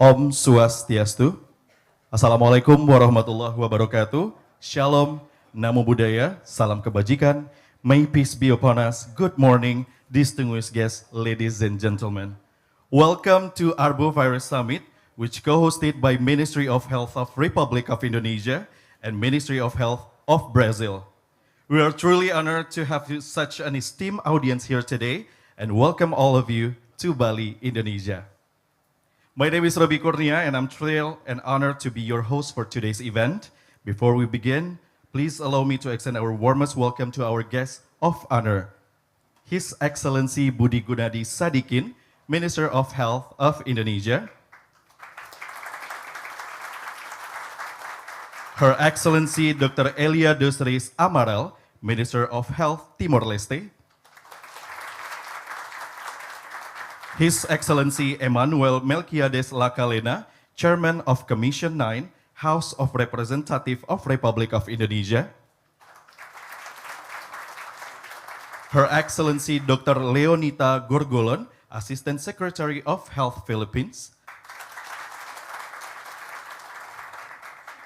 Om Swastiastu. Assalamualaikum warahmatullahi wabarakatuh. Shalom, Namo Buddhaya, salam kebajikan. May peace be upon us. Good morning, distinguished guests, ladies and gentlemen. Welcome to Arbovirus Summit, which co-hosted by Ministry of Health of Republic of Indonesia and Ministry of Health of Brazil. We are truly honored to have such an esteemed audience here today and welcome all of you to Bali, Indonesia. My name is Robi Kurnia and I'm thrilled and honored to be your host for today's event. Before we begin, please allow me to extend our warmest welcome to our guest of honor, His Excellency Budi Gunadi Sadikin, Minister of Health of Indonesia. Her Excellency Dr. Elia Dos Reis Amaral, Minister of Health Timor-Leste. His Excellency Emmanuel Melquiades Lacalena, Chairman of Commission 9, House of Representatives of Republic of Indonesia. Her Excellency Dr. Leonita Gorgolon, Assistant Secretary of Health Philippines.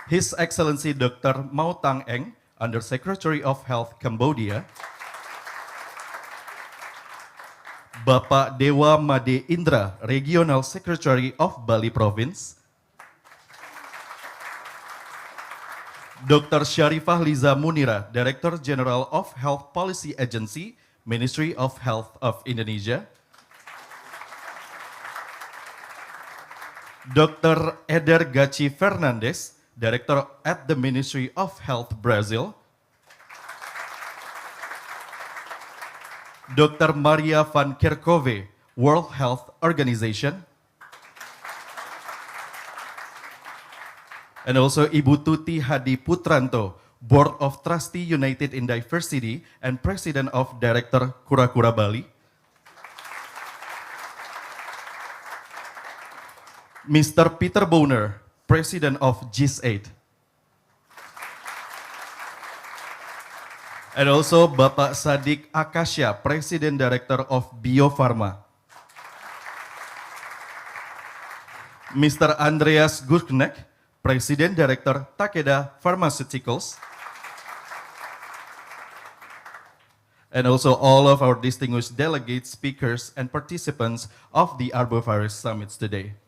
His Excellency Dr. Mao Tang Eng, Undersecretary of Health Cambodia. Bapak Dewa Made Indra, Regional Secretary of Bali Province. Dr. Syarifah Liza Munira, Director General of Health Policy Agency, Ministry of Health of Indonesia. Dr. Eder Gachi Fernandes, Director at the Ministry of Health Brazil. Dr. Maria van Kerkhove, World Health Organization. And also Ibu Tuti Hadi Putranto, Board of Trustee United in Diversity and President of Director Kura-Kura Bali. Mr. Peter Bonner, President of GIS8. And also Bapak Sadik Akasya, President Director of Bio Farma. Mr. Andreas Gurknek, President Director Takeda Pharmaceuticals. And also all of our distinguished delegates, speakers, and participants of the Arbovirus Summits today.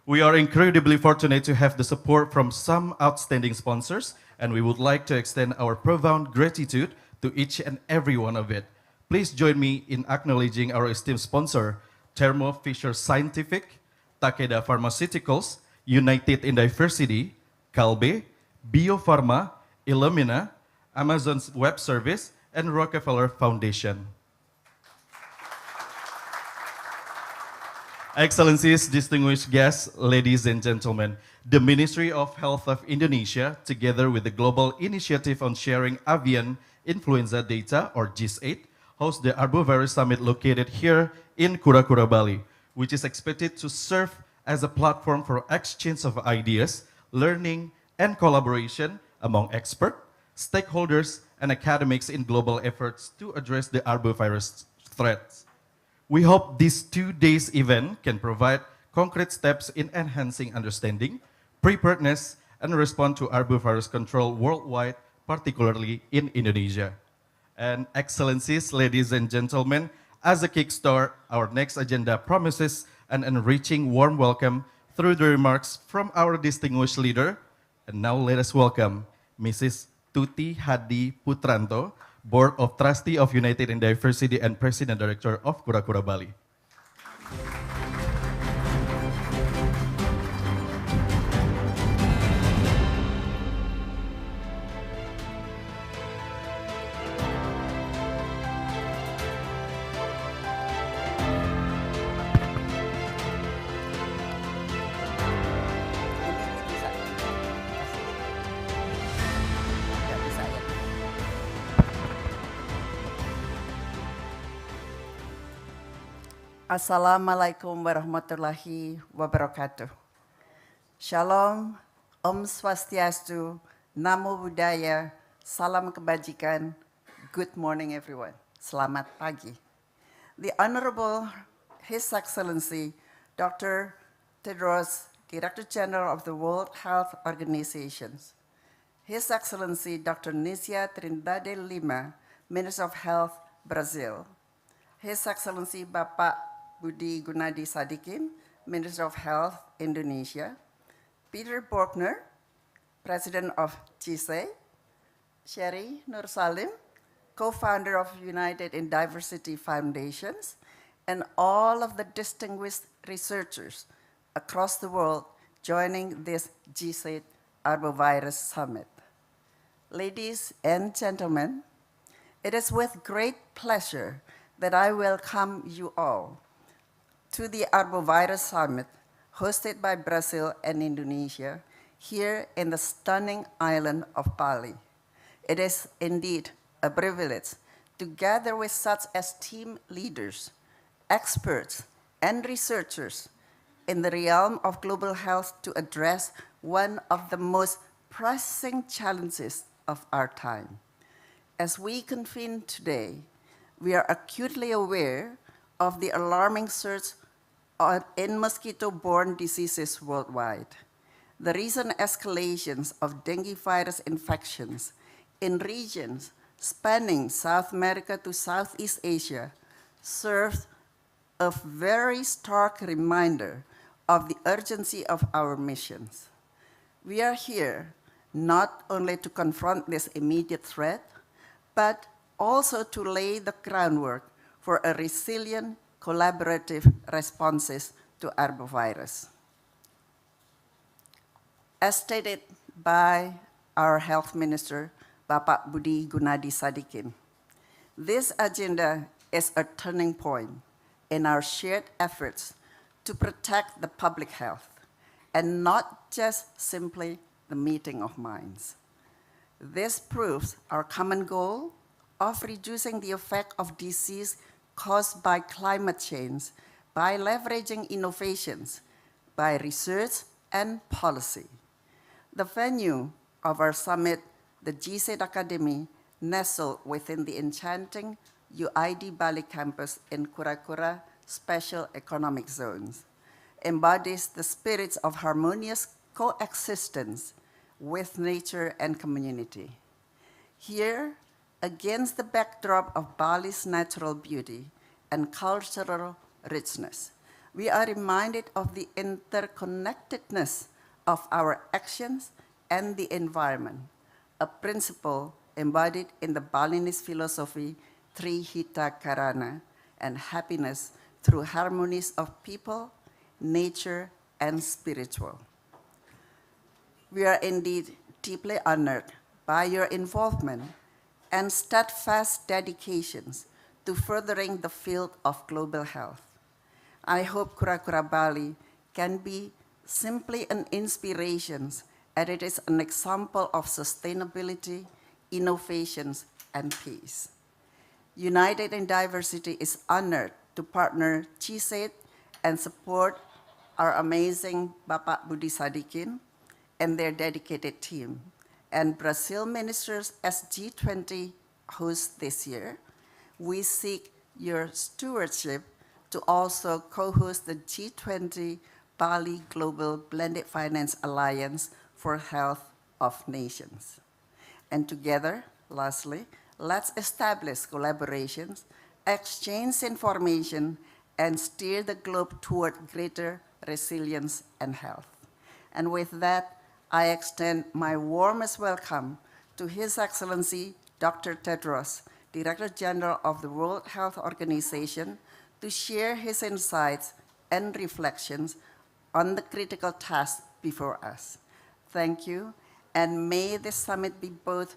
We are incredibly fortunate to have the support from some outstanding sponsors, and we would like to extend our profound gratitude to each and every one of it. Please join me in acknowledging our esteemed sponsor, Thermo Fisher Scientific, Takeda Pharmaceuticals, United in Diversity, Calbe, Biopharma, Illumina, Amazon Web Service, and Rockefeller Foundation. Excellencies, distinguished guests, ladies and gentlemen, the Ministry of Health of Indonesia, together with the Global Initiative on Sharing Avian Influenza Data, or GIS8, hosts the Arbovirus Summit located here in Kura-Kura, Bali, which is expected to serve as a platform for exchange of ideas, learning, and collaboration among experts, stakeholders, and academics in global efforts to address the Arbovirus threats. We hope this 2 days event can provide concrete steps in enhancing understanding, preparedness, and respond to arbovirus control worldwide, particularly in Indonesia. And Excellencies, ladies and gentlemen, as a kickstart, our next agenda promises an enriching warm welcome through the remarks from our distinguished leader. And now let us welcome Mrs. Tuti Hadi Putranto, Board of Trustee of United in Diversity and President Director of Kura-Kura Bali. Assalamualaikum warahmatullahi wabarakatuh. Shalom, Om Swastiastu, Namo Buddhaya, salam kebajikan. Good morning everyone. Selamat pagi. The Honorable His Excellency Dr. Tedros, Director General of the World Health Organization, His Excellency Dr. Nícia Trindade Lima, Minister of Health, Brazil, His Excellency Bapak Budi Gunadi Sadikin, Minister of Health, Indonesia, Peter Borkner, President of G7, Sherry Nur Salim, co-founder of United in Diversity Foundations, and all of the distinguished researchers across the world joining this G7 Arbovirus Summit. Ladies and gentlemen, it is with great pleasure that I welcome you all to the Arbovirus Summit hosted by Brazil and Indonesia here in the stunning island of Bali. It is indeed a privilege to gather with such esteemed leaders, experts, and researchers in the realm of global health to address one of the most pressing challenges of our time. As we convene today, we are acutely aware of the alarming surge in mosquito-borne diseases worldwide. The recent escalations of dengue virus infections in regions spanning South America to Southeast Asia serves a very stark reminder of the urgency of our missions. We are here not only to confront this immediate threat, but also to lay the groundwork for a resilient, collaborative responses to arbovirus. As stated by our Health Minister, Bapak Budi Gunadi Sadikin, this agenda is a turning point in our shared efforts to protect the public health, and not just simply the meeting of minds. This proves our common goal of reducing the effect of disease caused by climate change by leveraging innovations, by research and policy. The venue of our summit, the G7 Academy, nestled within the enchanting UID Bali campus in Kura-Kura Special Economic Zones, embodies the spirits of harmonious coexistence with nature and community. Here, against the backdrop of Bali's natural beauty and cultural richness, we are reminded of the interconnectedness of our actions and the environment, a principle embodied in the Balinese philosophy Trihita Karana, and happiness through harmonies of people, nature, and spiritual. We are indeed deeply honored by your involvement and steadfast dedications to furthering the field of global health. I hope Kura-Kura Bali can be simply an inspiration, and it is an example of sustainability, innovations, and peace. United in Diversity is honored to partner G7 and support our amazing Bapak Budi Sadikin and their dedicated team, and Brazil ministers as G20 hosts this year. We seek your stewardship to also co-host the G20 Bali Global Blended Finance Alliance for Health of Nations. And together, lastly, let's establish collaborations, exchange information, and steer the globe toward greater resilience and health. And with that, I extend my warmest welcome to His Excellency Dr. Tedros, Director General of the World Health Organization, to share his insights and reflections on the critical task before us. Thank you, and may this summit be both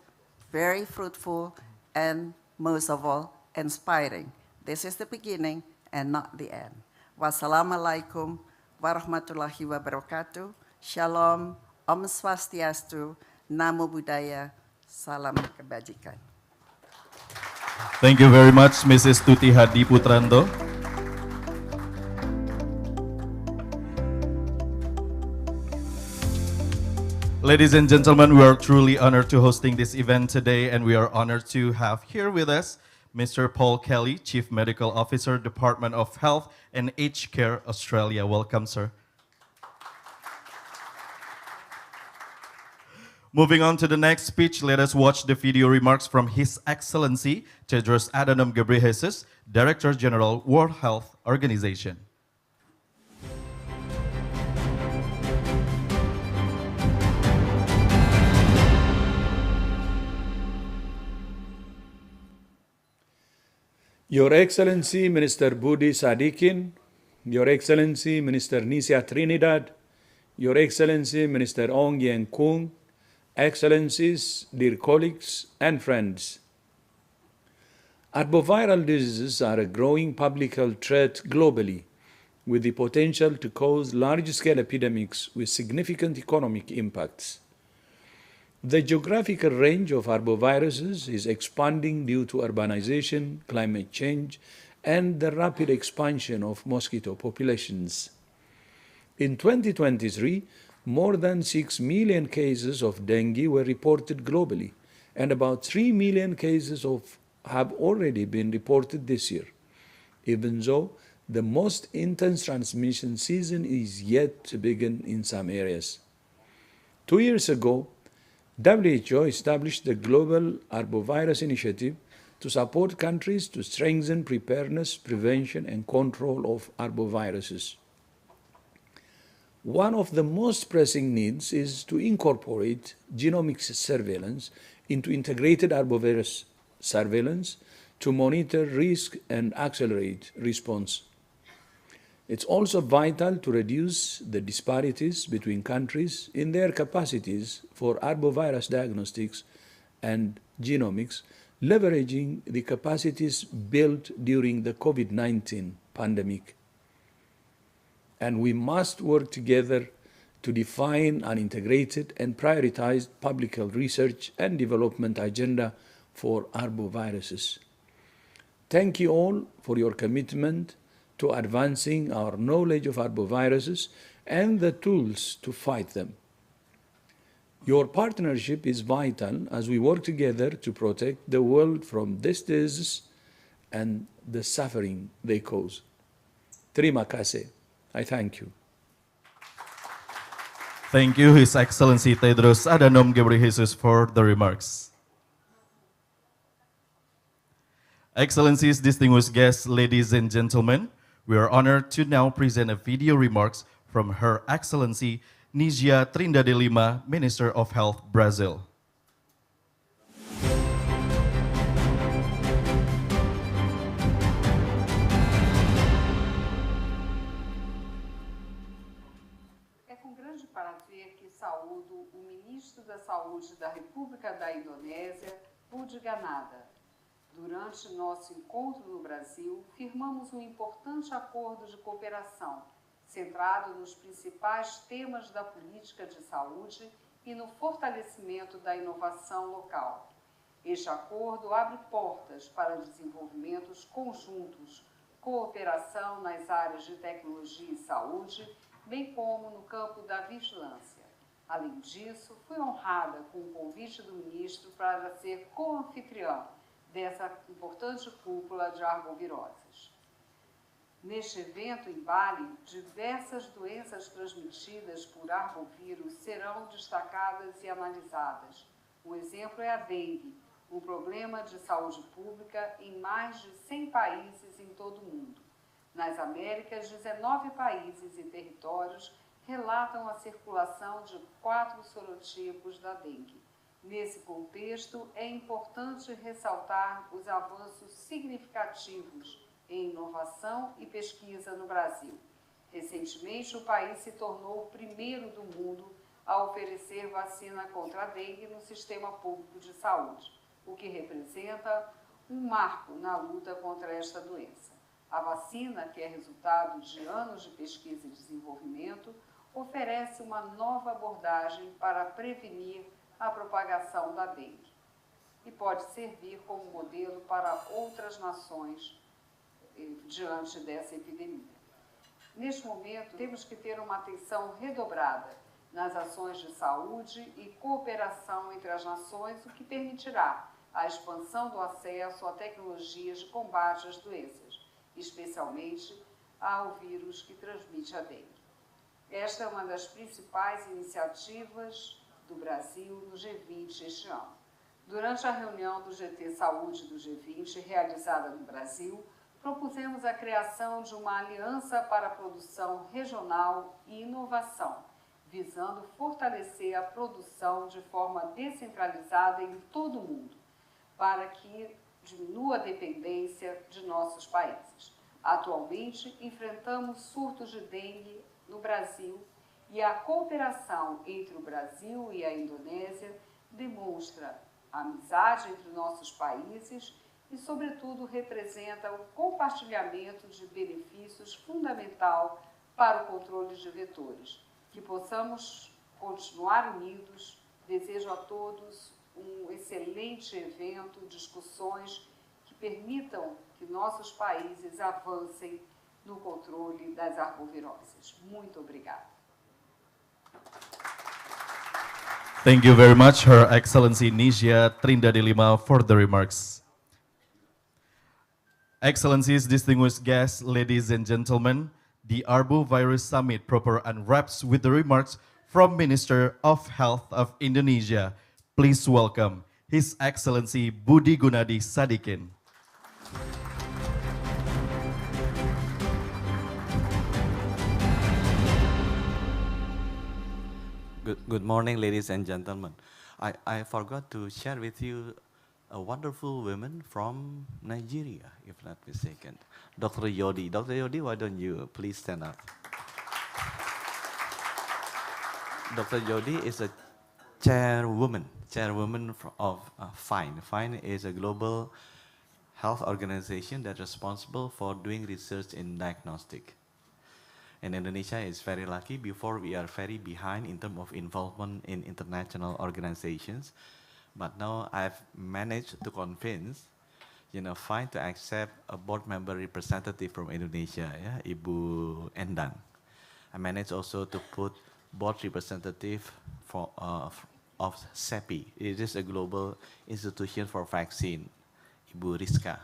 very fruitful and, most of all, inspiring. This is the beginning and not the end. Wassalamualaikum warahmatullahi wabarakatuh. Shalom, Om Swastiastu, Namo Buddhaya, Salam Kebajikan. Thank you very much, Mrs. Tuti Hadi Putranto. Ladies and gentlemen, we are truly honored to hosting this event today, and we are honored to have here with us Mr. Paul Kelly, Chief Medical Officer, Department of Health and Aged Care Australia. Welcome, sir. Moving on to the next speech, let us watch the video remarks from His Excellency Tedros Adhanom Ghebreyesus, Director General, World Health Organization. Your Excellency Minister Budi Sadikin, Your Excellency Minister Nisia Trinidad, Your Excellency Minister Ong Yen Kung, Excellencies, dear colleagues and friends. Arboviral diseases are a growing public health threat globally, with the potential to cause large-scale epidemics with significant economic impacts. The geographical range of arboviruses is expanding due to urbanization, climate change, and the rapid expansion of mosquito populations. In 2023, more than 6 million cases of dengue were reported globally, and about 3 million cases have already been reported this year, even though the most intense transmission season is yet to begin in some areas. 2 years ago, WHO established the Global Arbovirus Initiative to support countries to strengthen preparedness, prevention, and control of arboviruses. One of the most pressing needs is to incorporate genomics surveillance into integrated arbovirus surveillance to monitor risk and accelerate response. It's also vital to reduce the disparities between countries in their capacities for arbovirus diagnostics and genomics, leveraging the capacities built during the COVID-19 pandemic. And we must work together to define an integrated and prioritized public health research and development agenda for arboviruses. Thank you all for your commitment to advancing our knowledge of arboviruses and the tools to fight them. Your partnership is vital as we work together to protect the world from this disease and the suffering they cause. Terima kasih. I thank you. Thank you, His Excellency Tedros Adhanom Ghebreyesus, for the remarks. Excellencies, distinguished guests, ladies and gentlemen, we are honored to now present a video remarks from Her Excellency Nisia Trinidad, Minister of Health, Brazil. É com grande prazer que saúdo o Ministro da Saúde da República da Indonésia, Budi Ganada. Durante nosso encontro no Brasil, firmamos um importante acordo de cooperação, centrado nos principais temas da política de saúde e no fortalecimento da inovação local. Este acordo abre portas para desenvolvimentos conjuntos, cooperação nas áreas de tecnologia e saúde, bem como no campo da vigilância. Além disso, fui honrada com o convite do ministro para ser co-anfitriã dessa importante cúpula de arboviroses. Neste evento em Bali, diversas doenças transmitidas por arbovírus serão destacadas e analisadas. Um exemplo é a dengue, um problema de saúde pública em mais de 100 países em todo o mundo. Nas Américas, 19 países e territórios relatam a circulação de 4 sorotipos da dengue. Nesse contexto, é importante ressaltar os avanços significativos em inovação e pesquisa no Brasil. Recentemente, o país se tornou o primeiro do mundo a oferecer vacina contra a dengue no sistema público de saúde, o que representa um marco na luta contra esta doença. A vacina, que é resultado de anos de pesquisa e desenvolvimento, oferece uma nova abordagem para prevenir a propagação da dengue e pode servir como modelo para outras nações diante dessa epidemia. Neste momento, temos que ter uma atenção redobrada nas ações de saúde e cooperação entre as nações, o que permitirá a expansão do acesso a tecnologias de combate às doenças, especialmente ao vírus que transmite a dengue. Esta é uma das principais iniciativas do Brasil no G20 este ano. Durante a reunião do GT Saúde do G20, realizada no Brasil, propusemos a criação de uma aliança para a produção regional e inovação, visando fortalecer a produção de forma descentralizada em todo o mundo, para que diminua a dependência de nossos países. Atualmente, enfrentamos surtos de dengue no Brasil e a cooperação entre o Brasil e a Indonésia demonstra a amizade entre nossos países e, sobretudo, representa o compartilhamento de benefícios fundamental para o controle de vetores. Que possamos continuar unidos. Desejo a todos um excelente evento, discussões que permitam que nossos países avancem no controle das arboviroses. Muito obrigada. Thank you very much, Her Excellency Nisia Trinda de Lima, for the remarks. Excellencies, distinguished guests, ladies and gentlemen, the Arbovirus Summit proper unwraps with the remarks from Minister of Health of Indonesia. Please welcome His Excellency Budi Gunadi Sadikin. Good morning, ladies and gentlemen. I forgot to share with you a wonderful woman from Nigeria, if not mistaken, Dr. Yodi. Dr. Yodi, why don't you please stand up? Dr. Yodi is a chairwoman of FINE. FINE is a global health organization that's responsible for doing research in diagnostic. And Indonesia is very lucky. Before, we are very behind in terms of involvement in international organizations. But now I've managed to convince, FINE to accept a board member representative from Indonesia, Ibu Endang. I managed also to put board representative of CEPI. It is a global institution for vaccine, Ibu Rizka.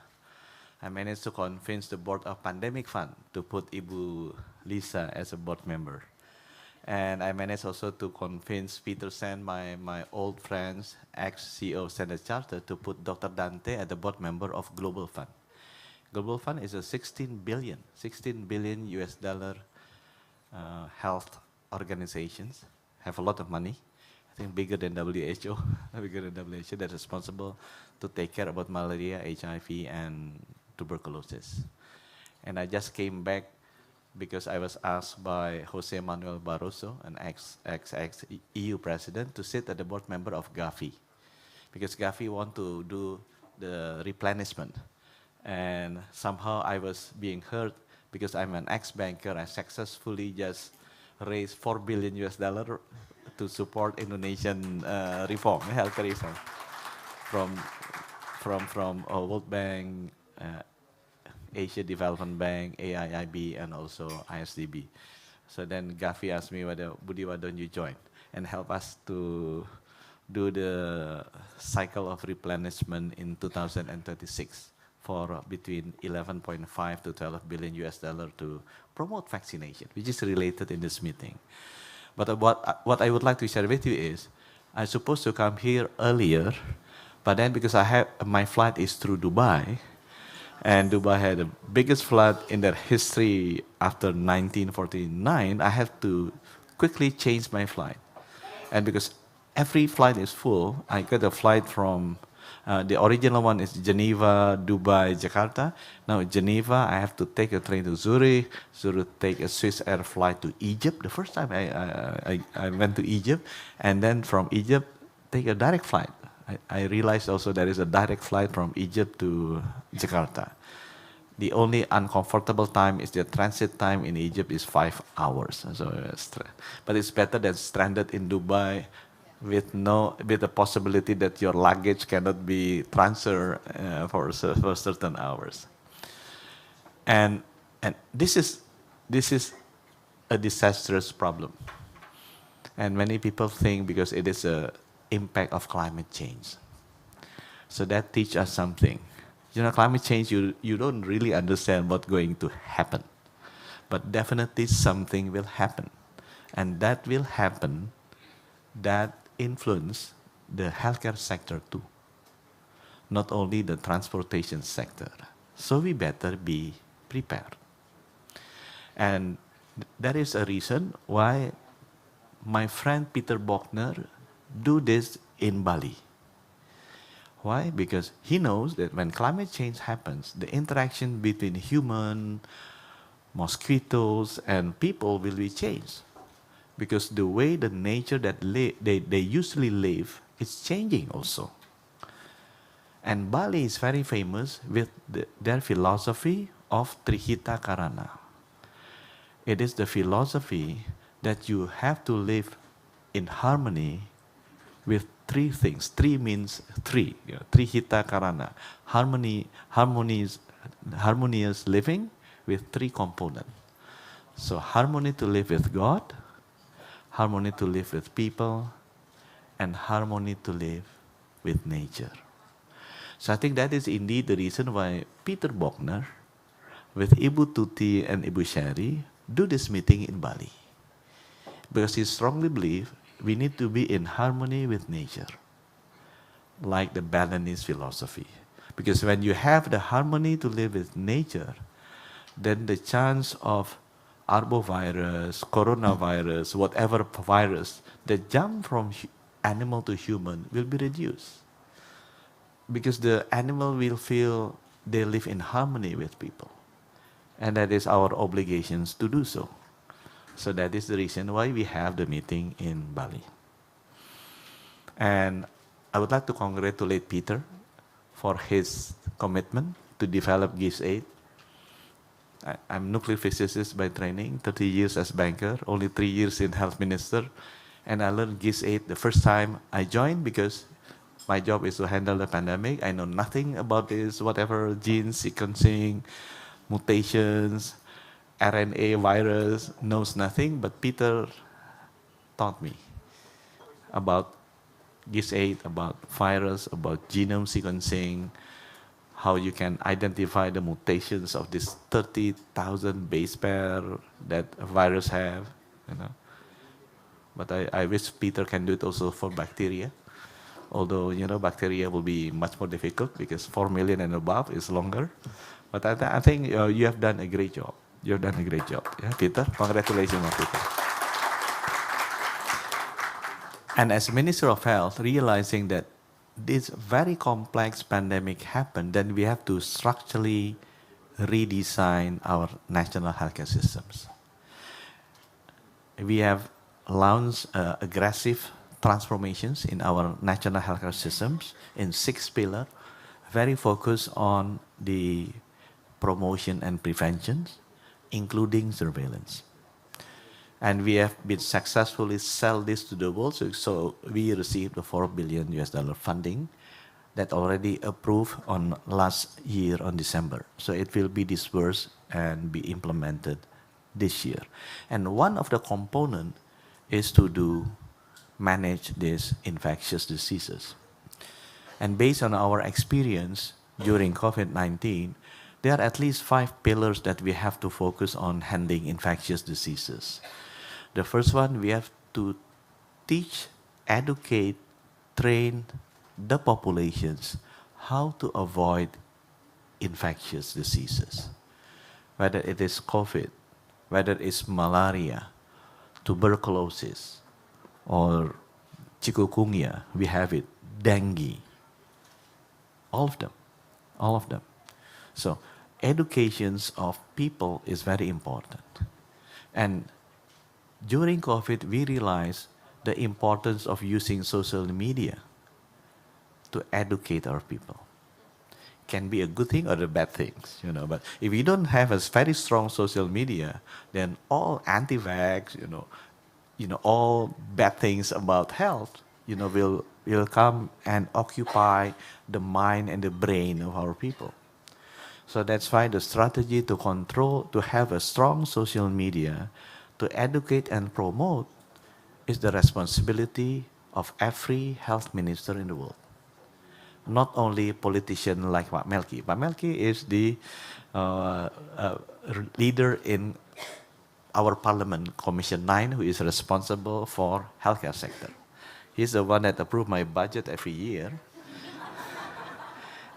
I managed to convince the board of Pandemic Fund to put Ibu Lisa as a board member. And I managed also to convince Peter Sen, my old friends, ex-CEO of Standard Chartered, to put Dr. Dante as the board member of Global Fund. Global Fund is a 16 billion US dollar health organizations, have a lot of money. I think bigger than WHO, that's responsible to take care about malaria, HIV, and tuberculosis. And I just came back because I was asked by Jose Manuel Barroso, an ex-EU president, to sit as the board member of Gavi. Because Gavi want to do the replenishment. And somehow I was being heard because I'm an ex-banker. I successfully just raised $4 billion US to support Indonesian reform, healthcare reform, from World Bank, Asia Development Bank, AIIB, and also ISDB. So then Gavi asked me, Budi, why don't you join and help us to do the cycle of replenishment in 2036 for between 11.5 to 12 billion US dollar to promote vaccination, which is related in this meeting. But what I would like to share with you is, I'm supposed to come here earlier, but then because my flight is through Dubai, and Dubai had the biggest flood in their history after 1949, I have to quickly change my flight. And because every flight is full, I got a flight from, the original one is Geneva, Dubai, Jakarta. Now Geneva, I have to take a train to Zurich, take a Swiss Air flight to Egypt. The first time I went to Egypt, and then from Egypt, take a direct flight. I realized also there is a direct flight from Egypt to Jakarta. The only uncomfortable time is the transit time in Egypt is 5 hours. So, but it's better than stranded in Dubai with the possibility that your luggage cannot be transferred for certain hours. And this is a disastrous problem. And many people think because it is a impact of climate change. So that teaches us something. Climate change, you don't really understand what's going to happen. But definitely something will happen. And that will happen that influence the healthcare sector too, not only the transportation sector. So we better be prepared. And that is a reason why my friend Peter Bochner do this in Bali. Why? Because he knows that when climate change happens, the interaction between human, mosquitoes, and people will be changed. Because the way the nature that they usually live is changing also. And Bali is very famous with their philosophy of Trihita Karana. It is the philosophy that you have to live in harmony with three things. Three means three. Trihita Karana. Harmonious living with three components. So harmony to live with God, harmony to live with people, and harmony to live with nature. So I think that is indeed the reason why Peter Bochner, with Ibu Tuti and Ibu Sherry, do this meeting in Bali. Because he strongly believes we need to be in harmony with nature, like the Balinese philosophy. Because when you have the harmony to live with nature, then the chance of Arbovirus, coronavirus, whatever virus that jump from animal to human will be reduced. Because the animal will feel they live in harmony with people. And that is our obligations to do so. So that is the reason why we have the meeting in Bali. And I would like to congratulate Peter for his commitment to develop GIS-8. I'm nuclear physicist by training, 30 years as banker, only 3 years in health minister. And I learned GIS-8 the first time I joined because my job is to handle the pandemic. I know nothing about this, whatever gene sequencing, mutations, RNA virus, knows nothing. But Peter taught me about GIS-8, about virus, about genome sequencing, how you can identify the mutations of this 30,000 base pair that a virus have, you know. But I wish Peter can do it also for bacteria. Although, you know, bacteria will be much more difficult because 4 million and above is longer. But I think you have done a great job. You have done a great job, yeah, Peter. Congratulations, Peter. And as Minister of Health, realizing that this very complex pandemic happened, then we have to structurally redesign our national healthcare systems. We have launched aggressive transformations in our national healthcare systems in 6 pillars, very focused on the promotion and prevention, including surveillance. And we have been successfully sell this to the world. So we received the $4 billion funding that already approved on last year on December. So it will be dispersed and be implemented this year. And one of the components is to manage these infectious diseases. And based on our experience during COVID-19, there are at least 5 pillars that we have to focus on handling infectious diseases. The first one, we have to teach, educate, train the populations how to avoid infectious diseases. Whether it is COVID, whether it's malaria, tuberculosis, or chikungunya, we have it, dengue, all of them. So educations of people is very important. And during COVID, we realized the importance of using social media to educate our people. Can be a good thing or a bad things, you know. But if we don't have a very strong social media, then all anti-vax, all bad things about health, will come and occupy the mind and the brain of our people. So that's why the strategy to have a strong social media, to educate and promote, is the responsibility of every health minister in the world. Not only politician like Pak Melki. Pak Melki is the leader in our Parliament, Commission 9, who is responsible for healthcare sector. He's the one that approved my budget every year.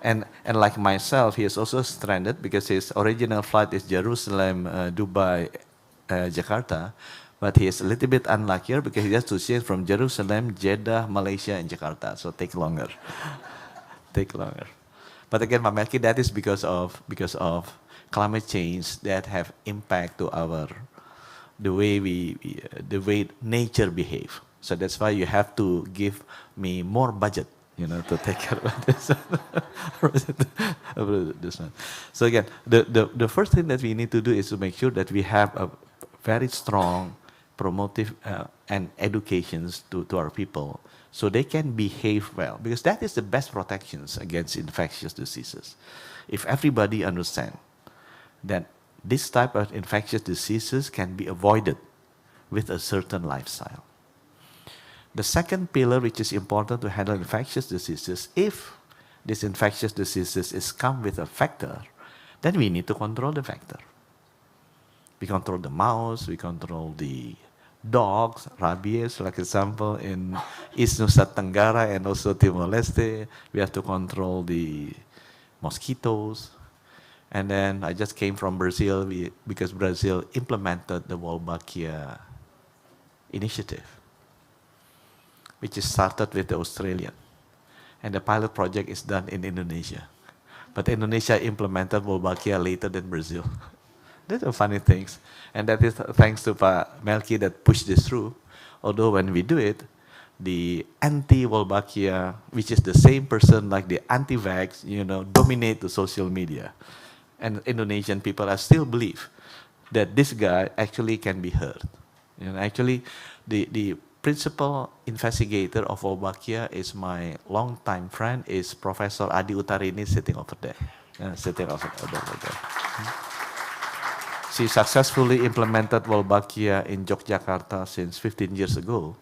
And like myself, he is also stranded because his original flight is Jerusalem, Dubai, Jakarta. But he is a little bit unlucky because he has to change from Jerusalem, Jeddah, Malaysia, and Jakarta. So take longer. Take longer. But again, Pak Melki, that is because of climate change that have impact to the way nature behave. So that's why you have to give me more budget, to take care of this one. So again, the first thing that we need to do is to make sure that we have a very strong promotive and educations to our people so they can behave well, because that is the best protections against infectious diseases. If everybody understands that this type of infectious diseases can be avoided with a certain lifestyle. The second pillar, which is important to handle infectious diseases, if this infectious diseases is come with a vector, then we need to control the vector. We control the mouse, we control the dogs, rabies, like example in East Nusa Tenggara and also Timor-Leste. We have to control the mosquitoes. And then I just came from Brazil because Brazil implemented the Wolbachia initiative, which is started with the Australian. And the pilot project is done in Indonesia. But Indonesia implemented Wolbachia later than Brazil. Those are funny things. And that is thanks to Pak Melki that pushed this through. Although when we do it, the anti-Wolbachia, which is the same person like the anti-vax, dominate the social media. And Indonesian people are still believe that this guy actually can be heard. Actually, the principal investigator of Wolbachia is my longtime friend, is Professor Adi Utarini, sitting over there. Sitting over there. She successfully implemented Wolbachia in Yogyakarta since 15 years ago.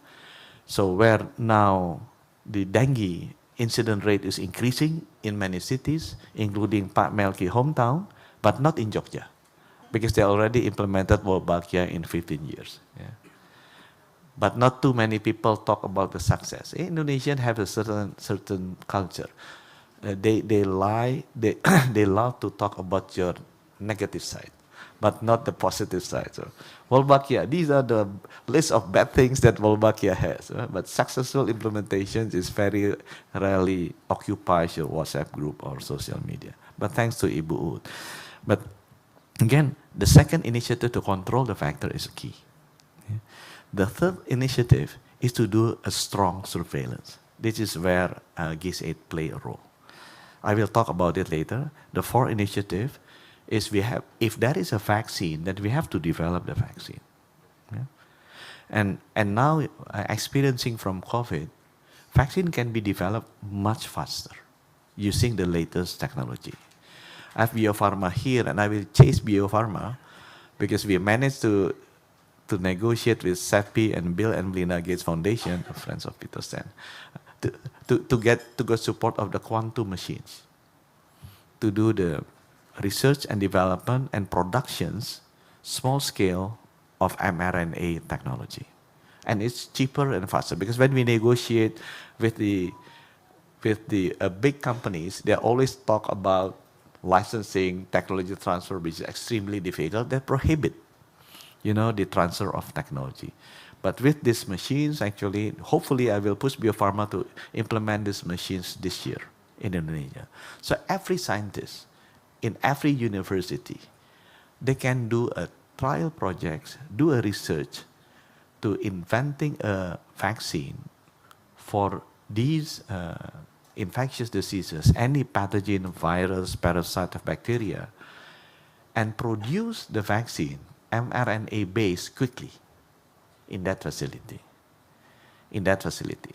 So where now the dengue incident rate is increasing in many cities, including Pak Melki hometown, but not in Jogja, because they already implemented Wolbachia in 15 years. Yeah. But not too many people talk about the success. Indonesians have a certain culture. They love to talk about your negative side, but not the positive side. So Wolbachia, these are the list of bad things that Wolbachia has. But successful implementation is very rarely occupies your WhatsApp group or social media. But thanks to Ibu Ud. But again, the second initiative to control the factor is key. The third initiative is to do a strong surveillance. This is where GIS-8 play a role. I will talk about it later. The fourth initiative is if there is a vaccine, then we have to develop the vaccine. Yeah? And now, experiencing from COVID, vaccine can be developed much faster using the latest technology. I have Biopharma here, and I will chase Biopharma because we managed to negotiate with SEPI and Bill and Melinda Gates Foundation, friends of Peter Stan, to get support of the quantum machines, to do the research and development and productions, small scale of mRNA technology. And it's cheaper and faster, because when we negotiate with the big companies, they always talk about licensing, technology transfer, which is extremely difficult. They prohibit the transfer of technology. But with these machines, actually, hopefully I will push Biopharma to implement these machines this year in Indonesia. So every scientist in every university, they can do a trial projects, do a research to inventing a vaccine for these infectious diseases, any pathogen, virus, parasite, or bacteria, and produce the vaccine mRNA-based quickly in that facility.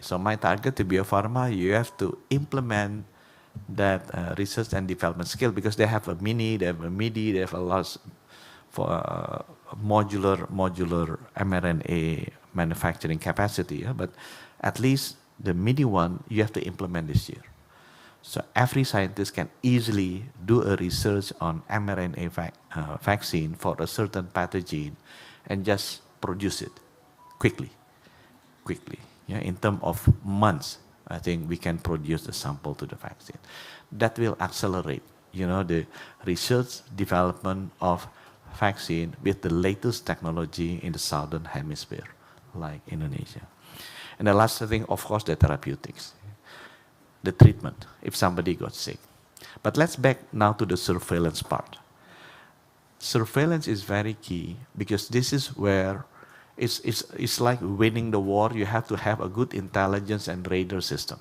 So my target to Biopharma, you have to implement that research and development skill, because they have a mini, they have a MIDI, they have a lot for modular mRNA manufacturing capacity. Yeah? But at least the MIDI one, you have to implement this year. So every scientist can easily do a research on mRNA vaccine for a certain pathogen and just produce it quickly. Yeah, in terms of months, I think we can produce the sample to the vaccine. That will accelerate, the research development of vaccine with the latest technology in the southern hemisphere, like Indonesia. And the last thing, of course, the therapeutics, the treatment, if somebody got sick. But let's back now to the surveillance part. Surveillance is very key because this is where it's like winning the war. You have to have a good intelligence and radar system.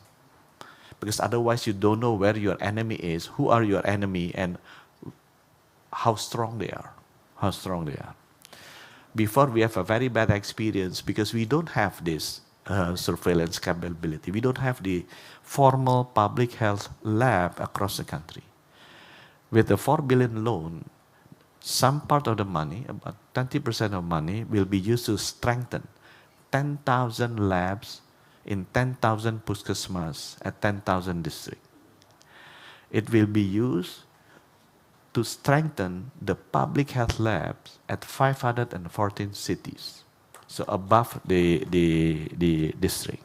Because otherwise you don't know where your enemy is, who are your enemy, and how strong they are. How strong they are. Before we have a very bad experience because we don't have this surveillance capability. We don't have the formal public health lab across the country. With the 4 billion loan, some part of the money, about 20% of money, will be used to strengthen 10,000 labs in 10,000 puskesmas at 10,000 districts. It will be used to strengthen the public health labs at 514 cities, so above the district,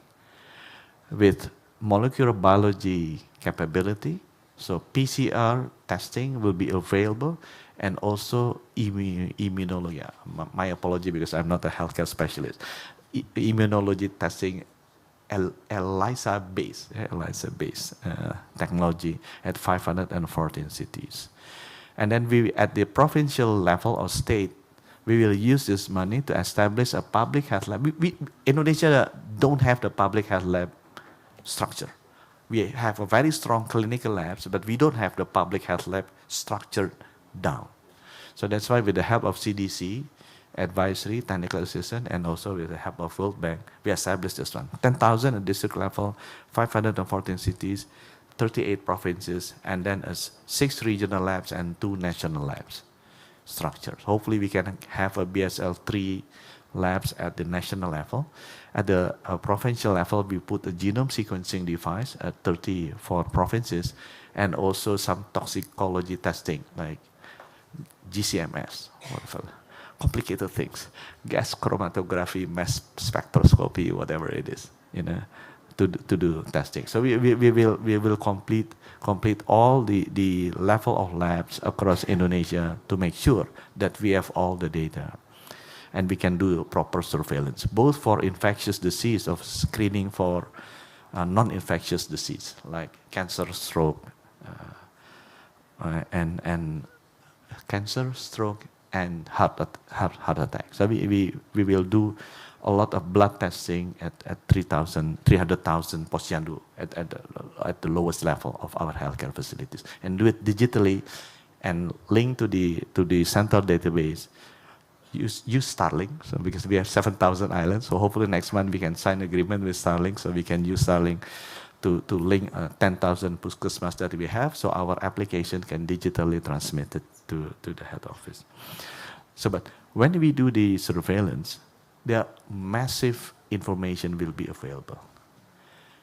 with molecular biology capability. So PCR testing will be available, and also immunology. My apology because I'm not a healthcare specialist. Immunology testing, ELISA-based technology at 514 cities. And then we, at the provincial level or state, we will use this money to establish a public health lab. Indonesia don't have the public health lab structure. We have a very strong clinical labs, but we don't have the public health lab structured down. So that's why with the help of CDC, advisory, technical assistance, and also with the help of World Bank, we established this one. 10,000 at district level, 514 cities, 38 provinces, and then 6 regional labs and 2 national labs structures. Hopefully we can have a BSL-3 labs at the national level. At the provincial level, we put a genome sequencing device at 34 provinces, and also some toxicology testing like GCMS, whatever, complicated things, gas chromatography, mass spectroscopy, whatever it is, to do testing. So we will complete all the level of labs across Indonesia to make sure that we have all the data, and we can do proper surveillance, both for infectious disease of screening for non-infectious disease like cancer, stroke, and cancer, stroke, and heart attack. So we will do a lot of blood testing at 300,000 posyandu at the lowest level of our healthcare facilities, and do it digitally and link to the central database. Use Starlink, so because we have 7,000 islands, so hopefully next month we can sign agreement with Starlink, so we can use Starlink to link 10,000 puskesmas that we have, so our application can digitally transmit it to the head office. So, but when we do the surveillance, there massive information will be available.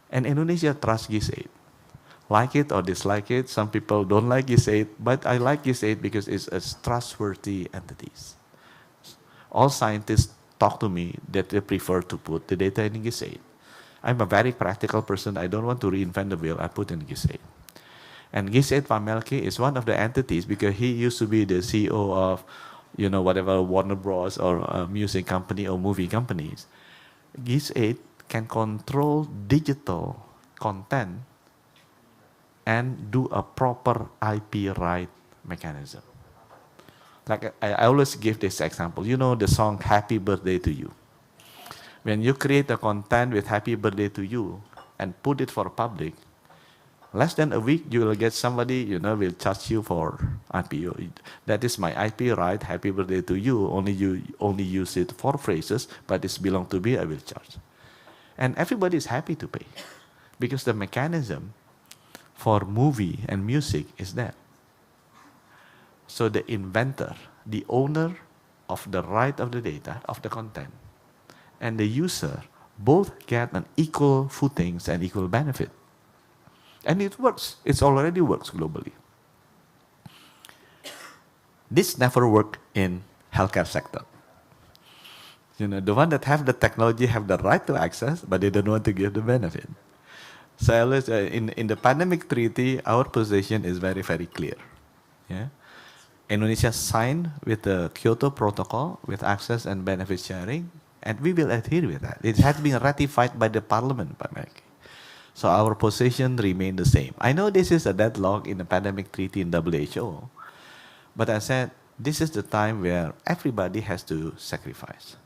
And Indonesia trusts GIS-8. Like it or dislike it, some people don't like GIS-8, but I like GIS-8 because it's a trustworthy entities. All scientists talk to me that they prefer to put the data in GIS-8. I'm a very practical person. I don't want to reinvent the wheel. I put in GIS-8. And GIS-8 Pamelki is one of the entities because he used to be the CEO of, whatever Warner Bros. Or music company or movie companies. GIS-8 can control digital content and do a proper IP right mechanism. Like I always give this example. The song Happy Birthday to You. When you create a content with Happy Birthday to You and put it for public, less than a week you will get somebody, will charge you for IP. That is my IP right, Happy Birthday to You. You only use it for phrases, but it's belong to me, I will charge. And everybody is happy to pay because the mechanism for movie and music is there. So the inventor, the owner of the right of the data, of the content, and the user both get an equal footings and equal benefit. And it works. It already works globally. This never worked in healthcare sector. You know, the one that have the technology have the right to access, but they don't want to give the benefit. So I always, in the pandemic treaty, our position is very, very clear. Yeah? Indonesia signed with the Kyoto Protocol with access and benefit sharing, and we will adhere with that. It has been ratified by the parliament, Pak Melki. So our position remain the same. I know this is a deadlock in the pandemic treaty in WHO, but I said this is the time where everybody has to sacrifice.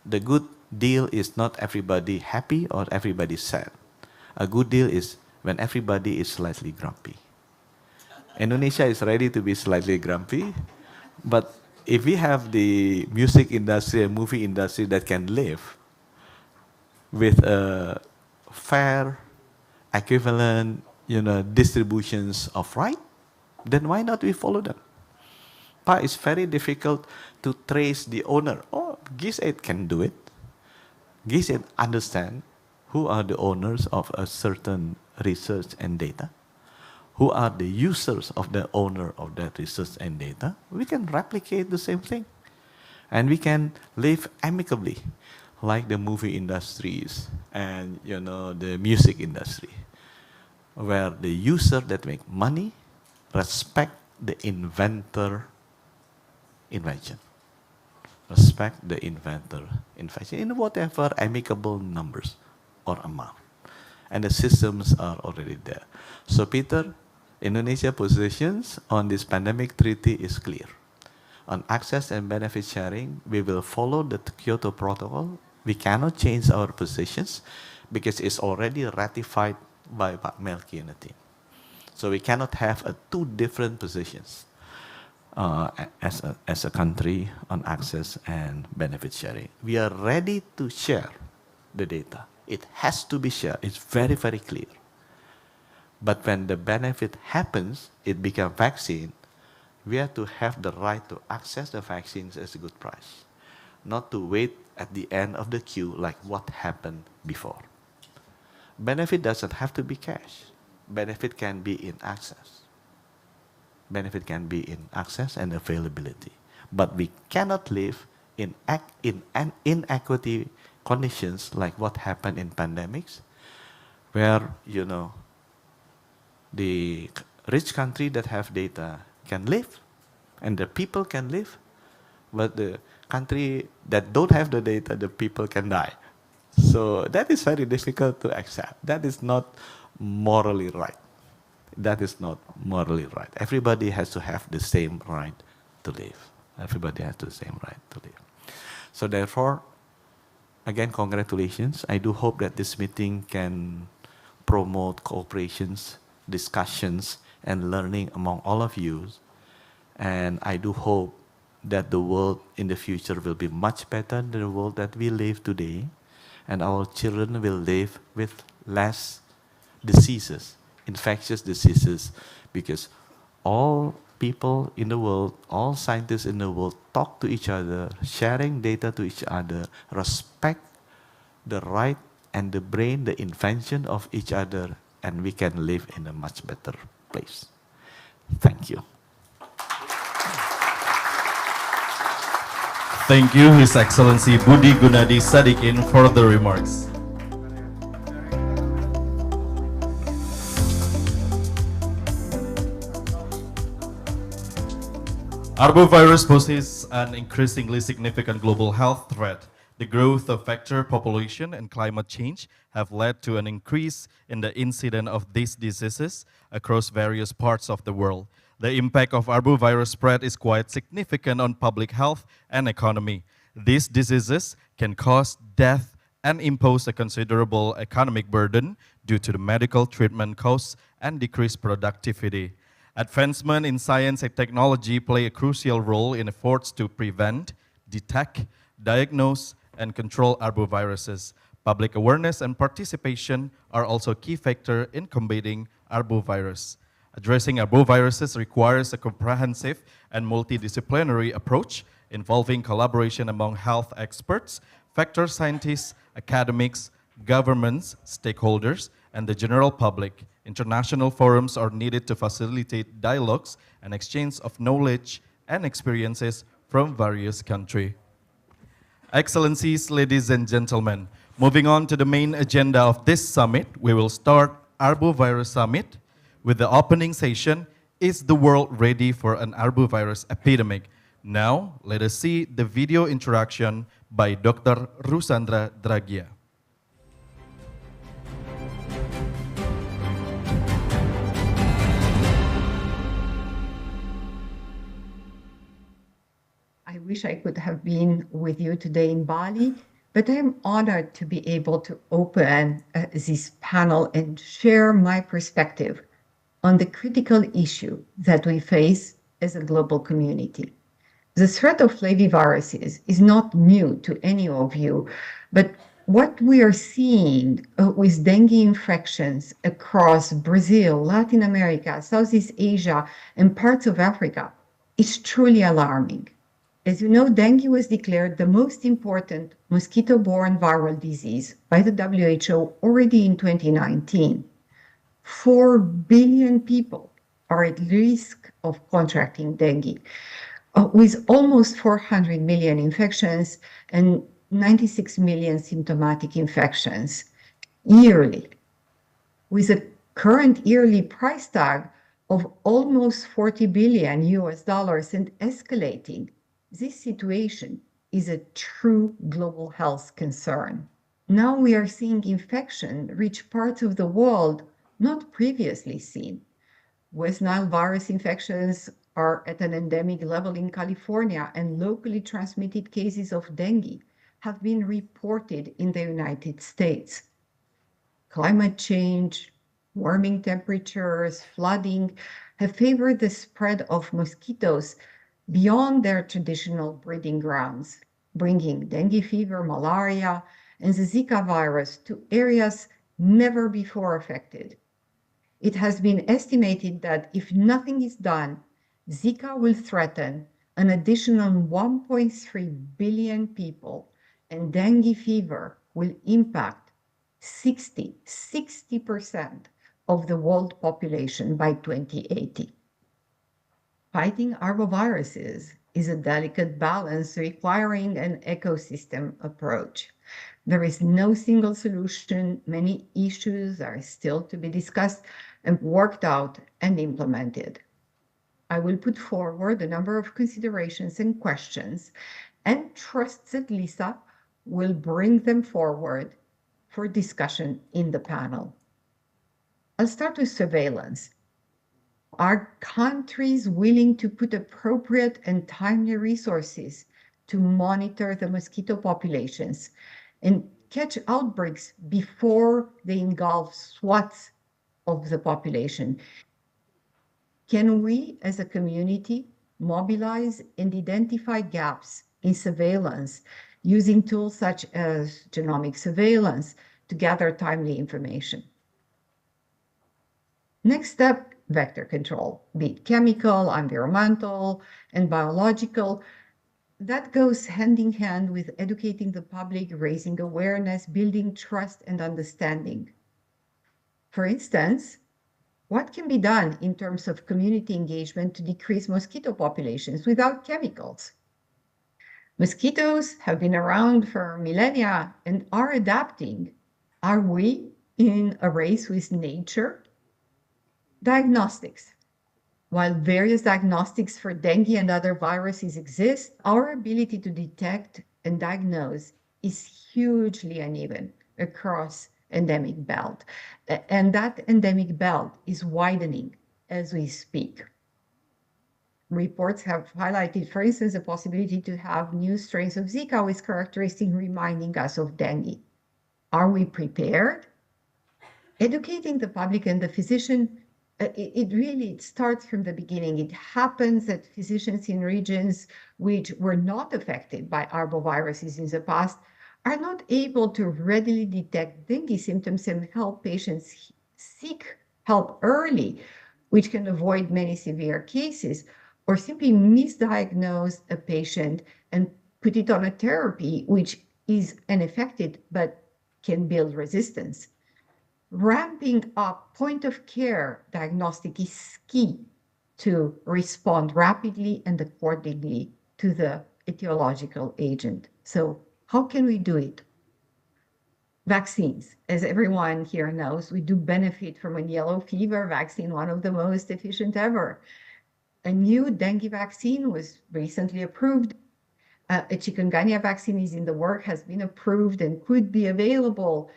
The good deal is not everybody happy or everybody sad. A good deal is when everybody is slightly grumpy. Indonesia is ready to be slightly grumpy, but if we have the music industry and movie industry that can live with a fair, equivalent, distributions of right, then why not we follow them? But it's very difficult to trace the owner. Oh, GIS8 can do it. GIS8 understand who are the owners of a certain research and data, who are the users of the owner of that research and data. We can replicate the same thing. And we can live amicably, like the movie industries and the music industry, where the user that make money respect the inventor invention. Respect the inventor invention in whatever amicable numbers or amount. And the systems are already there. So Peter, Indonesia positions on this pandemic treaty is clear. On access and benefit sharing, we will follow the Kyoto Protocol. We cannot change our positions because it's already ratified by Pak Melki and the team. So we cannot have two different positions as a country on access and benefit sharing. We are ready to share the data. It has to be shared. It's very, very clear. But when the benefit happens, it becomes vaccine, we have to have the right to access the vaccines at a good price, not to wait at the end of the queue like what happened before. Benefit doesn't have to be cash. Benefit can be in access. Benefit can be in access and availability. But we cannot live in inequity conditions like what happened in pandemics, where, the rich country that have data can live, and the people can live, but the country that don't have the data, the people can die. So that is very difficult to accept. That is not morally right. That is not morally right. Everybody has to have the same right to live. Everybody has the same right to live. So therefore, again, congratulations. I do hope that this meeting can promote cooperations, discussions, and learning among all of you. And I do hope that the world in the future will be much better than the world that we live today. And our children will live with less diseases, infectious diseases, because all people in the world, all scientists in the world talk to each other, sharing data to each other, respect the right and the brain, the invention of each other, and we can live in a much better place. Thank you. Thank you, His Excellency Budi Gunadi Sadikin, for the remarks. Arbovirus poses an increasingly significant global health threat. The growth of vector population and climate change have led to an increase in the incidence of these diseases across various parts of the world. The impact of arbovirus spread is quite significant on public health and economy. These diseases can cause death and impose a considerable economic burden due to the medical treatment costs and decreased productivity. Advancement in science and technology play a crucial role in efforts to prevent, detect, diagnose, and control arboviruses. Public awareness and participation are also key factors in combating arbovirus. Addressing arboviruses requires a comprehensive and multidisciplinary approach involving collaboration among health experts, vector scientists, academics, governments, stakeholders, and the general public. International forums are needed to facilitate dialogues and exchange of knowledge and experiences from various countries. Excellencies, ladies and gentlemen, moving on to the main agenda of this summit, we will start Arbovirus Summit with the opening session, Is the World Ready for an Arbovirus Epidemic? Now, let us see the video introduction by Dr. Rusandra Dragia. I wish I could have been with you today in Bali, but I'm honored to be able to open this panel and share my perspective on the critical issue that we face as a global community. The threat of flaviviruses is not new to any of you, but what we are seeing with dengue infections across Brazil, Latin America, Southeast Asia, and parts of Africa is truly alarming. As you know, dengue was declared the most important mosquito-borne viral disease by the WHO already in 2019. 4 billion people are at risk of contracting dengue, with almost 400 million infections and 96 million symptomatic infections yearly, with a current yearly price tag of almost $40 billion and escalating. This situation is a true global health concern. Now we are seeing infection reach parts of the world not previously seen. West Nile virus infections are at an endemic level in California, and locally transmitted cases of dengue have been reported in the United States. Climate change, warming temperatures, flooding have favored the spread of mosquitoes beyond their traditional breeding grounds, bringing dengue fever, malaria, and the Zika virus to areas never before affected. It has been estimated that if nothing is done, Zika will threaten an additional 1.3 billion people, and dengue fever will impact 60% of the world population by 2080. Fighting arboviruses is a delicate balance requiring an ecosystem approach. There is no single solution. Many issues are still to be discussed and worked out and implemented. I will put forward a number of considerations and questions and trust that Lisa will bring them forward for discussion in the panel. I'll start with surveillance. Are countries willing to put appropriate and timely resources to monitor the mosquito populations and catch outbreaks before they engulf swaths of the population? Can we, as a community, mobilize and identify gaps in surveillance using tools such as genomic surveillance to gather timely information? Next step, vector control, be it chemical, environmental, and biological. That goes hand in hand with educating the public, raising awareness, building trust and understanding. For instance, what can be done in terms of community engagement to decrease mosquito populations without chemicals? Mosquitoes have been around for millennia and are adapting. Are we in a race with nature? Diagnostics. While various diagnostics for dengue and other viruses exist, our ability to detect and diagnose is hugely uneven across endemic belt. And that endemic belt is widening as we speak. Reports have highlighted, for instance, the possibility to have new strains of Zika with characteristics reminding us of dengue. Are we prepared? Educating the public and the physician, it really starts from the beginning. It happens that physicians in regions which were not affected by arboviruses in the past are not able to readily detect dengue symptoms and help patients seek help early, which can avoid many severe cases, or simply misdiagnose a patient and put it on a therapy which is ineffective but can build resistance. Ramping up point of care diagnostic is key to respond rapidly and accordingly to the etiological agent. So How can we do it? Vaccines. As everyone here knows, we do benefit from a yellow fever vaccine, one of the most efficient ever. A new dengue vaccine was recently approved. A chikungunya vaccine is in the work, has been approved and could be available.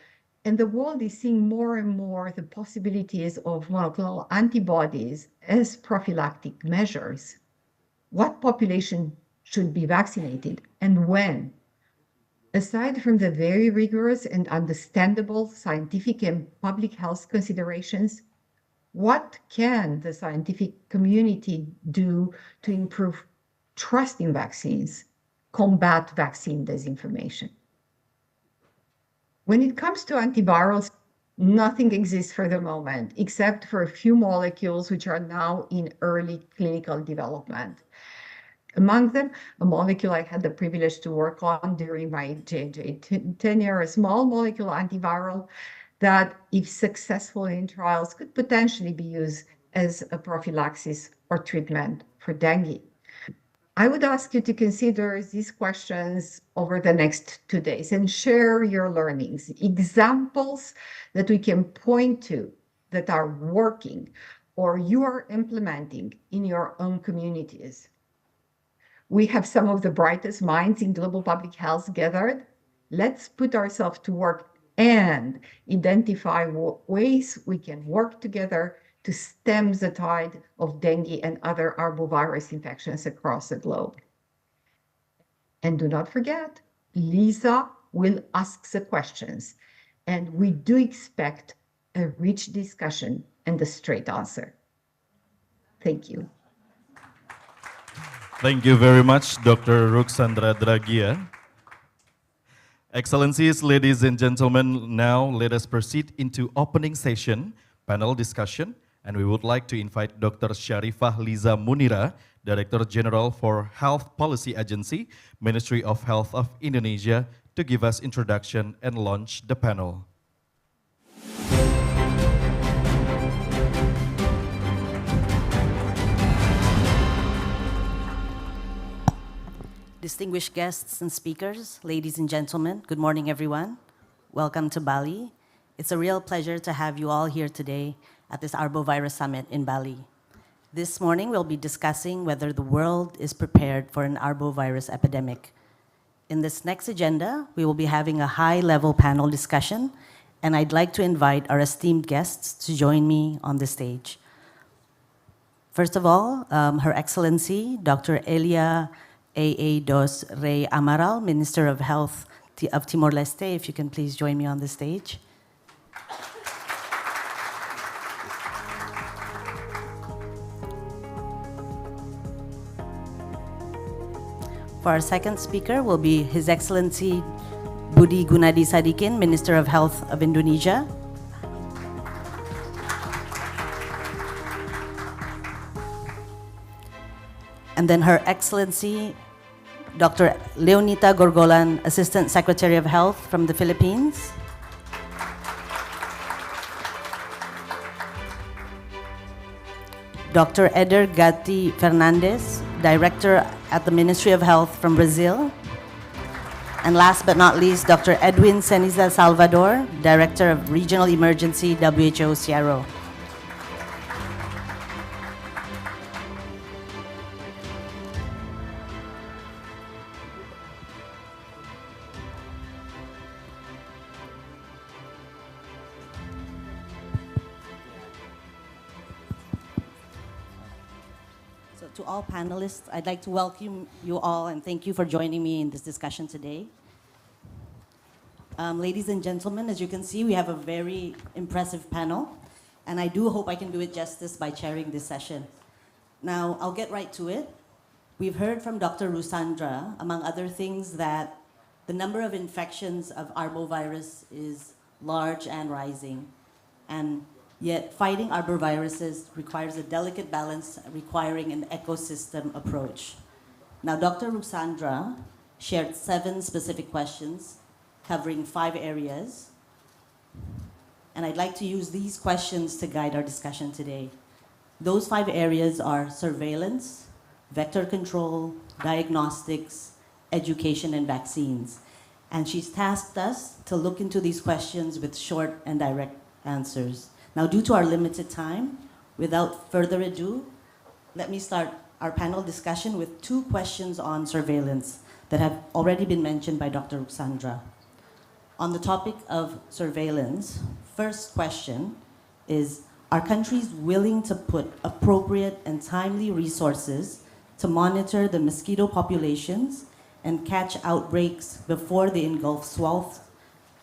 And the world is seeing more and more the possibilities of monoclonal antibodies as prophylactic measures. What population should be vaccinated and when? Aside from the very rigorous and understandable scientific and public health considerations, what can the scientific community do to improve trust in vaccines, combat vaccine disinformation? When it comes to antivirals, nothing exists for the moment, except for a few molecules which are now in early clinical development. Among them, a molecule I had the privilege to work on during my J&J tenure, a small molecule antiviral that, if successful in trials, could potentially be used as a prophylaxis or treatment for dengue. I would ask you to consider these questions over the next 2 days and share your learnings, examples that we can point to that are working or you are implementing in your own communities. We have some of the brightest minds in global public health gathered. Let's put ourselves to work and identify ways we can work together to stem the tide of dengue and other arbovirus infections across the globe. And do not forget, Lisa will ask the questions, and we do expect a rich discussion and a straight answer. Thank you. Thank you very much, Dr. Ruxandra Dragia. Excellencies, ladies and gentlemen, now let us proceed into opening session, panel discussion, and we would like to invite Dr. Sharifah Liza Munira, Director General for Health Policy Agency, Ministry of Health of Indonesia, to give us introduction and launch the panel. Distinguished guests and speakers, ladies and gentlemen, good morning, everyone. Welcome to Bali. It's a real pleasure to have you all here today at this Arbovirus Summit in Bali. This morning, we'll be discussing whether the world is prepared for an arbovirus epidemic. In this next agenda, we will be having a high-level panel discussion, and I'd like to invite our esteemed guests to join me on the stage. First of all, Her Excellency, Dr. Elia A.A. Dos Rey Amaral, Minister of Health of Timor-Leste, if you can please join me on the stage. For our second speaker will be His Excellency Budi Gunadi Sadikin, Minister of Health of Indonesia. And then Her Excellency Dr. Leonita Gorgolan, Assistant Secretary of Health from the Philippines. Dr. Eder Gatti Fernandez, Director at the Ministry of Health from Brazil. And last but not least, Dr. Edwin Ceniza Salvador, Director of Regional Emergency, WHO CRO. To all panelists, I'd like to welcome you all and thank you for joining me in this discussion today. Ladies and gentlemen, as you can see, we have a very impressive panel, and I do hope I can do it justice by chairing this session. Now, I'll get right to it. We've heard from Dr. Rusandra, among other things, that the number of infections of arbovirus is large and rising, and yet, fighting arboviruses requires a delicate balance requiring an ecosystem approach. Now, Dr. Rusandra shared 7 specific questions covering 5 areas, and I'd like to use these questions to guide our discussion today. Those 5 areas are surveillance, vector control, diagnostics, education, and vaccines. And she's tasked us to look into these questions with short and direct answers. Now, due to our limited time, without further ado, let me start our panel discussion with 2 questions on surveillance that have already been mentioned by Dr. Ruxandra. On the topic of surveillance, first question is, are countries willing to put appropriate and timely resources to monitor the mosquito populations and catch outbreaks before they engulf swaths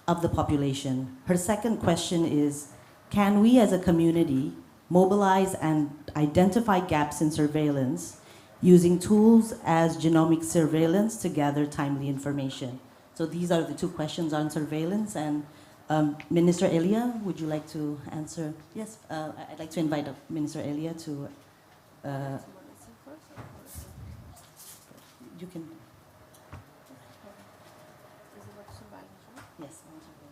of the population? Her second question is, can we as a community mobilize and identify gaps in surveillance using tools as genomic surveillance to gather timely information? So these are the 2 questions on surveillance. And Minister Elia, would you like to answer? Yes, I'd like to invite Minister Elia to... you can... Yes, on surveillance.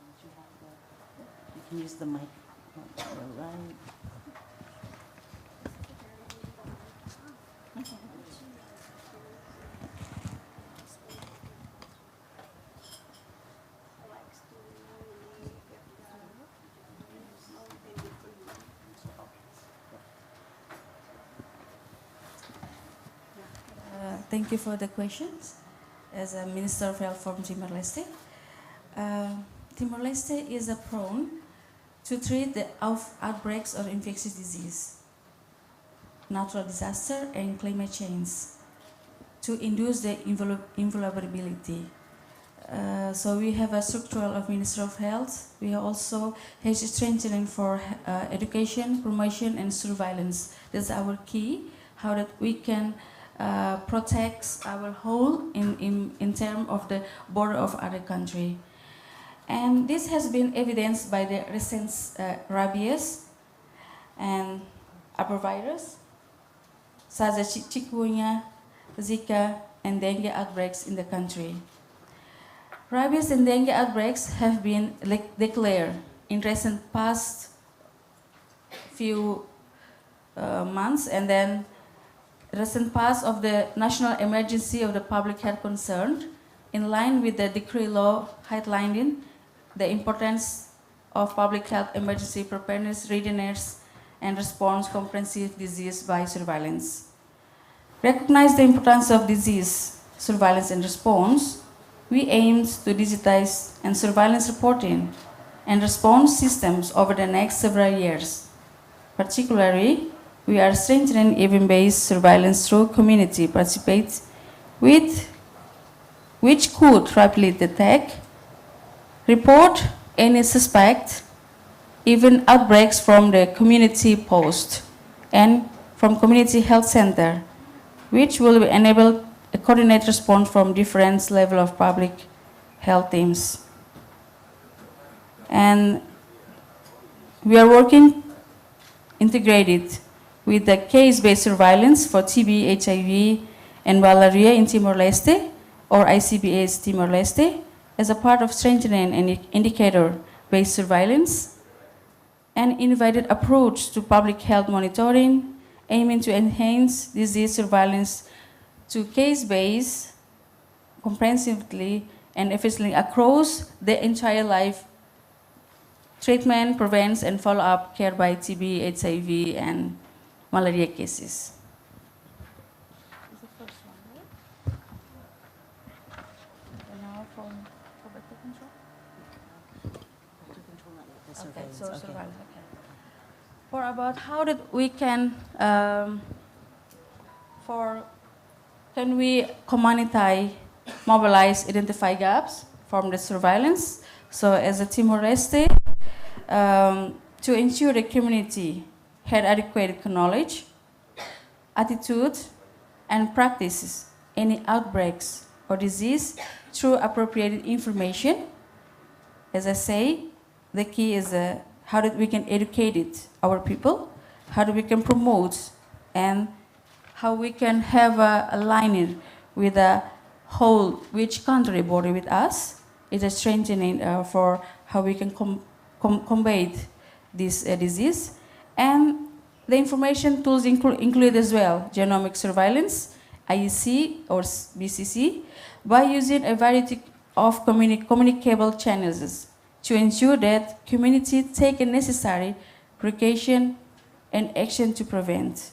You can use the mic on the right. Thank you for the questions. As a Minister of Health from Timor-Leste, Timor-Leste is prone to treat the outbreaks of infectious disease, natural disaster, and climate change to induce the invulnerability. So we have a structural of Minister of Health. We also have strengthening for education, promotion, and surveillance. That's our key, how that we can protect our whole in terms of the border of other country. And this has been evidenced by the recent rabies and arbovirus, such as chikungunya, Zika, and dengue outbreaks in the country. Rabies and dengue outbreaks have been declared in recent past few months, and then recent pass of the national emergency of the public health concern, in line with the decree law highlighting the importance of public health emergency preparedness, readiness, and response comprehensive disease by surveillance. Recognize the importance of disease surveillance and response. We aim to digitize and surveillance reporting and response systems over the next several years. Particularly, we are strengthening event-based surveillance through community participation, which could rapidly detect, report any suspect, even outbreaks from the community post and from community health center, which will enable a coordinated response from different levels of public health teams. And we are working integrated with the case-based surveillance for TB, HIV, and malaria in Timor-Leste, or ICBS Timor-Leste, as a part of strengthening an indicator-based surveillance, and innovative approach to public health monitoring, aiming to enhance disease surveillance to case-based, comprehensively, and efficiently across the entire life treatment, prevents, and follow-up care by TB, HIV, and malaria cases. Is the first one, right? And now for vector control? Vector control, not yet, the Okay, surveillance. so Okay. surveillance, okay. For about how that we can, can we community mobilize, identify gaps from the surveillance? So as a Timor-Leste, to ensure the community had adequate knowledge, attitude, and practices any outbreaks or disease through appropriate information. As I say, the key is how that we can educate our people, how that we can promote, and how we can have a line with a whole which country border with us. It's a strengthening for how we can combat this disease. And the information tools include as well genomic surveillance, IEC or BCC, by using a variety of communicable channels to ensure that community take a necessary precaution and action to prevent.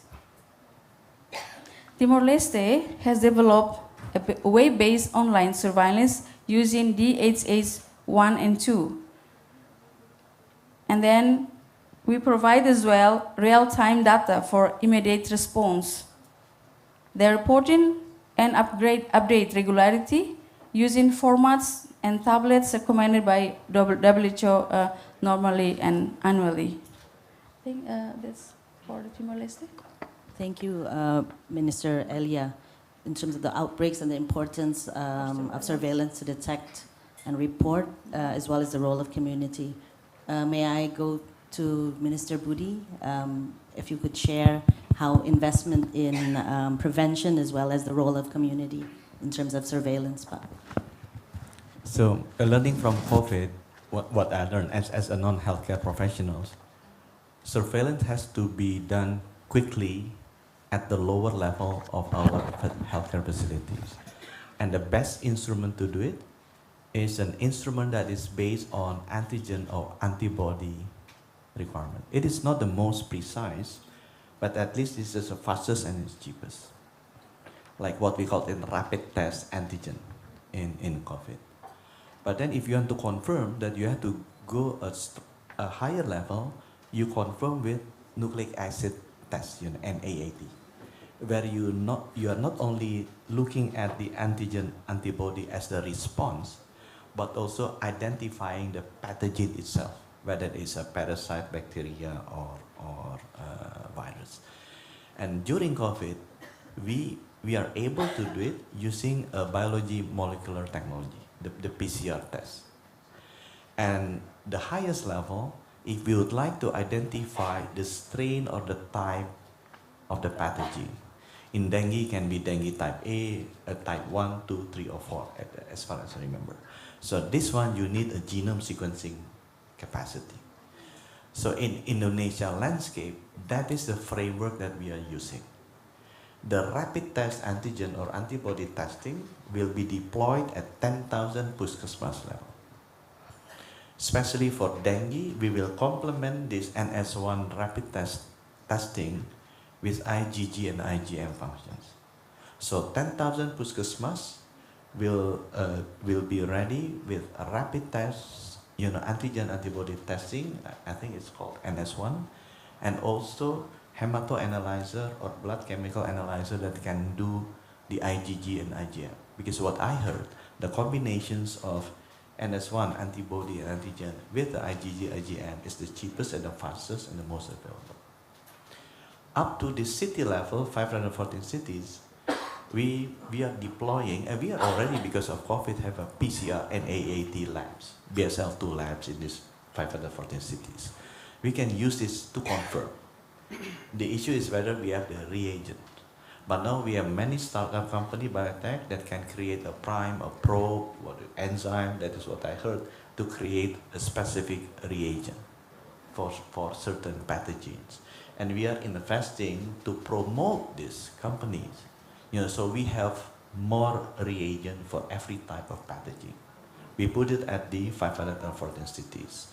Timor-Leste has developed a web-based online surveillance using DHH 1 and 2. And then we provide as well real-time data for immediate response. The reporting and update regularity using formats and tablets recommended by WHO normally and annually. I think that's for the Timor-Leste. Thank you, Minister Elia, in terms of the outbreaks and the importance of surveillance to detect and report, as well as the role of community. May I go to Minister Budi, if you could share how investment in prevention as well as the role of community in terms of surveillance. So learning from COVID, what I learned as a non-healthcare professionals, surveillance has to be done quickly at the lower level of our healthcare facilities. And the best instrument to do it is an instrument that is based on antigen or antibody requirement. It is not the most precise, but at least this is the fastest and it's cheapest. Like what we call in rapid test antigen in COVID. But then if you want to confirm that you have to go a higher level, you confirm with nucleic acid test, NAAT, where you are not only looking at the antigen antibody as the response, but also identifying the pathogen itself, whether it is a parasite, bacteria, or virus. And during COVID, we are able to do it using a biology molecular technology, the PCR test. And the highest level, if we would like to identify the strain or the type of the pathogen, in dengue, it can be dengue type A, type 1, 2, 3, or 4, as far as I remember. So this one, you need a genome sequencing capacity. So in Indonesia landscape, that is the framework that we are using. The rapid test antigen or antibody testing will be deployed at 10,000 puskesmas level. Especially for dengue, we will complement this NS1 rapid testing with IgG and IgM functions. So 10,000 puskesmas will be ready with a rapid test, antigen antibody testing. I think it's called NS1, and also hematoanalyzer or blood chemical analyzer that can do the IgG and IgM. Because what I heard, the combinations of NS1 antibody and antigen with the IgG, IgM is the cheapest and the fastest and the most available. Up to the city level, 514 cities, we are deploying, and we are already, because of COVID, have a PCR and AAT labs, BSL-2 labs in these 514 cities. We can use this to confirm. The issue is whether we have the reagent. But now we have many startup company, biotech, that can create a prime, a probe, enzyme, that is what I heard, to create a specific reagent for certain pathogens. And we are investing to promote these companies. So we have more reagent for every type of pathogen. We put it at the 514 cities.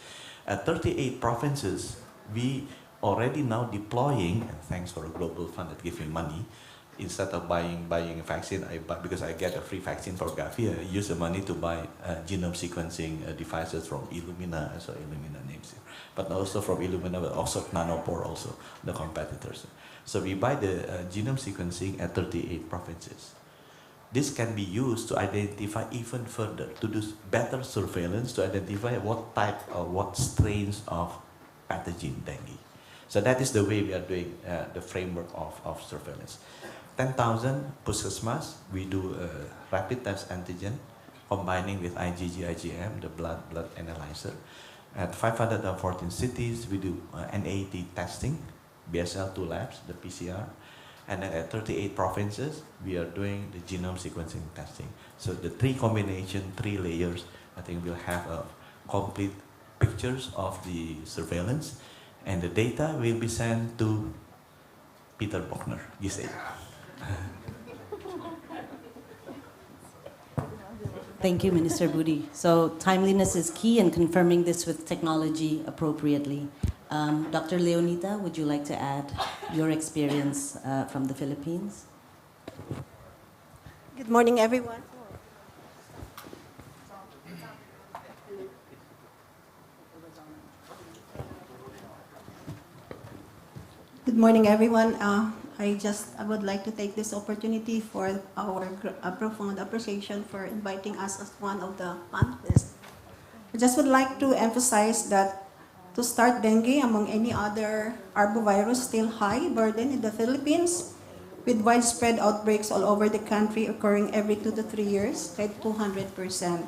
At 38 provinces, we already now deploying, and thanks for a global fund that give me money, instead of buying a vaccine, because I get a free vaccine for Gavi, I use the money to buy genome sequencing devices from Illumina, so Illumina names here, but also from Illumina, but also Nanopore, also the competitors. So we buy the genome sequencing at 38 provinces. This can be used to identify even further, to do better surveillance, to identify what type or what strains of pathogen dengue. So that is the way we are doing the framework of surveillance. 10,000 puskesmas, we do a rapid test antigen, combining with IgG, IgM, the blood analyzer. At 514 cities, we do NAT testing, BSL-2 labs, the PCR. And then at 38 provinces, we are doing the genome sequencing testing. So the three combination, 3 layers, I think we'll have a complete pictures of the surveillance. And the data will be sent to Peter Bochner, GIS8. Thank you, Minister Budi. So timeliness is key in confirming this with technology appropriately. Dr. Leonita, would you like to add your experience from the Philippines? Good morning, everyone. Good morning, everyone. I would like to take this opportunity for our profound appreciation for inviting us as one of the panelists. I just would like to emphasize that to start dengue among any other arbovirus still high burden in the Philippines, with widespread outbreaks all over the country occurring every 2 to 3 years, at 200%.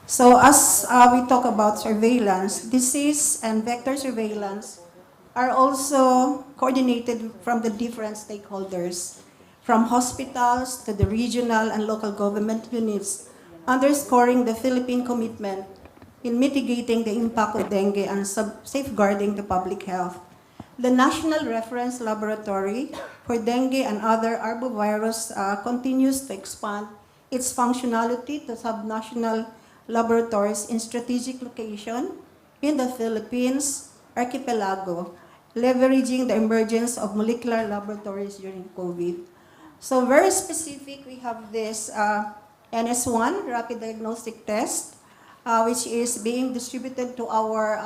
So as we talk about surveillance, disease and vector surveillance are also coordinated from the different stakeholders, from hospitals to the regional and local government units, underscoring the Philippine commitment in mitigating the impact of dengue and safeguarding the public health. The National Reference Laboratory for Dengue and other arbovirus continues to expand its functionality to subnational laboratories in strategic location in the Philippines archipelago, leveraging the emergence of molecular laboratories during COVID. So very specific, we have this NS1 rapid diagnostic test, which is being distributed to our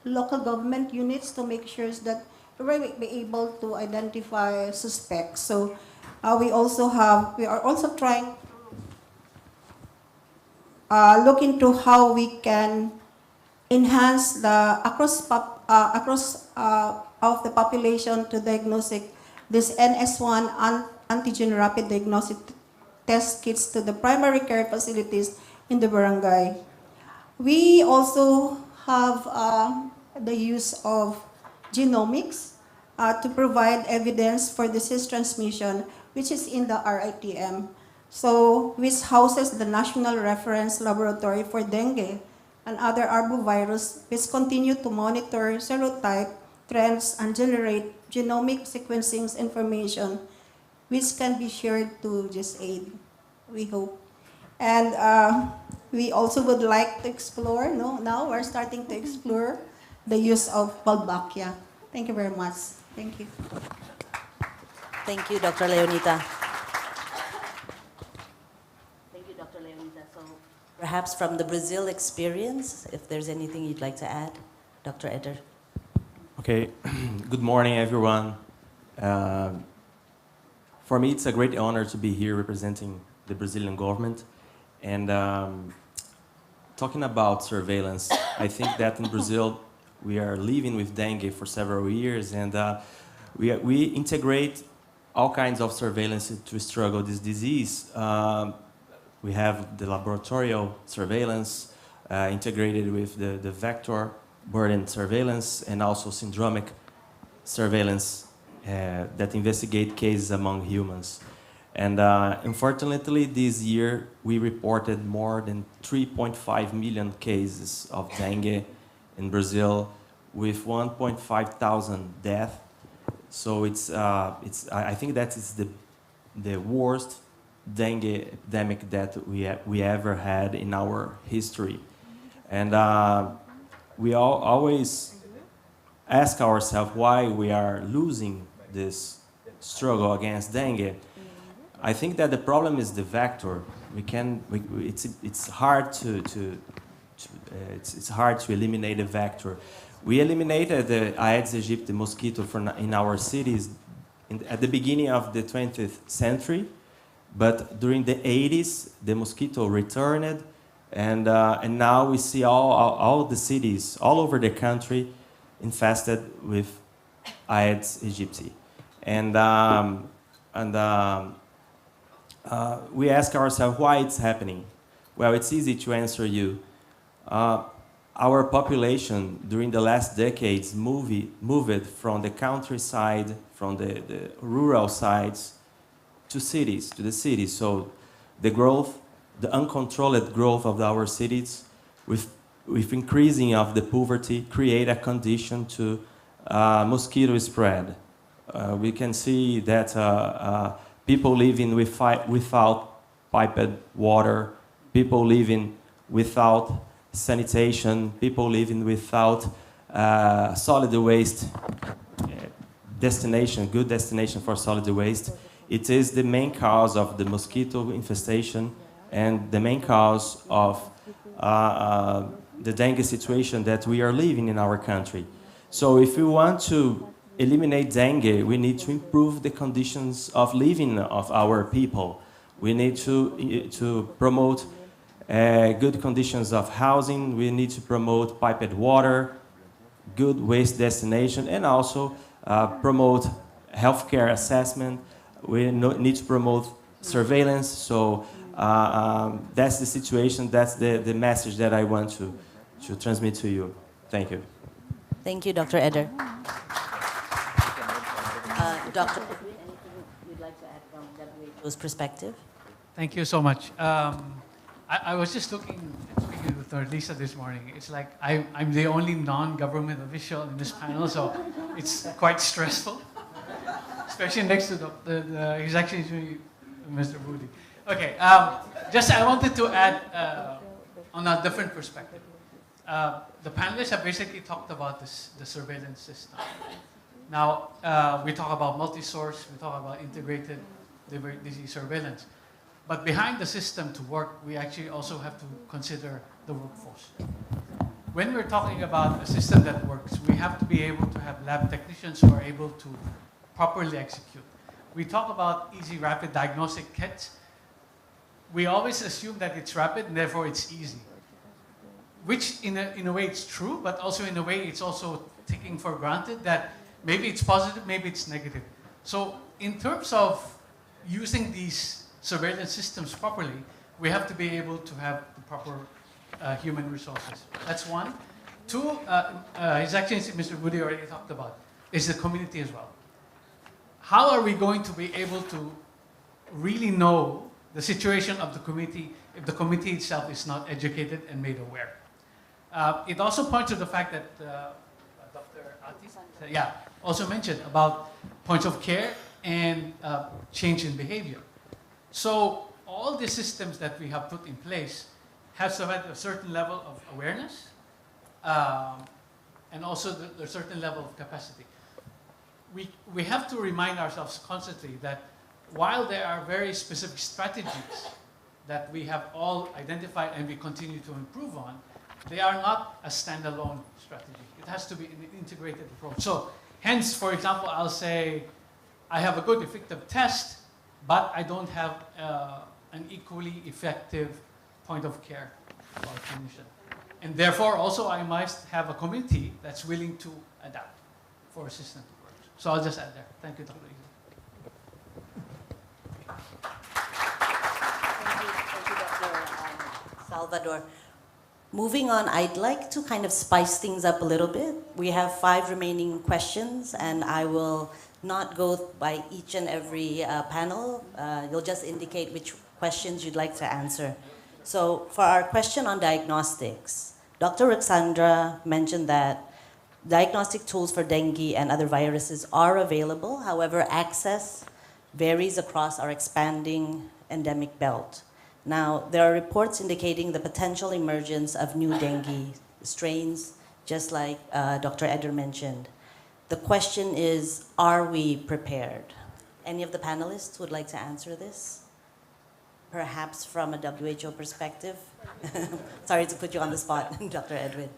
local government units to make sure that we will be able to identify suspects. So we are also trying to look into how we can enhance the across of the population to diagnostic this NS1 antigen rapid diagnostic test kits to the primary care facilities in the barangay. We also have the use of genomics to provide evidence for disease transmission, which is in the RITM. So, which houses the National Reference Laboratory for Dengue and other arbovirus, which continue to monitor serotype trends and generate genomic sequencing information, which can be shared to GIS-8, we hope. And we also would like to explore, now we're starting to explore the use of Bulbachia. Thank you very much. Thank you. Thank you, Dr. Leonita. Thank you, Dr. Leonita. So perhaps from the Brazil experience, if there's anything you'd like to add, Dr. Eder. Okay, good morning, everyone. For me, it's a great honor to be here representing the Brazilian government. And talking about surveillance, I think that in Brazil, we are living with dengue for several years, and we integrate all kinds of surveillance to struggle this disease. We have the laboratorial surveillance integrated with the vector burden surveillance and also syndromic surveillance that investigate cases among humans. And unfortunately, this year, we reported more than 3.5 million cases of dengue in Brazil, with 1.5 thousand deaths. So I think that is the worst dengue epidemic that we ever had in our history. And we always ask ourselves why we are losing this struggle against dengue. I think that the problem is the vector. It's hard it's hard to eliminate the vector. We eliminated the Aedes aegypti mosquito in our cities at the beginning of the 20th century, but during the 80s, the mosquito returned, and now we see all the cities all over the country infested with Aedes aegypti. We ask ourselves why it's happening. Well, it's easy to answer you. Our population during the last decades moved from the countryside, from the rural sides, to the cities. So the growth, the uncontrolled growth of our cities, with increasing of the poverty, create a condition to mosquito spread. We can see that people living without piped water people living without sanitation, people living without solid waste destination, good destination for solid waste. It is the main cause of the mosquito infestation and the main cause of the dengue situation that we are living in our country. So if we want to eliminate dengue, we need to improve the conditions of living of our people. We need to promote good conditions of housing. We need to promote piped water, good waste destination, and also promote healthcare assessment. We need to promote surveillance. So that's the situation. That's the message that I want to transmit to you. Thank you. Thank you, Dr. Eder. Dr. Edwin, anything you'd like to add from WHO's perspective? Thank you so much. I was just speaking with Lisa this morning. It's like I'm the only non-government official in this panel, so it's quite stressful, especially next to His Excellency Mr. Budi. Okay, just I wanted to add on a different perspective. The panelists have basically talked about the surveillance system. Now, we talk about multi-source, we talk about integrated disease surveillance. But behind the system to work, we actually also have to consider the workforce. When we're talking about a system that works, we have to be able to have lab technicians who are able to properly execute. We talk about easy, rapid diagnostic kits. We always assume that it's rapid and therefore it's easy. Which in a way it's true, but also in a way it's also taking for granted that maybe it's positive, maybe it's negative. So in terms of using these surveillance systems properly, we have to be able to have the proper human resources. That's one. Two, His Excellency Mr. Budi already talked about, is the community as well. How are we going to be able to really know the situation of the community if the community itself is not educated and made aware? It also points to the fact that Dr. Ati also mentioned about points of care and change in behavior. So all the systems that we have put in place have to have a certain level of awareness and also the certain level of capacity. We have to remind ourselves constantly that while there are very specific strategies that we have all identified and we continue to improve on, they are not a standalone strategy. It has to be an integrated approach. So hence, for example, I'll say, I have a good effective test, but I don't have an equally effective point of care for a clinician. And therefore, also, I must have a community that's willing to adapt for a system to work. So I'll just add there. Thank you, Dr. Thank you, Dr. Salvador. Moving on, I'd like to kind of spice things up a little bit. We have 5 remaining questions, and I will not go by each and every panel. You'll just indicate which questions you'd like to answer. So for our question on diagnostics, Dr. Ruxandra mentioned that diagnostic tools for dengue and other viruses are available. However, access varies across our expanding endemic belt. Now, there are reports indicating the potential emergence of new dengue strains, just like Dr. Eder mentioned. The question is, are we prepared? Any of the panelists would like to answer this? Perhaps from a WHO perspective? Sorry to put you on the spot, Dr. Edwin.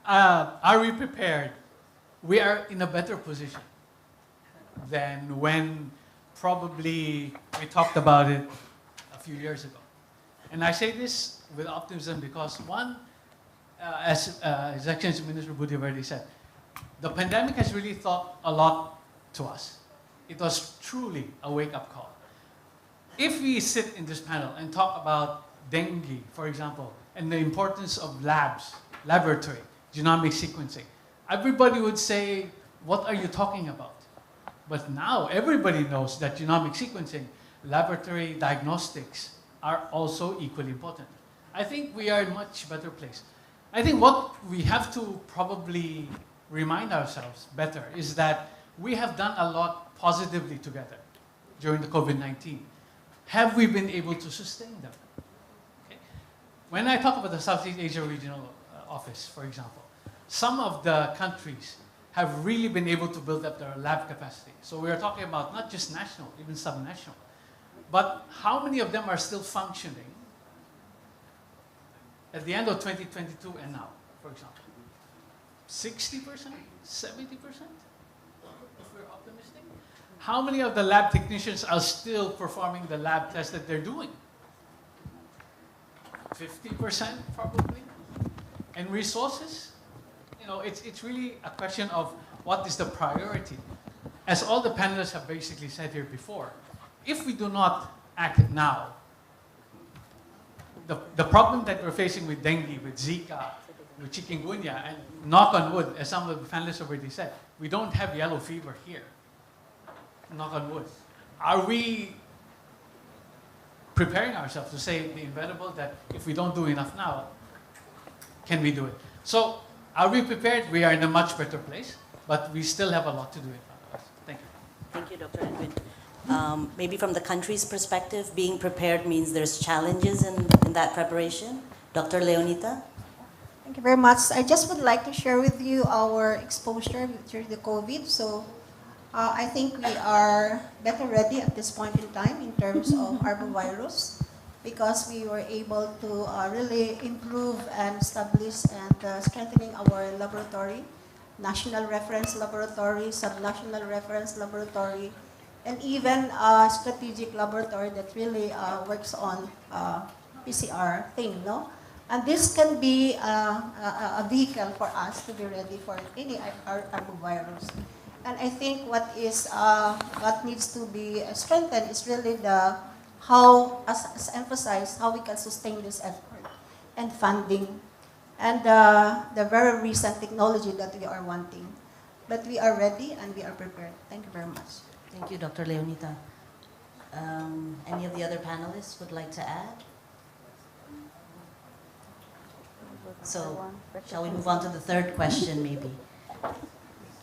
Are we prepared? We are in a better position than when probably we talked about it a few years ago. And I say this with optimism because one, as His Excellency Minister Budi already said, the pandemic has really taught a lot to us. It was truly a wake-up call. If we sit in this panel and talk about dengue, for example, and the importance of labs, laboratory, genomic sequencing, everybody would say, what are you talking about? But now everybody knows that genomic sequencing, laboratory diagnostics are also equally important. I think we are in a much better place. I think what we have to probably remind ourselves better is that we have done a lot positively together during the COVID-19. Have we been able to sustain them? Okay. when I talk about the Southeast Asia Regional Office, for example, some of the countries have really been able to build up their lab capacity. So we are talking about not just national, even subnational. But how many of them are still functioning at the end of 2022 and now, for example? 60%? 70%? If we're optimistic? How many of the lab technicians are still performing the lab tests that they're doing? 50% probably? And resources? You know, it's really a question of what is the priority. As all the panelists have basically said here before, if we do not act now, the problem that we're facing with dengue, with Zika, with chikungunya, and knock on wood, as some of the panelists already said, we don't have yellow fever here. Knock on wood. Are we preparing ourselves to say the inevitable that if we don't do enough now, can we do it? So, are we prepared? We are in a much better place, but we still have a lot to do in front of us. Thank you. Thank you, Dr. Edwin. Maybe from the country's perspective, being prepared means there's challenges in that preparation. Dr. Leonita? Thank you very much. I just would like to share with you our exposure during the COVID. So I think we are better ready at this point in time in terms of arbovirus, because we were able to really improve and establish and strengthening our laboratory, national reference laboratory, subnational reference laboratory, and even a strategic laboratory that really works on PCR thing, no? And this can be a vehicle for us to be ready for any arbovirus. And I think what needs to be strengthened is really how, as emphasized, how we can sustain this effort and funding and the very recent technology that we are wanting. But we are ready and we are prepared. Thank you very much. Thank you, Dr. Leonita. Any of the other panelists would like to add? So, shall we move on to the third question, maybe?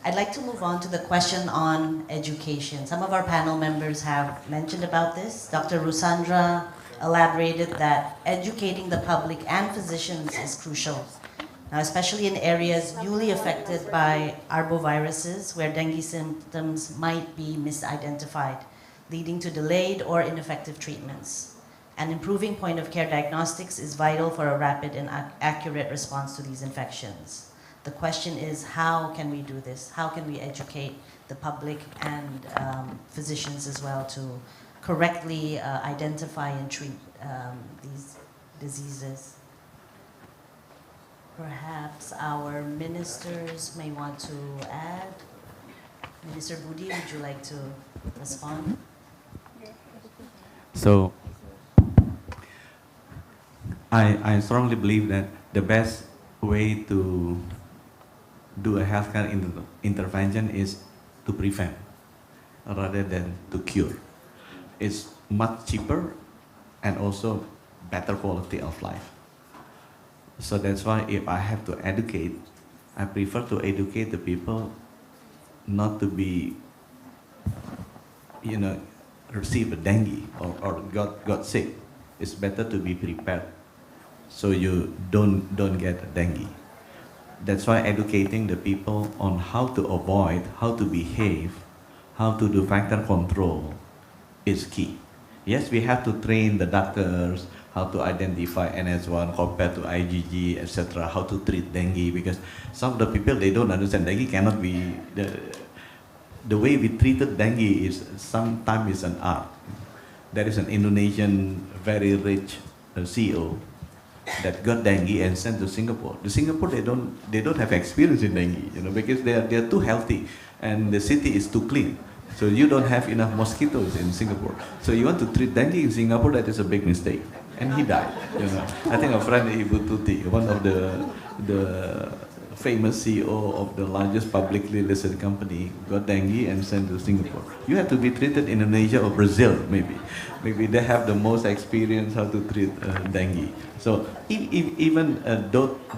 I'd like to move on to the question on education. Some of our panel members have mentioned about this. Dr. Rusandra elaborated that educating the public and physicians is crucial. Now, especially in areas newly affected by arboviruses, where dengue symptoms might be misidentified, leading to delayed or ineffective treatments. And improving point-of-care diagnostics is vital for a rapid and accurate response to these infections. The question is, how can we do this? How can we educate the public and physicians as well to correctly identify and treat these diseases? Perhaps our ministers may want to add. Minister Budi, would you like to respond? So, I strongly believe that the best way to do a healthcare intervention is to prevent rather than to cure. It's much cheaper and also better quality of life. So that's why if I have to educate, I prefer to educate the people not to be, receive a dengue or got sick. It's better to be prepared so you don't get dengue. That's why educating the people on how to avoid, how to behave, how to do factor control is key. Yes, we have to train the doctors how to identify NS1 compared to IgG, etc., how to treat dengue, because some of the people, they don't understand dengue cannot be, the way we treated dengue is sometimes an art. There is an Indonesian very rich CEO that got dengue and sent to Singapore. The Singapore, they don't have experience in dengue, because they are too healthy and the city is too clean. So you don't have enough mosquitoes in Singapore. So you want to treat dengue in Singapore, that is a big mistake. And he died. I think a friend Ibu Tuti, one of the famous CEO of the largest publicly listed company, got dengue and sent to Singapore. You have to be treated in Indonesia or Brazil, maybe. Maybe they have the most experience how to treat dengue. So even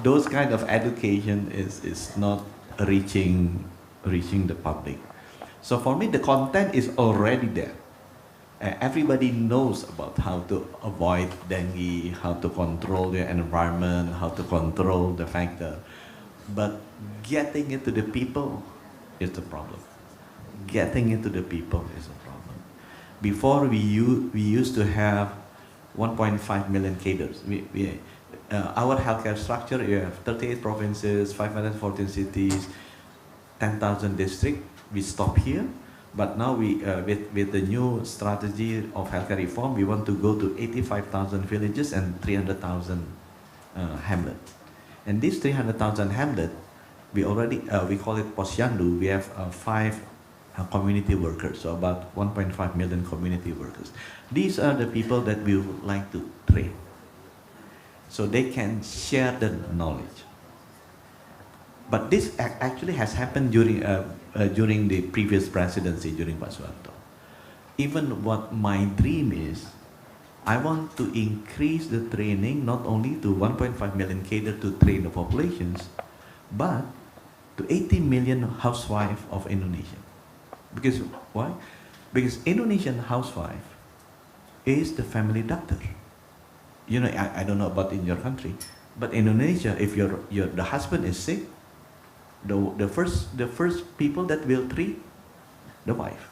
those kind of education is not reaching the public. So for me, the content is already there. Everybody knows about how to avoid dengue, how to control the environment, how to control the factor. But getting it to the people is the problem. Getting it to the people is a problem. Before we used to have 1.5 million cadres. Our healthcare structure, you have 38 provinces, 514 cities, 10,000 districts. We stop here, but now with the new strategy of healthcare reform, we want to go to 85,000 villages and 300,000 hamlets. And these 300,000 hamlets, we call it posyandu. We have 5 community workers, so about 1.5 million community workers. These are the people that we would like to train, so they can share the knowledge. But this actually has happened during the previous presidency, during Pak Suharto. Even what my dream is, I want to increase the training not only to 1.5 million cadre to train the populations, but to 80 million housewives of Indonesia. Because why? Because Indonesian housewife is the family doctor. You know, I don't know about in your country, but in Indonesia, if the husband is sick, the first people that will treat the wife.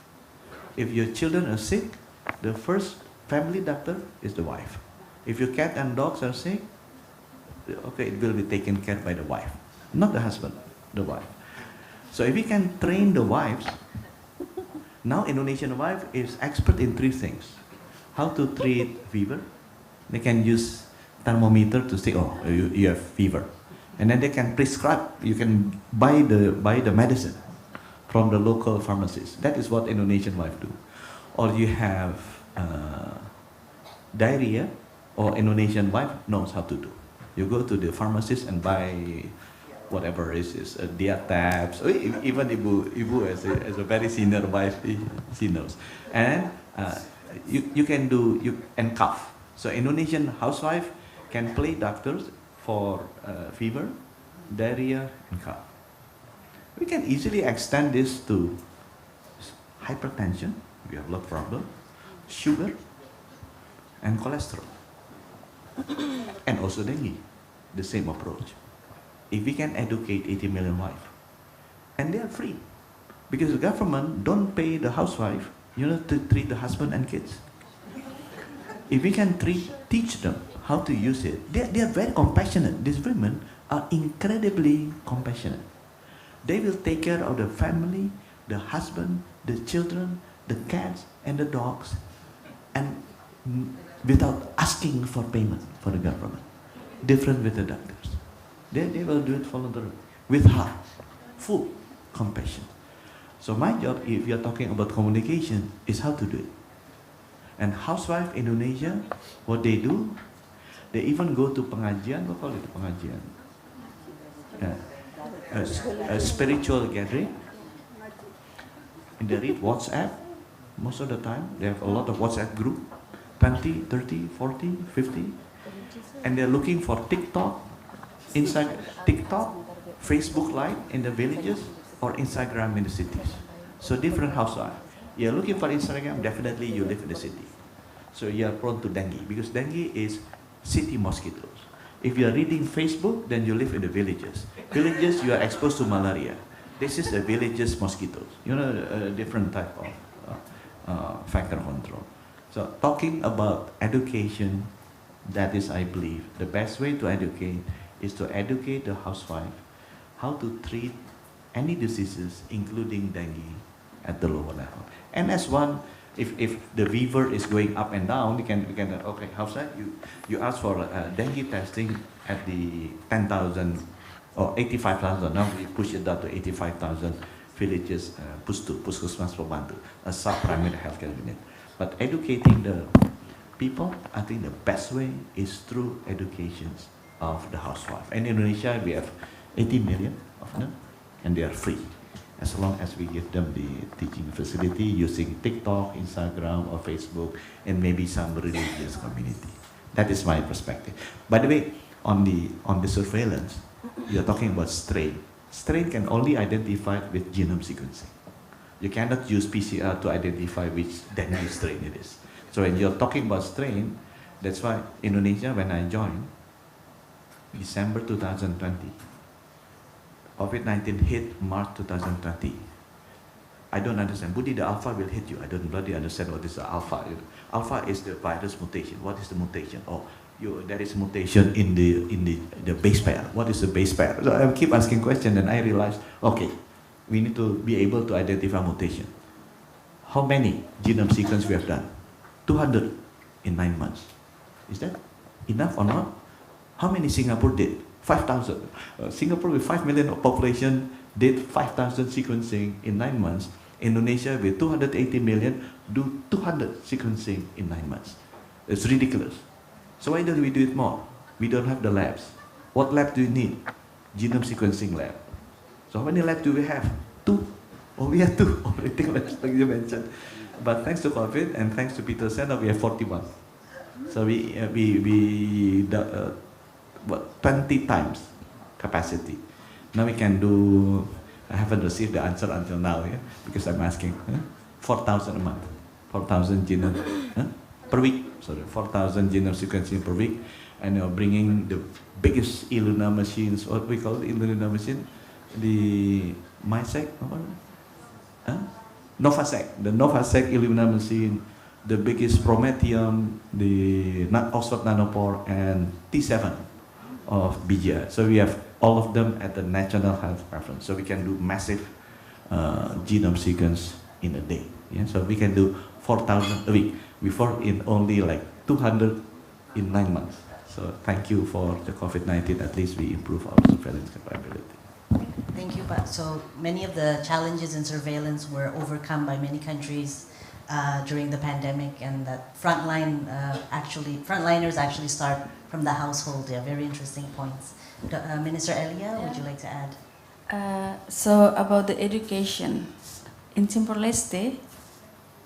If your children are sick, the first family doctor is the wife. If your cat and dogs are sick, okay, it will be taken care by the wife, not the husband, the wife. So if we can train the wives, now Indonesian wife is expert in 3 things. How to treat fever. They can use thermometer to say, oh, you have fever. And then they can prescribe, you can buy the medicine from the local pharmacist. That is what Indonesian wife do. Or you have diarrhea, or Indonesian wife knows how to do. You go to the pharmacist and buy whatever is diatabs. Even Ibu as a very senior wife, she knows. And you can do, and cough. So Indonesian housewife can play doctors for fever, diarrhea, and cough. We can easily extend this to hypertension, we have blood problem, sugar, and cholesterol. And also dengue, the same approach. If we can educate 80 million wives, and they are free, because the government don't pay the housewife, to treat the husband and kids. If we can teach them how to use it, they are very compassionate. These women are incredibly compassionate. They will take care of the family, the husband, the children, the cats, and the dogs, and without asking for payment for the government. Different with the doctors. They will do it voluntarily, with heart, full compassion. So my job, if you're talking about communication, is how to do it. And housewife Indonesia, what they do, they even go to pengajian, what call it pengajian? A spiritual gathering. And they read WhatsApp, most of the time. They have a lot of WhatsApp group, 20, 30, 40, 50. And they're looking for TikTok, Facebook Live in the villages, or Instagram in the cities. So different housewives. You're looking for Instagram, definitely you live in the city. So you are prone to dengue, because dengue is city mosquitoes. If you are reading Facebook, then you live in the villages. Villages, you are exposed to malaria. This is the villages mosquitoes. A different type of factor control. So talking about education, that is, I believe, the best way to educate is to educate the housewife how to treat any diseases, including dengue, at the lower level. And as one, if the fever is going up and down, we can okay, housewife, you ask for dengue testing at the 10,000 or 85,000. Now we push it down to 85,000 villages, puskesmas pembantu, a sub-primary healthcare unit. But educating the people, I think the best way is through educations of the housewife. And in Indonesia, we have 80 million of them, and they are free, as long as we give them the teaching facility using TikTok, Instagram, or Facebook, and maybe some religious community. That is my perspective. By the way, on the surveillance, you're talking about strain. Strain can only identify with genome sequencing. You cannot use PCR to identify which dengue strain it is. So when you're talking about strain, that's why Indonesia, when I joined, December 2020, COVID-19 hit March 2020. I don't understand. Budi, the alpha will hit you. I don't bloody understand what is the alpha. Alpha is the virus mutation. What is the mutation? Oh, there is mutation in the base pair. What is the base pair? So I keep asking questions, and I realized, okay, we need to be able to identify mutation. How many genome sequence we have done? 200 in 9 months. Is that enough or not? How many Singapore did? 5,000. Singapore with 5 million population did 5,000 sequencing in 9 months. Indonesia with 280 million do 200 sequencing in 9 months. It's ridiculous. So why don't we do it more? We don't have the labs. What lab do you need? Genome sequencing lab. So how many labs do we have? 2. Oh, we have 2 operating labs, like you mentioned. But thanks to COVID and thanks to Peter Sena, we have 41. So we 20 times capacity. Now we can do, I haven't received the answer until now, yeah, because I'm asking, 4,000 a month, 4,000 genome per week, 4,000 genome sequencing per week, and bringing the biggest Illuna machines, what we call the Illuna machine, the MySec, Novasec, the Novasec Illumina machine, the biggest Prometheum, the Oxford Nanopore, and T7 of BGI. So we have all of them at the National Health Reference. So we can do massive genome sequence in a day. Yeah? So we can do 4,000 a week. Before in only like 200 in 9 months. So thank you for the COVID-19. At least we improve our surveillance capability. Thank you, Pak. So many of the challenges in surveillance were overcome by many countries during the pandemic, and that frontliners actually start from the household. Yeah, very interesting points. Minister Elia, would you like to add? So about the education, in Timor-Leste,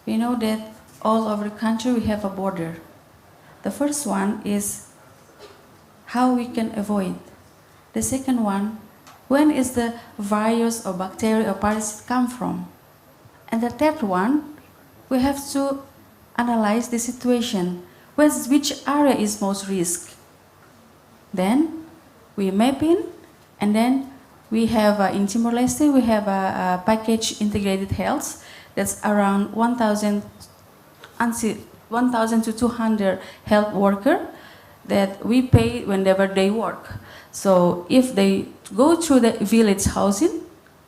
we know that all over the country we have a border. The first one is how we can avoid. The second one, when is the virus or bacteria or parasite come from? And the third one, we have to analyze the situation. Which area is most risk? Then we map in, and then we have in Timor-Leste we have a package integrated health that's around 1,000 to 200 health worker that we pay whenever they work. So if they go through the village housing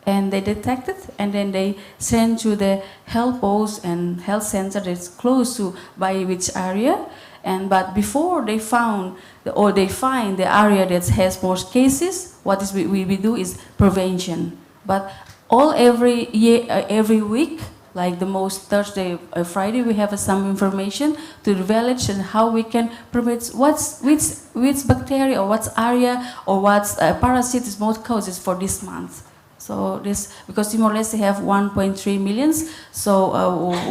and they detect it, and then they send to the health post and health center that's close to by which area. But before they find the area that has most cases, what is we do is prevention. But every week, like the most Thursday, Friday, we have some information to the village and how we can prevent which bacteria or what area or what parasite is most causes for this month. So this, because Timor-Leste have 1.3 million, so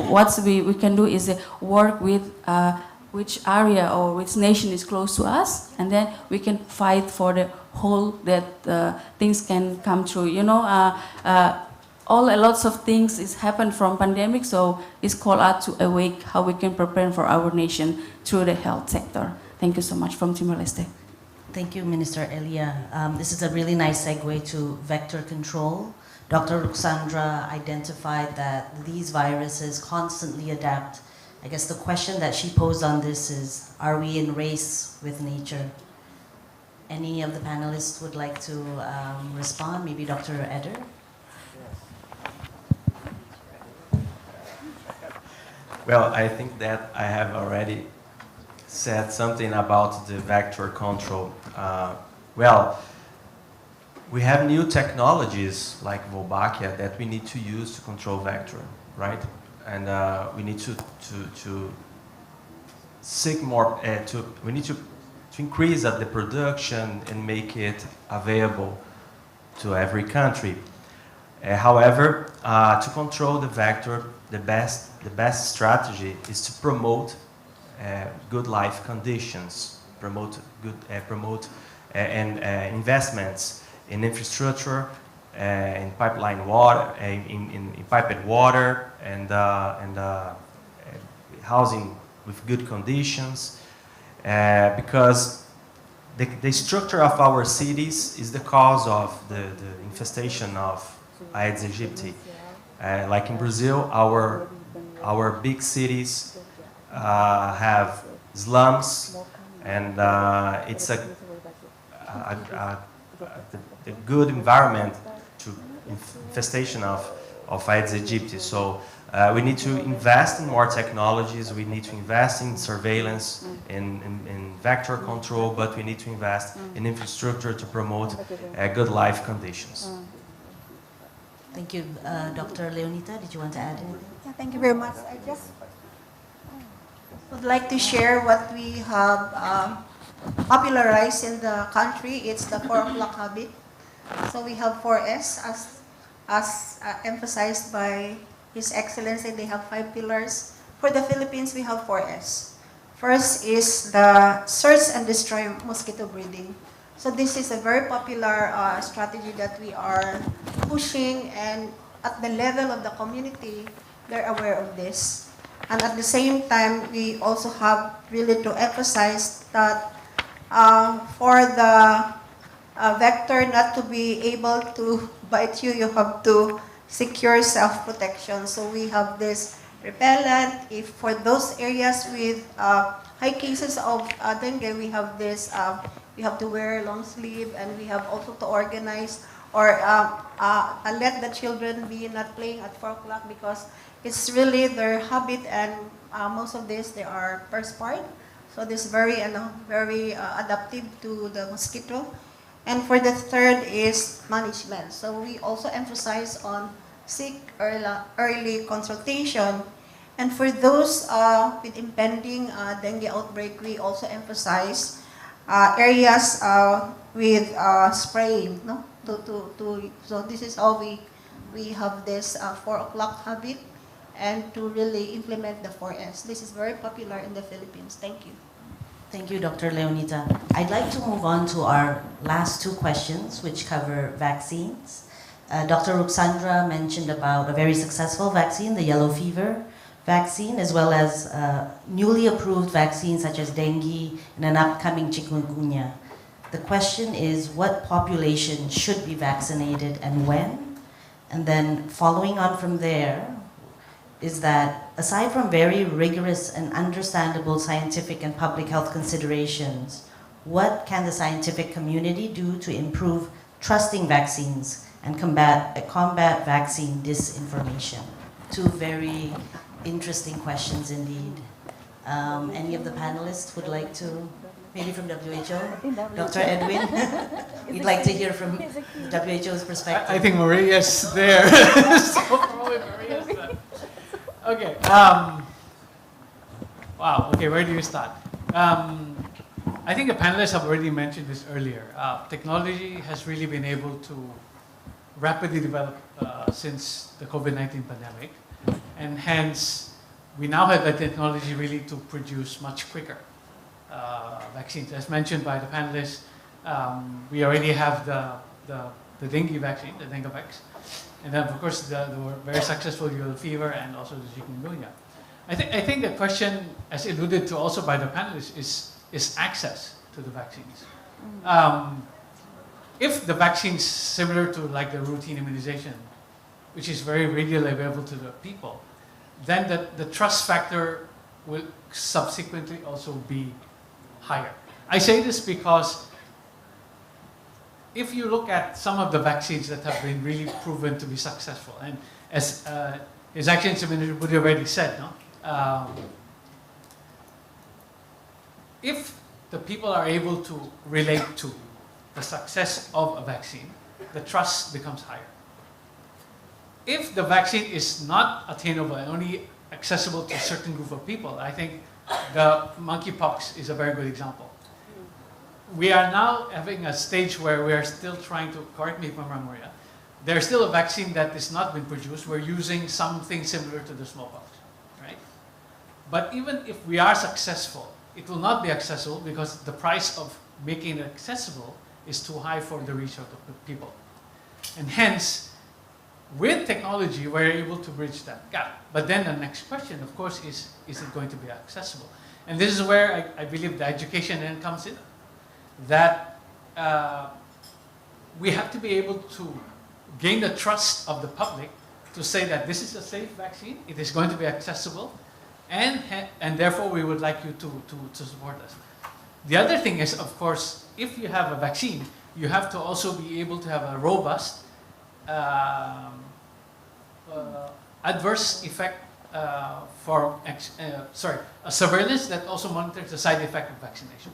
what we can do is work with which area or which nation is close to us, and then we can fight for the whole that things can come through. You know, lots of things is happened from pandemic, so it's called out to awake how we can prepare for our nation through the health sector. Thank you so much from Timor-Leste. Thank you, Minister Elia. This is a really nice segue to vector control. Dr. Ruxandra identified that these viruses constantly adapt. I guess the question that she posed on this is, are we in race with nature? Any of the panelists would like to respond? Maybe Dr. Eder? Well, I think that I have already said something about the vector control. We have new technologies like Wolbachia that we need to use to control vector, right? And we need to seek more. We need to increase the production and make it available to every country. However, to control the vector, the best strategy is to promote good life conditions, promote investments in infrastructure in pipeline water, in piped water, and housing with good conditions, because the structure of our cities is the cause of the infestation of Aedes aegypti. Like in Brazil, our big cities have slums, and it's a good environment to infestation of Aedes aegypti. So we need to invest in more technologies, we need to invest in surveillance, in vector control, but we need to invest in infrastructure to promote good life conditions. Thank you. Dr. Leonita, did you want to add anything? Yeah, thank you very much. I just would like to share what we have popularized in the country. It's the 4 o'clock habit. So we have 4S as emphasized by His Excellency. They have 5 pillars. For the Philippines, we have 4S. First is the search and destroy mosquito breeding. So this is a very popular strategy that we are pushing, and at the level of the community, they're aware of this. And at the same time, we also have really to emphasize that for the vector not to be able to bite you, you have to secure self-protection. So we have this repellent. If for those areas with high cases of dengue, we have this, we have to wear long sleeve, and we have also to organize or let the children be not playing at 4 o'clock, because it's really their habit, and most of this, they are perspired. So this is very adaptive to the mosquito. And for the third is management. So we also emphasize on seek early consultation. And for those with impending dengue outbreak, we also emphasize areas with spraying. No? So this is how we have this 4 o'clock habit, and to really implement the 4S. This is very popular in the Philippines. Thank you. Thank you, Dr. Leonita. I'd like to move on to our last 2 questions, which cover vaccines. Dr. Ruxandra mentioned about a very successful vaccine, the yellow fever vaccine, as well as newly approved vaccines such as dengue and an upcoming chikungunya. The question is, what population should be vaccinated and when? And then following on from there is that aside from very rigorous and understandable scientific and public health considerations, what can the scientific community do to improve trusting vaccines and combat vaccine disinformation? 2 very interesting questions indeed. Any of the panelists would like to, maybe from WHO? Dr. Edwin, you'd like to hear from WHO's perspective? I think Maria's there. So probably Maria's there. Okay. Wow. Okay, where do you start? I think the panelists have already mentioned this earlier. Technology has really been able to rapidly develop since the COVID-19 pandemic, and hence we now have the technology really to produce much quicker vaccines. As mentioned by the panelists, we already have the dengue vaccine, the DengueVax. And then, of course, the very successful yellow fever and also the chikungunya. I think the question, as alluded to also by the panelists, is access to the vaccines. If the vaccine is similar to like the routine immunization, which is very readily available to the people, then the trust factor will subsequently also be higher. I say this because if you look at some of the vaccines that have been really proven to be successful, and as His Excellency Minister Budi already said, no? If the people are able to relate to the success of a vaccine, the trust becomes higher. If the vaccine is not attainable and only accessible to a certain group of people, I think the monkeypox is a very good example. We are now having a stage where we are still trying to, correct me if I'm wrong, Maria, there's still a vaccine that has not been produced. We're using something similar to the smallpox, right? But even if we are successful, it will not be accessible because the price of making it accessible is too high for the reach of the people. And hence, with technology, we're able to bridge that gap. But then the next question, of course, is it going to be accessible? And this is where I believe the education then comes in. That we have to be able to gain the trust of the public to say that this is a safe vaccine, it is going to be accessible, and therefore we would like you to support us. The other thing is, of course, if you have a vaccine, you have to also be able to have a robust adverse effect a surveillance that also monitors the side effect of vaccination.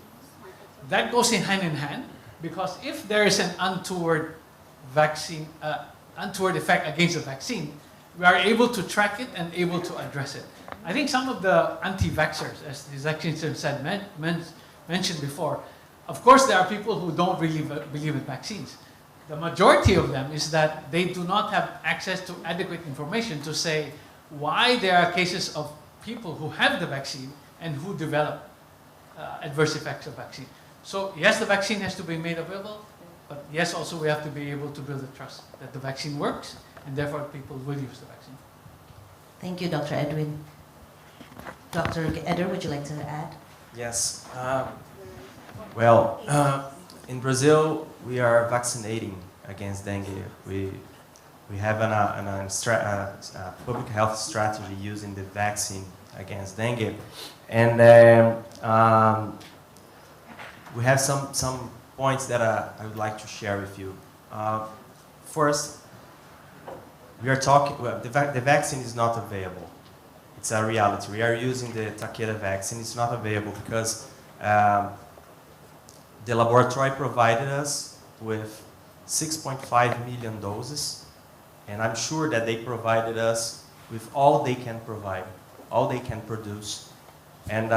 That goes in hand, because if there is an untoward effect against the vaccine, we are able to track it and able to address it. I think some of the anti-vaxxers, as His Excellency said, mentioned before, of course there are people who don't really believe in vaccines. The majority of them is that they do not have access to adequate information to say why there are cases of people who have the vaccine and who develop adverse effects of vaccine. So yes, the vaccine has to be made available, but yes, also we have to be able to build the trust that the vaccine works, and therefore people will use the vaccine. Thank you, Dr. Edwin. Dr. Eder, would you like to add? Yes. In Brazil, we are vaccinating against dengue. We have a public health strategy using the vaccine against dengue, and we have some points that I would like to share with you. First, we are talking. Well, the vaccine is not available. It's a reality. We are using the Takeda vaccine. It's not available because the laboratory provided us with 6.5 million doses, and I'm sure that they provided us with all they can provide, all they can produce. And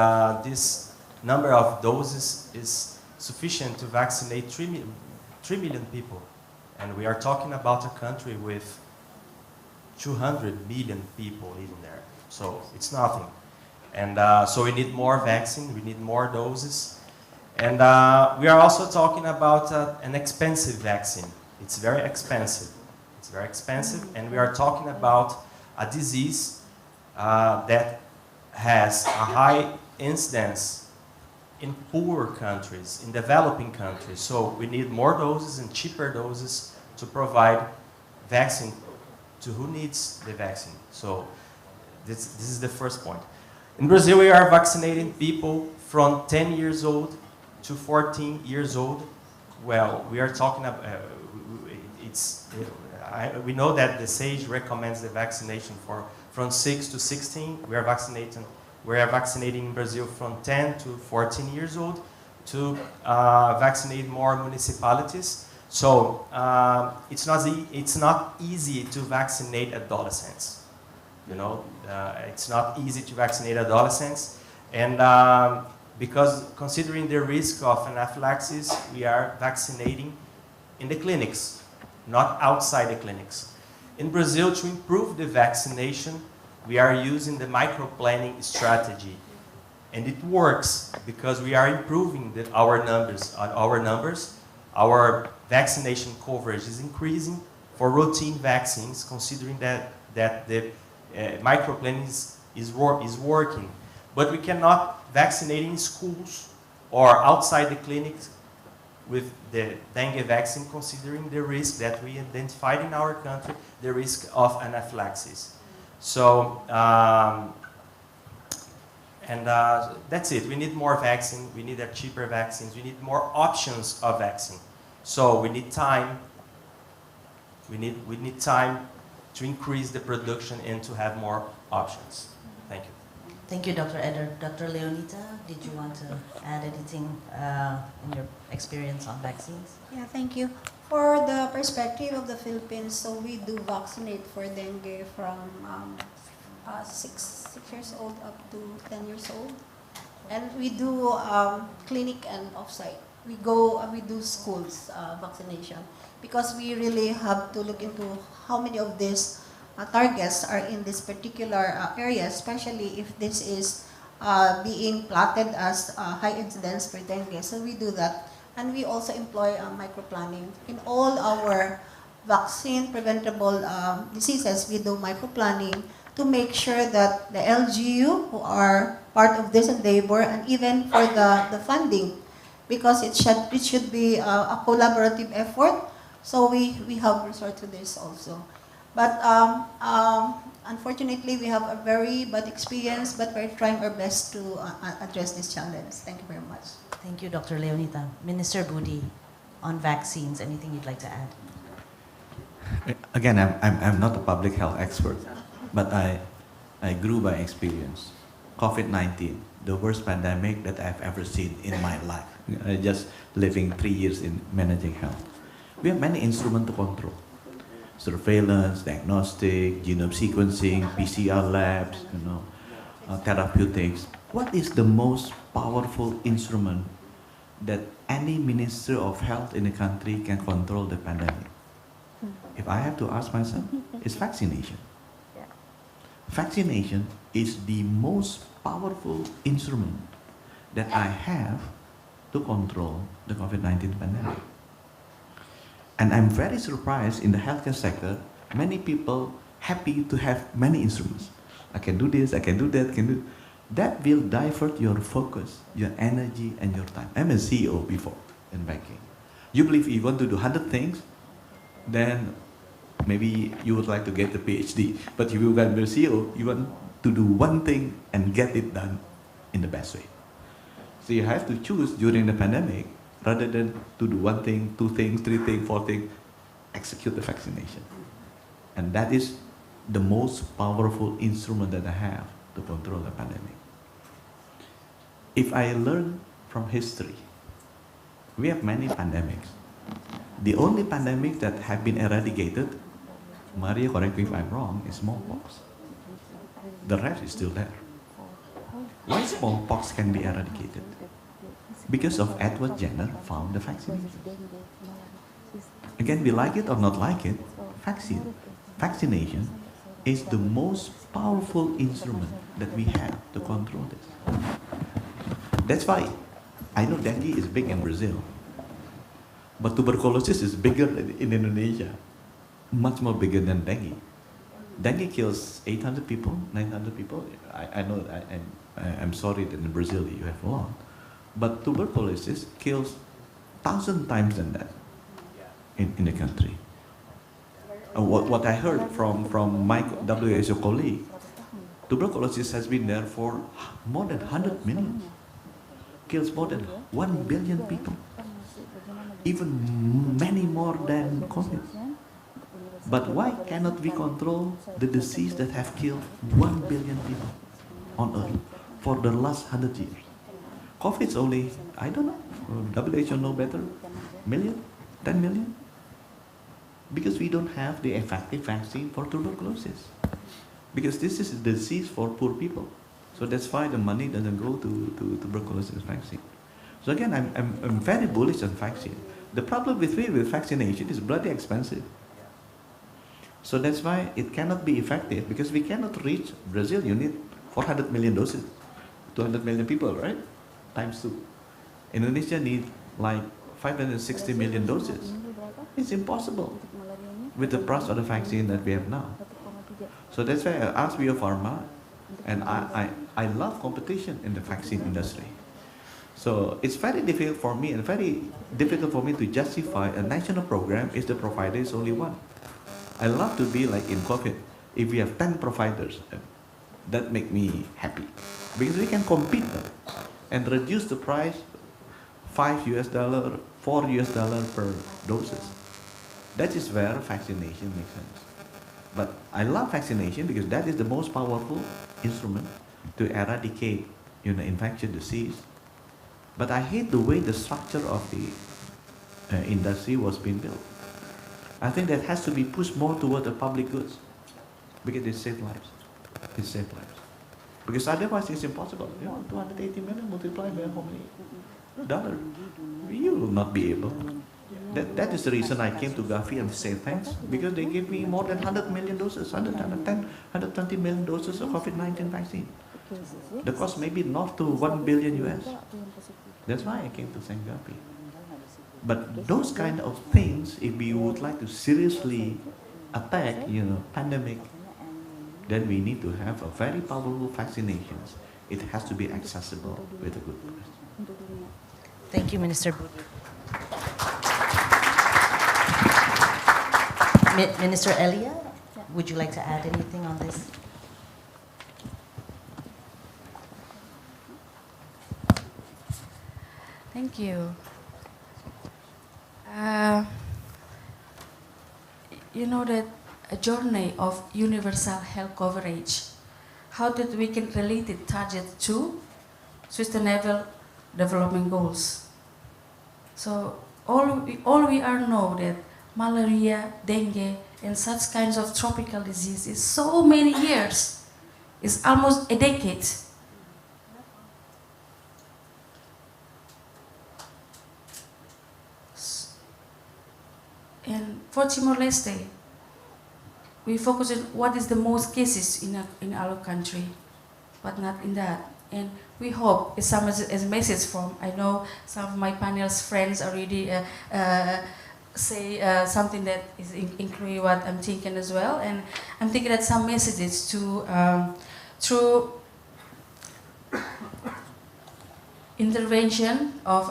this number of doses is sufficient to vaccinate 3 million people. And we are talking about a country with 200 million people living there. So it's nothing. And so we need more vaccine, we need more doses. And we are also talking about an expensive vaccine. It's very expensive. It's very expensive, and we are talking about a disease that has a high incidence in poor countries, in developing countries. So we need more doses and cheaper doses to provide vaccine to who needs the vaccine. So this is the first point. In Brazil, we are vaccinating people from 10 years old to 14 years old. Well, we are talking about, we know that the SAGE recommends the vaccination from 6 to 16. We are vaccinating in Brazil from 10 to 14 years old to vaccinate more municipalities. So it's not easy to vaccinate adolescents. You know, it's not easy to vaccinate adolescents, and because considering the risk of anaphylaxis, we are vaccinating in the clinics, not outside the clinics. In Brazil, to improve the vaccination, we are using the micro-planning strategy. And it works because we are improving our numbers. Our vaccination coverage is increasing for routine vaccines, considering that the micro-planning is working. But we cannot vaccinate in schools or outside the clinics with the dengue vaccine, considering the risk that we identified in our country, the risk of anaphylaxis. So, that's it. We need more vaccine. We need cheaper vaccines. We need more options of vaccine. So we need time. We need time to increase the production and to have more options. Thank you. Thank you, Dr. Eder. Dr. Leonita, did you want to add anything in your experience on vaccines? Yeah, thank you. For the perspective of the Philippines, so we do vaccinate for dengue from 6 years old up to 10 years old. And we do clinic and offsite. We do schools vaccination because we really have to look into how many of these targets are in this particular area, especially if this is being plotted as high incidence for dengue. So we do that. And we also employ micro-planning in all our vaccine preventable diseases, we do micro-planning to make sure that the LGU who are part of this endeavor, and even for the funding, because it should be a collaborative effort. So we have resort to this also. But unfortunately, we have a very bad experience, but we're trying our best to address this challenge. Thank you very much. Thank you, Dr. Leonita. Minister Budi, on vaccines, anything you'd like to add? Again, I'm not a public health expert, but I grew by experience. COVID-19, the worst pandemic that I've ever seen in my life. Just living 3 years in managing health. We have many instruments to control. Surveillance, diagnostic, genome sequencing, PCR labs, therapeutics. What is the most powerful instrument that any minister of health in the country can control the pandemic? If I have to ask myself, it's vaccination. Vaccination is the most powerful instrument that I have to control the COVID-19 pandemic. And I'm very surprised in the healthcare sector, many people happy to have many instruments. I can do this, I can do that, that will divert your focus, your energy, and your time. I'm a CEO before in banking. You believe you want to do 100 things, then maybe you would like to get a PhD. But if you want to be a CEO, you want to do one thing and get it done in the best way. So you have to choose during the pandemic, rather than to do one thing, two things, three things, four things, execute the vaccination. And that is the most powerful instrument that I have to control the pandemic. If I learn from history, we have many pandemics. The only pandemic that have been eradicated, Maria, correct me if I'm wrong, is smallpox. The rest is still there. Why smallpox can be eradicated? Because of Edward Jenner found the vaccine. Again, we like it or not like it, vaccination is the most powerful instrument that we have to control this. That's why I know dengue is big in Brazil, but tuberculosis is bigger in Indonesia, much more bigger than dengue. Dengue kills 800 people, 900 people. I know, I'm sorry that in Brazil you have a lot. But tuberculosis kills 1,000 times than that in the country. What I heard from my WHO colleague, tuberculosis has been there for more than 100 million. Kills more than 1 billion people. Even many more than COVID. But why cannot we control the disease that have killed 1 billion people on Earth for the last 100 years? COVID's only, I don't know, WHO know better, million, 10 million? Because we don't have the effective vaccine for tuberculosis. Because this is a disease for poor people. So that's why the money doesn't go to tuberculosis vaccine. So again, I'm very bullish on vaccine. The problem with vaccination is bloody expensive. So that's why it cannot be effective, because we cannot reach Brazil. You need 400 million doses, 200 million people, right? Times 2. Indonesia needs like 560 million doses. It's impossible with the price of the vaccine that we have now. So that's why I asked Biopharma, and I love competition in the vaccine industry. So it's very difficult for me, and very difficult for me to justify a national program if the provider is only one. I love to be like in COVID. If we have 10 providers, that make me happy, because we can compete and reduce the price $5, $4 per doses. That is where vaccination makes sense. But I love vaccination because that is the most powerful instrument to eradicate, infectious disease. But I hate the way the structure of the industry was being built. I think that has to be pushed more toward the public goods, because it saves lives. It saves lives. Because otherwise it's impossible. 280 million multiplied by how many dollars? You will not be able. That is the reason I came to Gavi and say thanks, because they gave me more than 100 million doses, 110, 120 million doses of COVID-19 vaccine. The cost may be north to $1 billion US. That's why I came to thank Gavi. But those kind of things, if we would like to seriously attack, pandemic, then we need to have a very powerful vaccinations. It has to be accessible with a good price. Thank you, Minister Budi. Minister Elia, would you like to add anything on this? Thank you. You know that a journey of universal health coverage, how that we can relate it target to sustainable development goals. So all we are know that malaria, dengue, and such kinds of tropical diseases so many years, it's almost a decade. And for Timor-Leste, we focus on what is the most cases in our country, but not in that. And we hope it's some as a message from, I know some of my panel's friends already say something that is include what I'm thinking as well. And I'm thinking that some messages to, through intervention of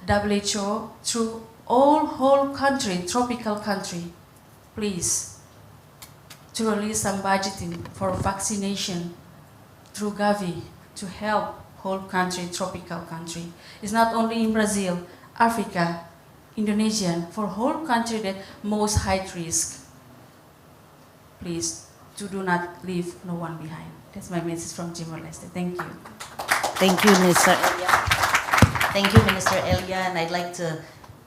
WHO, through whole country, tropical country, please, to release some budgeting for vaccination through Gavi to help whole country, tropical country. It's not only in Brazil, Africa, Indonesia, for whole country that most high risk. Please, do not leave no one behind. That's my message from Timor-Leste. Thank you. Thank you, Minister Elia. Thank you, Minister Elia, and I'd like to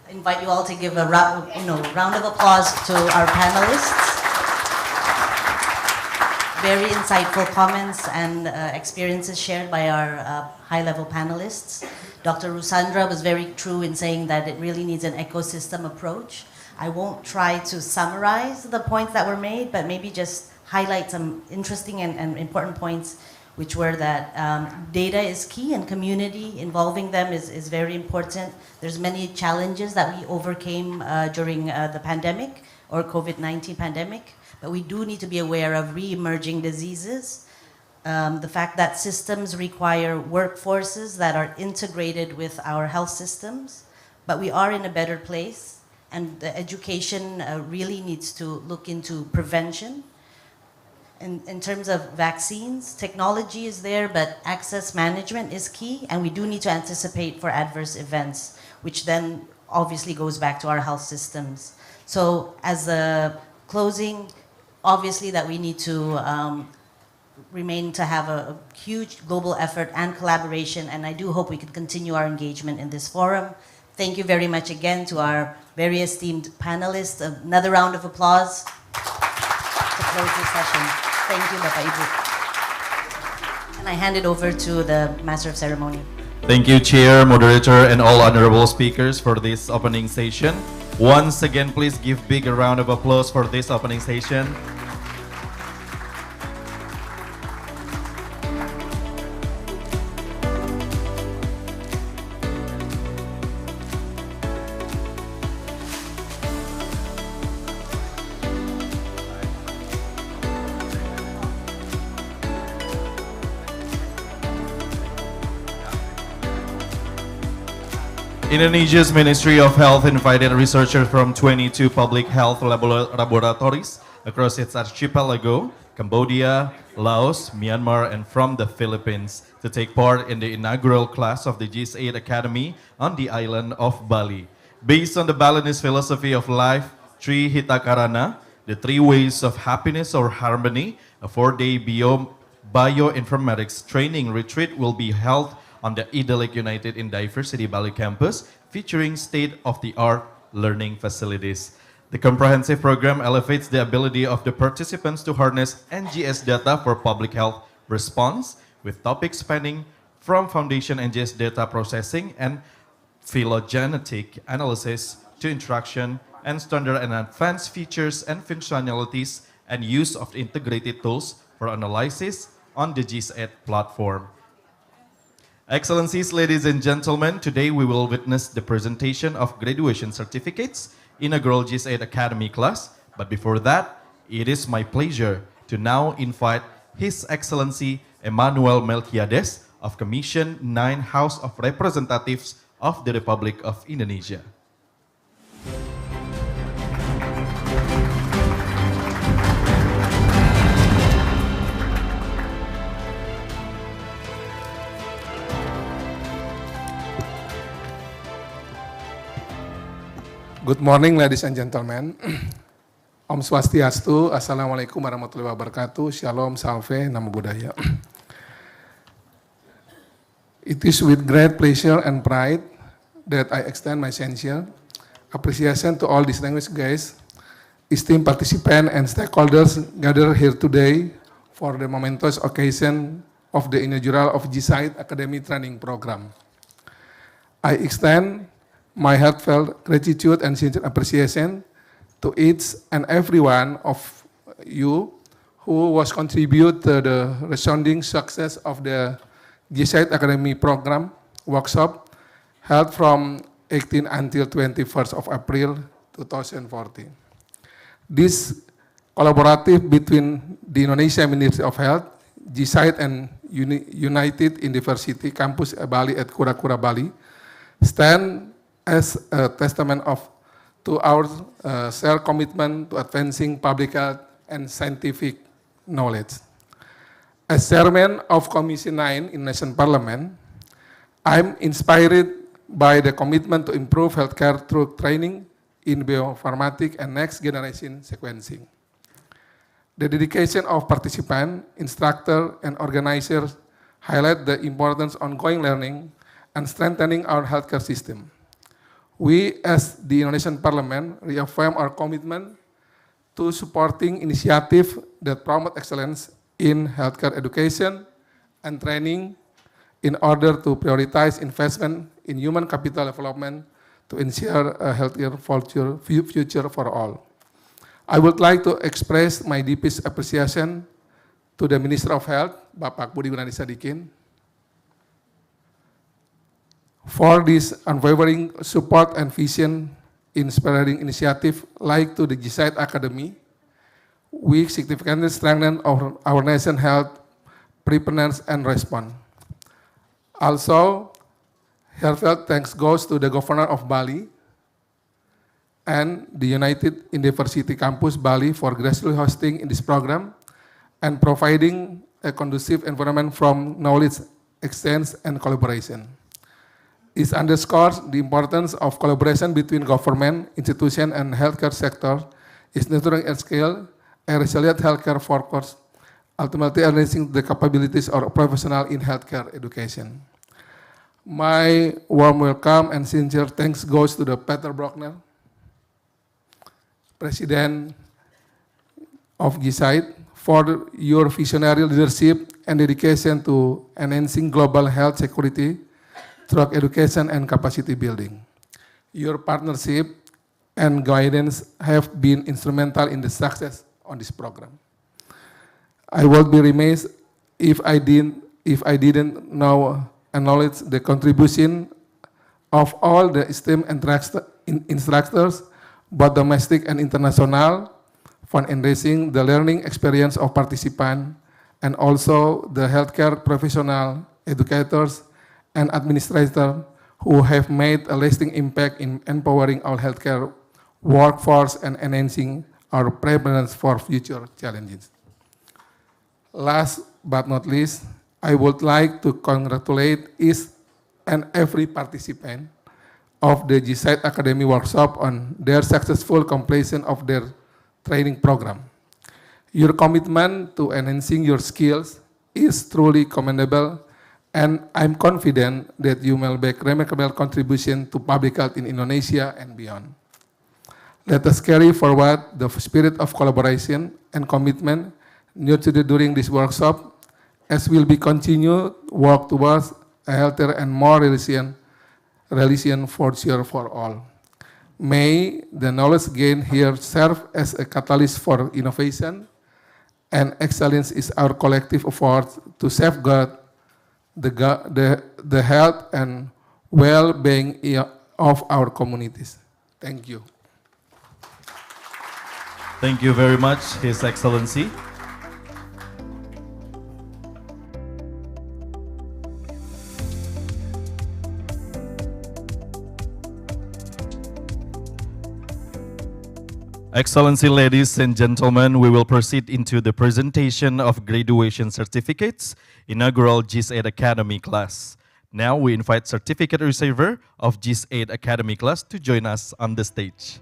invite you all to give a round of applause to our panelists. Very insightful comments and experiences shared by our high-level panelists. Dr. Rusandra was very true in saying that it really needs an ecosystem approach. I won't try to summarize the points that were made, but maybe just highlight some interesting and important points, which were that data is key and community involving them is very important. There's many challenges that we overcame during the pandemic or COVID-19 pandemic, but we do need to be aware of re-emerging diseases. The fact that systems require workforces that are integrated with our health systems, but we are in a better place, and the education really needs to look into prevention. In terms of vaccines, technology is there, but access management is key, and we do need to anticipate for adverse events, which then obviously goes back to our health systems. So as a closing, obviously that we need to remain to have a huge global effort and collaboration, and I do hope we can continue our engagement in this forum. Thank you very much again to our very esteemed panelists. Another round of applause to close this session. Thank you, Bapak Ibu. And I hand it over to the Master of Ceremony. Thank you, Chair, Moderator, and all honorable speakers for this opening session. Once again, please give big a round of applause for this opening session. Indonesia's Ministry of Health invited researchers from 22 public health laboratories across its archipelago, Cambodia, Laos, Myanmar, and from the Philippines to take part in the inaugural class of the GS8 Academy on the island of Bali. Based on the Balinese philosophy of life, Tri Hitakarana, the three ways of happiness or harmony, a 4-day bioinformatics training retreat will be held on the Idyllic United in Diversity Bali campus, featuring state-of-the-art learning facilities. The comprehensive program elevates the ability of the participants to harness NGS data for public health response, with topics spanning from foundation NGS data processing and phylogenetic analysis to interaction and standard and advanced features and functionalities and use of integrated tools for analysis on the GS8 platform. Excellencies, ladies and gentlemen, today we will witness the presentation of graduation certificates in a Girl GS8 Academy class. But before that, it is my pleasure to now invite His Excellency Emmanuel Melquiades of Commission 9 House of Representatives of the Republic of Indonesia. Good morning, ladies and gentlemen. Om Swastiastu, Assalamualaikum warahmatullahi wabarakatuh, Shalom, Salve, Namo Buddhaya. It is with great pleasure and pride that I extend my sincere appreciation to all distinguished guests, esteemed participants, and stakeholders gathered here today for the momentous occasion of the inaugural of GS8 Academy Training Program. I extend my heartfelt gratitude and sincere appreciation to each and every one of you who was contribute to the resounding success of the GS8 Academy Program workshop held from 18 until 21st of April 2014. This collaborative between the Indonesia Ministry of Health, GS8 and United University Campus Bali at Kura-Kura, Bali, stand as a testament to our shared commitment to advancing public health and scientific knowledge. As chairman of Commission 9 in Nation Parliament, I'm inspired by the commitment to improve healthcare through training in bioinformatics and next generation sequencing. The dedication of participants, instructors, and organizers highlight the importance of ongoing learning and strengthening our healthcare system. We, as the Indonesian Parliament, reaffirm our commitment to supporting initiatives that promote excellence in healthcare education and training in order to prioritize investment in human capital development to ensure a healthier future for all. I would like to express my deepest appreciation to the Minister of Health, Bapak Budi Gunadi Sadikin, for this unwavering support and vision in spreading initiative like to the GS8 Academy, we significantly strengthen our national health preparedness and response. Also, heartfelt thanks goes to the Governor of Bali and the United University Campus Bali for graciously hosting in this program and providing a conducive environment from knowledge exchange and collaboration. This underscores the importance of collaboration between government, institutions, and healthcare sector is nurturing at scale a resilient healthcare workforce, ultimately enhancing the capabilities of professionals in healthcare education. My warm welcome and sincere thanks goes to the Peter Brockner, President of GS8, for your visionary leadership and dedication to enhancing global health security through education and capacity building. Your partnership and guidance have been instrumental in the success on this program. I would be remiss if I didn't now acknowledge the contribution of all the esteemed instructors, both domestic and international, for enriching the learning experience of participants and also the healthcare professional, educators, and administrators who have made a lasting impact in empowering our healthcare workforce and enhancing our preparedness for future challenges. Last but not least, I would like to congratulate each and every participant of the GS8 Academy workshop on their successful completion of their training program. Your commitment to enhancing your skills is truly commendable, and I'm confident that you will make remarkable contribution to public health in Indonesia and beyond. Let us carry forward the spirit of collaboration and commitment nurtured during this workshop, as will be continued work towards a healthier and more resilient future for all. May the knowledge gained here serve as a catalyst for innovation, and excellence is our collective effort to safeguard the health and well-being of our communities. Thank you. Thank you very much, His Excellency. Excellency, ladies and gentlemen, we will proceed into the presentation of graduation certificates, inaugural GIS8 Academy class. Now we invite certificate receiver of GIS8 Academy class to join us on the stage.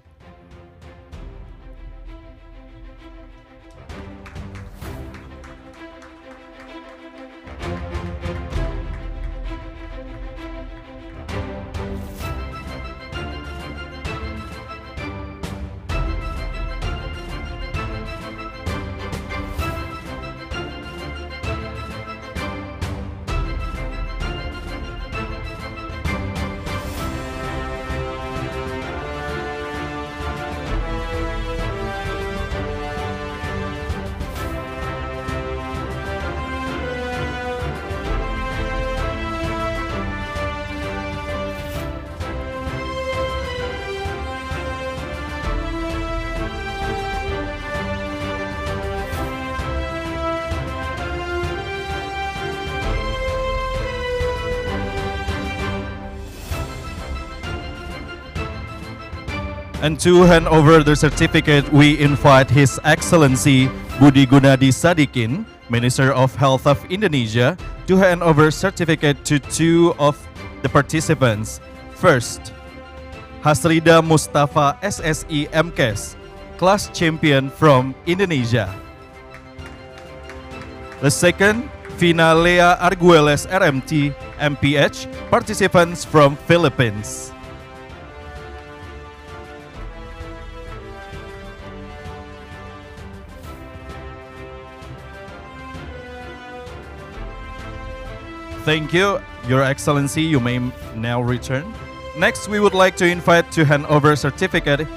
And to hand over the certificate, we invite His Excellency Budi Gunadi Sadikin, Minister of Health of Indonesia, to hand over certificate to two of the participants. First, Hasrida Mustafa SSI MKes, class champion from Indonesia. The second, Vina Lea Arguelles RMT MPH, participants from Philippines. Thank you, Your Excellency. You may now return. Next, we would like to invite to hand over certificate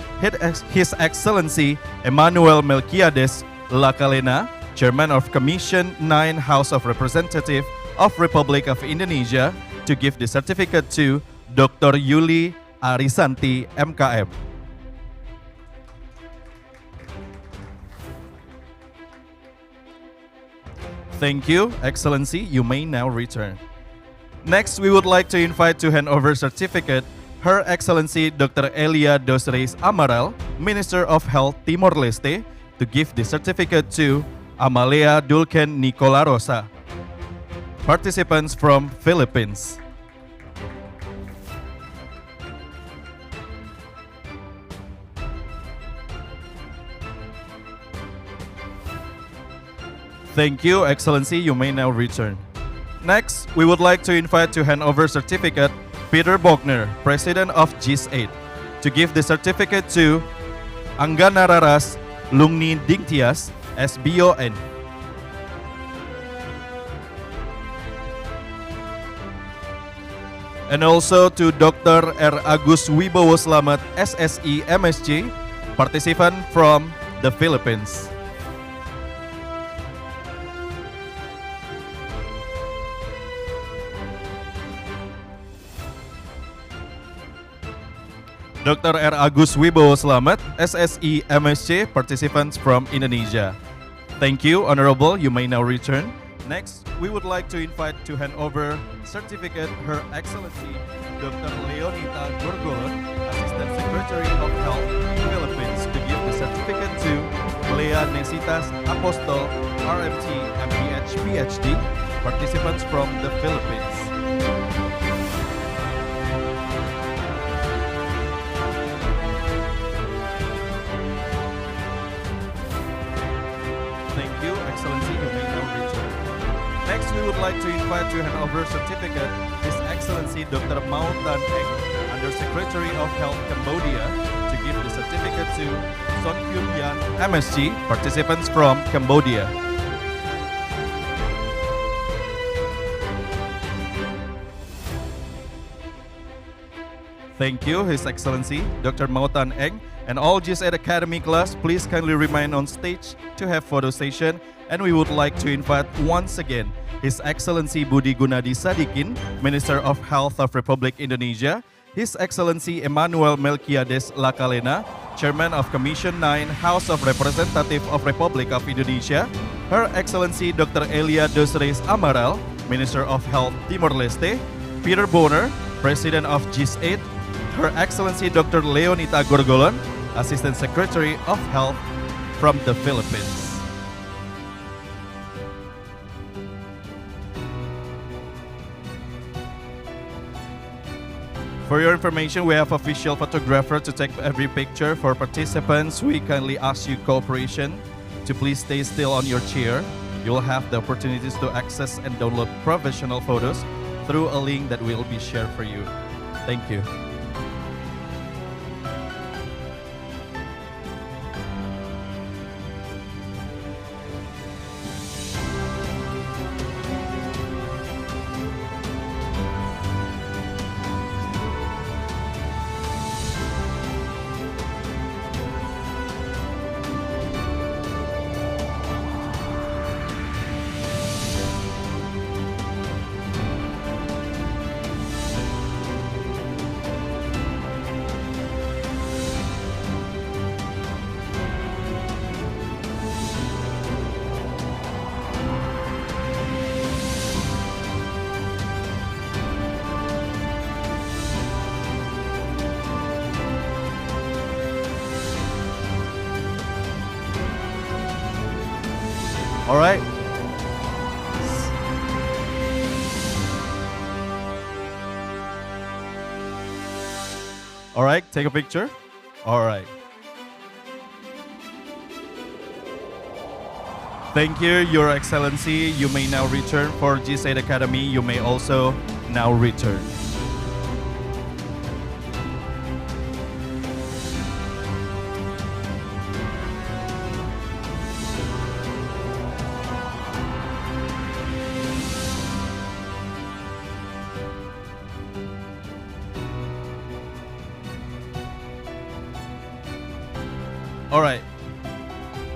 His Excellency Emmanuel Melquiades Lakalena, Chairman of Commission 9 House of Representatives of Republic of Indonesia, to give the certificate to Dr. Yuli Arisanti, MKM. Thank you, Excellency. You may now return. Next, we would like to invite to hand over certificate Her Excellency Dr. Elia Dos Reis Amaral, Minister of Health Timor-Leste, to give the certificate to Amalia Dulken Nicola Rosa, participants from Philippines. Thank you, Excellency. You may now return. Next, we would like to invite to hand over certificate Peter Bogner, President of GIS8, to give the certificate to Anggana Raras Lungni Dingtias, SBON. And also to Dr. R. Agus Wibowo Slamet, SSI MSc, participant from the Philippines. Dr. R. Agus Wibowo Slamet, SSI MSc, participants from Indonesia. Thank you, Honorable. You may now return. Next, we would like to invite to hand over certificate Her Excellency Dr. Leonita Gorgolon, Assistant Secretary of Health, Philippines, to give the certificate to Lea Nesitas Apostol, RMT, MPH, PhD, participants from the Philippines. Thank you, Excellency. You may now return. Next, we would like to invite to hand over certificate His Excellency Dr. Mao Tan Eng, Under Secretary of Health Cambodia, to give the certificate to Son Kyun Yan, MSc, participants from Cambodia. Thank you, His Excellency, Dr. Mautan Eng, and all GS8 Academy class, please kindly remain on stage to have photo session. And we would like to invite once again His Excellency Budi Gunadi Sadikin, Minister of Health of Republic Indonesia, His Excellency Emmanuel Melquiades Lakalena, Chairman of Commission 9, House of Representatives of Republic of Indonesia, Her Excellency Dr. Elia Dosreis Amaral, Minister of Health Timor-Leste, Peter Bonner, President of GS8, Her Excellency Dr. Leonita Gorgolon, Assistant Secretary of Health from the Philippines. For your information, we have official photographer to take every picture. For participants, we kindly ask you cooperation to please stay still on your chair. You will have the opportunities to access and download professional photos through a link that will be shared for you. Thank you. All right. All right, take a picture. All right. Thank you, Your Excellency. You may now return for GS8 Academy. You may also now return. All right,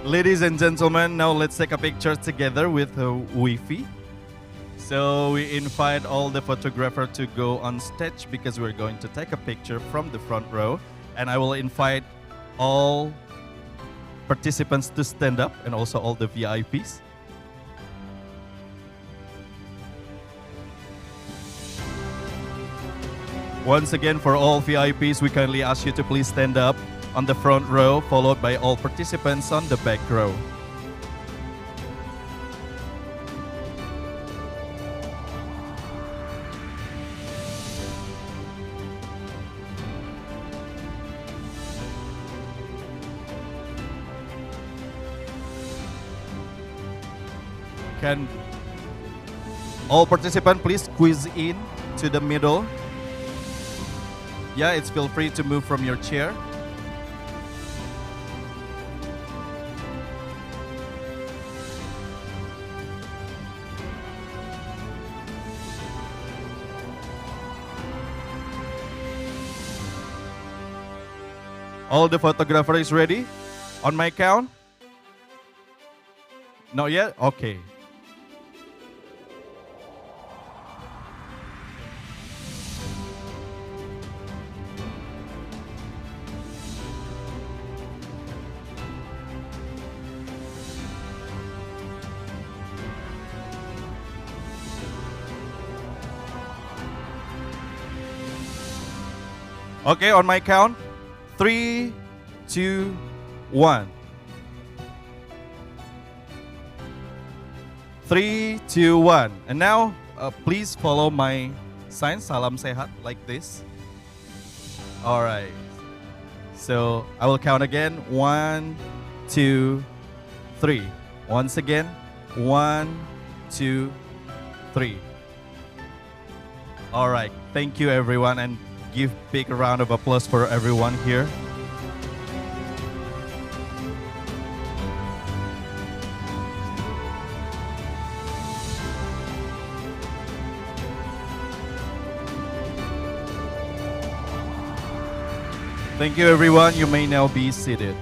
ladies and gentlemen, now let's take a picture together with Wi-Fi. So we invite all the photographer to go on stage because we're going to take a picture from the front row. And I will invite all participants to stand up and also all the VIPs. Once again, for all VIPs, we kindly ask you to please stand up on the front row, followed by all participants on the back row. Can all participants please squeeze in to the middle? Yeah, it's feel free to move from your chair. All the photographer is ready? On my count? Not yet? Okay. Okay, on my count. 3, 2, 1. 3, 2, 1. And now, please follow my sign, salam sehat, like this. All right. So I will count again. 1, 2, 3. Once again. 1, 2, 3. All right. Thank you, everyone, and give big round of applause for everyone here. Thank you, everyone. You may now be seated.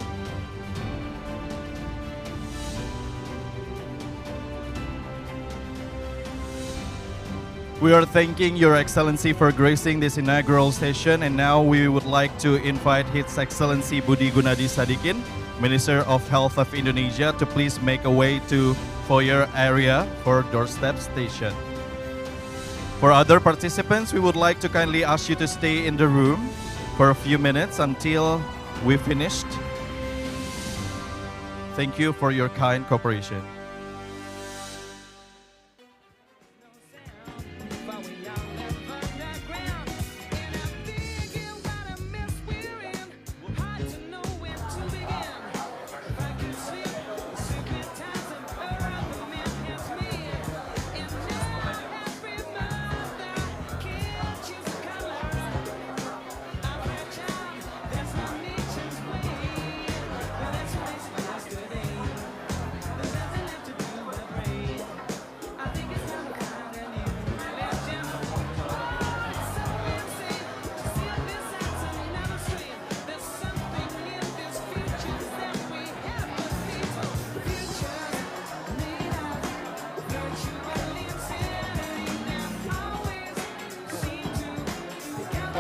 We are thanking Your Excellency for gracing this inaugural session, and now we would like to invite His Excellency Budi Gunadi Sadikin, Minister of Health of Indonesia, to please make a way to foyer area for doorstep station. For other participants, we would like to kindly ask you to stay in the room for a few minutes until we finished. Thank you for your kind cooperation.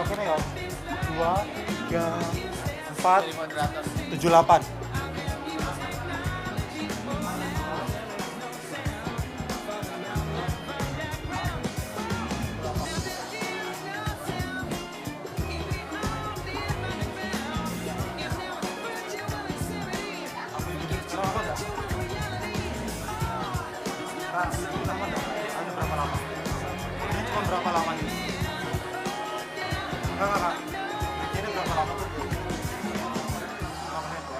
Oke nih ya, 2, 3, 4, 7, 8. Berapa lama nih? Enggak. Ini berapa lama tuh? 5 menit ya.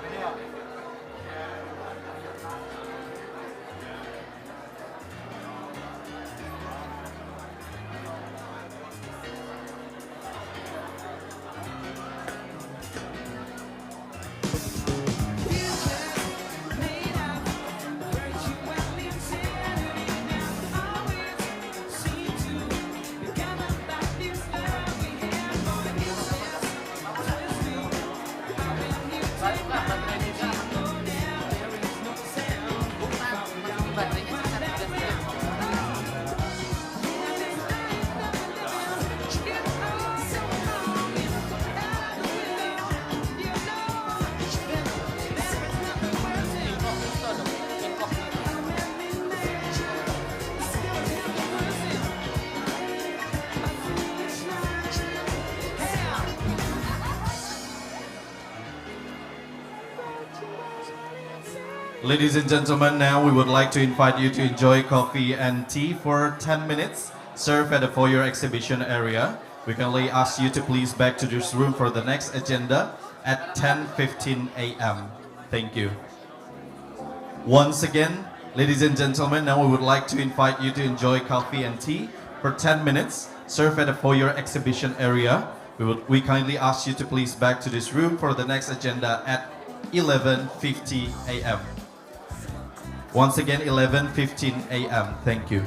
Ini ya. Ladies and gentlemen, now we would like to invite you to enjoy coffee and tea for 10 minutes, served at the foyer exhibition area. We kindly ask you to please back to this room for the next agenda at 10:15 a.m. Thank you. Once again, ladies and gentlemen, now we would like to invite you to enjoy coffee and tea for 10 minutes, served at the foyer exhibition area. We kindly ask you to please back to this room for the next agenda at 11:50 a.m. Once again, 11:15 a.m. Thank you.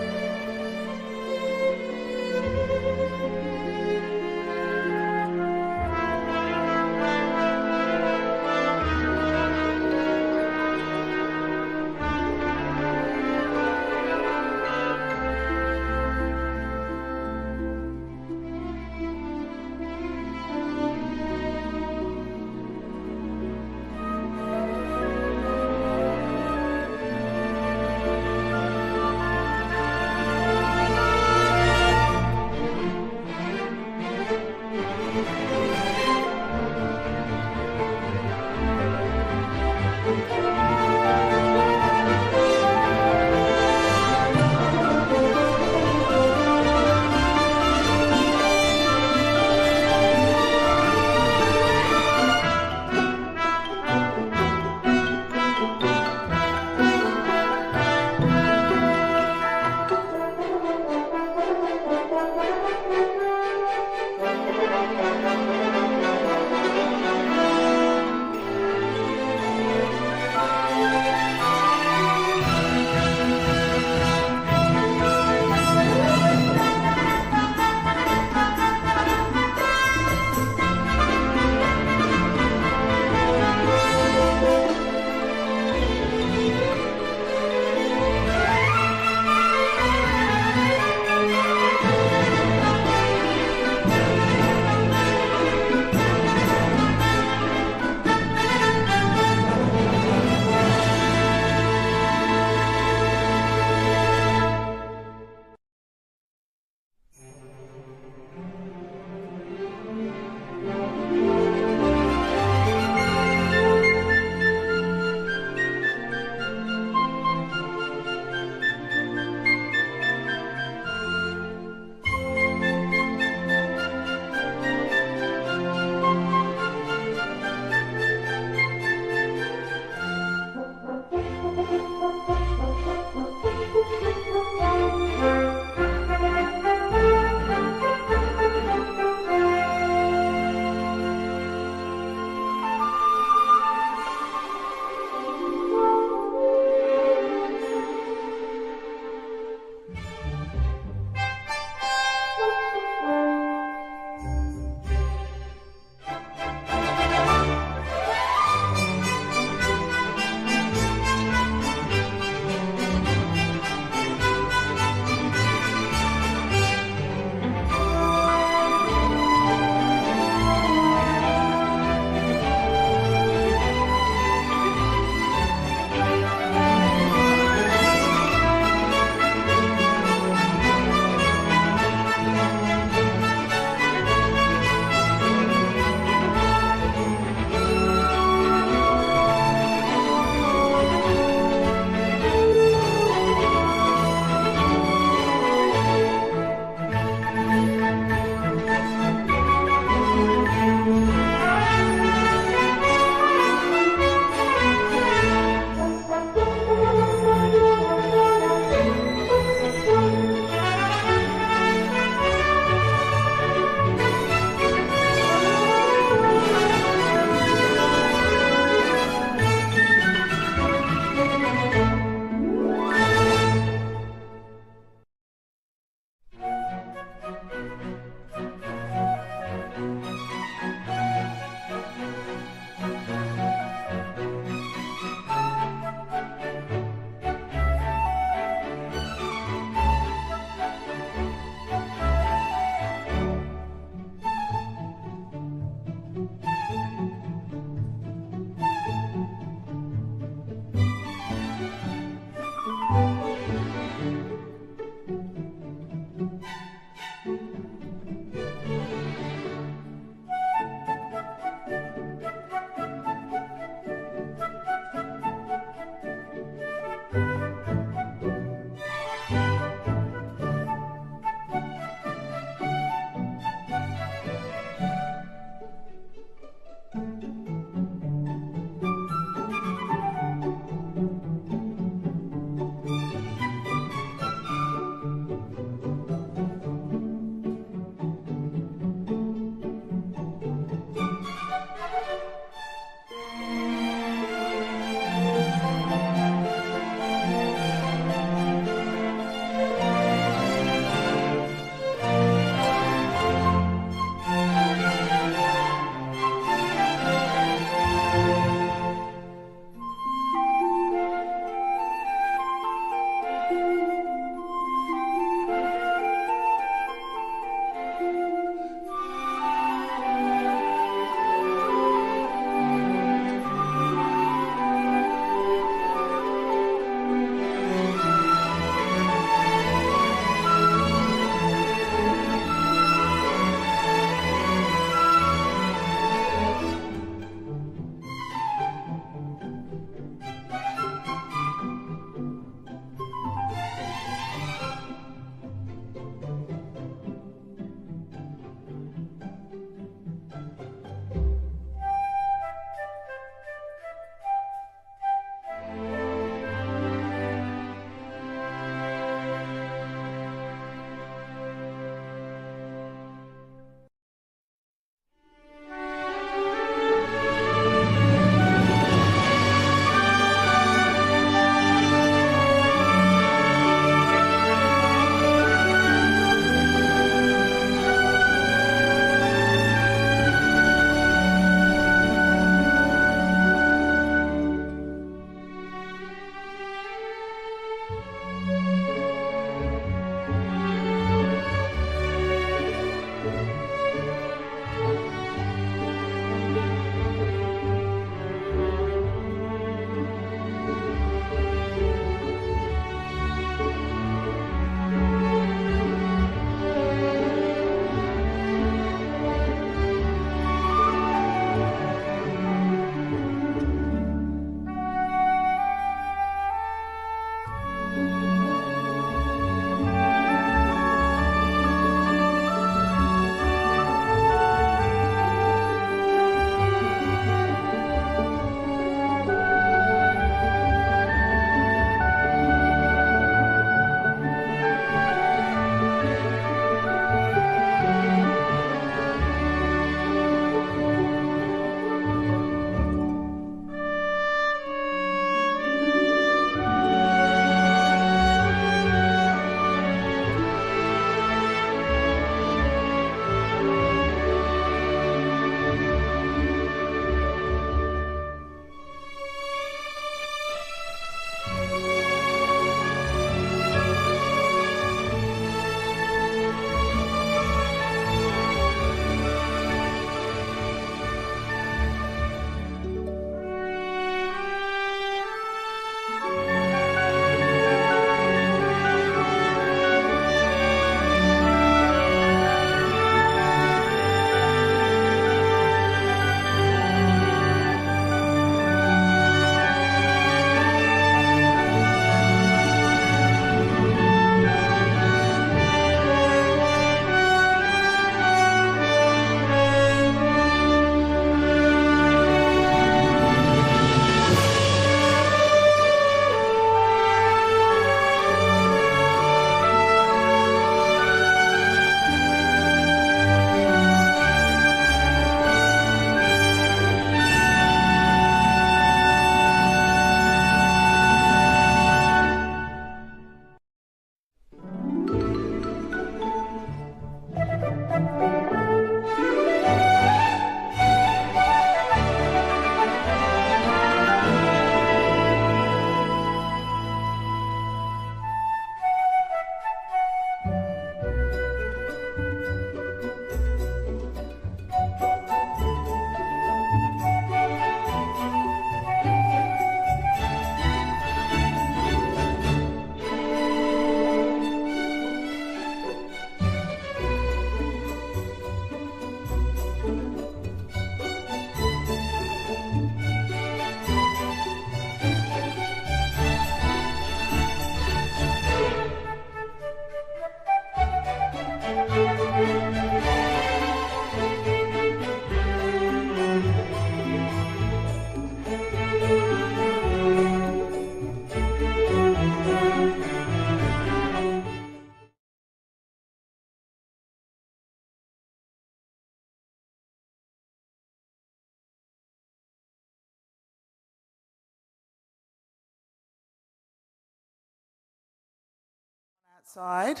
Outside.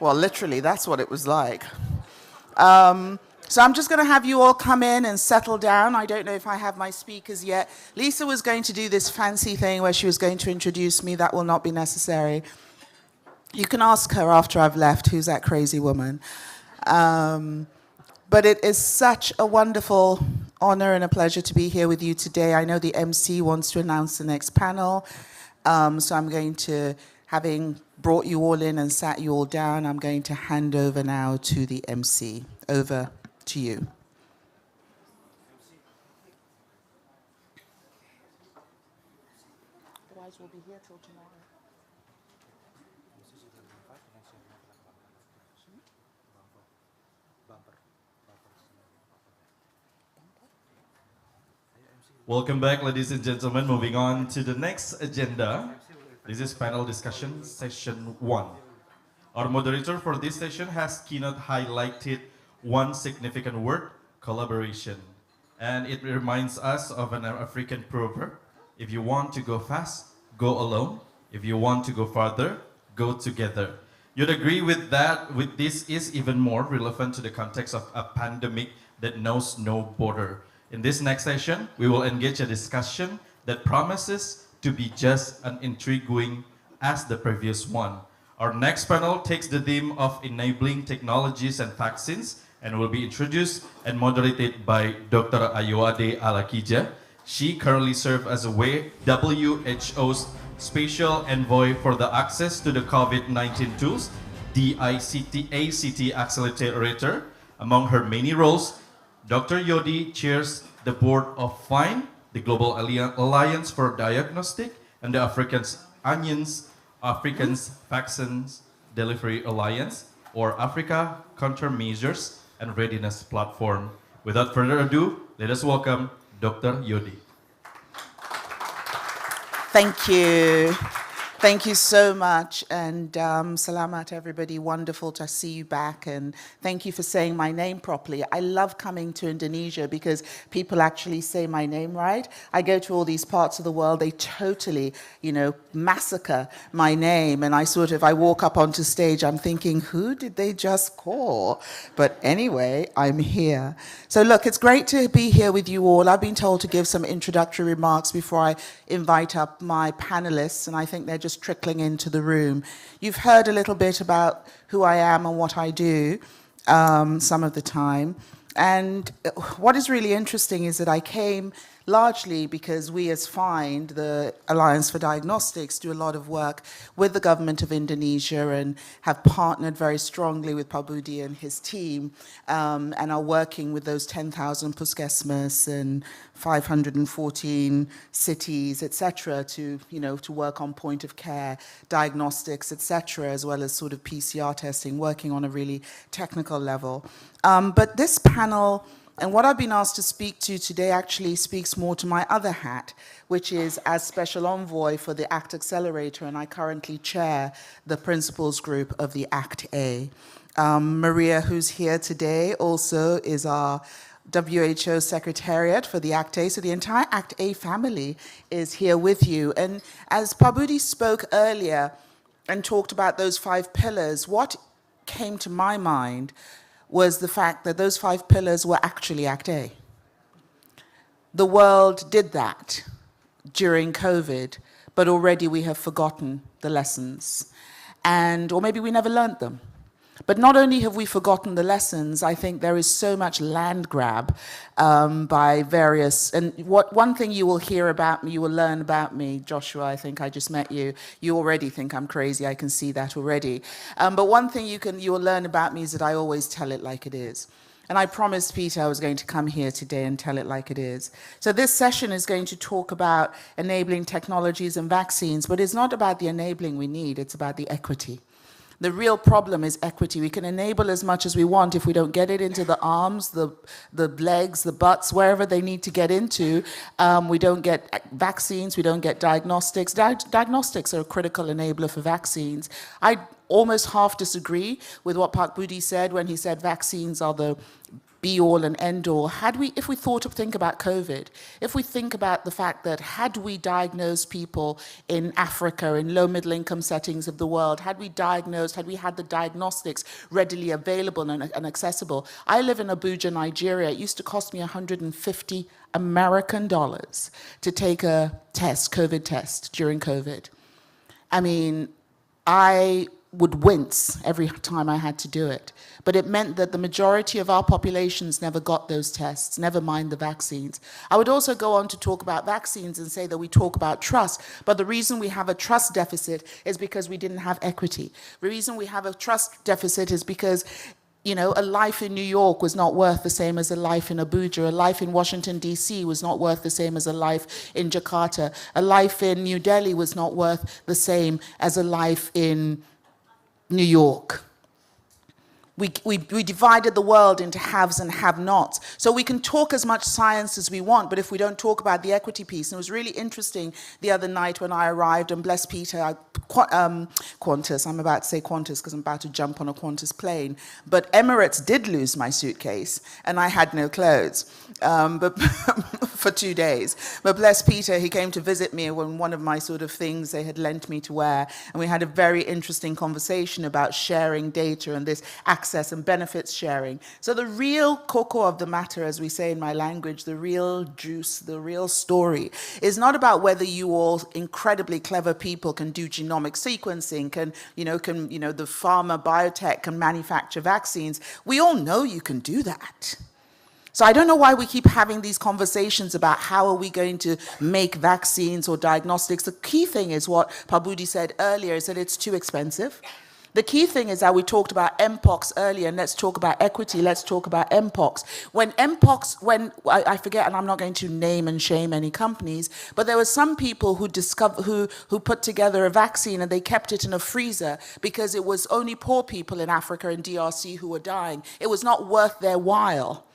Well, literally, that's what it was like. So I'm just going to have you all come in and settle down. I don't know if I have my speakers yet. Lisa was going to do this fancy thing where she was going to introduce me. That will not be necessary. You can ask her after I've left, who's that crazy woman. But it is such a wonderful honor and a pleasure to be here with you today. I know the MC wants to announce the next panel. So I'm going to, having brought you all in and sat you all down, I'm going to hand over now to the MC. Over to you. Otherwise, we'll be here till tomorrow. Welcome back, ladies and gentlemen. Moving on to the next agenda. This is panel discussion, session 1. Our moderator for this session has keynote highlighted one significant word, collaboration. And it reminds us of an African proverb. If you want to go fast, go alone. If you want to go farther, go together. You'd agree with that, with this is even more relevant to the context of a pandemic that knows no border. In this next session, we will engage a discussion that promises to be just as intriguing as the previous one. Our next panel takes the theme of enabling technologies and vaccines and will be introduced and moderated by Dr. Ayoade Alakija. She currently serves as a WHO's Special Envoy for the Access to the COVID-19 Tools, the ACT Accelerator. Among her many roles, Dr. Yodi chairs the board of FINE, the Global Alliance for Diagnostic, and the Africans Vaccines Delivery Alliance, or Africa Countermeasures and Readiness Platform. Without further ado, let us welcome Dr. Yodi. Thank you. Thank you so much, and salamat everybody, wonderful to see you back, and thank you for saying my name properly. I love coming to Indonesia because people actually say my name right. I go to all these parts of the world, they totally, massacre my name, and I walk up onto stage, I'm thinking, who did they just call? But anyway, I'm here. So look, it's great to be here with you all. I've been told to give some introductory remarks before I invite up my panelists, and I think they're just trickling into the room. You've heard a little bit about who I am and what I do some of the time. And what is really interesting is that I came largely because we as FIND, the Alliance for Diagnostics, do a lot of work with the government of Indonesia and have partnered very strongly with Pak Budi and his team and are working with those 10,000 puskesmas and 514 cities, etc., to work on point of care diagnostics, etc., as well as sort of PCR testing, working on a really technical level. But this panel and what I've been asked to speak to today actually speaks more to my other hat, which is as Special Envoy for the ACT Accelerator, and I currently chair the principals group of the ACT-A. Maria, who's here today, also is our WHO Secretariat for the ACT-A, so the entire ACT-A family is here with you. And as Pak Budi spoke earlier and talked about those 5 pillars, what came to my mind was the fact that those 5 pillars were actually ACT-A. The world did that during COVID, but already we have forgotten the lessons. Or maybe we never learned them. But not only have we forgotten the lessons, I think there is so much land grab by various, and one thing you will hear about me, you will learn about me, Joshua, I think I just met you. You already think I'm crazy, I can see that already. But one thing you will learn about me is that I always tell it like it is. And I promised Peter I was going to come here today and tell it like it is. So this session is going to talk about enabling technologies and vaccines, but it's not about the enabling we need, it's about the equity. The real problem is equity. We can enable as much as we want. If we don't get it into the arms, the legs, the butts, wherever they need to get into, we don't get vaccines, we don't get diagnostics. Diagnostics are a critical enabler for vaccines. I almost half disagree with what Pak Budi said when he said vaccines are the be all and end all. If we think about COVID, if we think about the fact that had we diagnosed people in Africa, in low middle income settings of the world, had we had the diagnostics readily available and accessible. I live in Abuja, Nigeria. It used to cost me 150 American dollars to take a test, COVID test during COVID. I mean, I would wince every time I had to do it. But it meant that the majority of our populations never got those tests, never mind the vaccines. I would also go on to talk about vaccines and say that we talk about trust, but the reason we have a trust deficit is because we didn't have equity. The reason we have a trust deficit is because a life in New York was not worth the same as a life in Abuja. A life in Washington, D.C. was not worth the same as a life in Jakarta. A life in New Delhi was not worth the same as a life in New York. We divided the world into haves and have-nots. So we can talk as much science as we want, but if we don't talk about the equity piece, and it was really interesting the other night when I arrived, and bless Peter, Qantas, I'm about to say Qantas because I'm about to jump on a Qantas plane, but Emirates did lose my suitcase, and I had no clothes but for 2 days. But bless Peter, he came to visit me when one of my sort of things they had lent me to wear, and we had a very interesting conversation about sharing data and this access and benefits sharing. So the real cocoa of the matter, as we say in my language, the real juice, the real story, is not about whether you all incredibly clever people can do genomic sequencing, the pharma biotech can manufacture vaccines. We all know you can do that. So I don't know why we keep having these conversations about how are we going to make vaccines or diagnostics. The key thing is what Pabudi said earlier, is that it's too expensive. The key thing is that we talked about Mpox earlier, and let's talk about equity, let's talk about Mpox. When I forget, and I'm not going to name and shame any companies, but there were some people who put together a vaccine and they kept it in a freezer because it was only poor people in Africa and DRC who were dying. It was not worth their while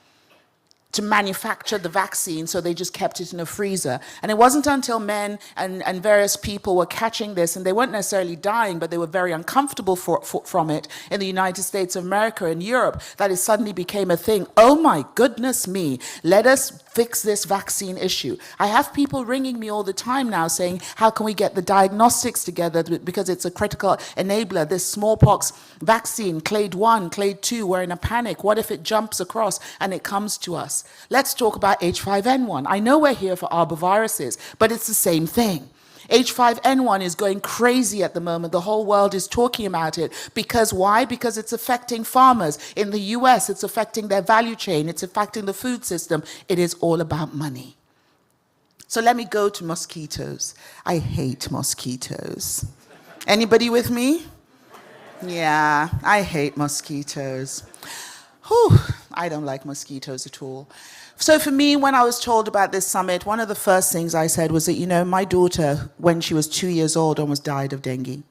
to manufacture the vaccine, so they just kept it in a freezer. And it wasn't until men and various people were catching this, and they weren't necessarily dying, but they were very uncomfortable from it in the United States of America and Europe, that it suddenly became a thing. Oh my goodness me, let us fix this vaccine issue. I have people ringing me all the time now saying, how can we get the diagnostics together, because it's a critical enabler. This smallpox vaccine, clade 1, clade 2, we're in a panic. What if it jumps across and it comes to us? Let's talk about H5N1. I know we're here for arboviruses, but it's the same thing. H5N1 is going crazy at the moment. The whole world is talking about it. Because why? Because it's affecting farmers. In the US, it's affecting their value chain. It's affecting the food system. It is all about money. So let me go to mosquitoes. I hate mosquitoes. Anybody with me? Yeah, I hate mosquitoes. Whew, I don't like mosquitoes at all. So for me, when I was told about this summit, one of the first things I said was that, my daughter, when she was 2 years old, almost died of dengue.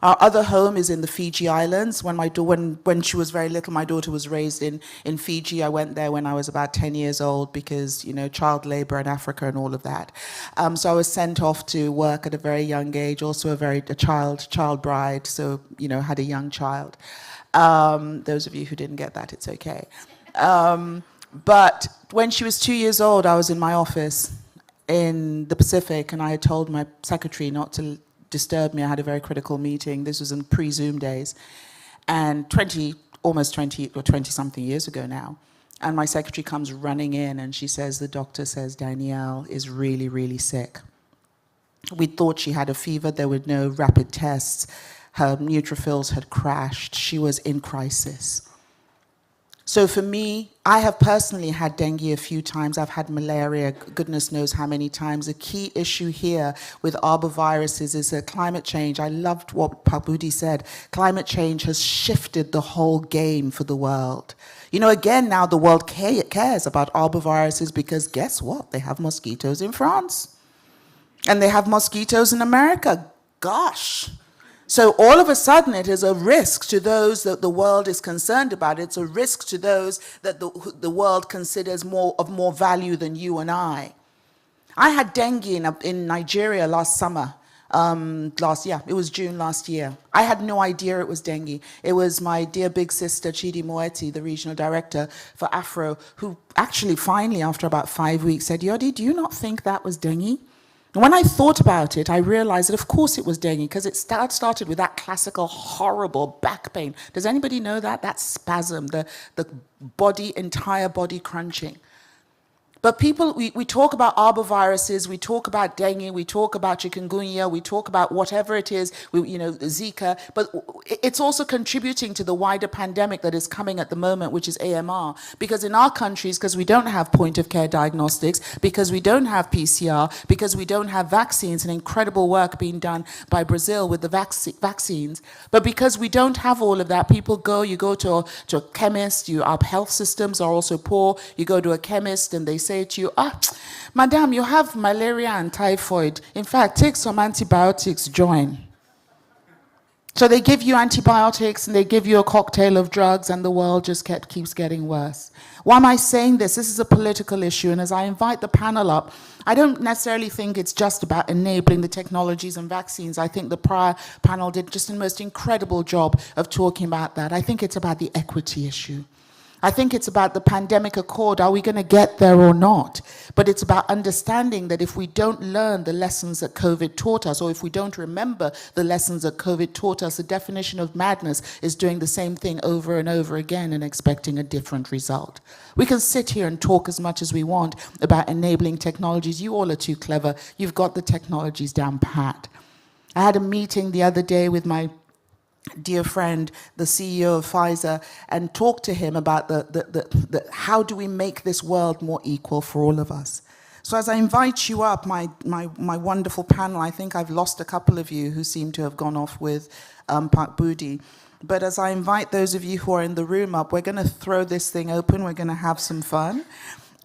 Our other home is in the Fiji Islands. When she was very little, my daughter was raised in Fiji. I went there when I was about 10 years old because, child labor in Africa and all of that. So I was sent off to work at a very young age, also a child bride, so, had a young child. Those of you who didn't get that, it's okay. But when she was 2 years old, I was in my office in the Pacific, and I had told my secretary not to disturb me. I had a very critical meeting. This was in pre-Zoom days, and almost 20-something years ago now. And my secretary comes running in, and she says, the doctor says Danielle is really, really sick. We thought she had a fever. There were no rapid tests. Her neutrophils had crashed. She was in crisis. So for me, I have personally had dengue a few times. I've had malaria, goodness knows how many times. The key issue here with arboviruses is that climate change. I loved what Pabudi said. Climate change has shifted the whole game for the world. Again, now the world cares about arboviruses because guess what? They have mosquitoes in France. And they have mosquitoes in America. Gosh. So all of a sudden, it is a risk to those that the world is concerned about. It's a risk to those that the world considers of more value than you and I. I had dengue in Nigeria last summer. it was June last year. I had no idea it was dengue. It was my dear big sister, Chidi Moeti, the regional director for Afro, who actually finally, after about 5 weeks, said, Yodi, do you not think that was dengue? And when I thought about it, I realized that of course it was dengue, because it started with that classical horrible back pain. Does anybody know that? That spasm, the entire body crunching. But people, we talk about arboviruses, we talk about dengue, we talk about chikungunya, we talk about whatever it is, Zika, but it's also contributing to the wider pandemic that is coming at the moment, which is AMR. Because in our countries, because we don't have point-of-care diagnostics, because we don't have PCR, because we don't have vaccines, and incredible work being done by Brazil with the vaccines, but because we don't have all of that, you go to a chemist, our health systems are also poor, you go to a chemist and they say to you, madam, you have malaria and typhoid. In fact, take some antibiotics, join. So they give you antibiotics and they give you a cocktail of drugs, and the world just keeps getting worse. Why am I saying this? This is a political issue, and as I invite the panel up, I don't necessarily think it's just about enabling the technologies and vaccines. I think the prior panel did just the most incredible job of talking about that. I think it's about the equity issue. I think it's about the pandemic accord. Are we going to get there or not? But it's about understanding that if we don't learn the lessons that COVID taught us, or if we don't remember the lessons that COVID taught us, the definition of madness is doing the same thing over and over again and expecting a different result. We can sit here and talk as much as we want about enabling technologies. You all are too clever. You've got the technologies down pat. I had a meeting the other day with my dear friend, the CEO of Pfizer, and talk to him about the how do we make this world more equal for all of us. So as I invite you up, my wonderful panel, I think I've lost a couple of you who seem to have gone off with Pak Budi. But as I invite those of you who are in the room up, we're going to throw this thing open, we're going to have some fun,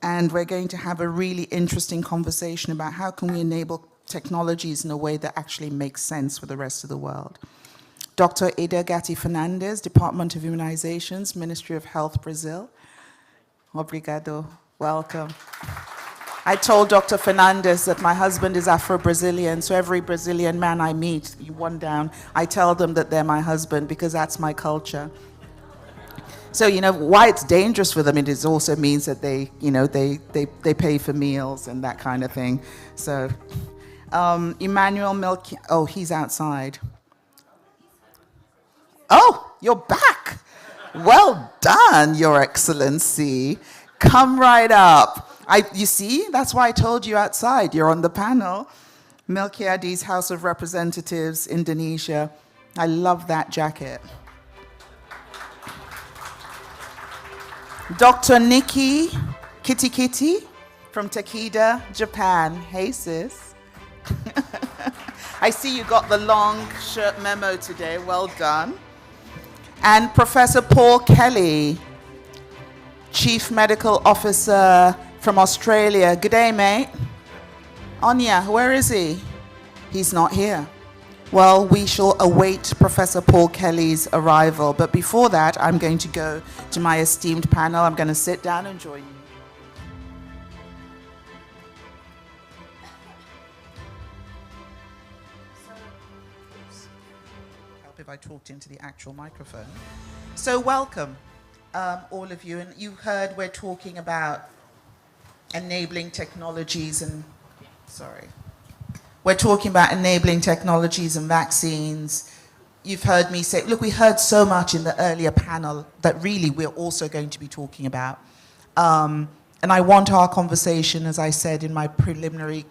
and we're going to have a really interesting conversation about how can we enable technologies in a way that actually makes sense for the rest of the world. Dr. Ida Gatti Fernandez, Department of Immunizations, Ministry of Health, Brazil. Obrigado. Welcome. I told Dr. Fernandez that my husband is Afro-Brazilian, so every Brazilian man I meet, one down, I tell them that they're my husband because that's my culture. So, why it's dangerous for them, it also means that they pay for meals and that kind of thing. So, Emmanuel Milk, he's outside. Oh, you're back. Well done, Your Excellency. Come right up. You see, that's why I told you outside. You're on the panel. Melkiades, House of Representatives, Indonesia. I love that jacket. Dr. Nikki Kitty from Takeda, Japan. Hey, sis. I see you got the long shirt memo today. Well done. And Professor Paul Kelly, Chief Medical Officer from Australia. Good day, mate. Anya, where is he? He's not here. Well, we shall await Professor Paul Kelly's arrival. But before that, I'm going to go to my esteemed panel. I'm going to sit down and join you. If I talked into the actual microphone. So welcome, all of you. And you heard we're talking about enabling technologies and, we're talking about enabling technologies and vaccines. You've heard me say, look, we heard so much in the earlier panel that really we're also going to be talking about. And I want our conversation, as I said in my preliminary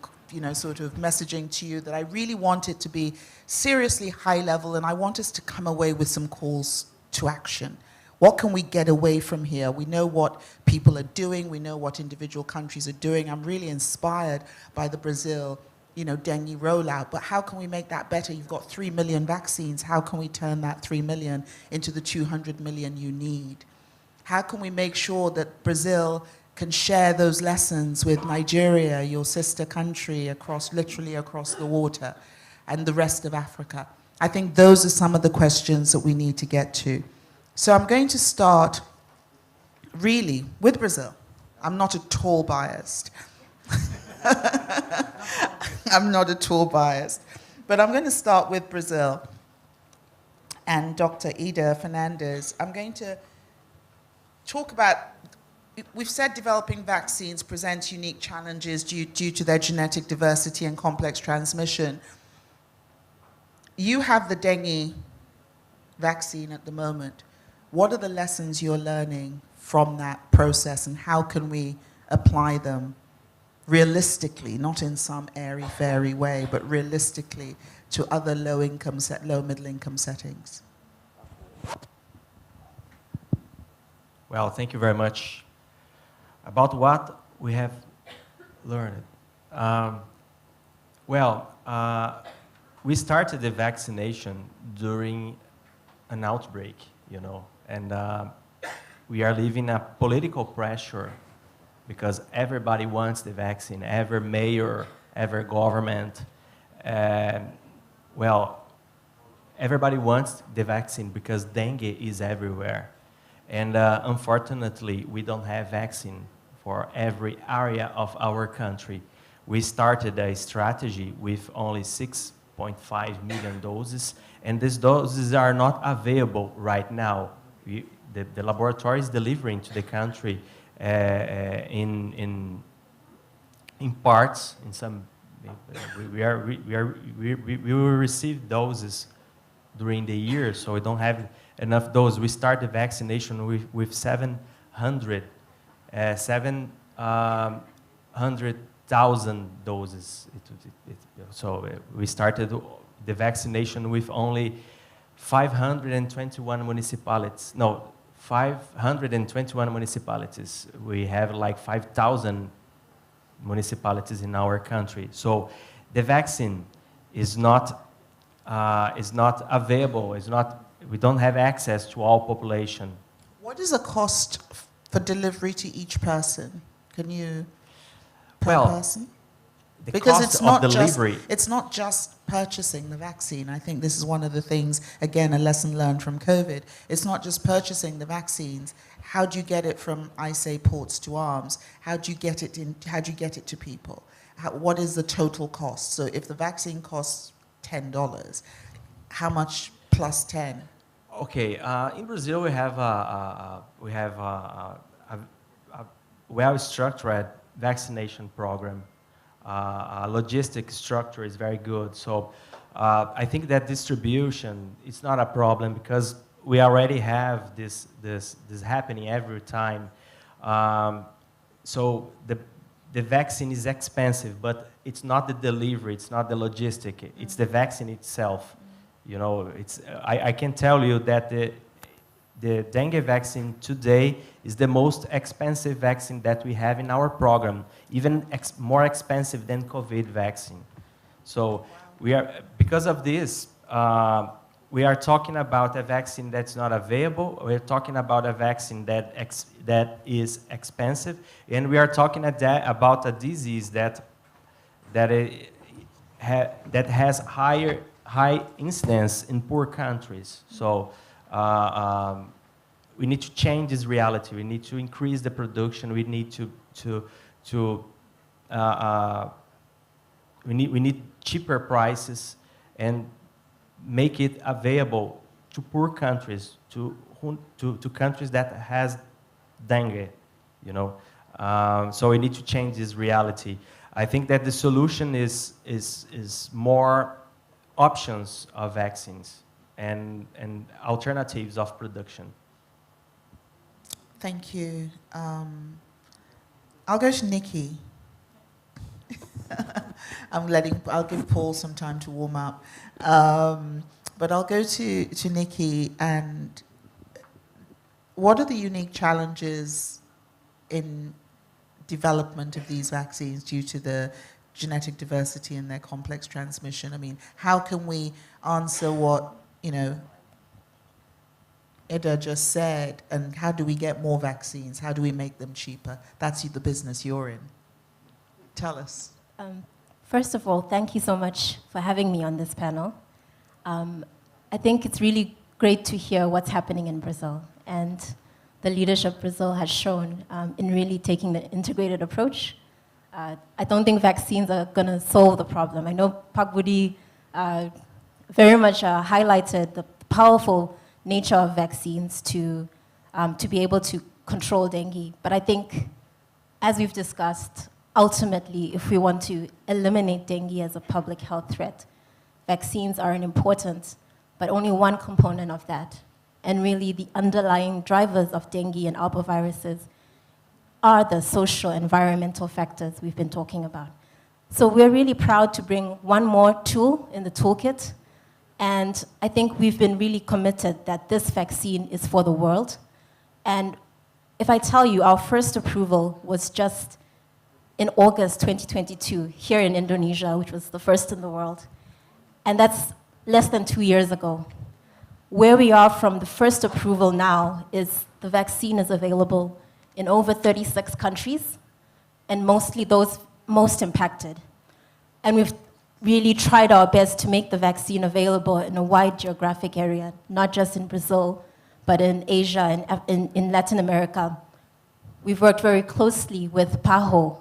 sort of messaging to you, that I really want it to be seriously high level, and I want us to come away with some calls to action. What can we get away from here? We know what people are doing. We know what individual countries are doing. I'm really inspired by the Brazil, dengue rollout, but how can we make that better? You've got 3 million vaccines. How can we turn that 3 million into the 200 million you need? How can we make sure that Brazil can share those lessons with Nigeria, your sister country, literally across the water, and the rest of Africa? I think those are some of the questions that we need to get to. So I'm going to start really with Brazil. I'm not at all biased. I'm not at all biased. But I'm going to start with Brazil and Dr. Ida Fernandez. I'm going to talk about, we've said developing vaccines presents unique challenges due to their genetic diversity and complex transmission. You have the dengue vaccine at the moment. What are the lessons you're learning from that process, and how can we apply them realistically, not in some airy-fairy way, but realistically to other low-middle-income settings? Well, thank you very much. About what we have learned. We started the vaccination during an outbreak, and we are living a political pressure because everybody wants the vaccine, every mayor, every government. Everybody wants the vaccine because dengue is everywhere. And unfortunately, we don't have vaccine for every area of our country. We started a strategy with only 6.5 million doses, and these doses are not available right now. The laboratory is delivering to the country in parts. In some, we will receive doses during the year, so we don't have enough doses. We started vaccination with 700,000 doses. So we started the vaccination with only 521 municipalities. No, 521 municipalities. We have like 5,000 municipalities in our country. So the vaccine is not available. We don't have access to all population. What is the cost for delivery to each person? Can you, person? The because cost it's not of delivery. It's not just purchasing the vaccine. I think this is one of the things, again, a lesson learned from COVID. It's not just purchasing the vaccines. How do you get it from, I say, ports to arms? How do you get it to people? What is the total cost? So if the vaccine costs $10, how much plus 10? Okay, in Brazil we have a well-structured vaccination program. Logistic structure is very good. So I think that distribution is not a problem because we already have this happening every time. So the vaccine is expensive, but it's not the delivery, it's not the logistic, it's the vaccine itself. I can tell you that the dengue vaccine today is the most expensive vaccine that we have in our program, even more expensive than COVID vaccine. So because of this, we are talking about a vaccine that's not available. We're talking about a vaccine that is expensive, and we are talking about a disease that has high incidence in poor countries. So we need to change this reality. We need to increase the production. We need we need cheaper prices and make it available to poor countries, to countries that has dengue. So we need to change this reality. I think that the solution is more options of vaccines and alternatives of production. Thank you. I'll go to Nikki. I'll give Paul some time to warm up. But I'll go to Nikki, and what are the unique challenges in development of these vaccines due to the genetic diversity and their complex transmission? I mean, how can we answer what, Ida just said, and how do we get more vaccines? How do we make them cheaper? That's the business you're in. Tell us. First of all, thank you so much for having me on this panel. I think it's really great to hear what's happening in Brazil, and the leadership Brazil has shown in really taking the integrated approach. I don't think vaccines are going to solve the problem. I know Pak Budi very much highlighted the powerful nature of vaccines to be able to control dengue. But I think, as we've discussed, ultimately, if we want to eliminate dengue as a public health threat, vaccines are an important, but only one component of that. And really, the underlying drivers of dengue and arboviruses are the social, environmental factors we've been talking about. So we're really proud to bring one more tool in the toolkit. And I think we've been really committed that this vaccine is for the world. And if I tell you, our first approval was just in August 2022 here in Indonesia, which was the first in the world. And that's less than 2 years ago. Where we are from the first approval now is the vaccine is available in over 36 countries, and mostly those most impacted. And we've really tried our best to make the vaccine available in a wide geographic area, not just in Brazil, but in Asia and in Latin America. We've worked very closely with PAHO,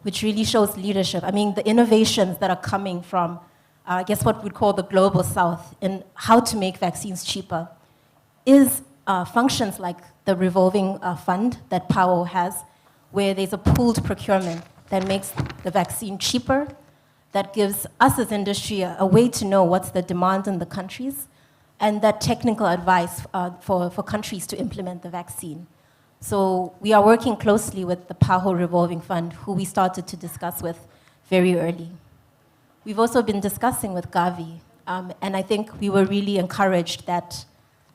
which really shows leadership. I mean, the innovations that are coming from, I guess what we'd call the global south, in how to make vaccines cheaper, is functions like the revolving fund that PAHO has, where there's a pooled procurement that makes the vaccine cheaper, that gives us as industry a way to know what's the demand in the countries, and that technical advice for countries to implement the vaccine. So we are working closely with the PAHO revolving fund, who we started to discuss with very early. We've also been discussing with Gavi, and I think we were really encouraged that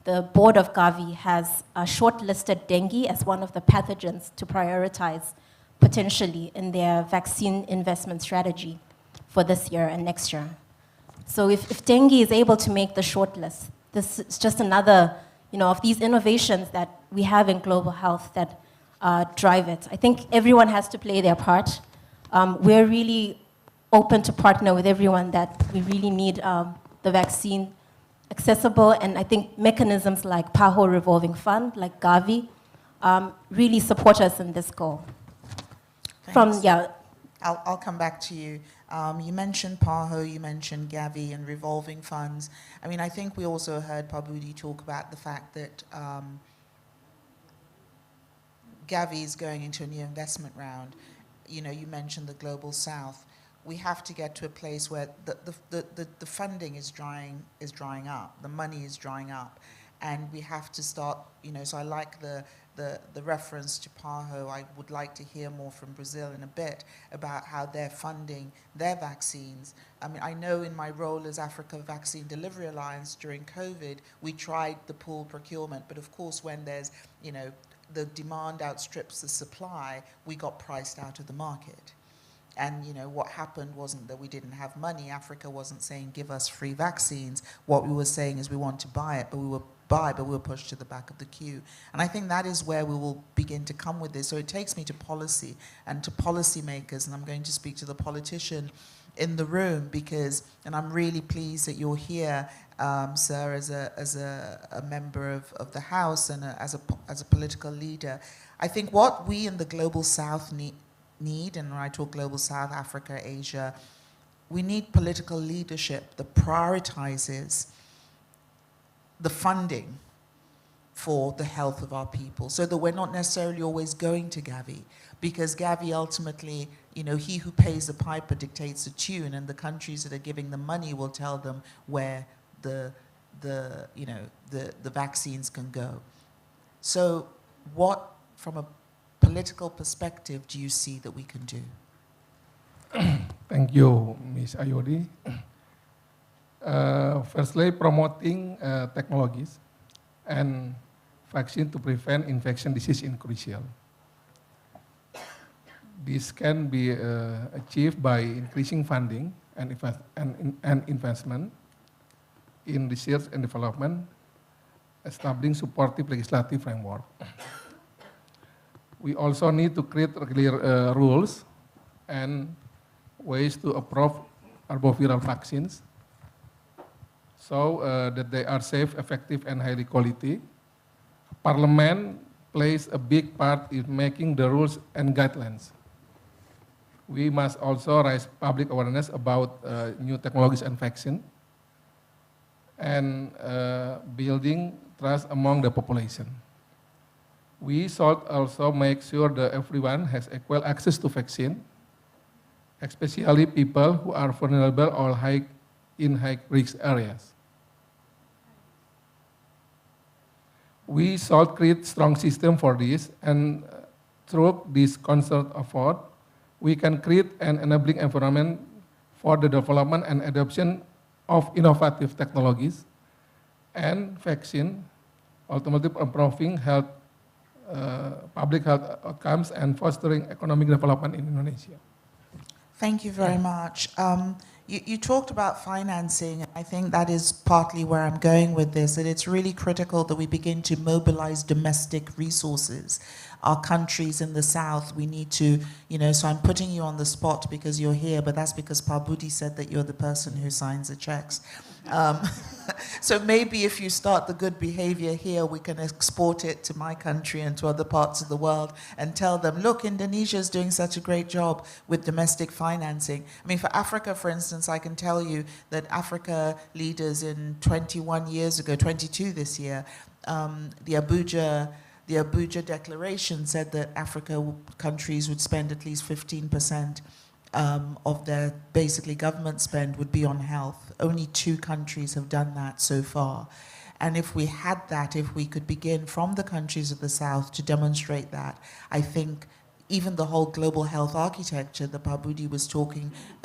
the board of Gavi has shortlisted dengue as one of the pathogens to prioritize potentially in their vaccine investment strategy for this year and next year. So if dengue is able to make the shortlist, this is just another, of these innovations that we have in global health that drive it. I think everyone has to play their part. We're really open to partner with everyone that we really need the vaccine accessible, and I think mechanisms like PAHO revolving fund, like Gavi, really support us in this goal. Thanks. I'll come back to you. You mentioned PAHO, you mentioned Gavi and revolving funds. I mean, I think we also heard Pabudi talk about the fact that Gavi is going into a new investment round. You mentioned the Global South. We have to get to a place where the funding is drying up, the money is drying up, and we have to start, so I like the reference to PAHO. I would like to hear more from Brazil in a bit about how they're funding their vaccines. I mean, I know in my role as Africa Vaccine Delivery Alliance during COVID, we tried the pool procurement, but of course when there's, the demand outstrips the supply, we got priced out of the market. And what happened wasn't that we didn't have money. Africa wasn't saying, give us free vaccines. What we were saying is we want to buy it, but we were pushed to the back of the queue. And I think that is where we will begin to come with this. So it takes me to policy and to policymakers, and I'm going to speak to the politician in the room and I'm really pleased that you're here, sir, as a member of the House and as a political leader. I think what we in the Global South need, and when I talk Global South, Africa, Asia, we need political leadership that prioritizes the funding for the health of our people, so that we're not necessarily always going to Gavi, because Gavi ultimately, he who pays the piper dictates the tune, and the countries that are giving the money will tell them where the vaccines can go. So what, from a political perspective, do you see that we can do? Thank you, Ms. Ayodi. Firstly, promoting technologies and vaccine to prevent infection disease is crucial. This can be achieved by increasing funding and investment in research and development, establishing supportive legislative framework. We also need to create regular rules and ways to approve arboviral vaccines so that they are safe, effective, and high quality. Parliament plays a big part in making the rules and guidelines. we must also raise public awareness about new technologies and vaccine, and building trust among the population. We should also make sure that everyone has equal access to vaccine, especially people who are vulnerable or in high-risk areas. We should create strong system for this, and through this concerted effort, we can create an enabling environment for the development and adoption of innovative technologies and vaccine, ultimately improving health, public health outcomes and fostering economic development in Indonesia. Thank you very much. You talked about financing, and I think that is partly where I'm going with this, that it's really critical that we begin to mobilize domestic resources. Our countries in the South, we need to, so I'm putting you on the spot because you're here, but that's because Pak Budi said that you're the person who signs the checks. So maybe if you start the good behavior here, we can export it to my country and to other parts of the world and tell them, look, Indonesia is doing such a great job with domestic financing. I mean, for Africa, for instance, I can tell you that Africa leaders in 21 years ago, 22 this year, the Abuja Declaration said that Africa countries would spend at least 15% of their basically government spend would be on health. Only 2 countries have done that so far. And if we had that, if we could begin from the countries of the South to demonstrate that, I think even the whole global health architecture that Pak Budi was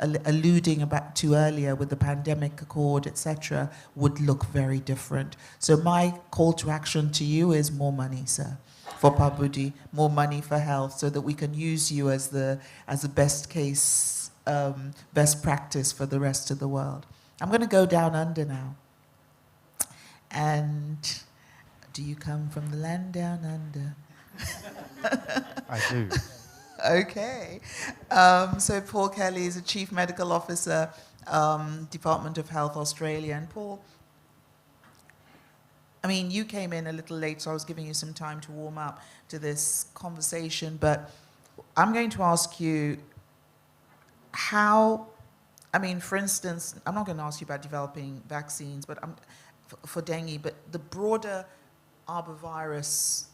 alluding to earlier with the pandemic accord, etc., would look very different. So my call to action to you is more money, sir, for Pak Budi, more money for health, so that we can use you as the best case, best practice for the rest of the world. I'm going to go down under now. And do you come from the land down under? I do. Okay. So Paul Kelly is a Chief Medical Officer, Department of Health Australia. And Paul, I mean, you came in a little late, so I was giving you some time to warm up to this conversation. But I'm going to ask you how, I mean, for instance, I'm not going to ask you about developing vaccines but for dengue, but the broader Arbovirus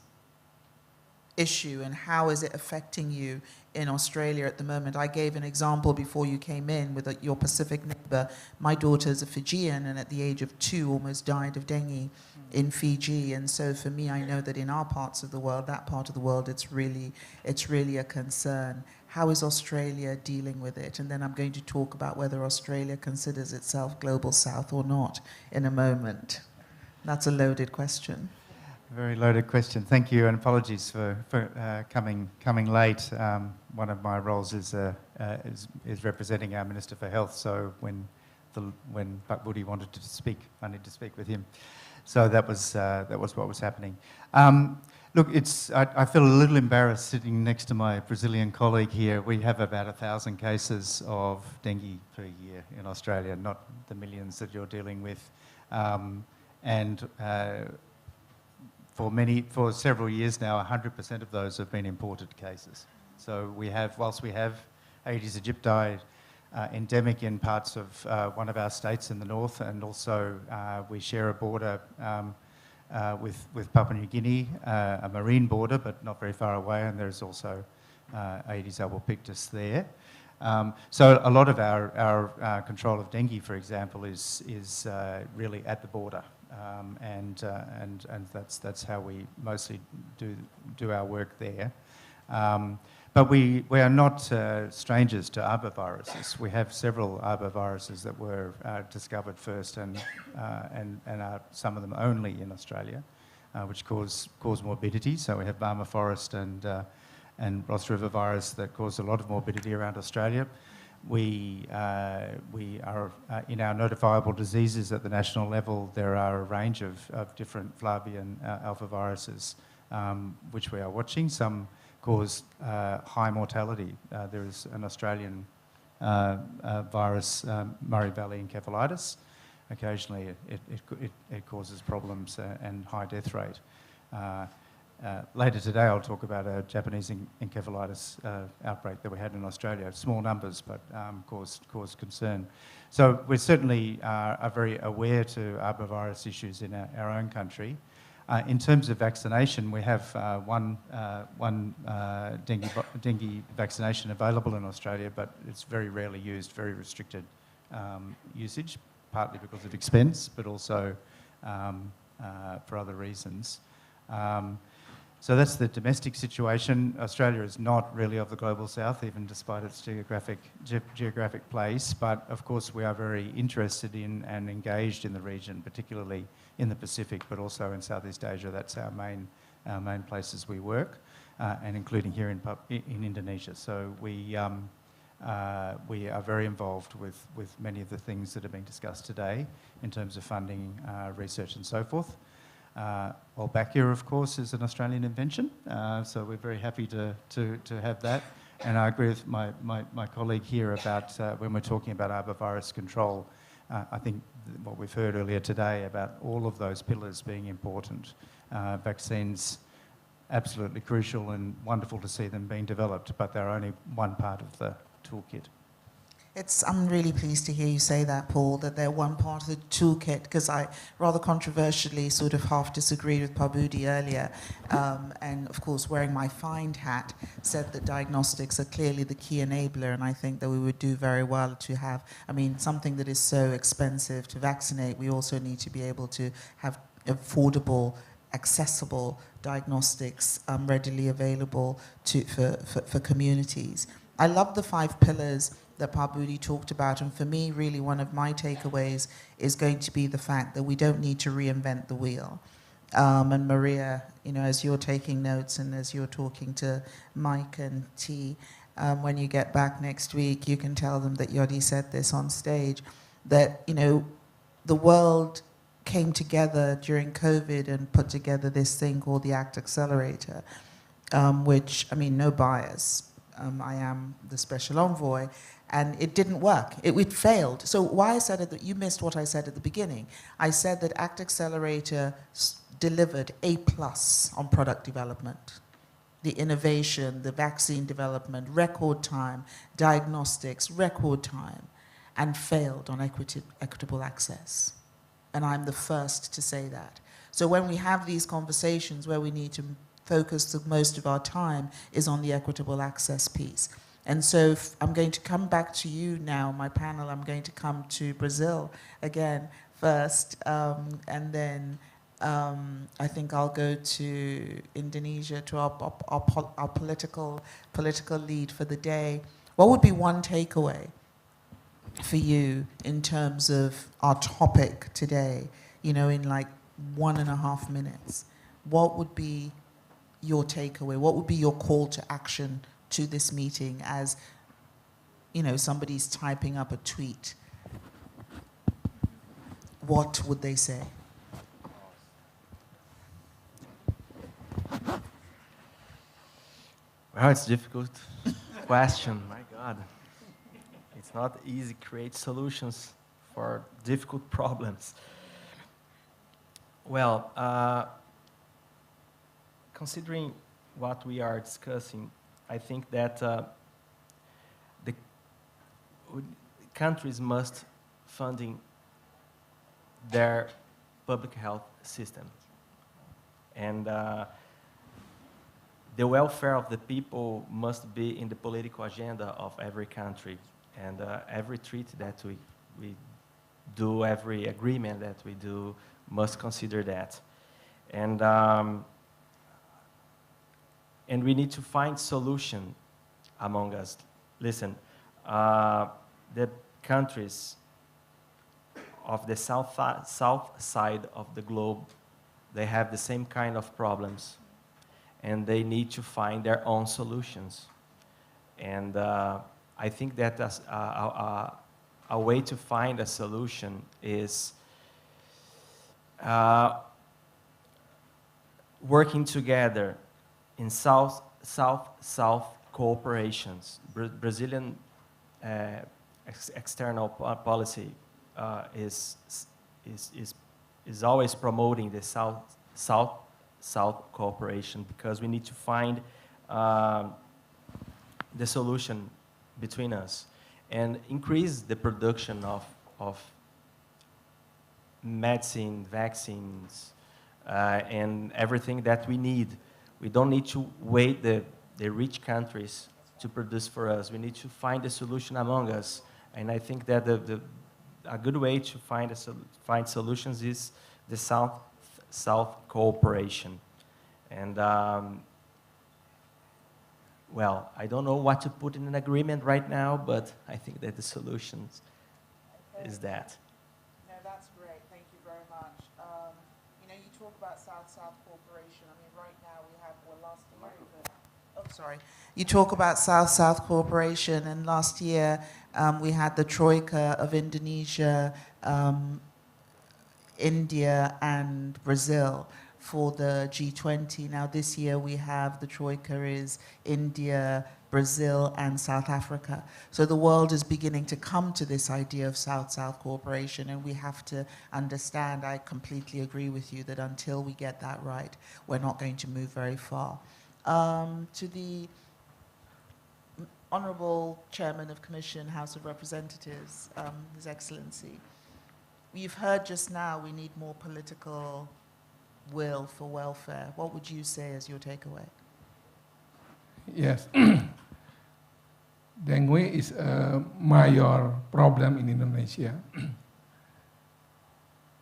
issue and how is it affecting you in Australia at the moment. I gave an example before you came in with your Pacific neighbor. My daughter's a Fijian and at the age of 2 almost died of dengue in Fiji. And so for me, I know that in our parts of the world, that part of the world, it's really a concern. How is Australia dealing with it? And then I'm going to talk about whether Australia considers itself Global South or not in a moment. That's a loaded question. Very loaded question. Thank you, and apologies for coming late. One of my roles is representing our Minister for Health. So when Pak Budi wanted to speak, I need to speak with him. So that was what was happening. Look, I feel a little embarrassed sitting next to my Brazilian colleague here. We have about 1,000 cases of dengue per year in Australia, not the millions that you're dealing with, For several years now, 100% of those have been imported cases. So whilst we have Aedes aegypti endemic in parts of one of our states in the north, and also we share a border with Papua New Guinea, a marine border, but not very far away, and there's also Aedes albopictus there. So a lot of our control of dengue, for example, is really at the border. And that's how we mostly do our work there. But we are not strangers to arboviruses. We have several arboviruses that were discovered first and are some of them only in Australia, which cause morbidity. So we have Barmah forest and Ross River virus that cause a lot of morbidity around Australia. We are in our notifiable diseases at the national level. There are a range of different Flavian alphaviruses which we are watching. Some cause high mortality. There is an Australian virus, Murray Valley encephalitis. Occasionally it causes problems and high death rate. later today I'll talk about a Japanese encephalitis outbreak that we had in Australia. Small numbers, but caused concern. So we certainly are very aware to arbovirus issues in our own country. In terms of vaccination, we have one dengue vaccination available in Australia, but it's very rarely used, very restricted usage, partly because of expense, but also for other reasons. So that's the domestic situation. Australia is not really of the global south, even despite its geographic place. But of course, we are very interested in and engaged in the region, particularly in the Pacific, but also in Southeast Asia. That's our main places we work, and including here in Indonesia. So we are very involved with many of the things that are being discussed today in terms of funding, research, and so forth. Well, back here, of course, is an Australian invention, so we're very happy to have that. And I agree with my colleague here about when we're talking about arbovirus control, I think what we've heard earlier today about all of those pillars being important. Vaccines, absolutely crucial and wonderful to see them being developed, but they're only one part of the toolkit. I'm really pleased to hear you say that, Paul, that they're one part of the toolkit, because I rather controversially sort of half disagreed with Pabudi earlier, and of course wearing my FIND hat said that diagnostics are clearly the key enabler, and I think that we would do very well to have, something that is so expensive to vaccinate, we also need to be able to have affordable, accessible diagnostics readily available for communities. I love the 5 pillars that Pabudi talked about, and for me, really one of my takeaways is going to be the fact that we don't need to reinvent the wheel. And Maria, as you're taking notes and as you're talking to Mike and T, when you get back next week, you can tell them that Yodi said this on stage, that, the world came together during COVID and put together this thing called the ACT Accelerator, which, no bias, I am the special envoy, and it didn't work. It failed. So why I said it, that you missed what I said at the beginning. I said that ACT Accelerator delivered A+ on product development. The innovation, the vaccine development, record time, diagnostics, record time, and failed on equitable access. And I'm the first to say that. So when we have these conversations where we need to focus the most of our time is on the equitable access piece. And so I'm going to come back to you now, my panel. I'm going to come to Brazil again first, and then I think I'll go to Indonesia, to our political lead for the day. What would be one takeaway for you in terms of our topic today, in like 1.5 minutes? What would be your takeaway? What would be your call to action to this meeting as, somebody's typing up a tweet? What would they say? Well, it's a difficult question, my God. It's not easy to create solutions for difficult problems. Well, considering what we are discussing, I think that the countries must funding their public health system. And the welfare of the people must be in the political agenda of every country. And every treaty that we do, every agreement that we do, must consider that. And we need to find solution among us. Listen, the countries of the south side of the globe, they have the same kind of problems, and they need to find their own solutions. And I think that a way to find a solution is working together in South-South cooperations. Brazilian external policy is always promoting the South South cooperation, because we need to find the solution between us and increase the production of medicine, vaccines, and everything that we need. We don't need to wait the rich countries to produce for us. We need to find a solution among us. And I think that a good way to find solutions is the South cooperation. And well, I don't know what to put in an agreement right now, but I think that the solution is that. No, that's great. Thank you very much. You know, you talk about South-South cooperation. I mean, right now we have, well, last year, oh, sorry. You talk about South-South cooperation, and last year we had the Troika of Indonesia, India, and Brazil for the G20. Now this year we have the Troika is India, Brazil, and South Africa. So the world is beginning to come to this idea of South-South cooperation, and we have to understand, I completely agree with you, that until we get that right, we're not going to move very far. To the Honourable Chairman of Commission, House of Representatives, His Excellency, you've heard just now we need more political will for welfare. What would you say as your takeaway? Yes. Dengue is a major problem in Indonesia.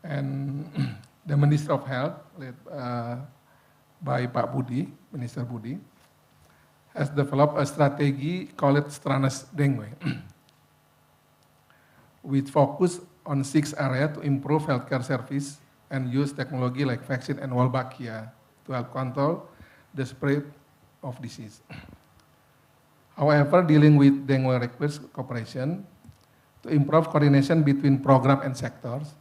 And the Minister of Health, led by Pak Budi, Minister Budi, has developed a strategy called Stranas Dengue, with focus on 6 areas to improve healthcare service and use technology like vaccine and Wolbachia to help control the spread of disease. However, dealing with dengue requires cooperation to improve coordination between program and sectors.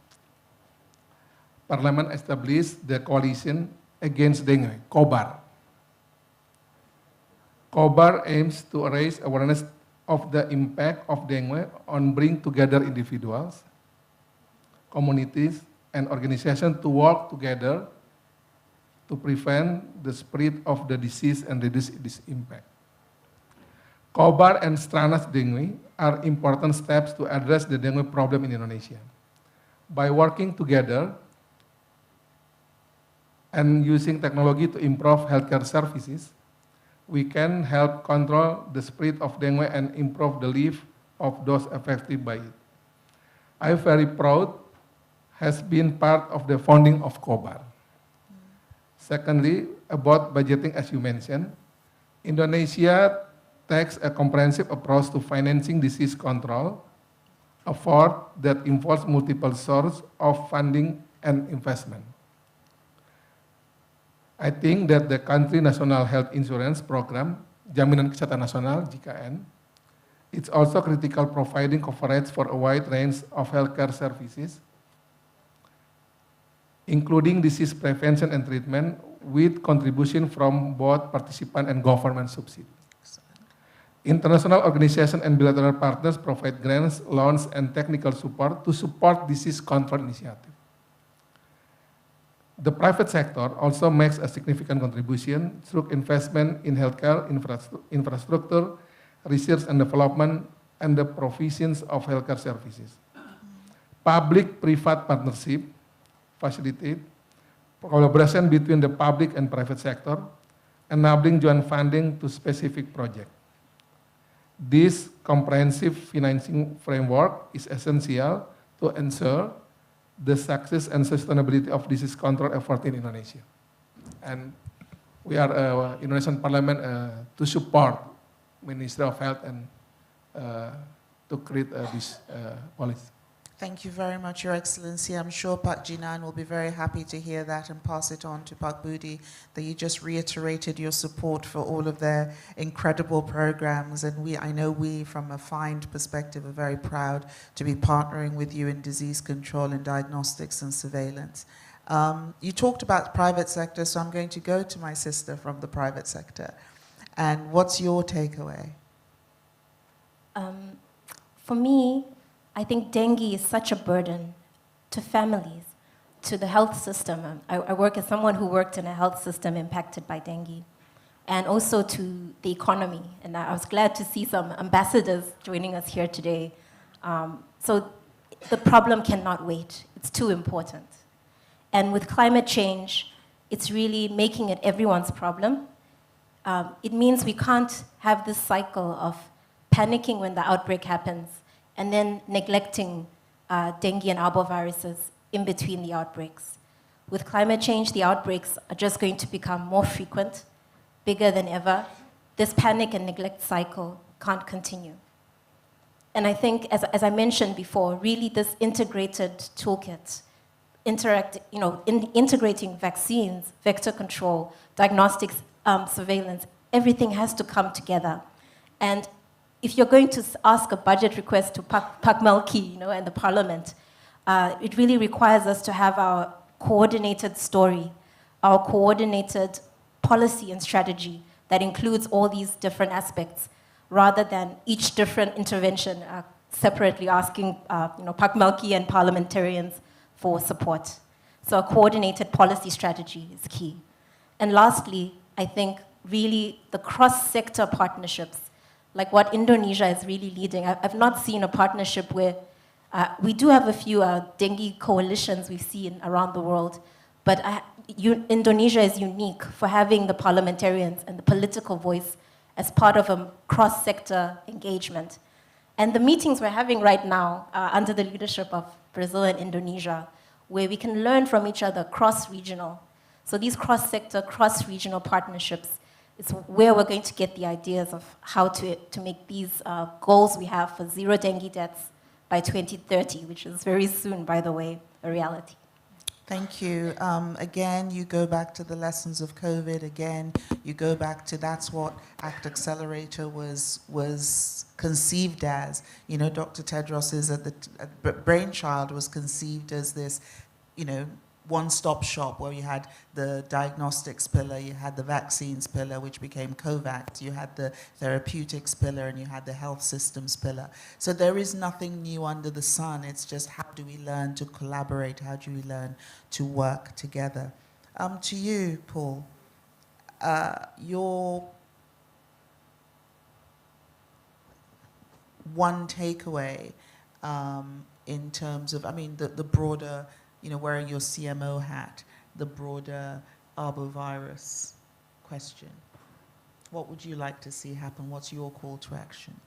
Parliament established the Coalition Against Dengue, COBAR. COBAR aims to raise awareness of the impact of dengue on bring together individuals, communities, and organizations to work together to prevent the spread of the disease and reduce its impact. COBAR and Stranas Dengue are important steps to address the dengue problem in Indonesia. By working together and using technology to improve healthcare services, we can help control the spread of dengue and improve the life of those affected by it. I'm very proud has been part of the founding of COBAR. Secondly, about budgeting, as you mentioned, Indonesia takes a comprehensive approach to financing disease control, effort that involves multiple sources of funding and investment. I think that the country National Health Insurance Program, Jaminan Kesehatan Nasional, JKN, it's also critical providing coverage for a wide range of healthcare services, including disease prevention and treatment, with contribution from both participant and government subsidy. International organizations and bilateral partners provide grants, loans, and technical support to support disease control initiatives. The private sector also makes a significant contribution through investment in healthcare infrastructure, research and development, and the provisions of healthcare services. Public-private partnership facilitate collaboration between the public and private sector, enabling joint funding to specific projects. This comprehensive financing framework is essential to ensure the success and sustainability of disease control effort in Indonesia. And we are Indonesian Parliament to support Ministry of Health and to create this policy. Thank you very much, Your Excellency. I'm sure Pak Jinan will be very happy to hear that and pass it on to Pak Budi, that you just reiterated your support for all of their incredible programs. And I know we, from a FIND perspective, are very proud to be partnering with you in disease control and diagnostics and surveillance. You talked about the private sector, so I'm going to go to my sister from the private sector. And what's your takeaway? For me, I think dengue is such a burden to families, to the health system. I work as someone who worked in a health system impacted by dengue, and also to the economy. And I was glad to see some ambassadors joining us here today. So the problem cannot wait. It's too important. And with climate change, it's really making it everyone's problem. It means we can't have this cycle of panicking when the outbreak happens and then neglecting dengue and arboviruses in between the outbreaks. With climate change, the outbreaks are just going to become more frequent, bigger than ever. This panic and neglect cycle can't continue. And I think, as I mentioned before, really this integrated toolkit, integrating vaccines, vector control, diagnostics, surveillance, everything has to come together. And if you're going to ask a budget request to Pak Melki, and the parliament, it really requires us to have our coordinated story, our coordinated policy and strategy that includes all these different aspects, rather than each different intervention separately asking Pak Melki and parliamentarians for support. So a coordinated policy strategy is key. And lastly, I think really the cross-sector partnerships, like what Indonesia is really leading. I've not seen a partnership where we do have a few dengue coalitions we've seen around the world, but Indonesia is unique for having the parliamentarians and the political voice as part of a cross-sector engagement. And the meetings we're having right now under the leadership of Brazil and Indonesia, where we can learn from each other cross-regional. So these cross-sector, cross-regional partnerships is where we're going to get the ideas of how to make these goals we have for zero dengue deaths by 2030, which is very soon, by the way, a reality. Thank you. Again, you go back to the lessons of COVID. Again, you go back to that's what ACT Accelerator was conceived as. Dr. Tedros's brainchild was conceived as this, one-stop shop where you had the diagnostics pillar, you had the vaccines pillar, which became COVAX, you had the therapeutics pillar, and you had the health systems pillar. So there is nothing new under the sun. It's just how do we learn to collaborate? How do we learn to work together? To you, Paul, your one takeaway in terms of, the broader, wearing your CMO hat, the broader arbovirus question. What would you like to see happen? What's your call to action?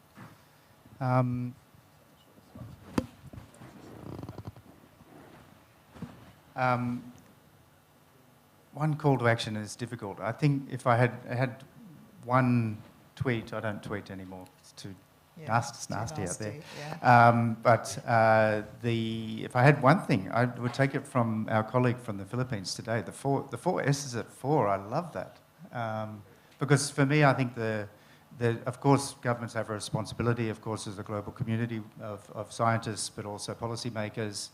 One call to action is difficult. I think if I had one tweet, I don't tweet anymore. It's too nasty out there. Yeah. But if I had one thing, I would take it from our colleague from the Philippines today. The four S's at 4. I love that because for me, I think of course governments have a responsibility. Of course, as a global community of scientists, but also policymakers,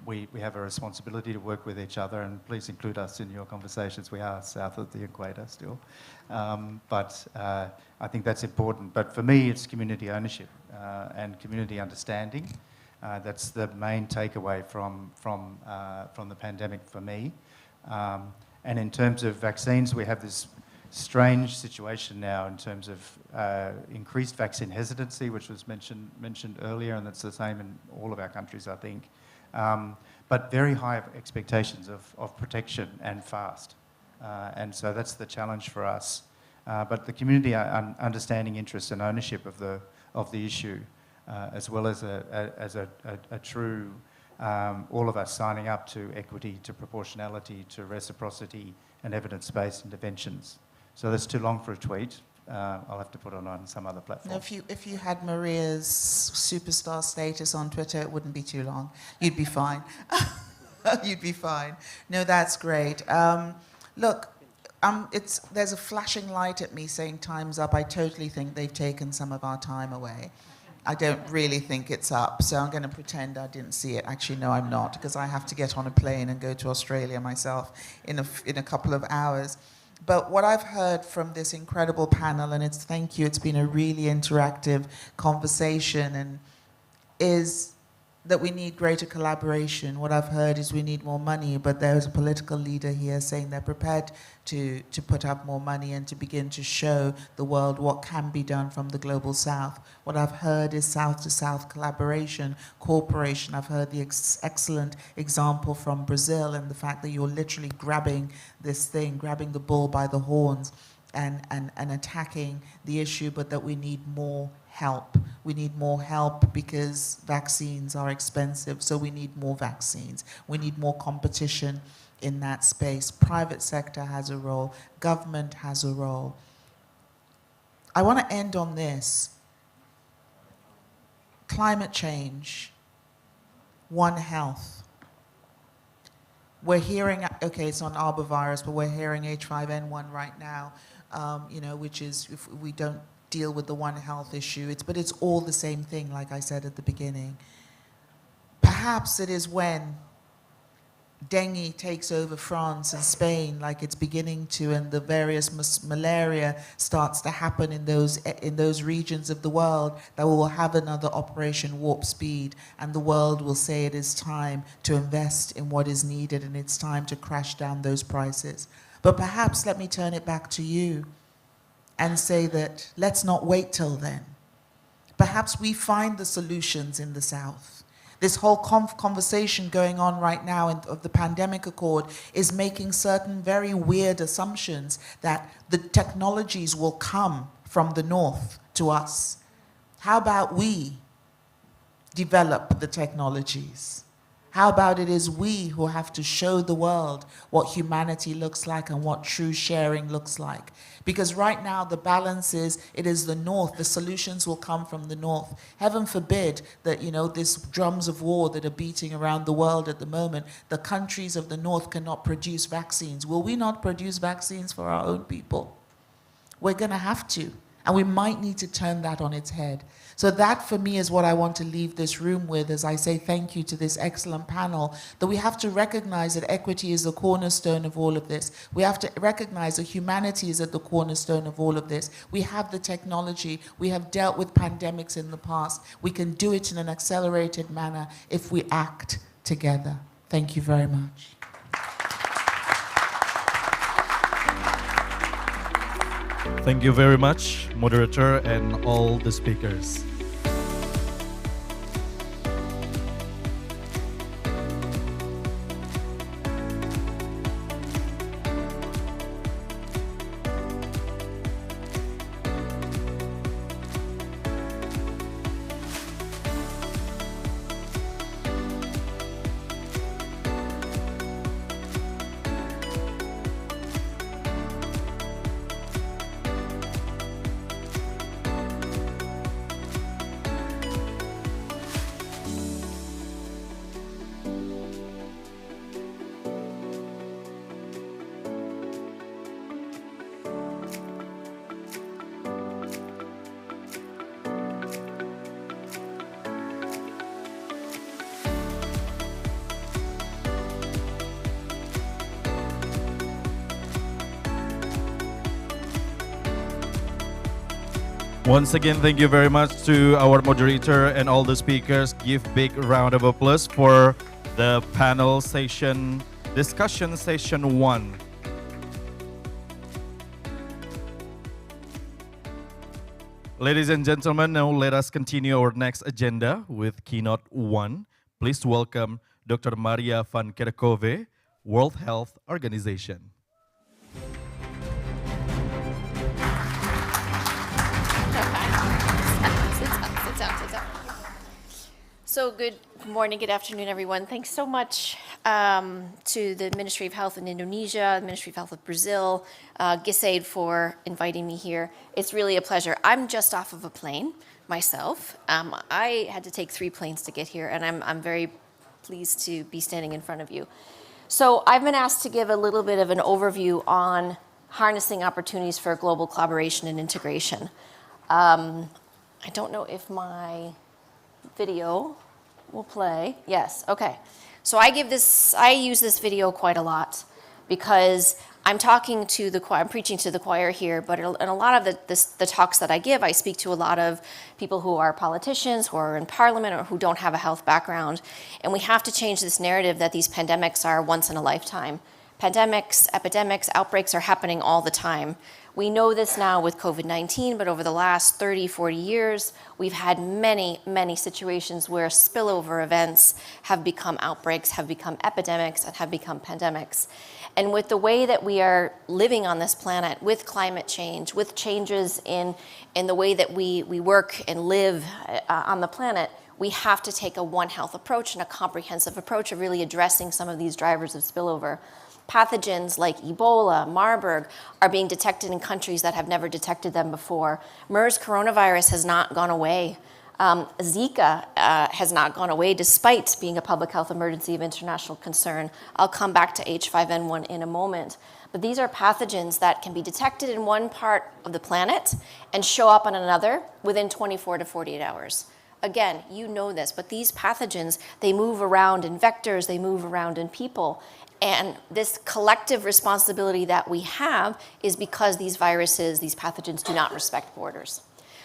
we have a responsibility to work with each other. And please include us in your conversations. We are south of the equator still, but I think that's important. But for me, it's community ownership and community understanding. That's the main takeaway from the pandemic for me. And in terms of vaccines, we have this strange situation now in terms of increased vaccine hesitancy, which was mentioned earlier, and that's the same in all of our countries, I think. But very high expectations of protection and fast. And so that's the challenge for us. But the community understanding interest and ownership of the issue, as well as a true all of us signing up to equity, to proportionality, to reciprocity, and evidence-based interventions. So that's too long for a tweet. I'll have to put it on some other platform. No, if you had Maria's superstar status on Twitter, it wouldn't be too long. You'd be fine. You'd be fine. No, that's great. Look, there's a flashing light at me saying time's up. I totally think they've taken some of our time away. I don't really think it's up, so I'm going to pretend I didn't see it. Actually, no, I'm not, because I have to get on a plane and go to Australia myself in a couple of hours. But what I've heard from this incredible panel, and thank you, it's been a really interactive conversation, and is that we need greater collaboration. What I've heard is we need more money, but there is a political leader here saying they're prepared to put up more money and to begin to show the world what can be done from the global south. What I've heard is south-to-south collaboration, cooperation. I've heard the excellent example from Brazil and the fact that you're literally grabbing this thing, grabbing the bull by the horns and attacking the issue, but that we need more help. We need more help because vaccines are expensive, so we need more vaccines. We need more competition in that space. Private sector has a role. Government has a role. I want to end on this. Climate change, One Health. We're hearing, okay, it's on Arbovirus, but we're hearing H5N1 right now, which is, if we don't deal with the One Health issue, but it's all the same thing, like I said at the beginning. Perhaps it is when dengue takes over France and Spain, like it's beginning to, and the various malaria starts to happen in those regions of the world, that we will have another Operation Warp Speed, and the world will say it is time to invest in what is needed, and it's time to crash down those prices. But perhaps let me turn it back to you and say that let's not wait till then. Perhaps we find the solutions in the South. This whole conversation going on right now of the pandemic accord is making certain very weird assumptions that the technologies will come from the North to us. How about we develop the technologies? How about it is we who have to show the world what humanity looks like and what true sharing looks like? Because right now the balance is, it is the North, the solutions will come from the North. Heaven forbid that, these drums of war that are beating around the world at the moment, the countries of the North cannot produce vaccines. Will we not produce vaccines for our own people? We're going to have to. And we might need to turn that on its head. So that, for me, is what I want to leave this room with as I say thank you to this excellent panel, that we have to recognize that equity is the cornerstone of all of this. We have to recognize that humanity is at the cornerstone of all of this. We have the technology. We have dealt with pandemics in the past. We can do it in an accelerated manner if we act together. Thank you very much. Thank you very much, moderator and all the speakers. Once again, thank you very much to our moderator and all the speakers. Give big round of applause for the panel session, discussion session 1. Ladies and gentlemen, now let us continue our next agenda with keynote 1. Please welcome Dr. Maria van Kerkhove, World Health Organization. So good morning, good afternoon, everyone. Thanks so much to the Ministry of Health in Indonesia, the Ministry of Health of Brazil, Kesehatan for inviting me here. It's really a pleasure. I'm just off of a plane myself. I had to take 3 planes to get here, and I'm very pleased to be standing in front of you. So I've been asked to give a little bit of an overview on harnessing opportunities for global collaboration and integration. I don't know if my video will play. Yes, okay. So I use this video quite a lot because I'm talking to the choir, I'm preaching to the choir here, but in a lot of the talks that I give, I speak to a lot of people who are politicians, who are in parliament, or who don't have a health background. And we have to change this narrative that these pandemics are once in a lifetime. Pandemics, epidemics, outbreaks are happening all the time. We know this now with COVID-19, but over the last 30, 40 years, we've had many, many situations where spillover events have become outbreaks, have become epidemics, and have become pandemics. And with the way that we are living on this planet, with climate change, with changes in the way that we work and live on the planet, we have to take a One Health approach and a comprehensive approach of really addressing some of these drivers of spillover. Pathogens like Ebola, Marburg are being detected in countries that have never detected them before. MERS coronavirus has not gone away. Zika has not gone away despite being a public health emergency of international concern. I'll come back to H5N1 in a moment. But these are pathogens that can be detected in one part of the planet and show up on another within 24 to 48 hours. Again, you know this, but these pathogens, they move around in vectors, they move around in people. And this collective responsibility that we have is because these viruses, these pathogens do not respect borders.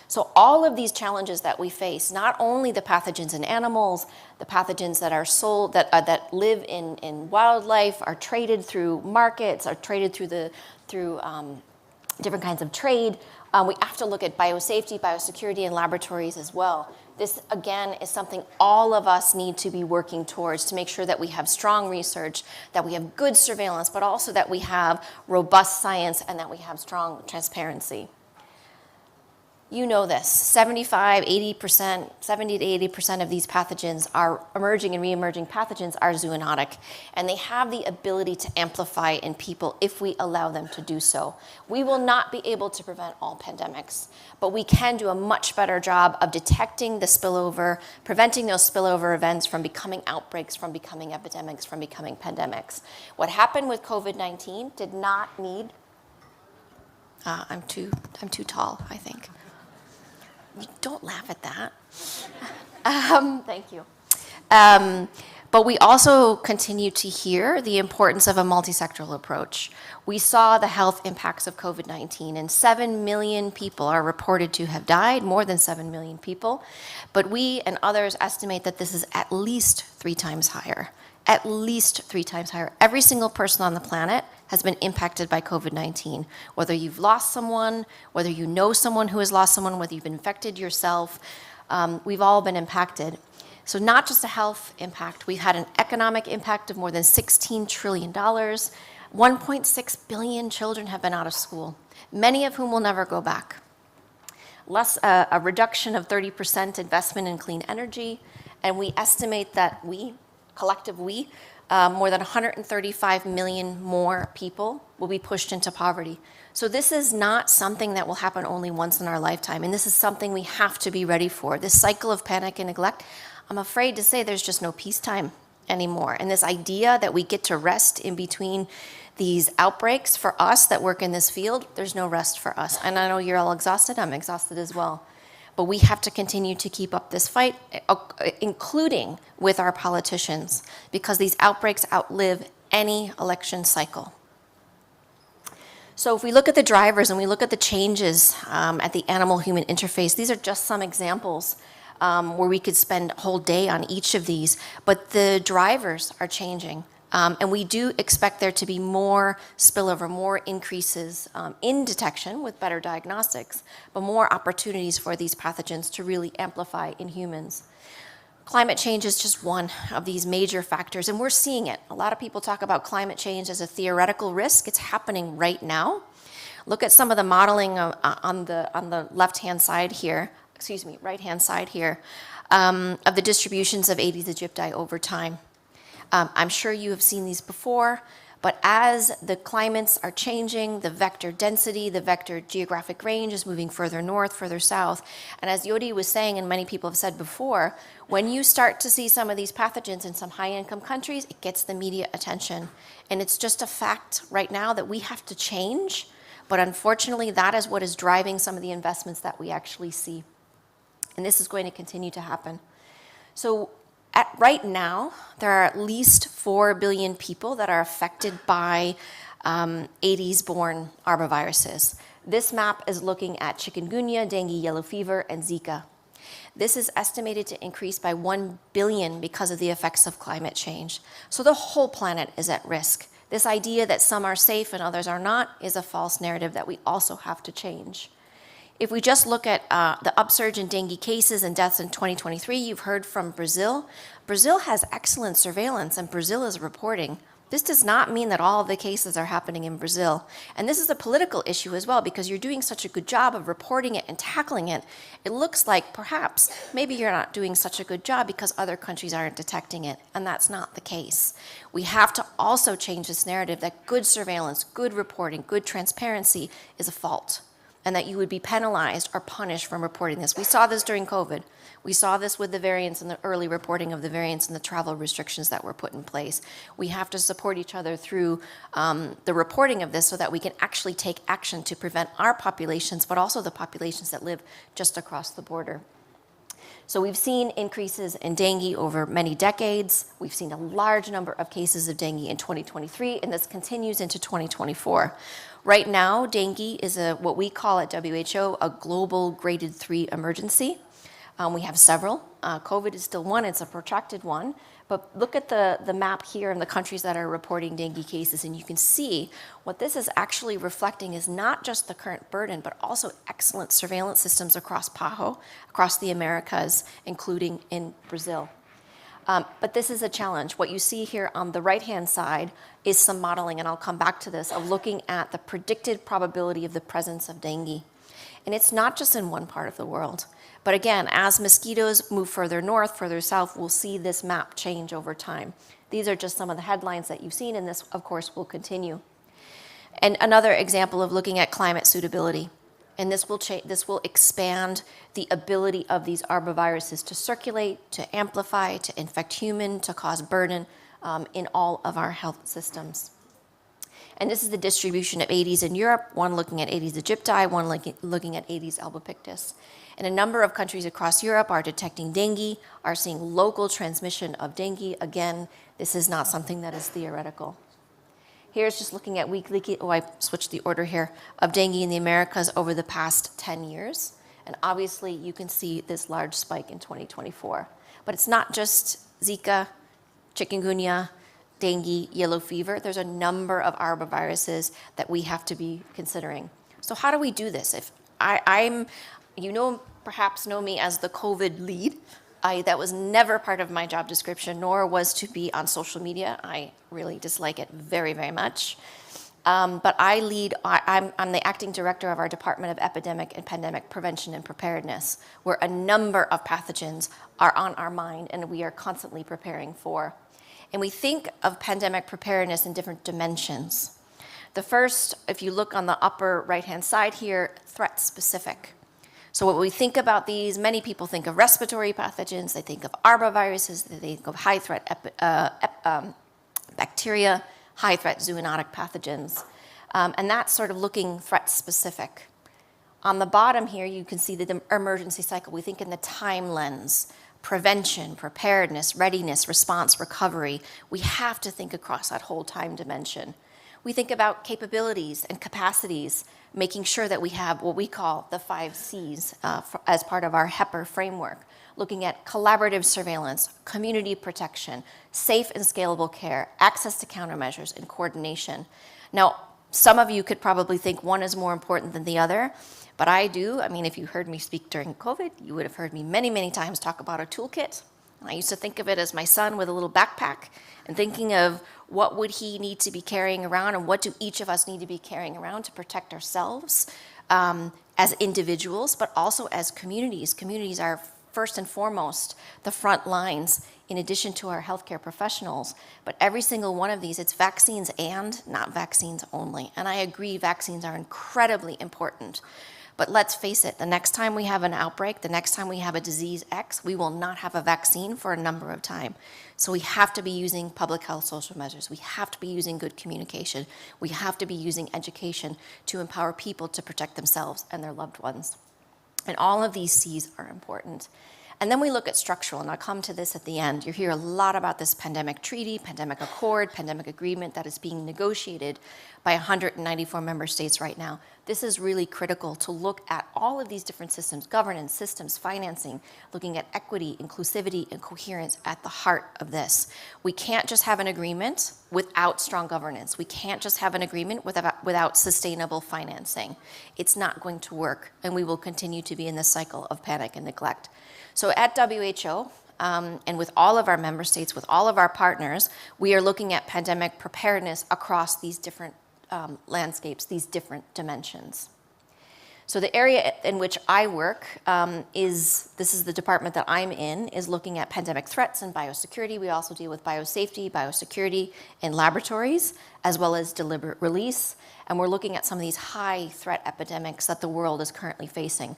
So all of these challenges that we face, not only the pathogens in animals, the pathogens that are sold, that live in wildlife, are traded through markets, are traded through different kinds of trade. We have to look at biosafety, biosecurity, and laboratories as well. This, again, is something all of us need to be working towards to make sure that we have strong research, that we have good surveillance, but also that we have robust science and that we have strong transparency. You know this, 70 to 80% of these pathogens are emerging and re-emerging pathogens are zoonotic, and they have the ability to amplify in people if we allow them to do so. We will not be able to prevent all pandemics, but we can do a much better job of detecting the spillover, preventing those spillover events from becoming outbreaks, from becoming epidemics, from becoming pandemics. What happened with COVID-19 did not need, I'm too tall, I think. Don't laugh at that. Thank you. But we also continue to hear the importance of a multisectoral approach. We saw the health impacts of COVID-19, and 7 million people are reported to have died, more than 7 million people. But we and others estimate that this is at least 3 times higher. At least 3 times higher. Every single person on the planet has been impacted by COVID-19. Whether you've lost someone, whether you know someone who has lost someone, whether you've been infected yourself, we've all been impacted. So not just a health impact, we've had an economic impact of more than $16 trillion. 1.6 billion children have been out of school, many of whom will never go back. A reduction of 30% investment in clean energy, and we estimate that more than 135 million more people will be pushed into poverty. So this is not something that will happen only once in our lifetime, and this is something we have to be ready for. This cycle of panic and neglect, I'm afraid to say there's just no peacetime anymore. And this idea that we get to rest in between these outbreaks, for us that work in this field, there's no rest for us. And I know you're all exhausted, I'm exhausted as well. But we have to continue to keep up this fight, including with our politicians, because these outbreaks outlive any election cycle. So if we look at the drivers and we look at the changes at the animal-human interface, these are just some examples where we could spend a whole day on each of these, but the drivers are changing. And we do expect there to be more spillover, more increases in detection with better diagnostics, but more opportunities for these pathogens to really amplify in humans. Climate change is just one of these major factors, and we're seeing it. A lot of people talk about climate change as a theoretical risk. It's happening right now. Look at some of the modeling on the left-hand side here, right-hand side here, of the distributions of Aedes aegypti over time. I'm sure you have seen these before, but as the climates are changing, the vector density, the vector geographic range is moving further north, further south. And as Yodi was saying, and many people have said before, when you start to see some of these pathogens in some high-income countries, it gets the media attention. And it's just a fact right now that we have to change, but unfortunately, that is what is driving some of the investments that we actually see. And this is going to continue to happen. So right now, there are at least 4 billion people that are affected by Aedes-borne arboviruses. This map is looking at chikungunya, dengue, yellow fever, and Zika. This is estimated to increase by 1 billion because of the effects of climate change. So the whole planet is at risk. This idea that some are safe and others are not is a false narrative that we also have to change. If we just look at the upsurge in dengue cases and deaths in 2023, you've heard from Brazil. Brazil has excellent surveillance and Brazil is reporting. This does not mean that all of the cases are happening in Brazil. And this is a political issue as well because you're doing such a good job of reporting it and tackling it. It looks like perhaps maybe you're not doing such a good job because other countries aren't detecting it. And that's not the case. We have to also change this narrative that good surveillance, good reporting, good transparency is a fault, and that you would be penalized or punished from reporting this. We saw this during COVID. We saw this with the variants and the early reporting of the variants and the travel restrictions that were put in place. We have to support each other through the reporting of this so that we can actually take action to prevent our populations, but also the populations that live just across the border. So we've seen increases in dengue over many decades. We've seen a large number of cases of dengue in 2023, and this continues into 2024. Right now, dengue is what we call at WHO a global graded 3 emergency. We have several. COVID is still one, it's a protracted one. But look at the map here in the countries that are reporting dengue cases, and you can see what this is actually reflecting is not just the current burden, but also excellent surveillance systems across PAHO, across the Americas, including in Brazil. But this is a challenge. What you see here on the right-hand side is some modeling, and I'll come back to this, of looking at the predicted probability of the presence of dengue. And it's not just in one part of the world. But again, as mosquitoes move further north, further south, we'll see this map change over time. These are just some of the headlines that you've seen, and this, of course, will continue. And another example of looking at climate suitability. And this will expand the ability of these arboviruses to circulate, to amplify, to infect human, to cause burden in all of our health systems. And this is the distribution of Aedes in Europe, one looking at Aedes aegypti, one looking at Aedes albopictus. And a number of countries across Europe are detecting dengue, are seeing local transmission of dengue. Again, this is not something that is theoretical. Here's just looking at weekly, I switched the order here, of dengue in the Americas over the past 10 years. And obviously, you can see this large spike in 2024. But it's not just Zika, chikungunya, dengue, yellow fever. There's a number of arboviruses that we have to be considering. So how do we do this? If you perhaps know me as the COVID lead. That was never part of my job description, nor was to be on social media. I really dislike it very, very much. But I'm the acting director of our Department of Epidemic and Pandemic Prevention and Preparedness, where a number of pathogens are on our mind and we are constantly preparing for. And we think of pandemic preparedness in different dimensions. The first, if you look on the upper right-hand side here, threat specific. So when we think about these, many people think of respiratory pathogens, they think of arboviruses, they think of high-threat bacteria, high-threat zoonotic pathogens. And that's sort of looking threat-specific. On the bottom here, you can see the emergency cycle. We think in the time lens, prevention, preparedness, readiness, response, recovery. We have to think across that whole time dimension. We think about capabilities and capacities, making sure that we have what we call the 5 Cs as part of our HEPR framework, looking at collaborative surveillance, community protection, safe and scalable care, access to countermeasures, and coordination. Now, some of you could probably think one is more important than the other, but I do. I mean, if you heard me speak during COVID, you would have heard me many, many times talk about a toolkit. I used to think of it as my son with a little backpack and thinking of what would he need to be carrying around and what do each of us need to be carrying around to protect ourselves as individuals, but also as communities. Communities are first and foremost the front lines in addition to our healthcare professionals. But every single one of these, it's vaccines and not vaccines only. And I agree, vaccines are incredibly important. But let's face it, the next time we have an outbreak, the next time we have a disease X, we will not have a vaccine for a number of time. So we have to be using public health social measures. We have to be using good communication. We have to be using education to empower people to protect themselves and their loved ones. And all of these C's are important. And then we look at structural, and I'll come to this at the end. You hear a lot about this pandemic treaty, pandemic accord, pandemic agreement that is being negotiated by 194 member states right now. This is really critical to look at all of these different systems, governance, systems, financing, looking at equity, inclusivity, and coherence at the heart of this. We can't just have an agreement without strong governance. We can't just have an agreement without sustainable financing. It's not going to work, and we will continue to be in this cycle of panic and neglect. So at WHO, and with all of our member states, with all of our partners, we are looking at pandemic preparedness across these different landscapes, these different dimensions. So the area in which I work this is the department that I'm in, is looking at pandemic threats and biosecurity. We also deal with biosafety, biosecurity in laboratories, as well as deliberate release. And we're looking at some of these high threat epidemics that the world is currently facing.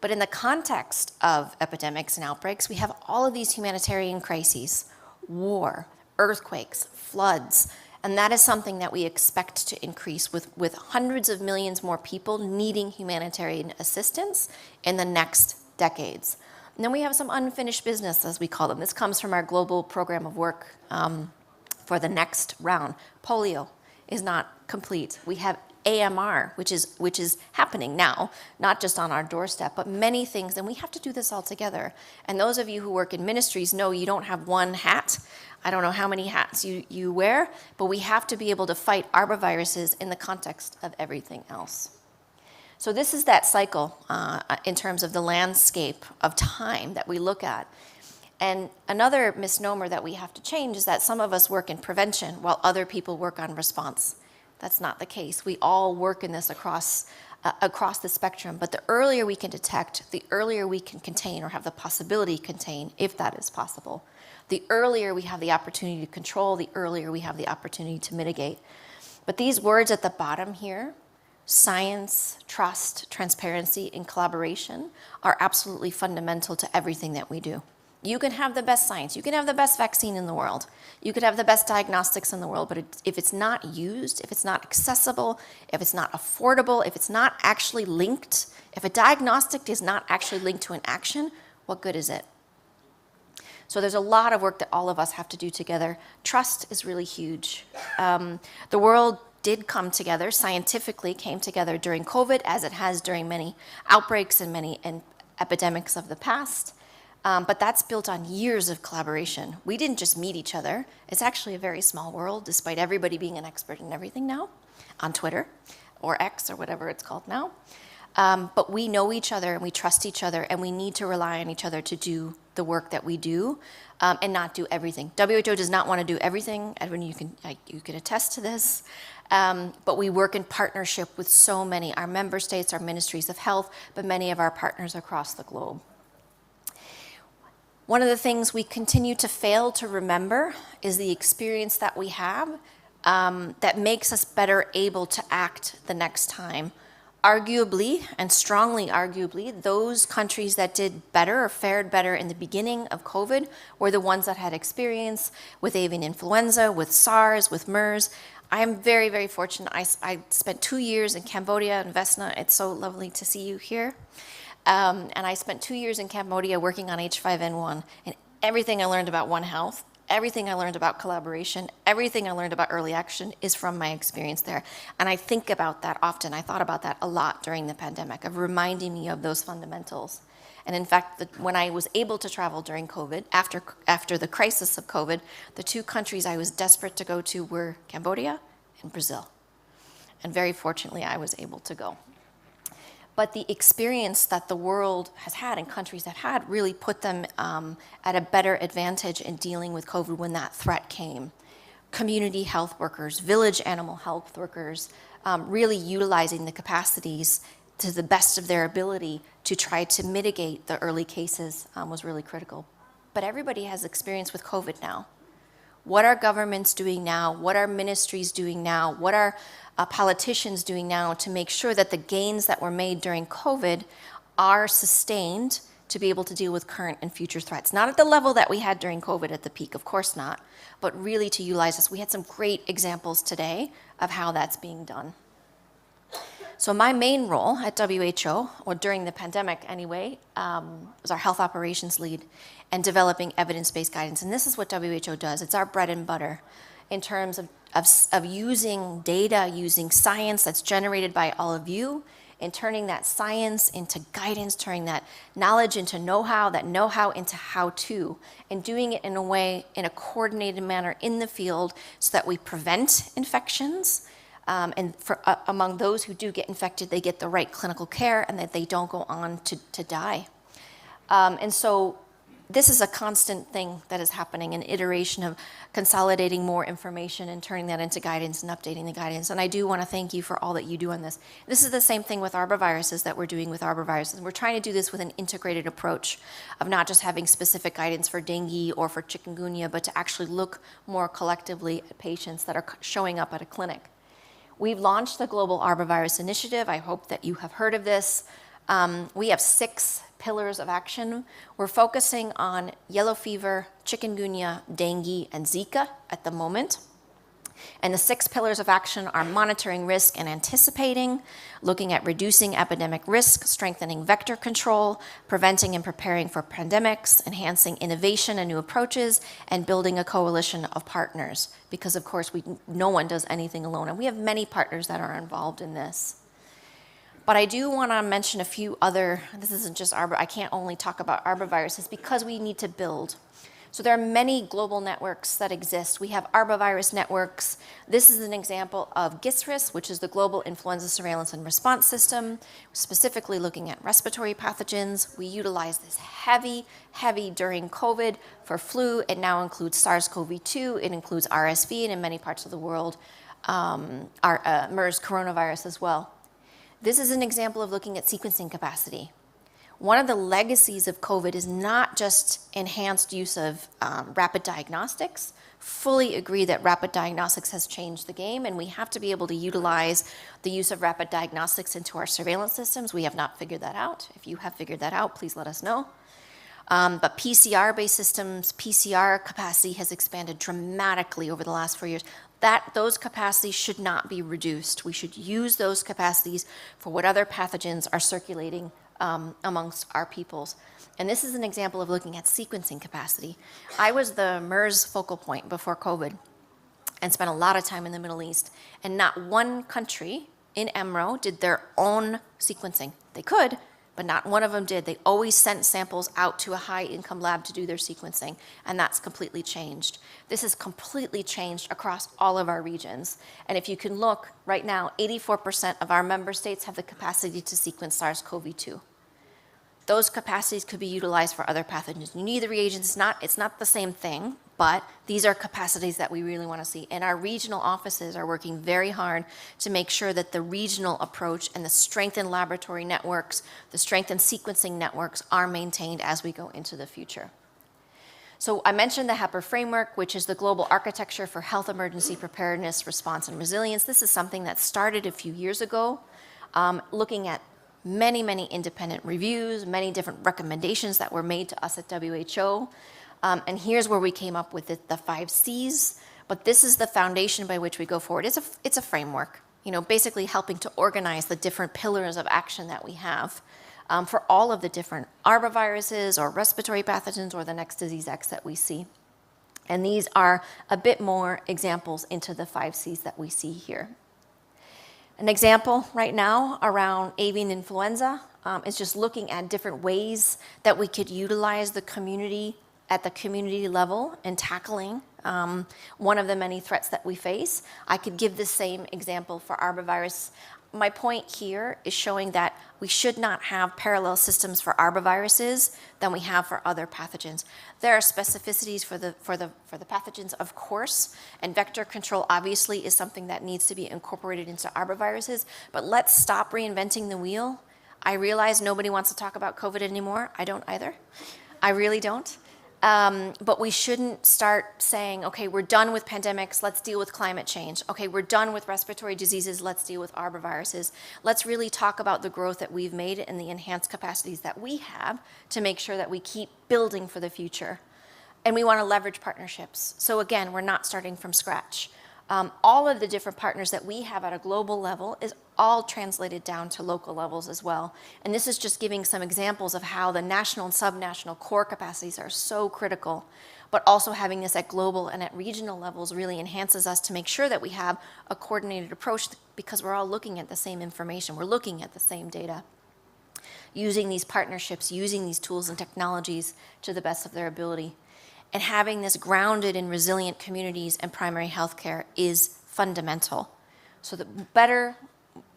But in the context of epidemics and outbreaks, we have all of these humanitarian crises, war, earthquakes, floods, and that is something that we expect to increase with hundreds of millions more people needing humanitarian assistance in the next decades. And then we have some unfinished business, as we call them. This comes from our global program of work for the next round. Polio is not complete. We have AMR, which is happening now, not just on our doorstep, but many things, and we have to do this all together. And those of you who work in ministries know you don't have one hat. I don't know how many hats you wear, but we have to be able to fight arboviruses in the context of everything else. So this is that cycle in terms of the landscape of time that we look at. And another misnomer that we have to change is that some of us work in prevention while other people work on response. That's not the case. We all work in this across the spectrum, but the earlier we can detect, the earlier we can contain or have the possibility to contain, if that is possible. The earlier we have the opportunity to control, the earlier we have the opportunity to mitigate. But these words at the bottom here, science, trust, transparency, and collaboration, are absolutely fundamental to everything that we do. You can have the best science, you can have the best vaccine in the world, you could have the best diagnostics in the world, but if it's not used, if it's not accessible, if it's not affordable, if it's not actually linked, if a diagnostic is not actually linked to an action, what good is it? So there's a lot of work that all of us have to do together. Trust is really huge. The world did come together, scientifically came together during COVID, as it has during many outbreaks and many epidemics of the past. But that's built on years of collaboration. We didn't just meet each other. It's actually a very small world, despite everybody being an expert in everything now, on Twitter, or X, or whatever it's called now. But we know each other, and we trust each other, and we need to rely on each other to do the work that we do, and not do everything. WHO does not want to do everything. Edwin, you can attest to this. But we work in partnership with so many, our member states, our ministries of health, but many of our partners across the globe. One of the things we continue to fail to remember is the experience that we have that makes us better able to act the next time. Arguably, and strongly arguably, those countries that did better or fared better in the beginning of COVID were the ones that had experience with avian influenza, with SARS, with MERS. I am very, very fortunate. I spent 2 years in Cambodia and Vesna. It's so lovely to see you here. And I spent 2 years in Cambodia working on H5N1, and everything I learned about One Health, everything I learned about collaboration, everything I learned about early action is from my experience there. And I think about that often. I thought about that a lot during the pandemic, of reminding me of those fundamentals. And in fact, when I was able to travel during COVID, after the crisis of COVID, the two countries I was desperate to go to were Cambodia and Brazil. And very fortunately, I was able to go. But the experience that the world has had and countries that had really put them at a better advantage in dealing with COVID when that threat came. Community health workers, village animal health workers, really utilizing the capacities to the best of their ability to try to mitigate the early cases was really critical. But everybody has experience with COVID now. What are governments doing now? What are ministries doing now? What are politicians doing now to make sure that the gains that were made during COVID are sustained to be able to deal with current and future threats? Not at the level that we had during COVID at the peak, of course not, but really to utilize this. We had some great examples today of how that's being done. So my main role at WHO, or during the pandemic anyway, was our health operations lead and developing evidence-based guidance. And this is what WHO does. It's our bread and butter in terms of using data, using science that's generated by all of you, and turning that science into guidance, turning that knowledge into know-how, that know-how into how-to, and doing it in a way, in a coordinated manner in the field so that we prevent infections, and among those who do get infected, they get the right clinical care and that they don't go on to die. And so this is a constant thing that is happening, an iteration of consolidating more information and turning that into guidance and updating the guidance. And I do want to thank you for all that you do on this. This is the same thing with arboviruses that we're doing with arboviruses. We're trying to do this with an integrated approach of not just having specific guidance for dengue or for chikungunya, but to actually look more collectively at patients that are showing up at a clinic. We've launched the Global Arbovirus Initiative. I hope that you have heard of this. We have 6 pillars of action. We're focusing on yellow fever, chikungunya, dengue, and Zika at the moment. And the 6 pillars of action are monitoring risk and anticipating, looking at reducing epidemic risk, strengthening vector control, preventing and preparing for pandemics, enhancing innovation and new approaches, and building a coalition of partners. Because of course, no one does anything alone. And we have many partners that are involved in this. But I do want to mention a few other, this isn't just I can't only talk about arboviruses because we need to build. So there are many global networks that exist. We have arbovirus networks. This is an example of GISRIS, which is the Global Influenza Surveillance and Response System, specifically looking at respiratory pathogens. We utilize this heavy during COVID for flu. It now includes SARS-CoV-2. It includes RSV, and in many parts of the world, MERS coronavirus as well. This is an example of looking at sequencing capacity. One of the legacies of COVID is not just enhanced use of rapid diagnostics. Fully agree that rapid diagnostics has changed the game, and we have to be able to utilize the use of rapid diagnostics into our surveillance systems. We have not figured that out. If you have figured that out, please let us know. But PCR-based systems, PCR capacity has expanded dramatically over the last 4 years. Those capacities should not be reduced. We should use those capacities for what other pathogens are circulating amongst our peoples. And this is an example of looking at sequencing capacity. I was the MERS focal point before COVID and spent a lot of time in the Middle East. And not one country in EMRO did their own sequencing. They could, but not one of them did. They always sent samples out to a high-income lab to do their sequencing, and that's completely changed. This has completely changed across all of our regions. And if you can look, right now, 84% of our member states have the capacity to sequence SARS-CoV-2. Those capacities could be utilized for other pathogens. You need the reagents. It's not the same thing, but these are capacities that we really want to see. And our regional offices are working very hard to make sure that the regional approach and the strengthened laboratory networks, the strengthened sequencing networks are maintained as we go into the future. So I mentioned the HEPR framework, which is the global architecture for health emergency preparedness, response, and resilience. This is something that started a few years ago, looking at many independent reviews, many different recommendations that were made to us at WHO. And here's where we came up with the 5 C's. But this is the foundation by which we go forward. It's a framework, basically helping to organize the different pillars of action that we have for all of the different arboviruses or respiratory pathogens or the next disease X that we see. And these are a bit more examples into the 5 C's that we see here. An example right now around avian influenza is just looking at different ways that we could utilize the community at the community level in tackling one of the many threats that we face. I could give the same example for arbovirus. My point here is showing that we should not have parallel systems for arboviruses than we have for other pathogens. There are specificities for the pathogens, of course, and vector control obviously is something that needs to be incorporated into arboviruses, but let's stop reinventing the wheel. I realize nobody wants to talk about COVID anymore. I don't either. I really don't. But we shouldn't start saying, okay, we're done with pandemics, let's deal with climate change. Okay, we're done with respiratory diseases, let's deal with arboviruses. Let's really talk about the growth that we've made and the enhanced capacities that we have to make sure that we keep building for the future. And we want to leverage partnerships. So again, we're not starting from scratch. All of the different partners that we have at a global level all translated down to local levels as well. And this is just giving some examples of how the national and subnational core capacities are so critical, but also having this at global and at regional levels really enhances us to make sure that we have a coordinated approach because we're all looking at the same information, we're looking at the same data, using these partnerships, using these tools and technologies to the best of their ability. And having this grounded in resilient communities and primary healthcare is fundamental. So that better,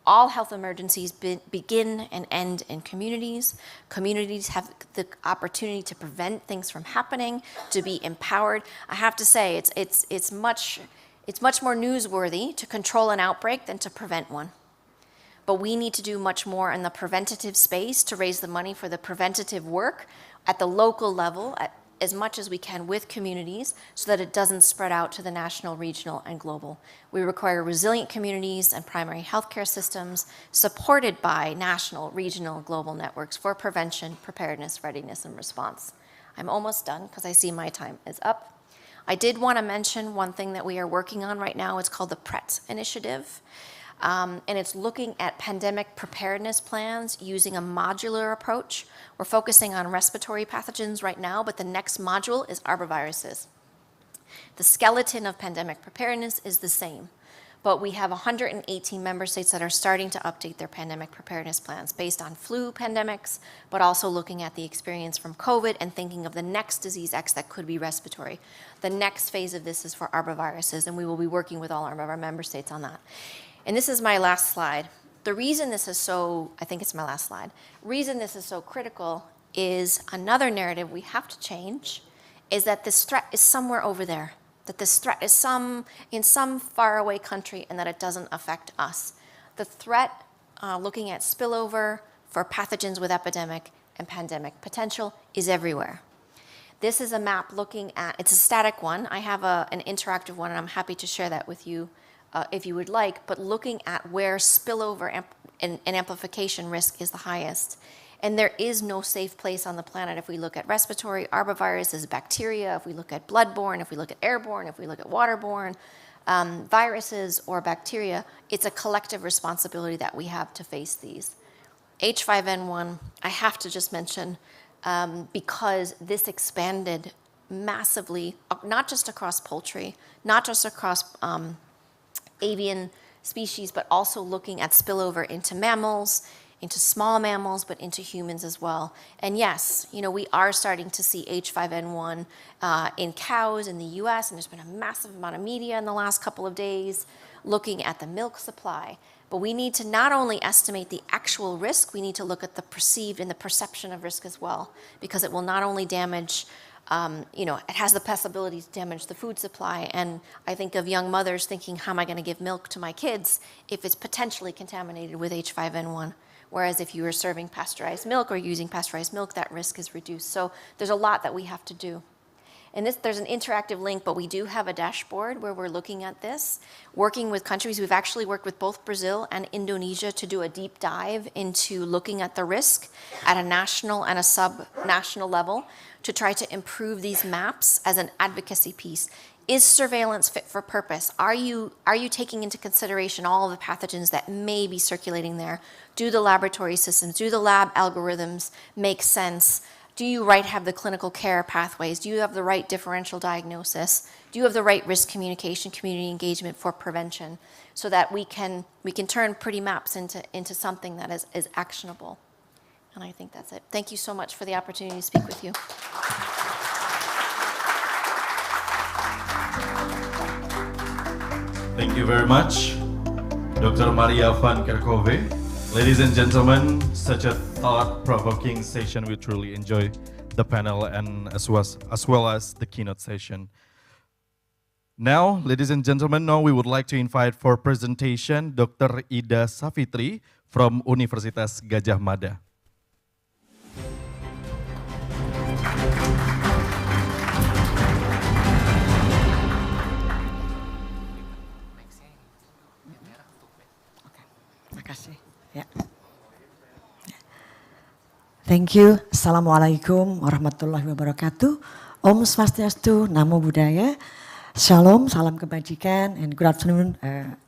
all health emergencies begin and end in communities. Communities have the opportunity to prevent things from happening, to be empowered. I have to say, it's much more newsworthy to control an outbreak than to prevent one. But we need to do much more in the preventative space to raise the money for the preventative work at the local level, as much as we can with communities so that it doesn't spread out to the national, regional, and global. We require resilient communities and primary healthcare systems supported by national, regional, global networks for prevention, preparedness, readiness, and response. I'm almost done because I see my time is up. I did want to mention one thing that we are working on right now. It's called the PRET initiative. And it's looking at pandemic preparedness plans using a modular approach. We're focusing on respiratory pathogens right now, but the next module is arboviruses. The skeleton of pandemic preparedness is the same, but we have 118 member states that are starting to update their pandemic preparedness plans based on flu pandemics, but also looking at the experience from COVID and thinking of the next disease X that could be respiratory. The next phase of this is for arboviruses, and we will be working with all of our member states on that. And this is my last slide. The reason this is so, I think it's my last slide, reason this is so critical is another narrative we have to change, is that this threat is somewhere over there, that this threat is in some faraway country and that it doesn't affect us. The threat, looking at spillover for pathogens with epidemic and pandemic potential is everywhere. This is a map looking at, it's a static one. I have an interactive one and I'm happy to share that with you if you would like, but looking at where spillover and amplification risk is the highest. And there is no safe place on the planet if we look at respiratory, arboviruses, bacteria, if we look at bloodborne, if we look at airborne, if we look at waterborne, viruses or bacteria, it's a collective responsibility that we have to face these. H5N1, I have to just mention, because this expanded massively, not just across poultry, not just across avian species, but also looking at spillover into mammals, into small mammals, but into humans as well. And yes, we are starting to see H5N1 in cows in the US, and there's been a massive amount of media in the last couple of days looking at the milk supply. But we need to not only estimate the actual risk, we need to look at the perceived and the perception of risk as well, because it will not only damage it has the possibility to damage the food supply. And I think of young mothers thinking, how am I going to give milk to my kids if it's potentially contaminated with H5N1? Whereas if you are serving pasteurized milk or using pasteurized milk, that risk is reduced. So there's a lot that we have to do. And there's an interactive link, but we do have a dashboard where we're looking at this, working with countries. We've actually worked with both Brazil and Indonesia to do a deep dive into looking at the risk at a national and a sub-national level to try to improve these maps as an advocacy piece. Is surveillance fit for purpose? Are you taking into consideration all of the pathogens that may be circulating there? Do the laboratory systems, do the lab algorithms make sense? Do you have the clinical care pathways? Do you have the right differential diagnosis? Do you have the right risk communication, community engagement for prevention, so that we can turn pretty maps into something that is actionable? And I think that's it. Thank you so much for the opportunity to speak with you. Thank you very much, Dr. Maria van Kerkhove. Ladies and gentlemen, such a thought-provoking session. We truly enjoy the panel and as well as the keynote session. Now, ladies and gentlemen, we would like to invite for presentation Dr. Ida Savitri from Universitas Gadjah Mada. Thank you. Assalamualaikum warahmatullahi wabarakatuh. Om Swastiastu, Namo Buddhaya. Shalom, salam kebajikan, and good afternoon,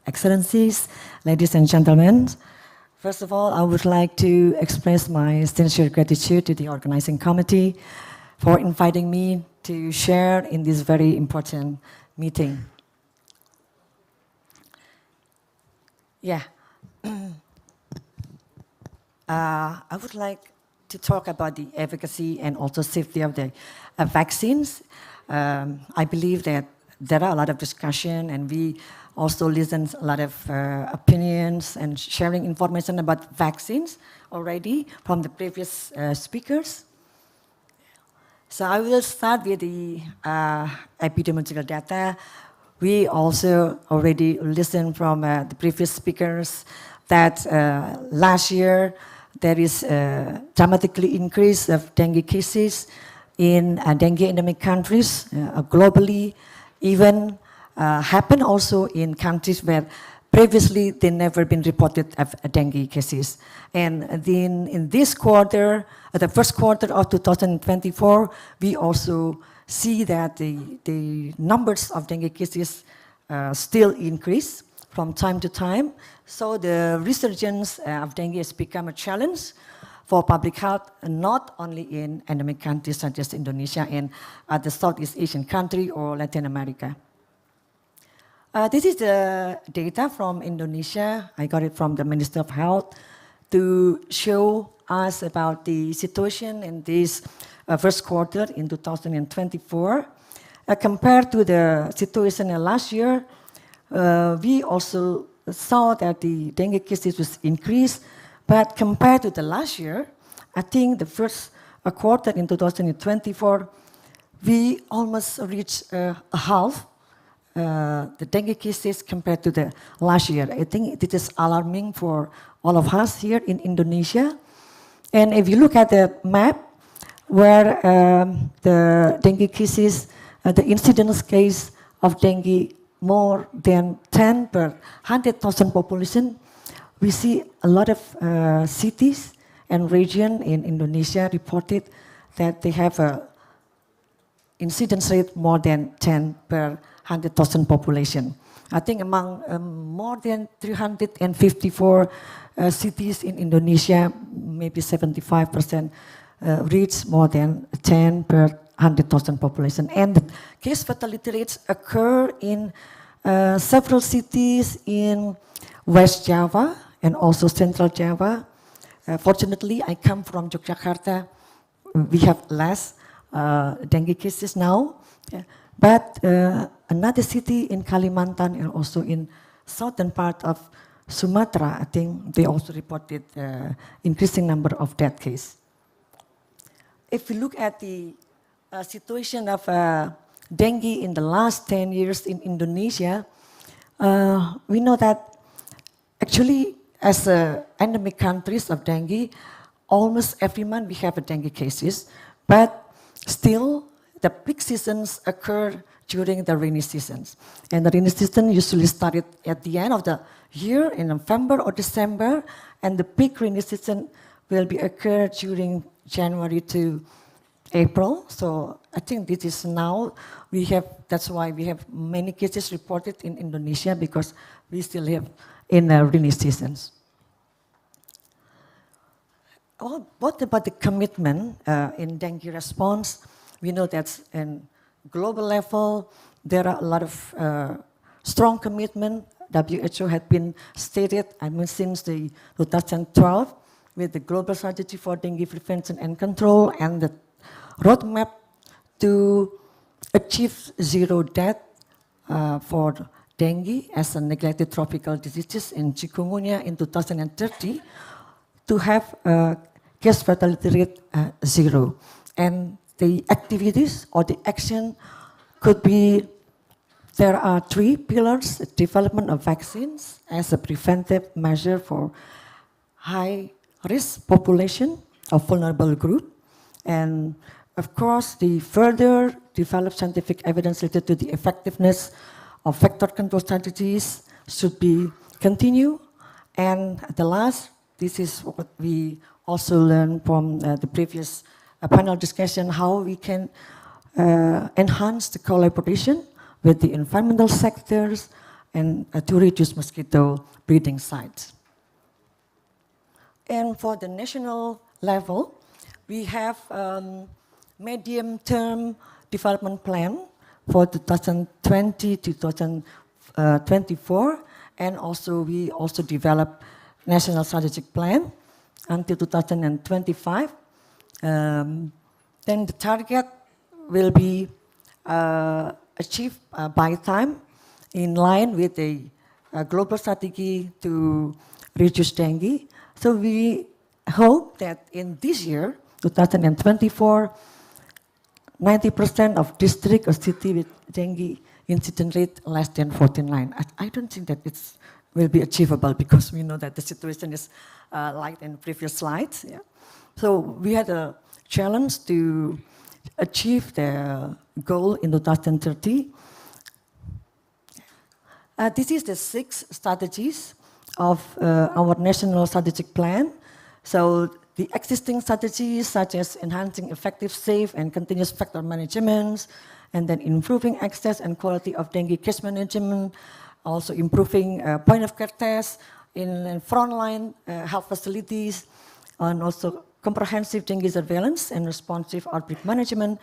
Excellencies, ladies and gentlemen. First of all, I would like to express my sincere gratitude to the organizing committee for inviting me to share in this very important meeting. Yeah. I would like to talk about the efficacy and also safety of the vaccines. I believe that there are a lot of discussion, and we also listen a lot of opinions and sharing information about vaccines already from the previous speakers. So I will start with the epidemiological data. We also already listened from the previous speakers that last year there is a dramatically increase of dengue cases in dengue endemic countries globally, even happen also in countries where previously they never been reported of dengue cases. And then in this quarter, the first quarter of 2024, we also see that the numbers of dengue cases still increase from time to time. So the resurgence of dengue has become a challenge for public health, not only in endemic countries such as Indonesia and the Southeast Asian country or Latin America. This is the data from Indonesia. I got it from the Minister of Health to show us about the situation in this first quarter in 2024. Compared to the situation last year, we also saw that the dengue cases was increased, but compared to the last year, I think the first quarter in 2024, we almost reached half the dengue cases compared to the last year. I think it is alarming for all of us here in Indonesia. And if you look at the map where the dengue cases, the incidence case of dengue more than 10 per 100,000 population, we see a lot of cities and region in Indonesia reported that they have a incidence rate more than 10 per 100,000 population. I think among more than 354 cities in Indonesia, maybe 75% reach more than 10 per 100,000 population. And case fatality rates occur in several cities in West Java and also Central Java. Fortunately, I come from Yogyakarta. We have less dengue cases now. But another city in Kalimantan and also in southern part of Sumatra, I think they also reported increasing number of death cases. If we look at the situation of dengue in the last 10 years in Indonesia, we know that actually as endemic countries of dengue, almost every month we have a dengue cases, but still the peak seasons occur during the rainy seasons. And the rainy season usually started at the end of the year in November or December, and the peak rainy season will be occur during January to April. So I think this is now, that's why we have many cases reported in Indonesia, because we still have in rainy seasons. Well, what about the commitment in dengue response? We know that in global level, there are a lot of strong commitment. WHO had been stated, I mean, since the 2012, with the global strategy for dengue prevention and control and the roadmap to achieve zero death for dengue as a neglected tropical diseases in chikungunya in 2030 to have case fatality rate zero. And the activities or the action could be, there are 3 pillars: development of vaccines as a preventive measure for high-risk population of vulnerable group, and of course, the further developed scientific evidence related to the effectiveness of vector control strategies should be continued. And the last, this is what we also learned from the previous panel discussion, how we can enhance the collaboration with the environmental sectors and to reduce mosquito breeding sites. And for the national level, we have medium-term development plan for 2020 to 2024, and also we also develop national strategic plan until 2025. Then the target will be achieved by time in line with the global strategy to reduce dengue. So we hope that in this year, 2024, 90% of district or city with dengue incident rate less than 49. I don't think that it will be achievable because we know that the situation is like in previous slides. Yeah. So we had a challenge to achieve the goal in 2030. This is the 6 strategies of our national strategic plan. So the existing strategies such as enhancing effective, safe, and continuous factor management, and then improving access and quality of dengue case management, also improving point of care tests in frontline health facilities, and also comprehensive dengue surveillance and responsive outbreak management.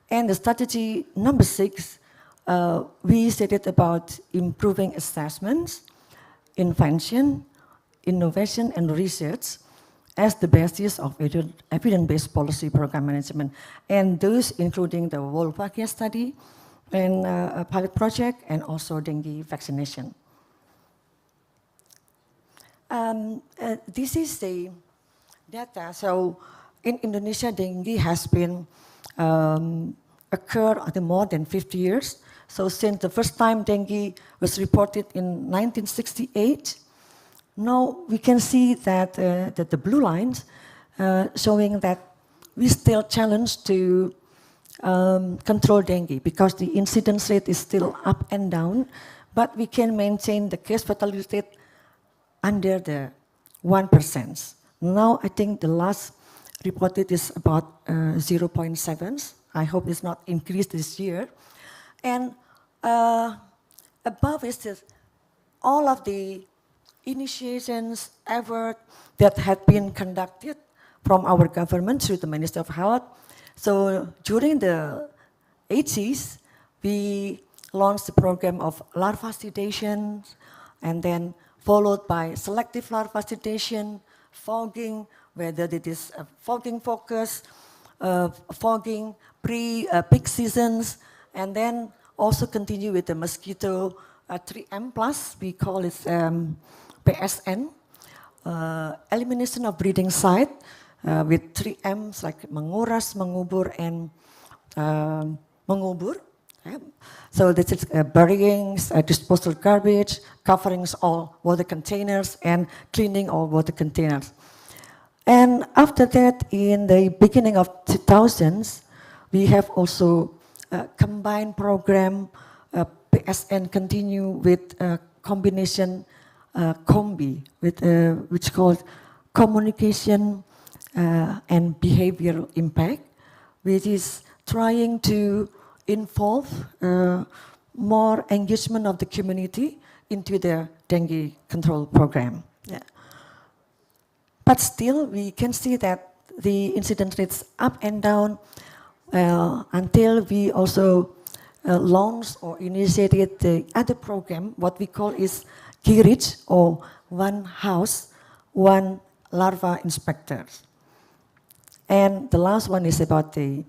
And the strategy number 6, we stated about improving assessments, invention, innovation, and research as the basis of evidence-based policy program management. And those including the Wolbachia study and a pilot project and also dengue vaccination. This is the data. So in Indonesia, dengue has been occurred at more than 50 years. So since the first time dengue was reported in 1968, now we can see that, that the blue lines showing that we still challenged to control dengue because the incidence rate is still up and down, but we can maintain the case fatality rate under the 1%. Now I think the last reported is about 0.7. I hope it's not increased this year. And above is all of the initiations ever that had been conducted from our government through the Ministry of Health. So during the 80s, we launched the program of larva sedation, and then followed by selective larva sedation, fogging, whether it is fogging focus, fogging pre-peak seasons, and then also continue with the mosquito 3M+, we call it PSN, elimination of breeding site with 3 M's like menguras, mengubur, and mengubur. Yeah. So this is burying, disposal garbage, covering all water containers, and cleaning all water containers. And after that, in the beginning of 2000s, we have also a combined program, PSN continue with a combination combi, with which called communication and behavioral impact, which is trying to involve more engagement of the community into the dengue control program. Yeah. But still, we can see that the incidence rates up and down until we also launched or initiated the other program, what we call is KIRICH, or One House, One Larva Inspectors. And the last one is about the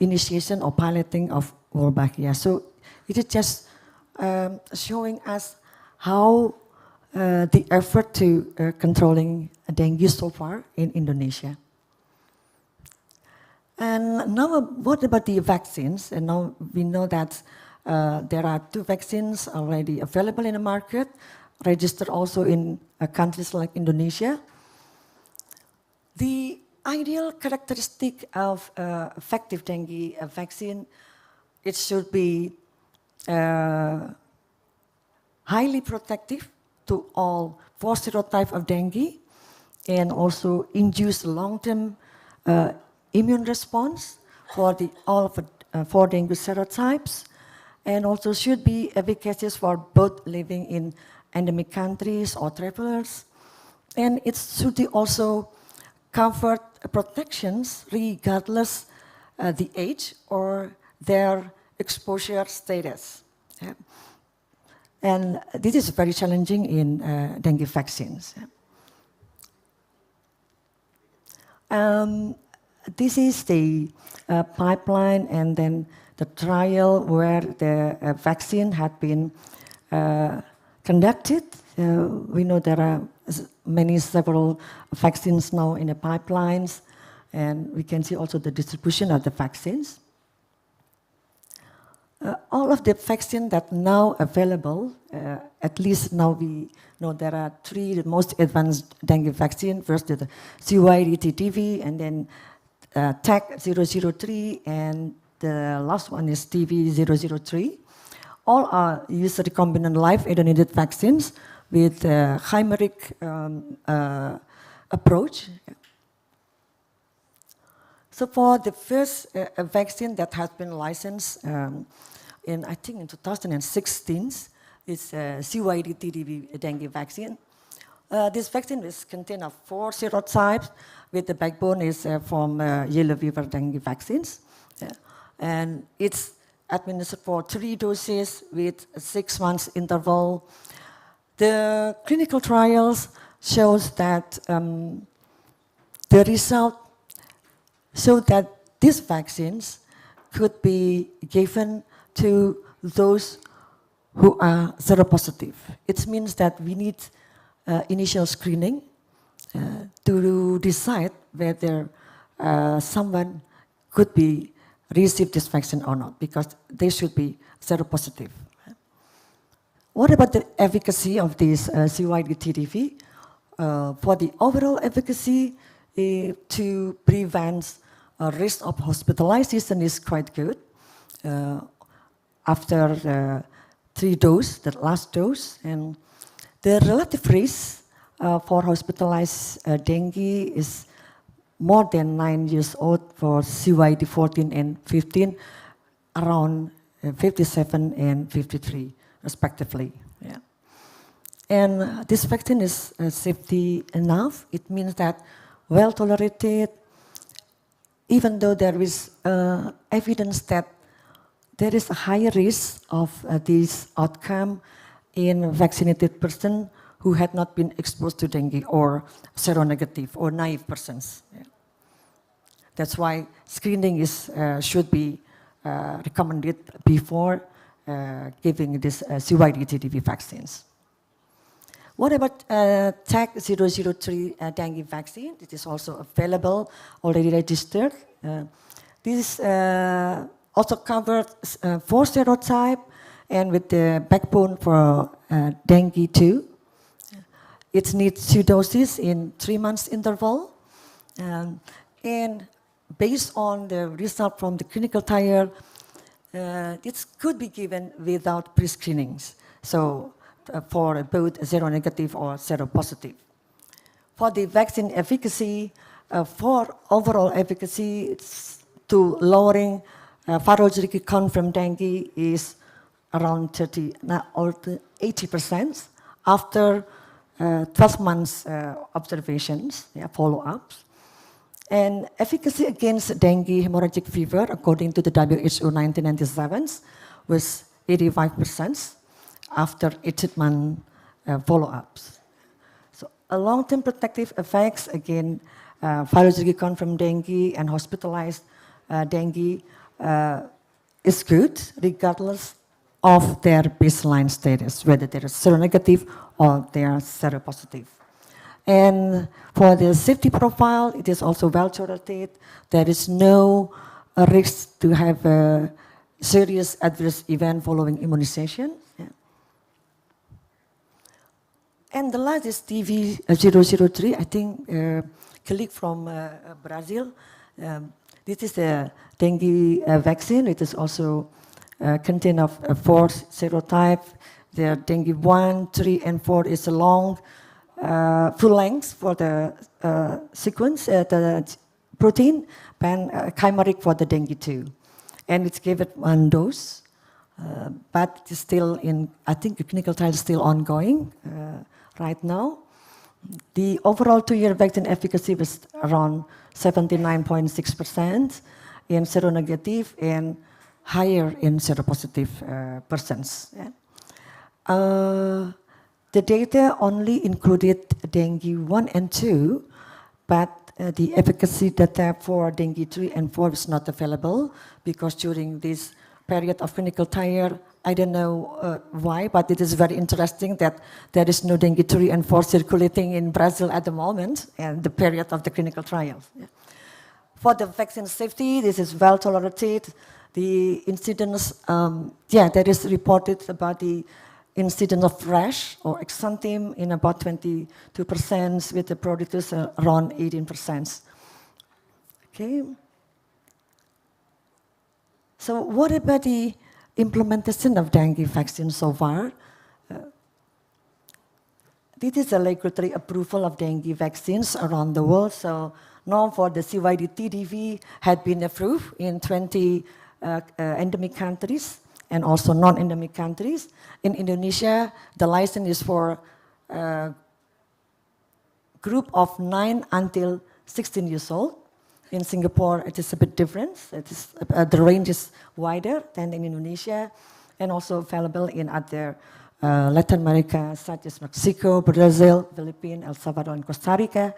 initiation or piloting of Wolbachia. So it is just showing us how the effort to controlling dengue so far in Indonesia. And now what about the vaccines? And now we know that there are 2 vaccines already available in the market, registered also in countries like Indonesia. The ideal characteristic of effective dengue vaccine, it should be highly protective to all 4 serotypes of dengue, and also induce long-term immune response for all of 4 dengue serotypes, and also should be efficacious for both living in endemic countries or travelers. And it should also cover protections regardless the age or their exposure status. Yeah. And this is very challenging in dengue vaccines. This is the pipeline and then the trial where the vaccine had been conducted. We know there are several vaccines now in the pipelines, and we can see also the distribution of the vaccines. All of the vaccines that now available, at least now we know there are 3 the most advanced dengue vaccine. First the CYD-TTV, and then TAC 003, and the last one is TV 003. All are used recombinant live attenuated vaccines with chimeric approach. So for the first vaccine that has been licensed I think in 2016, is CYD-TTV dengue vaccine. This vaccine is contained of 4 serotypes, with the backbone is from yellow fever dengue vaccines. And it's administered for 3 doses with a 6 months interval. The clinical trials shows that the result showed that these vaccines could be given to those who are seropositive. It means that we need initial screening to decide whether someone could be receive this vaccine or not, because they should be seropositive. What about the efficacy of this CYD-TTV? For the overall efficacy to prevent a risk of hospitalization is quite good. After the 3 doses, the last dose, and the relative risk for hospitalized dengue is more than 9 years old for CYD-14 and 15, around 57 and 53 respectively. Yeah. And this vaccine is safety enough. It means that well tolerated, even though there is evidence that there is a higher risk of this outcome in vaccinated person who had not been exposed to dengue or seronegative or naive persons. Yeah. That's why screening is should be recommended before giving this CYD-TTV vaccines. What about TAC 003 dengue vaccine? It is also available, already registered. This also covered 4 serotypes, and with the backbone for dengue 2. It needs 2 doses in 3 months interval. And based on the result from the clinical trial, it could be given without pre-screenings. So for both seronegative or seropositive. For the vaccine efficacy, for overall efficacy, it's to lowering virologically confirmed dengue is around 30 or 80% after 12 months observations, follow-ups. And efficacy against dengue hemorrhagic fever, according to the WHO 1997, was 85% after 18-month follow-ups. So a long-term protective effects against virologically confirmed dengue and hospitalized dengue is good, regardless of their baseline status, whether they're seronegative or they are seropositive. And for the safety profile, it is also well tolerated. There is no risk to have a serious adverse event following immunization. Yeah. And the last is TV 003, I think a colleague from Brazil. This is the dengue vaccine. It is also contained of 4 serotypes. The dengue 1, 3, and 4 is a long, full length for the sequence, the protein, and chimeric for the dengue 2. And it's given 1 dose. but it's still in, I think the clinical trial is still ongoing right now. The overall 2-year vaccine efficacy was around 79.6% in seronegative and higher in seropositive persons. Yeah. The data only included dengue 1 and 2, but the efficacy data for dengue 3 and 4 is not available because during this period of clinical trial, I don't know why, but it is very interesting that there is no dengue 3 and 4 circulating in Brazil at the moment and the period of the clinical trials. Yeah. For the vaccine safety, this is well tolerated. The incidence, that is reported about the incidence of rash or exanthem in about 22%, with the pruritus around 18%. Okay. So what about the implementation of dengue vaccine so far? This is a regulatory approval of dengue vaccines around the world. So now for the CYD-TDV had been approved in 20 endemic countries and also non-endemic countries. In Indonesia, the license is for a group of 9 until 16 years old. In Singapore, it is a bit different. It is, the range is wider than in Indonesia, and also available in other Latin America, such as Mexico, Brazil, Philippines, El Salvador, and Costa Rica.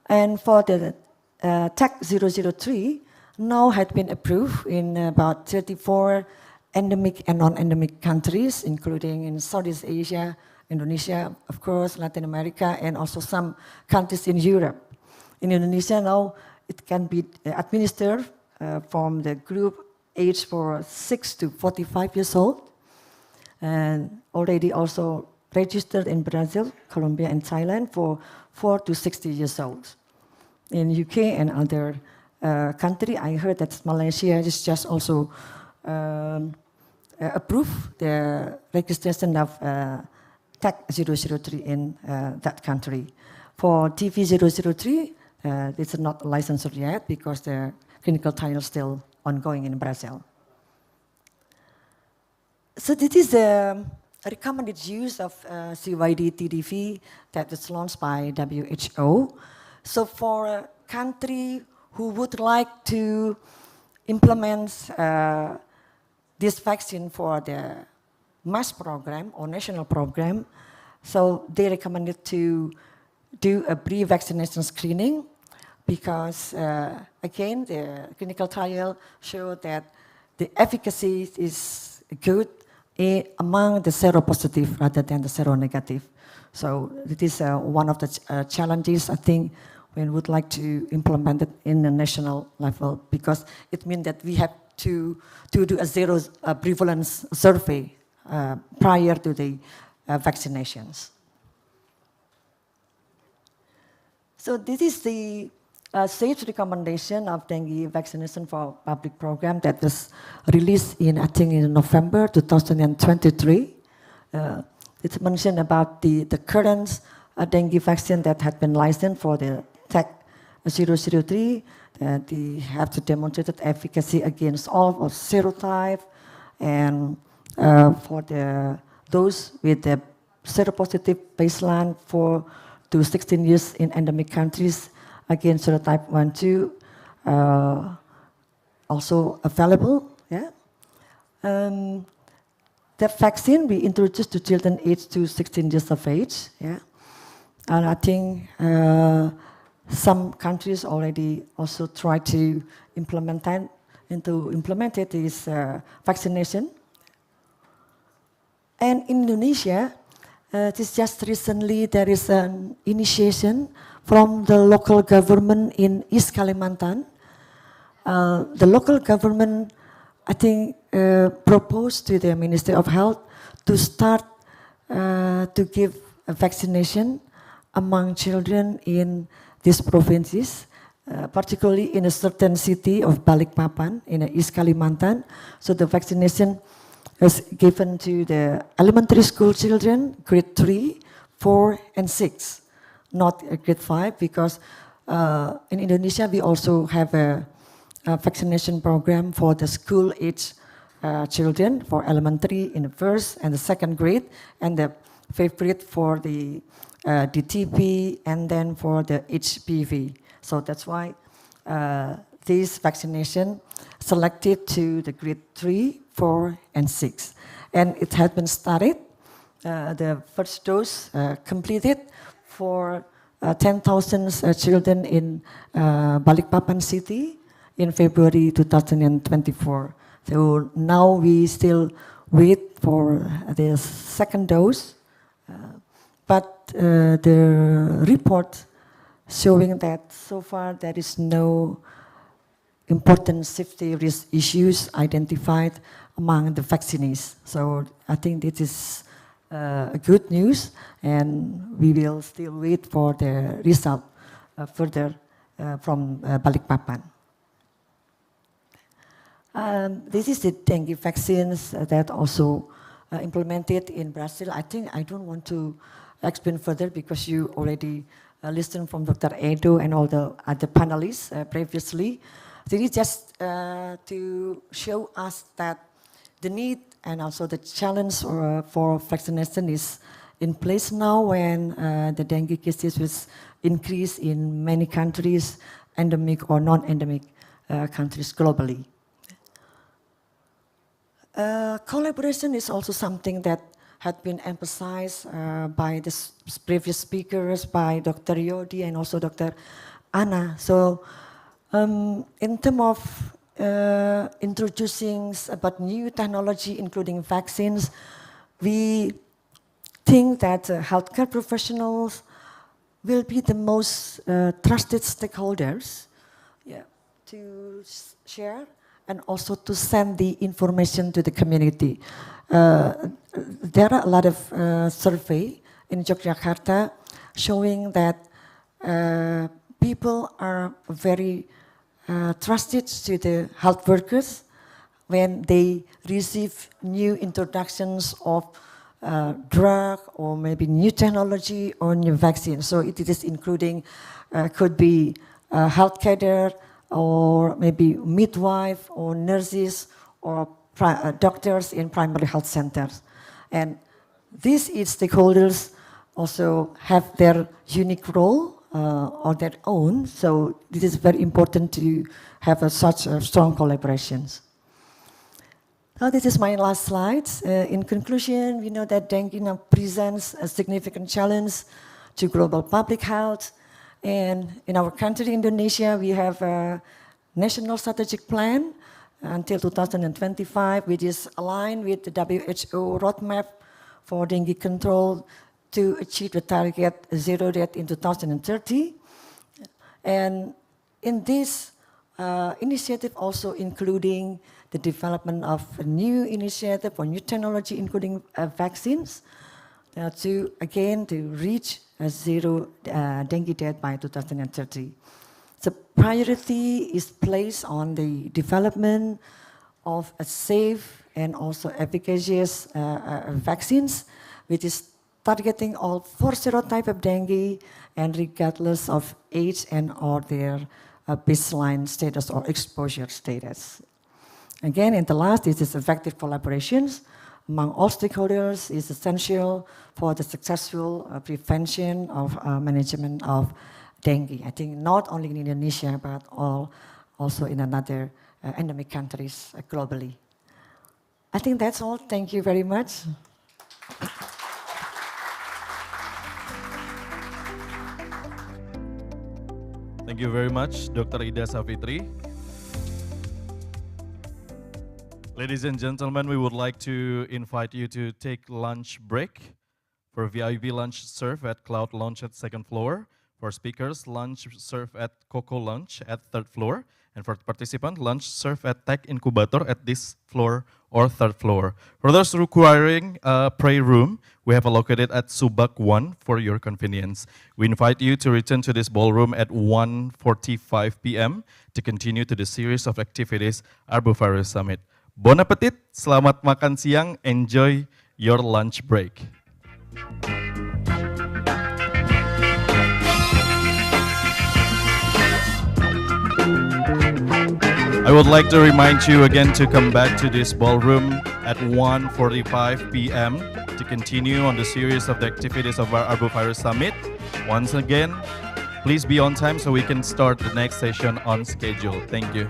And for the TAC 003, now had been approved in about 34 endemic and non-endemic countries, including in Southeast Asia, Indonesia, of course, Latin America, and also some countries in Europe. In Indonesia now, it can be administered from the group age for 6 to 45 years old, and already also registered in Brazil, Colombia, and Thailand for 4 to 60 years old. In UK and other country, I heard that Malaysia is just also approved the registration of TAC 003 in that country. For TV003, it's not licensed yet because the clinical trial is still ongoing in Brazil. So this is a recommended use of CYD-TDV that is launched by WHO. So for a country who would like to implement this vaccine for the mass program or national program, so they recommended to do a pre-vaccination screening because, again, the clinical trial showed that the efficacy is good among the seropositive rather than the seronegative. So it is one of the challenges, I think, when we would like to implement it in the national level, because it means that we have to do a zero prevalence survey prior to the vaccinations. So this is the safe recommendation of dengue vaccination for public program that was released in, I think, in November 2023. It's mentioned about the current dengue vaccine that had been licensed for the TAC 003, that they have to demonstrate efficacy against all of serotype, and for those with the seropositive baseline 4 to 16 years in endemic countries, again serotype 1, 2, also available. Yeah. The vaccine we introduced to children aged to 16 years of age. Yeah. And I think some countries already also try to implement this vaccination. And in Indonesia, just recently there is an initiation from the local government in East Kalimantan. The local government, I think, proposed to the Ministry of Health to start to give a vaccination among children in these provinces, particularly in a certain city of Balikpapan in East Kalimantan. So the vaccination is given to the elementary school children, grade 3, 4, and 6, not grade 5, because in Indonesia we also have a vaccination program for the school age children for elementary in the first and the second grade, and the favorite for the DTP, and then for the HPV. So that's why this vaccination selected to the grade 3, 4, and 6. And it has been started, the first dose completed for 10,000 children in Balikpapan city in February 2024. So now we still wait for the second dose, but the report showing that so far there is no important safety risk issues identified among the vaccinees. So I think this is good news, and we will still wait for the result further from Balikpapan. This is the dengue vaccines that also implemented in Brazil. I think I don't want to explain further because you already listened from Dr. Edo and all the other panelists previously. This is just to show us that the need and also the challenge for vaccination is in place now when the dengue cases will increase in many countries, endemic or non-endemic countries globally. Collaboration is also something that had been emphasized by the previous speakers, by Dr. Yodi and also Dr. Anna. So in terms of introducing about new technology, including vaccines, we think that healthcare professionals will be the most trusted stakeholders to share and also to send the information to the community. There are a lot of survey in Yogyakarta showing that people are very trusted to the health workers when they receive new introductions of drug or maybe new technology or new vaccine. So it is including, could be healthcare or maybe midwife or nurses or doctors in primary health centers. And these stakeholders also have their unique role on their own. So this is very important to have such strong collaborations. Now this is my last slide. In conclusion, we know that dengue now presents a significant challenge to global public health. And in our country, Indonesia, we have a national strategic plan until 2025, which is aligned with the WHO roadmap for dengue control to achieve the target zero death in 2030. And in this initiative also including the development of a new initiative for new technology, including vaccines, to reach zero dengue death by 2030. The priority is placed on the development of a safe and also efficacious vaccines, which is targeting all 4 serotypes of dengue and regardless of age and or their baseline status or exposure status. Again, in the last, this is effective collaborations among all stakeholders is essential for the successful prevention of management of dengue. I think not only in Indonesia, but also in another endemic countries globally. I think that's all. Thank you very much. Thank you very much, Dr. Ida Savitri. Ladies and gentlemen, we would like to invite you to take lunch break. For VIP lunch, serve at Cloud Lounge at 2nd floor. For speakers, lunch serve at Coco Lounge at 3rd floor. And for participant, lunch serve at Tech Incubator at this floor or 3rd floor. For those requiring a prayer room, we have allocated at Subak 1 for your convenience. We invite you to return to this ballroom at 1:45 p.m. to continue to the series of activities Arbovirus Summit. Bon appetit, selamat makan siang, enjoy your lunch break. I would like to remind you again to come back to this ballroom at 1:45 p.m. to continue on the series of the activities of our Arbovirus Summit. Once again, please be on time so we can start the next session on schedule. Thank you.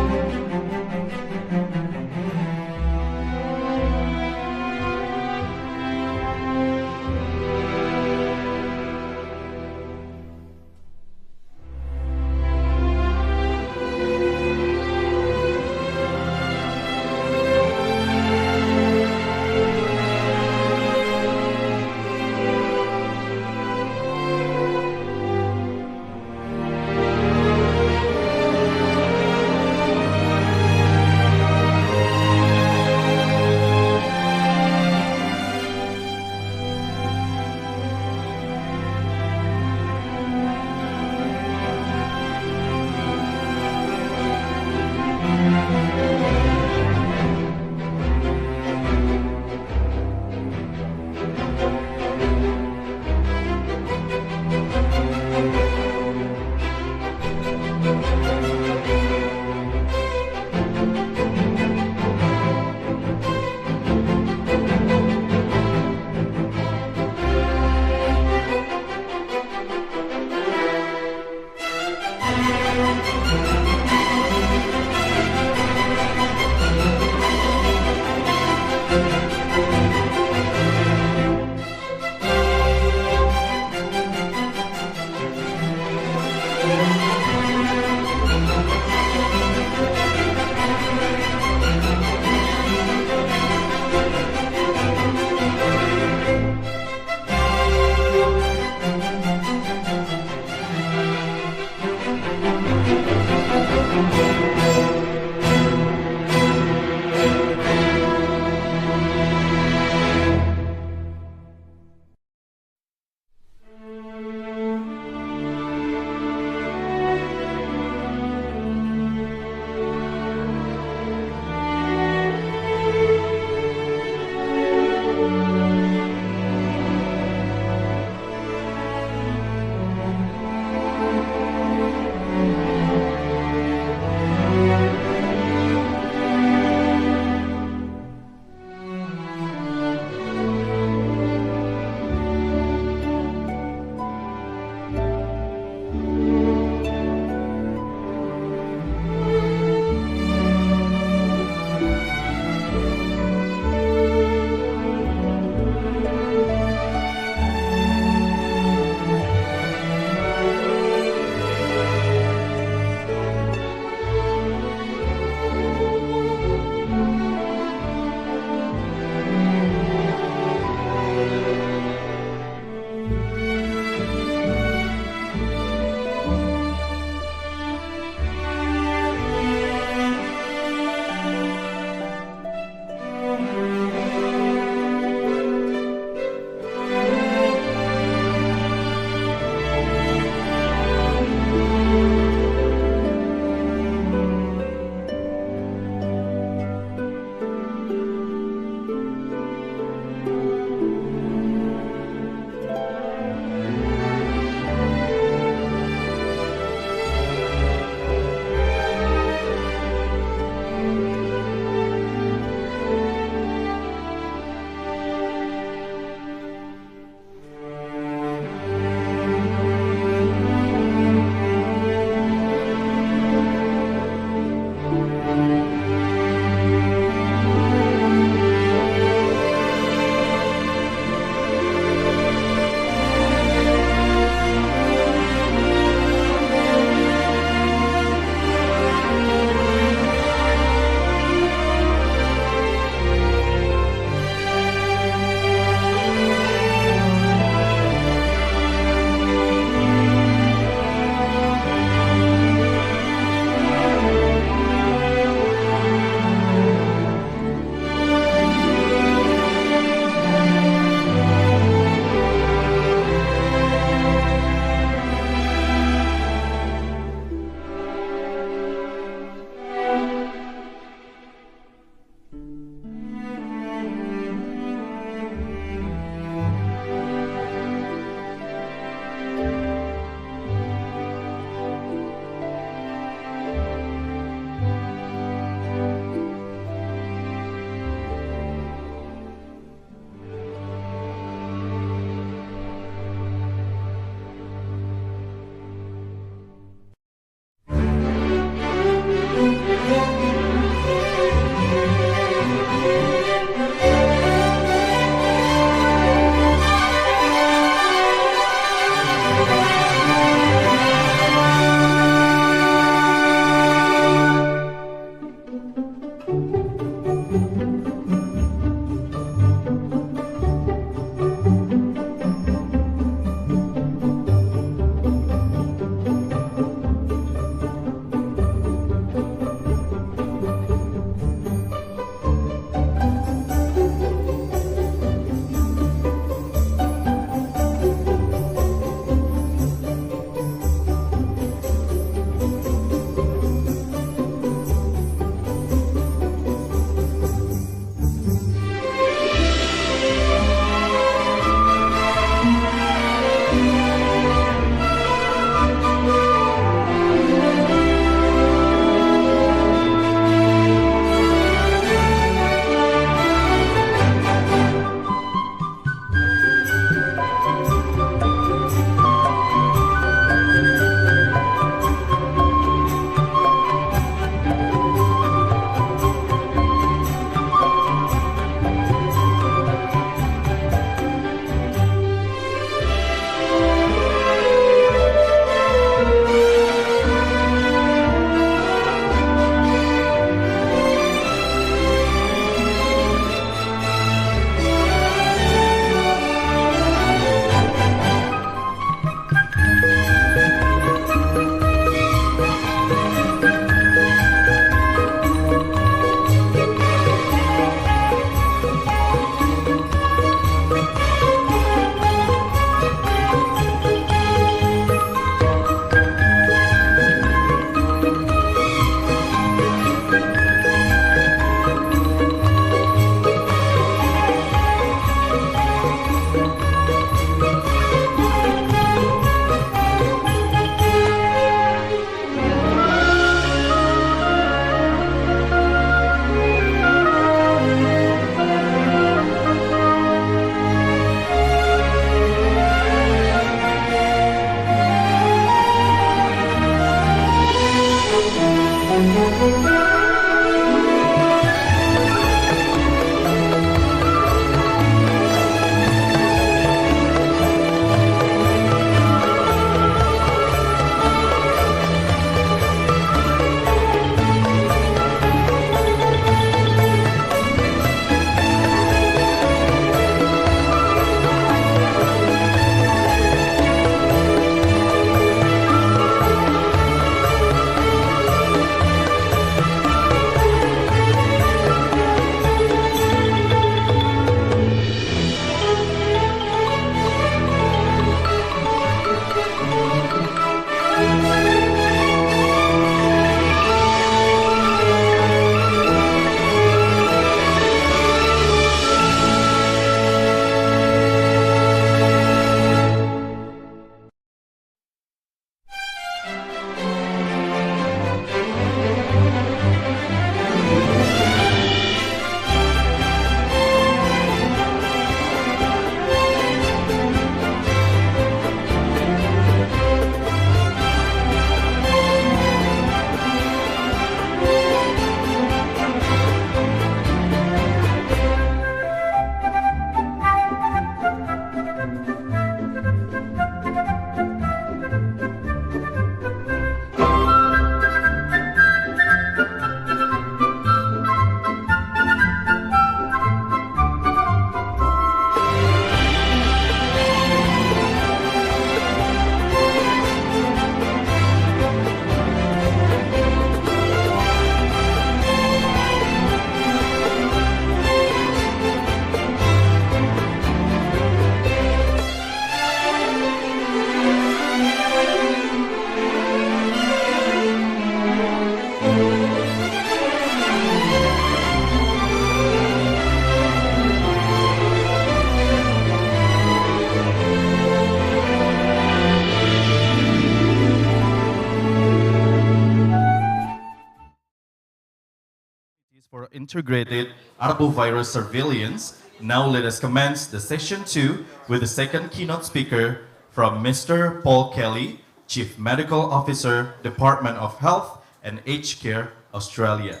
integrated arbovirus surveillance. Now let us commence the session 2 with the second keynote speaker from Mr. Paul Kelly, Chief Medical Officer, Department of Health and Aged Care, Australia.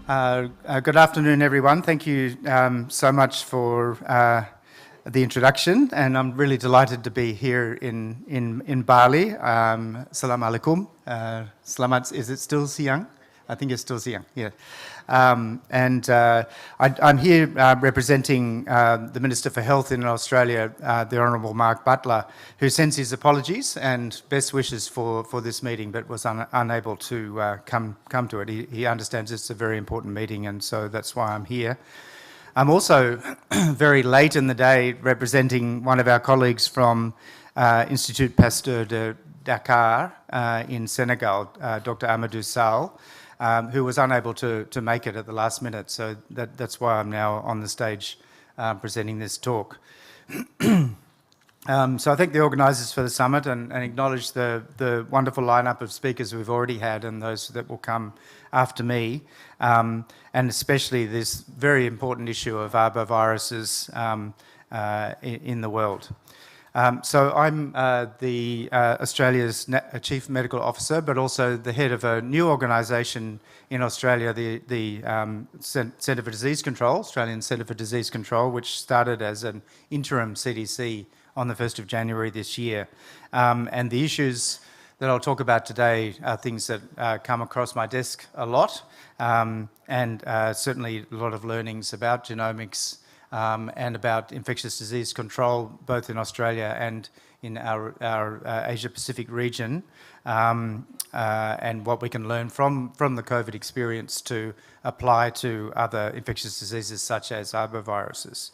Good afternoon, everyone. Thank you so much for the introduction, and I'm really delighted to be here in Bali. Salam alaikum. Selamat, is it still siang? I think it's still siang, yeah. I'm here representing the Minister for Health in Australia, the Honourable Mark Butler, who sends his apologies and best wishes for this meeting, but was unable to come to it. He understands it's a very important meeting, and so that's why I'm here. I'm also very late in the day representing one of our colleagues from Institut Pasteur de Dakar in Senegal, Dr. Amadou Sall, who was unable to make it at the last minute. So that's why I'm now on the stage presenting this talk. So I thank the organisers for the summit and acknowledge the wonderful lineup of speakers we've already had and those that will come after me, and especially this very important issue of arboviruses in the world. So I'm Australia's Chief Medical Officer, but also the head of a new organisation in Australia, the Centre for Disease Control, Australian Centre for Disease Control, which started as an interim CDC on the 1st of January this year. And the issues that I'll talk about today are things that come across my desk a lot, and certainly a lot of learnings about genomics, and about infectious disease control, both in Australia and in our Asia-Pacific region, and what we can learn from the COVID experience to apply to other infectious diseases such as arboviruses.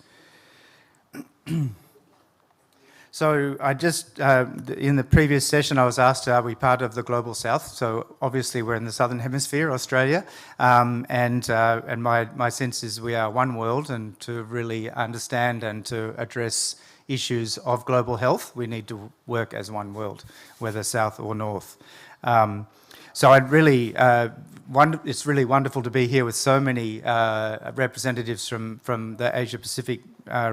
So I just, in the previous session, I was asked, are we part of the Global South? So obviously we're in the Southern Hemisphere, Australia, and my sense is we are one world, and to really understand and to address issues of global health, we need to work as one world, whether South or North. So I'd really, it's really wonderful to be here with so many representatives from the Asia-Pacific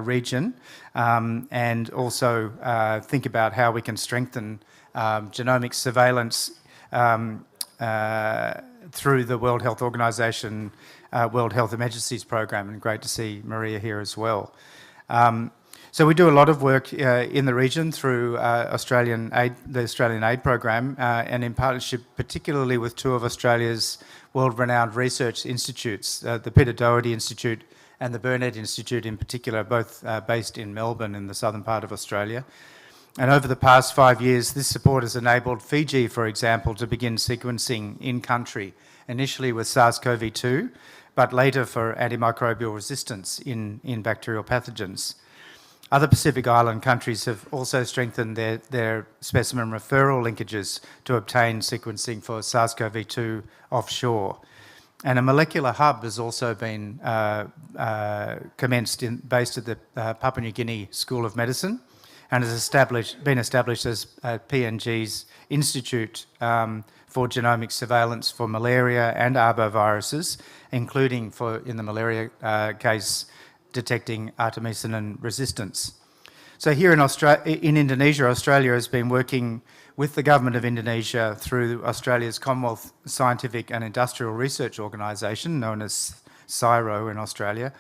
region, and also think about how we can strengthen genomic surveillance through the World Health Organization World Health Emergencies Program, and great to see Maria here as well. So we do a lot of work in the region through the Australian Aid Program, and in partnership particularly with two of Australia's world-renowned research institutes, the Peter Doherty Institute and the Burnet Institute in particular, both based in Melbourne in the southern part of Australia. And over the past 5 years, this support has enabled Fiji, for example, to begin sequencing in-country, initially with SARS-CoV-2, but later for antimicrobial resistance in bacterial pathogens. Other Pacific Island countries have also strengthened their specimen referral linkages to obtain sequencing for SARS-CoV-2 offshore. And a molecular hub has also been commenced based at the Papua New Guinea School of Medicine, and has been established as PNG's Institute for Genomic Surveillance for Malaria and Arboviruses, including in the malaria case, detecting artemisinin resistance. So here in Indonesia, Australia has been working with the government of Indonesia through Australia's Commonwealth Scientific and Industrial Research Organisation, known as CSIRO in Australia,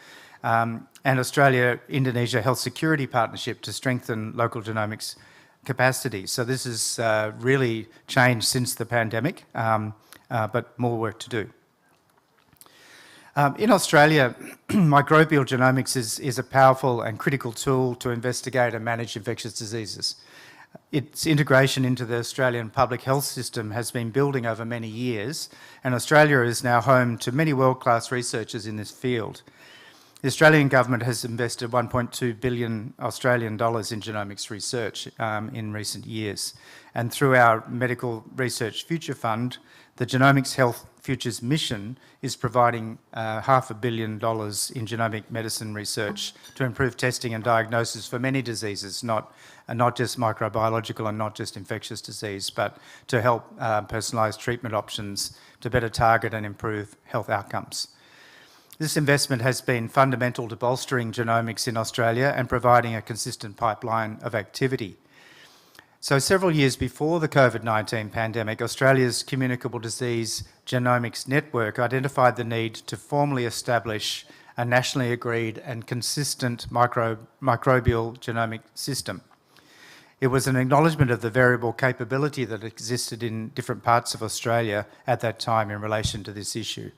and Australia-Indonesia Health Security Partnership to strengthen local genomics capacity. So this has really changed since the pandemic, but more work to do. In Australia, microbial genomics is a powerful and critical tool to investigate and manage infectious diseases. Its integration into the Australian public health system has been building over many years, and Australia is now home to many world-class researchers in this field. The Australian government has invested 1.2 billion Australian dollars in genomics research in recent years. And through our Medical Research Future Fund, the Genomics Health Future's mission is providing $500 million in genomic medicine research to improve testing and diagnosis for many diseases, not just microbiological and not just infectious disease, but to help personalised treatment options to better target and improve health outcomes. This investment has been fundamental to bolstering genomics in Australia and providing a consistent pipeline of activity. So several years before the COVID-19 pandemic, Australia's Communicable Disease Genomics Network identified the need to formally establish a nationally agreed and consistent microbial genomic system. It was an acknowledgement of the variable capability that existed in different parts of Australia at that time in relation to this issue.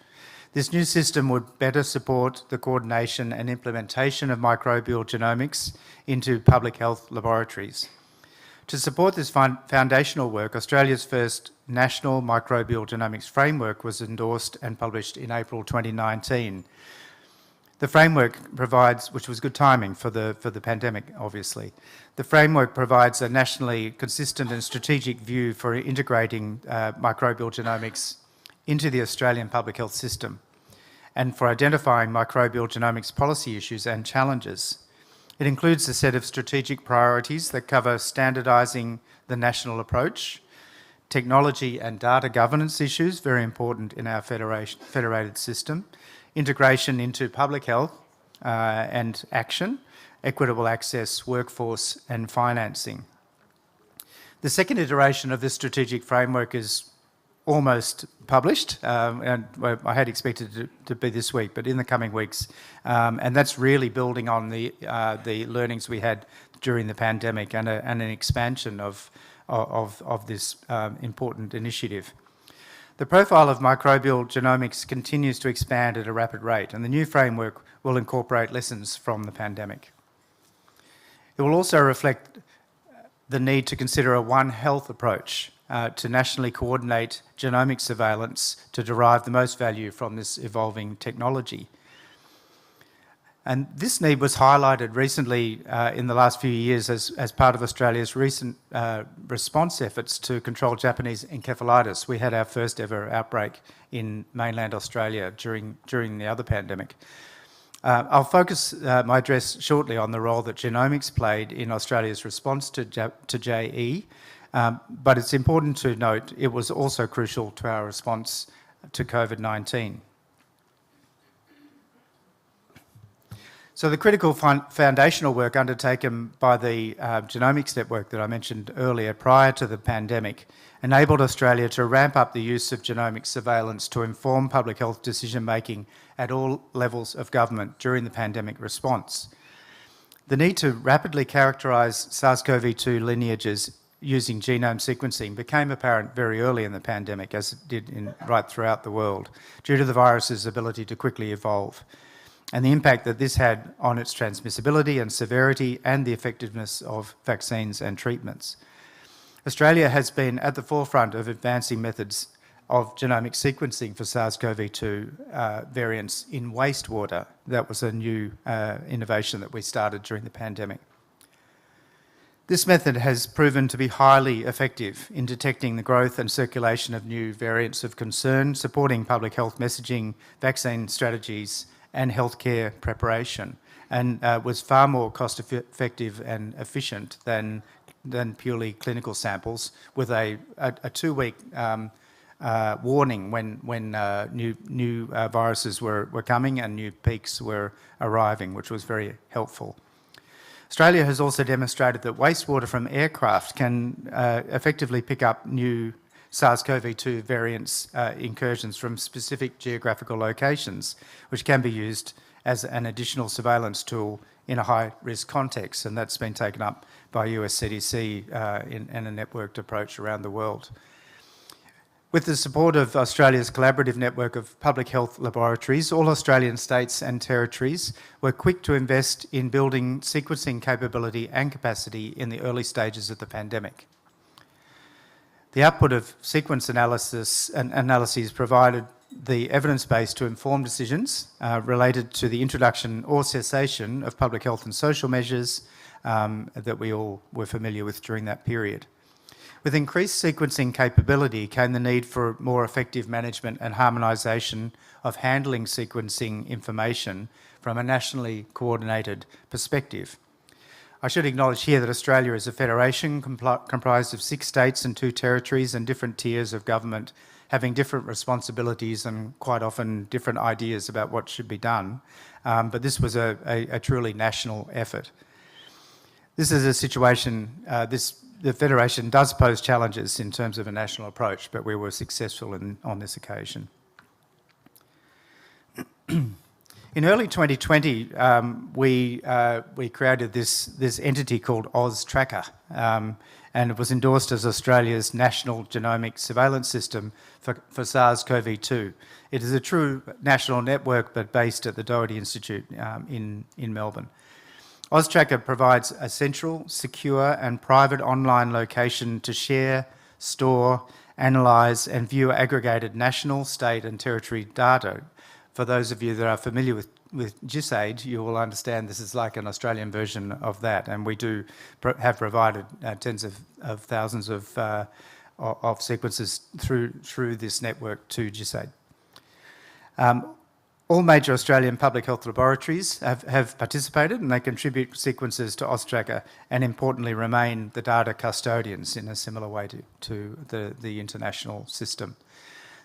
This new system would better support the coordination and implementation of microbial genomics into public health laboratories. To support this foundational work, Australia's first National Microbial Genomics Framework was endorsed and published in April 2019. The framework provides, which was good timing for the pandemic, obviously. The framework provides a nationally consistent and strategic view for integrating microbial genomics into the Australian public health system and for identifying microbial genomics policy issues and challenges. It includes a set of strategic priorities that cover standardising the national approach, technology and data governance issues, very important in our federated system, integration into public health and action, equitable access, workforce and financing. The second iteration of this strategic framework is almost published, and I had expected it to be this week, but in the coming weeks. And that's really building on the learnings we had during the pandemic and an expansion of this important initiative. The profile of microbial genomics continues to expand at a rapid rate, and the new framework will incorporate lessons from the pandemic. It will also reflect the need to consider a One Health approach to nationally coordinate genomic surveillance to derive the most value from this evolving technology. And this need was highlighted recently in the last few years as part of Australia's recent response efforts to control Japanese encephalitis. We had our first ever outbreak in mainland Australia during the other pandemic. I'll focus my address shortly on the role that genomics played in Australia's response to JE, but it's important to note it was also crucial to our response to COVID-19. So the critical foundational work undertaken by the genomics network that I mentioned earlier prior to the pandemic enabled Australia to ramp up the use of genomic surveillance to inform public health decision-making at all levels of government during the pandemic response. The need to rapidly characterise SARS-CoV-2 lineages using genome sequencing became apparent very early in the pandemic, as it did right throughout the world, due to the virus's ability to quickly evolve, and the impact that this had on its transmissibility and severity and the effectiveness of vaccines and treatments. Australia has been at the forefront of advancing methods of genomic sequencing for SARS-CoV-2 variants in wastewater. That was a new innovation that we started during the pandemic. This method has proven to be highly effective in detecting the growth and circulation of new variants of concern, supporting public health messaging, vaccine strategies, and healthcare preparation, and was far more cost-effective and efficient than purely clinical samples, with a 2-week warning when new viruses were coming and new peaks were arriving, which was very helpful. Australia has also demonstrated that wastewater from aircraft can effectively pick up new SARS-CoV-2 variants incursions from specific geographical locations, which can be used as an additional surveillance tool in a high-risk context, and that's been taken up by US CDC in a networked approach around the world. With the support of Australia's collaborative network of public health laboratories, all Australian states and territories were quick to invest in building sequencing capability and capacity in the early stages of the pandemic. The output of sequence analyses provided the evidence base to inform decisions related to the introduction or cessation of public health and social measures that we all were familiar with during that period. With increased sequencing capability came the need for more effective management and harmonisation of handling sequencing information from a nationally coordinated perspective. I should acknowledge here that Australia is a federation comprised of 6 states and 2 territories and different tiers of government having different responsibilities and quite often different ideas about what should be done. But this was a truly national effort. This is a situation, the Federation does pose challenges in terms of a national approach, but we were successful on this occasion. In early 2020, we created this entity called AusTracker, and it was endorsed as Australia's national genomic surveillance system for SARS-CoV-2. It is a true national network, but based at the Doherty Institute in Melbourne. AusTracker provides a central, secure and private online location to share, store, analyse and view aggregated national, state and territory data. For those of you that are familiar with GISAID, you will understand this is like an Australian version of that, and we do have provided tens of thousands of sequences through this network to GISAID. All major Australian public health laboratories have participated, and they contribute sequences to AusTracker and importantly remain the data custodians in a similar way to the international system.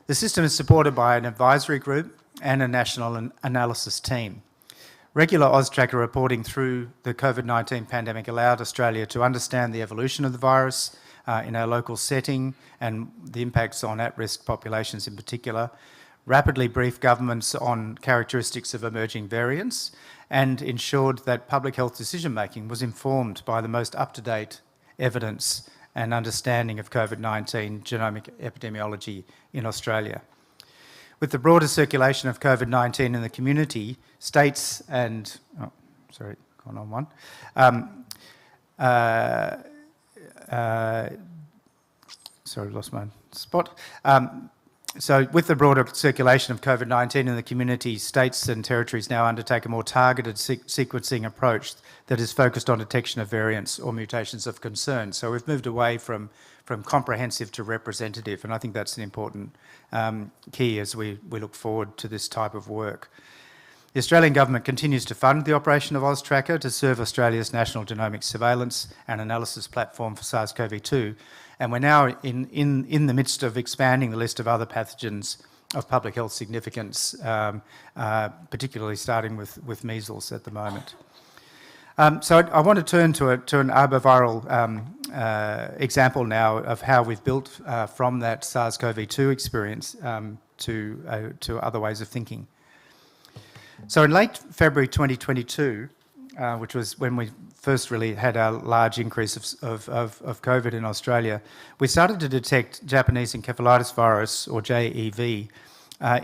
The system is supported by an advisory group and a national analysis team. Regular AusTracker reporting through the COVID-19 pandemic allowed Australia to understand the evolution of the virus in our local setting and the impacts on at-risk populations in particular, rapidly briefed governments on characteristics of emerging variants, and ensured that public health decision-making was informed by the most up-to-date evidence and understanding of COVID-19 genomic epidemiology in Australia. With the broader circulation of COVID-19 in the community, states and... Oh, sorry, gone on one. Sorry, lost my spot. So with the broader circulation of COVID-19 in the community, states and territories now undertake a more targeted sequencing approach that is focused on detection of variants or mutations of concern. So we've moved away from comprehensive to representative, and I think that's an important key as we look forward to this type of work. The Australian Government continues to fund the operation of AusTracker to serve Australia's national genomic surveillance and analysis platform for SARS-CoV-2, and we're now in the midst of expanding the list of other pathogens of public health significance, particularly starting with measles at the moment. So I want to turn to an arboviral example now of how we've built from that SARS-CoV-2 experience to other ways of thinking. So in late February 2022, which was when we first really had a large increase of COVID in Australia, we started to detect Japanese encephalitis virus, or JEV,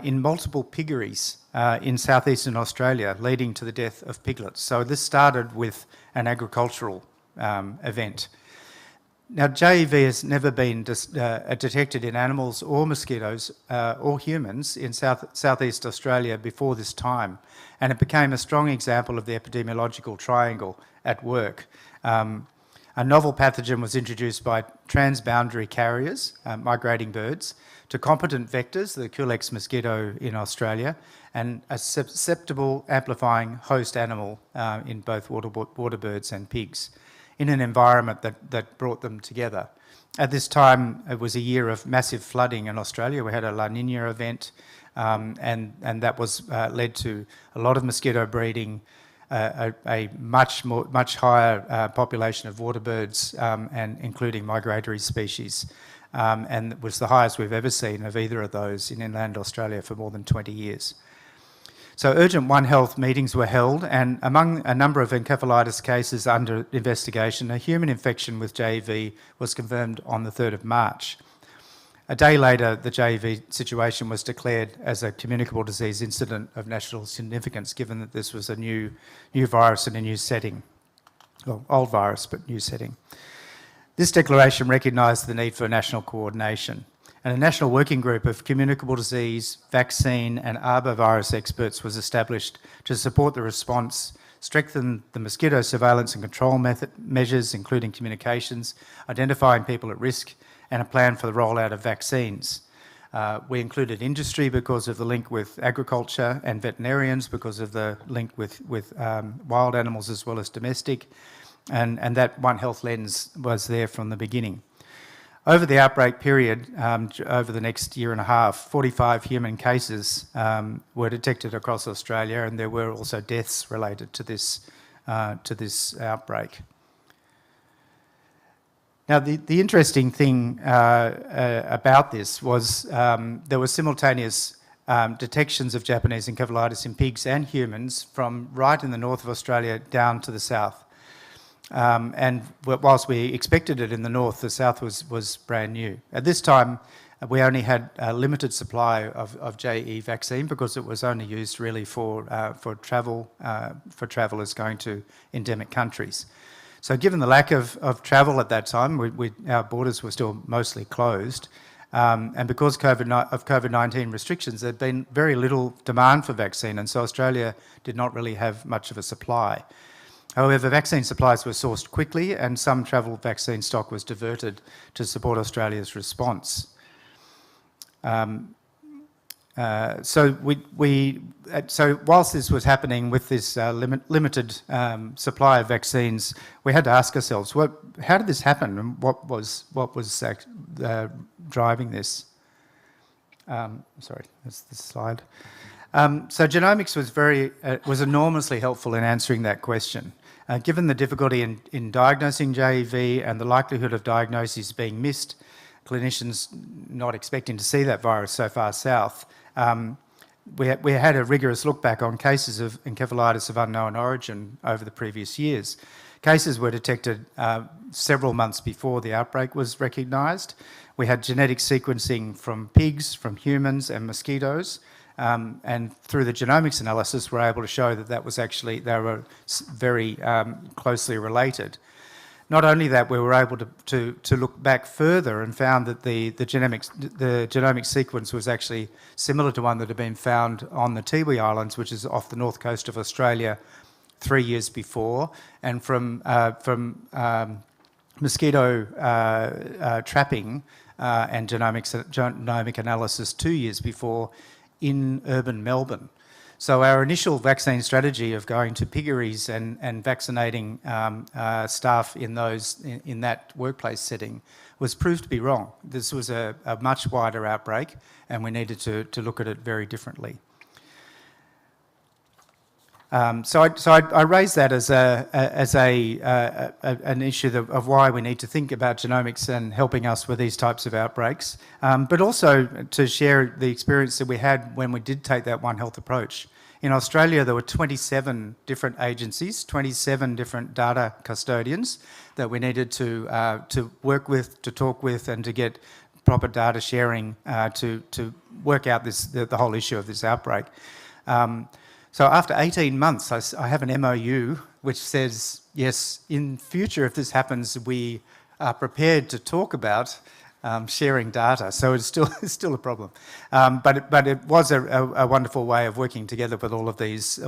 in multiple piggeries in southeastern Australia, leading to the death of piglets. So this started with an agricultural event. Now, JEV has never been detected in animals or mosquitoes or humans in southeast Australia before this time, and it became a strong example of the epidemiological triangle at work. A novel pathogen was introduced by transboundary carriers, migrating birds, to competent vectors, the Culex mosquito in Australia, and a susceptible amplifying host animal in both water birds and pigs, in an environment that brought them together. At this time, it was a year of massive flooding in Australia. We had a La Nina event, and that was led to a lot of mosquito breeding, a much higher population of water birds, and including migratory species, and it was the highest we've ever seen of either of those in inland Australia for more than 20 years. So urgent One Health meetings were held, and among a number of encephalitis cases under investigation, a human infection with JEV was confirmed on the 3rd of March. A day later, the JEV situation was declared as a communicable disease incident of national significance, given that this was a new virus in a new setting. Well, old virus, but new setting. This declaration recognised the need for national coordination, and a national working group of communicable disease, vaccine and arbovirus experts was established to support the response, strengthen the mosquito surveillance and control measures, including communications, identifying people at risk, and a plan for the rollout of vaccines. We included industry because of the link with agriculture, and veterinarians because of the link with wild animals as well as domestic, and that One Health lens was there from the beginning. Over the outbreak period, over the next year and a half, 45 human cases were detected across Australia, and there were also deaths related to this outbreak. Now, the interesting thing about this was there were simultaneous detections of Japanese encephalitis in pigs and humans from right in the north of Australia down to the south. And whilst we expected it in the north, the south was brand new. At this time, we only had a limited supply of JE vaccine because it was only used really for travellers going to endemic countries. So given the lack of travel at that time, our borders were still mostly closed, and because of COVID-19 restrictions, there'd been very little demand for vaccine, and so Australia did not really have much of a supply. However, vaccine supplies were sourced quickly, and some travel vaccine stock was diverted to support Australia's response. So whilst this was happening with this limited supply of vaccines, we had to ask ourselves, how did this happen, and what was driving this? Sorry, that's the slide. So genomics was enormously helpful in answering that question. Given the difficulty in diagnosing JEV and the likelihood of diagnoses being missed, clinicians not expecting to see that virus so far south, we had a rigorous look back on cases of encephalitis of unknown origin over the previous years. Cases were detected several months before the outbreak was recognised. We had genetic sequencing from pigs, from humans and mosquitoes, and through the genomics analysis we're able to show that they were very closely related. Not only that, we were able to look back further and found that the genomic sequence was actually similar to one that had been found on the Tiwi Islands, which is off the north coast of Australia 3 years before, and from mosquito trapping and genomic analysis 2 years before in urban Melbourne. So our initial vaccine strategy of going to piggeries and vaccinating staff in that workplace setting was proved to be wrong. This was a much wider outbreak, and we needed to look at it very differently. So I raised that as an issue of why we need to think about genomics and helping us with these types of outbreaks, but also to share the experience that we had when we did take that One Health approach. In Australia, there were 27 different agencies, 27 different data custodians that we needed to work with, to talk with, and to get proper data sharing to work out the whole issue of this outbreak. So after 18 months, I have an MOU which says, yes, in future, if this happens, we are prepared to talk about sharing data. So it's still a problem, but it was a wonderful way of working together with all of these key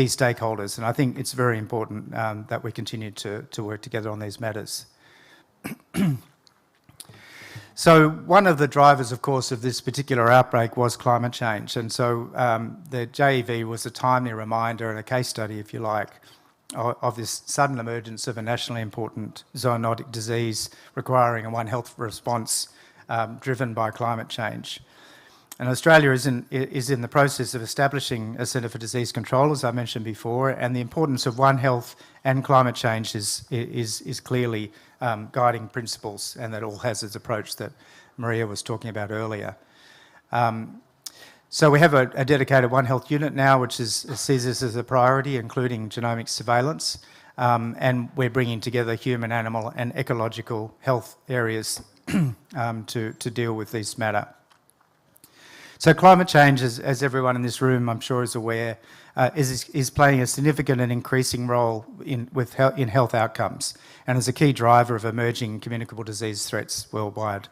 stakeholders, and I think it's very important that we continue to work together on these matters. So one of the drivers, of course, of this particular outbreak was climate change, and so the JEV was a timely reminder and a case study, if you like, of this sudden emergence of a nationally important zoonotic disease requiring a One Health response driven by climate change. And Australia is in the process of establishing a Centre for Disease Control, as I mentioned before, and the importance of One Health and climate change is clearly guiding principles, and that all hazards approach that Maria was talking about earlier. So we have a dedicated One Health unit now, which sees this as a priority, including genomic surveillance, and we're bringing together human, animal and ecological health areas to deal with this matter. So climate change, as everyone in this room I'm sure is aware, is playing a significant and increasing role in health outcomes, and is a key driver of emerging communicable disease threats worldwide.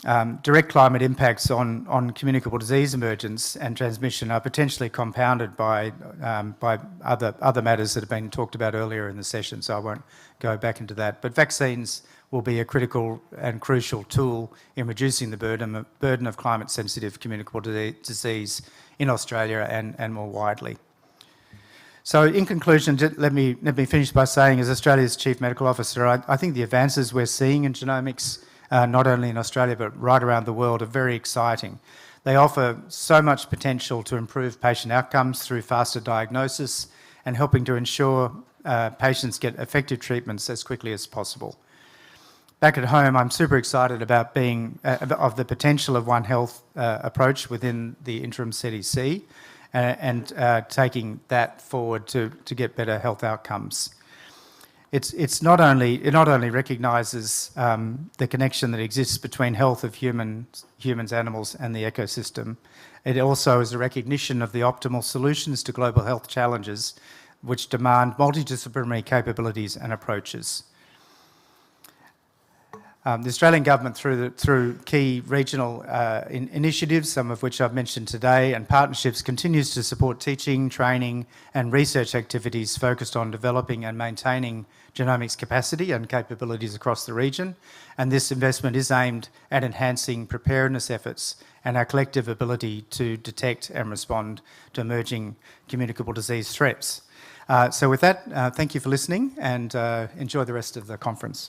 direct climate impacts on communicable disease emergence and transmission are potentially compounded by other matters that have been talked about earlier in the session, so I won't go back into that. But vaccines will be a critical and crucial tool in reducing the burden of climate-sensitive communicable disease in Australia and more widely. So in conclusion, let me finish by saying, as Australia's Chief Medical Officer, I think the advances we're seeing in genomics, not only in Australia but right around the world, are very exciting. They offer so much potential to improve patient outcomes through faster diagnosis and helping to ensure patients get effective treatments as quickly as possible. Back at home, I'm super excited about of the potential of One Health approach within the interim CDC and taking that forward to get better health outcomes. It not only recognises the connection that exists between health of humans, animals and the ecosystem, it also is a recognition of the optimal solutions to global health challenges which demand multidisciplinary capabilities and approaches. The Australian government, through key regional initiatives, some of which I've mentioned today, and partnerships, continues to support teaching, training and research activities focused on developing and maintaining genomics capacity and capabilities across the region. And this investment is aimed at enhancing preparedness efforts and our collective ability to detect and respond to emerging communicable disease threats. So with that, thank you for listening and enjoy the rest of the conference.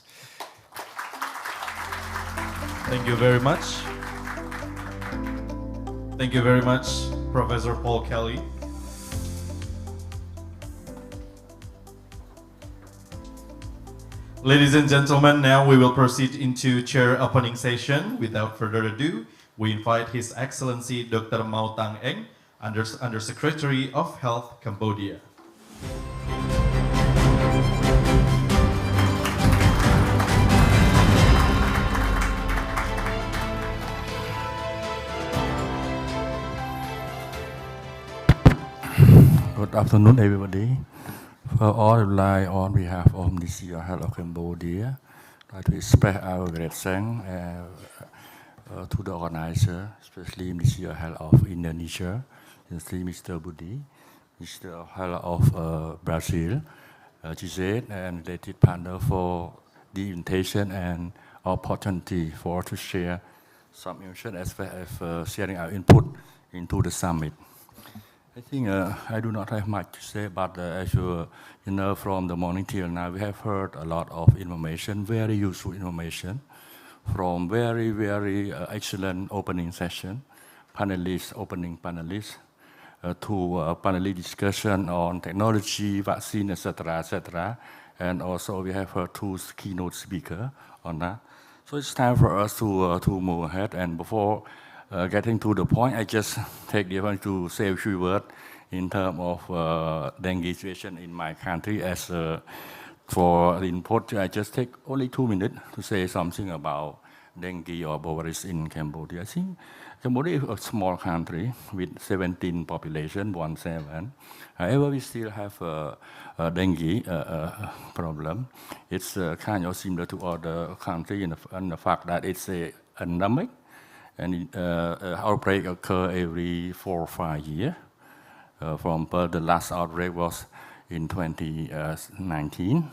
Thank you very much. Thank you very much, Professor Paul Kelly. Ladies and gentlemen, now we will proceed into chair opening session. Without further ado, we invite His Excellency Dr. Mau Tang Eng, Undersecretary of Health, Cambodia. Good afternoon, everybody. For all, on behalf of Ministry of Health of Cambodia, I'd like to express our great thanks to the organizer, especially Ministry of Health of Indonesia, Mr. Budi, Minister of Health of Brazil, GZ, and related partner for the invitation and opportunity for to share some information as well as sharing our input into the summit. I think I do not have much to say, but as you know, from the morning till now, we have heard a lot of information, very useful information, from very excellent opening session, opening panelists, to panel discussion on technology, vaccine, etc., and also we have heard two keynote speakers on that. So it's time for us to move ahead, and before getting to the point, I just take the opportunity to say a few words in terms of dengue situation in my country. As for the input, I just take only 2 minutes to say something about dengue or Arbovirus in Cambodia. I think Cambodia is a small country with 17 population, 17. However, we still have a dengue problem. It's kind of similar to other countries in the fact that it's endemic. And outbreak occur every 4 or 5 years. The last outbreak was in 2019,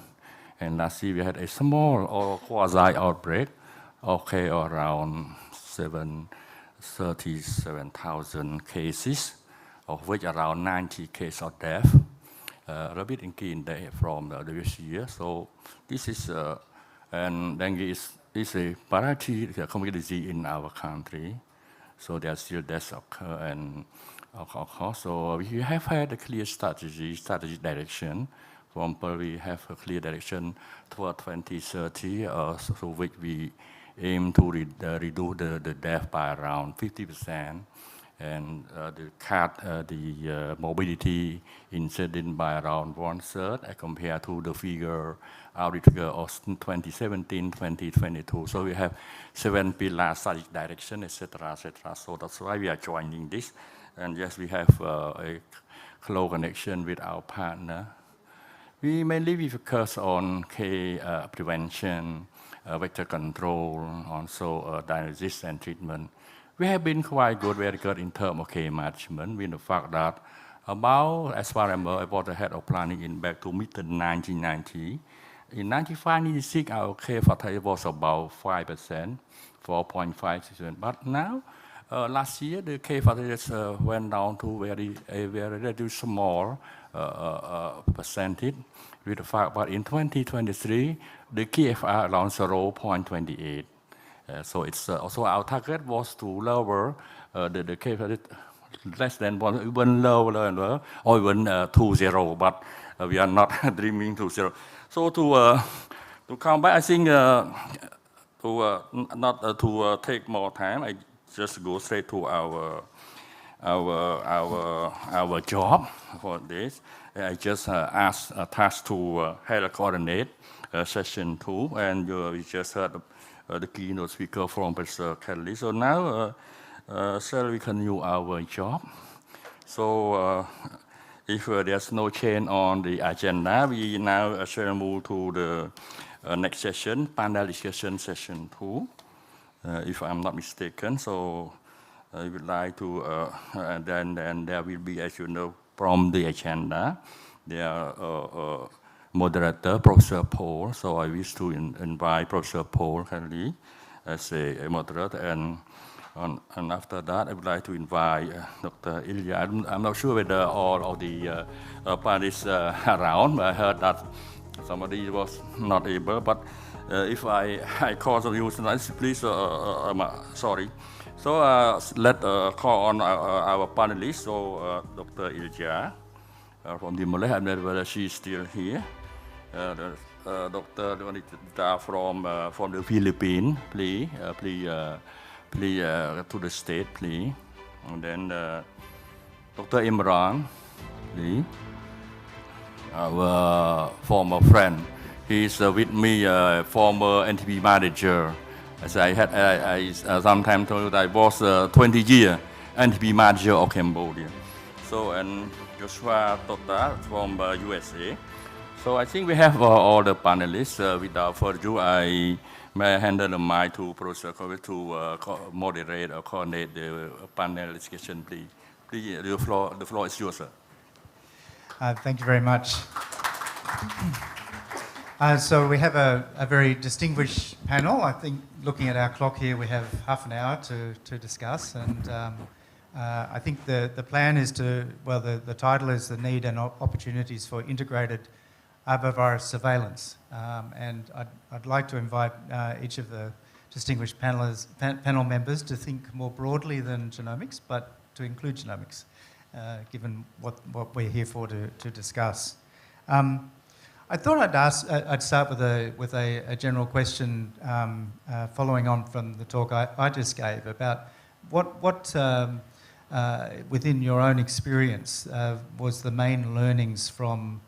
and last year we had a small or quasi outbreak, around 37,000 cases, of which around 90 cases of death, a bit in from the previous year. So this is and dengue is a parity community in our country, so there are still deaths occur and occur. So we have had a clear strategy direction. From we have a clear direction toward 2030, so which we aim to reduce the death by around 50%, and cut the mobility incident by around 1/3 compared to the figure of 2017, 2022. So we have 7 pillars, strategic direction, etc., etc. So that's why we are joining this. And yes, we have a close connection with our partner. We mainly focus on prevention, vector control, also diagnosis and treatment. We have been quite good, very good in terms of case management, with the fact that about, as far as I was the head of planning in back to mid-1990, in 95-96, our case fatality was about 5%, 4.5%. But now, last year, the case fatality went down to a very small percentage. With the fact, but in 2023, the KFR around 0.28. So it's also our target was to lower the case fatality less than one, even lower, or even 2.0. But we are not dreaming to 0. So to come back, I think to take more time, I just go straight to our job for this. I just asked tasked to help coordinate session 2, and we just heard the keynote speaker from Professor Kelly. So now, shall we continue our job? So if there's no change on the agenda, we now shall move to the next session, panel discussion session 2, if I'm not mistaken. So I would like to, then there will be, as you know, from the agenda, there moderator, Professor Paul. So I wish to invite Professor Paul Kelly as a moderator, and after that, I would like to invite Dr. Ilya. I'm not sure whether all of the panelists around, but I heard that somebody was not able. But if I call on you tonight, please, sorry. So let's call on our panelists. So Dr. Ilya from the Malay, I don't know whether she's still here. Dr. Donita from the Philippines, please to the stage, please. And then Dr. Imran, please. Our former friend. He's with me, former NTB manager. As I had, sometimes told I was 20 years NTB manager of Cambodia. So, and Joshua Tota from USA. So I think we have all the panelists. Without further ado, I may hand the mic to Professor Kobe to moderate or coordinate the panel discussion, please. Please, the floor is yours, sir. Thank you very much. So we have a very distinguished panel. I think looking at our clock here, we have half an hour to discuss. And I think the plan is to, well, the title is The Need and Opportunities for Integrated Arbovirus Surveillance. And I'd like to invite each of the distinguished panel members to think more broadly than genomics, but to include genomics, given what we're here for to discuss. I thought I'd start with a general question following on from the talk I just gave about what within your own experience was the main learnings from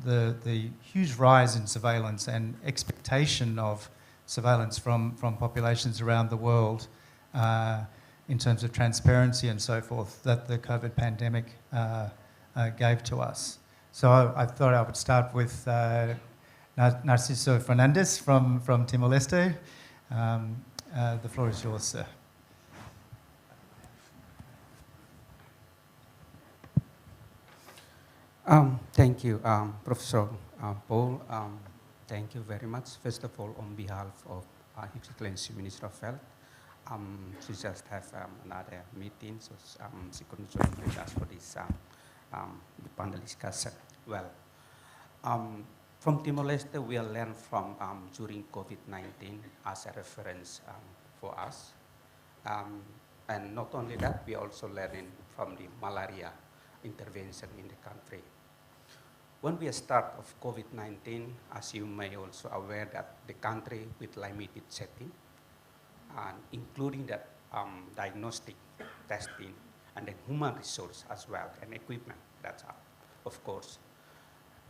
the huge rise in surveillance and expectation of surveillance from populations around the world in terms of transparency and so forth that the COVID pandemic gave to us. So I thought I would start with Narciso Fernandez from Timor-Leste. The floor is yours, sir. Thank you, Professor Paul. Thank you very much. First of all, on behalf of His Excellency Minister of Health, she just have another meeting, so she couldn't join with us for this the panel discussion. Well, from Timor-Leste, we learned from during COVID-19 as a reference for us. And not only that, we also learning from the malaria intervention in the country. When we start of COVID-19, as you may also aware that the country with limited setting, and including that diagnostic testing and the human resource as well and equipment, that's of course.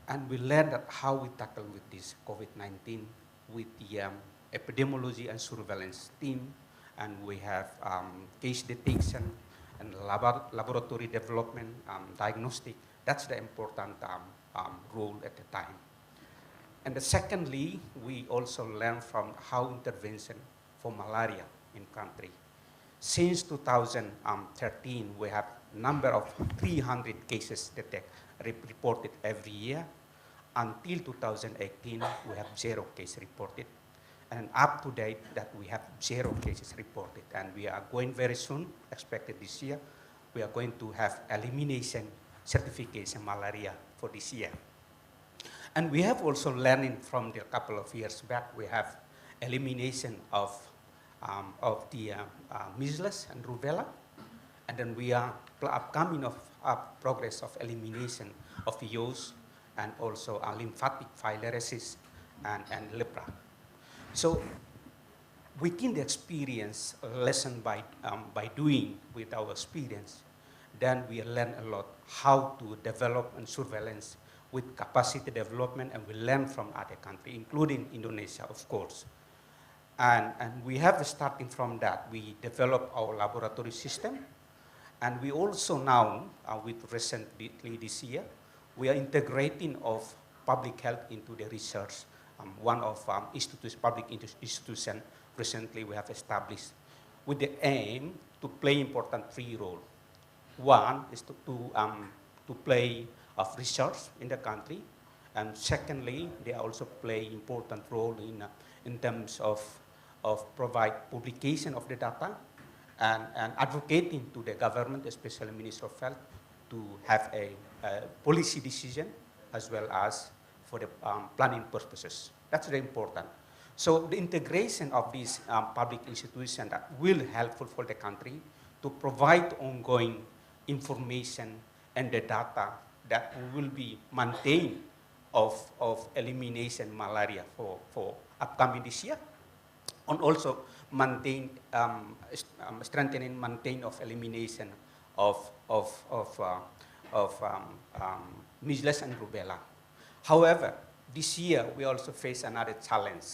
And we learned that how we tackle with this COVID-19 with the epidemiology and surveillance team, and we have case detection and laboratory development, diagnostic. That's the important role at the time. And secondly, we also learn from how intervention for malaria in country. Since 2013, we have number of 300 cases reported every year. Until 2018, we have 0 case reported. And up to date, that we have 0 cases reported. And we are going very soon, expected this year, we are going to have elimination certification malaria for this year. And we have also learning from the couple of years back, we have elimination of the measles and rubella. And then we are upcoming of progress of elimination of yos and also lymphatic filariasis and lepra. So within the experience, lesson by doing with our experience, then we learn a lot how to develop and surveillance with capacity development, and we learn from other countries, including Indonesia, of course. And we have, starting from that, we develop our laboratory system, and we also now, with recently this year, we are integrating of public health into the research. One of public institution recently we have established with the aim to play important 3 roles. One is to play of research in the country, and secondly, they also play important role in terms of provide publication of the data and advocating to the government, especially Minister of Health, to have a policy decision as well as for the planning purposes. That's very important. So the integration of these public institutions that will helpful for the country to provide ongoing information and the data that will be maintained of elimination malaria for upcoming this year, and also maintain strengthening maintain of elimination of measles and rubella. However, this year we also face another challenge.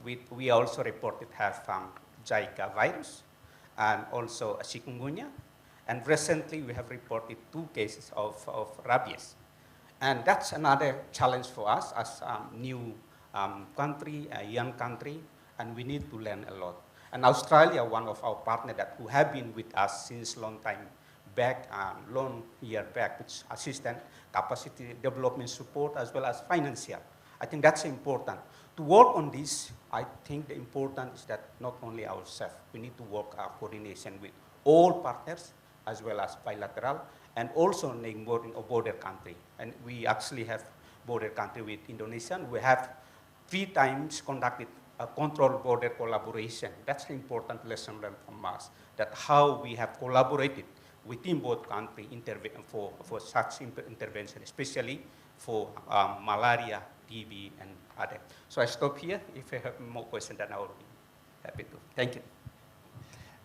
We also reported have Zika virus and also a chikungunya. And recently we have reported 2 cases of rabies. And that's another challenge for us as a new country, a young country, and we need to learn a lot. And Australia, one of our partners who have been with us since long time back, long year back, with assistance, capacity development support, as well as financial. I think that's important. To work on this, I think the important is that not only ourselves, we need to work our coordination with all partners, as well as bilateral, and also neighboring or border country. And we actually have border country with Indonesia. We have 3 times conducted a controlled border collaboration. That's an important lesson learned from us, that how we have collaborated within both countries for such intervention, especially for malaria, TB, and other. So I stop here. If you have more questions, then I will be happy to. Thank you.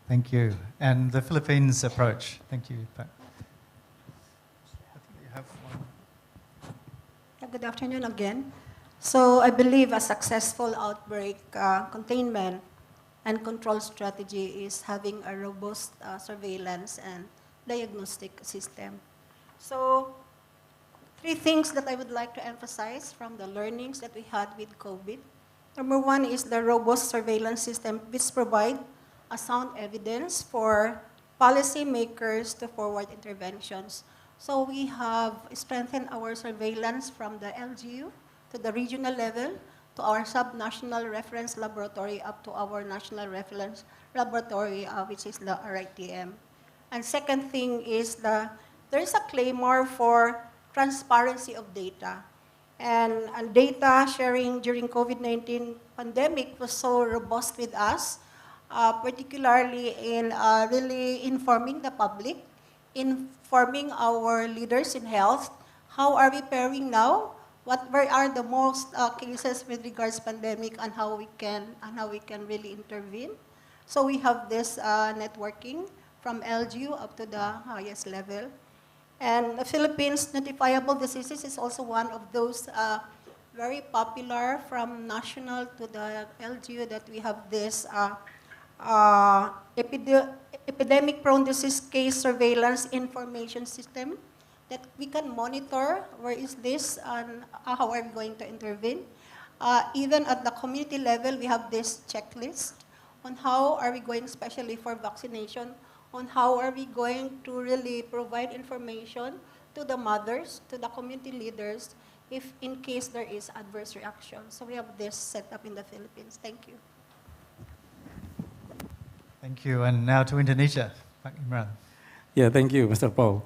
Thank you. And the Philippines approach. Thank you, Pat. I think you have one. Good afternoon again. So I believe a successful outbreak containment and control strategy is having a robust surveillance and diagnostic system. So 3 things that I would like to emphasize from the learnings that we had with COVID. Number 1 is the robust surveillance system, which provide a sound evidence for policymakers to forward interventions. So we have strengthened our surveillance from the LGU to the regional level, to our sub-national reference laboratory, up to our national reference laboratory, which is the RITM. And second thing is there is a clamor for transparency of data. And data sharing during COVID-19 pandemic was so robust with us, particularly in really informing the public, informing our leaders in health. How are we faring now? Where are the most cases with regards pandemic, and how we can really intervene? So we have this networking from LGU up to the highest level. And the Philippines notifiable diseases is also one of those very popular from national to the LGU, that we have this epidemic prone disease case surveillance information system, that we can monitor where is this and how are we going to intervene. Even at the community level, we have this checklist on how are we going, especially for vaccination, on how are we going to really provide information to the mothers, to the community leaders, if in case there is adverse reaction. So we have this set up in the Philippines. Thank you. Thank you. And now to Indonesia, Pak Imran. Yeah, thank you, Mr. Paul.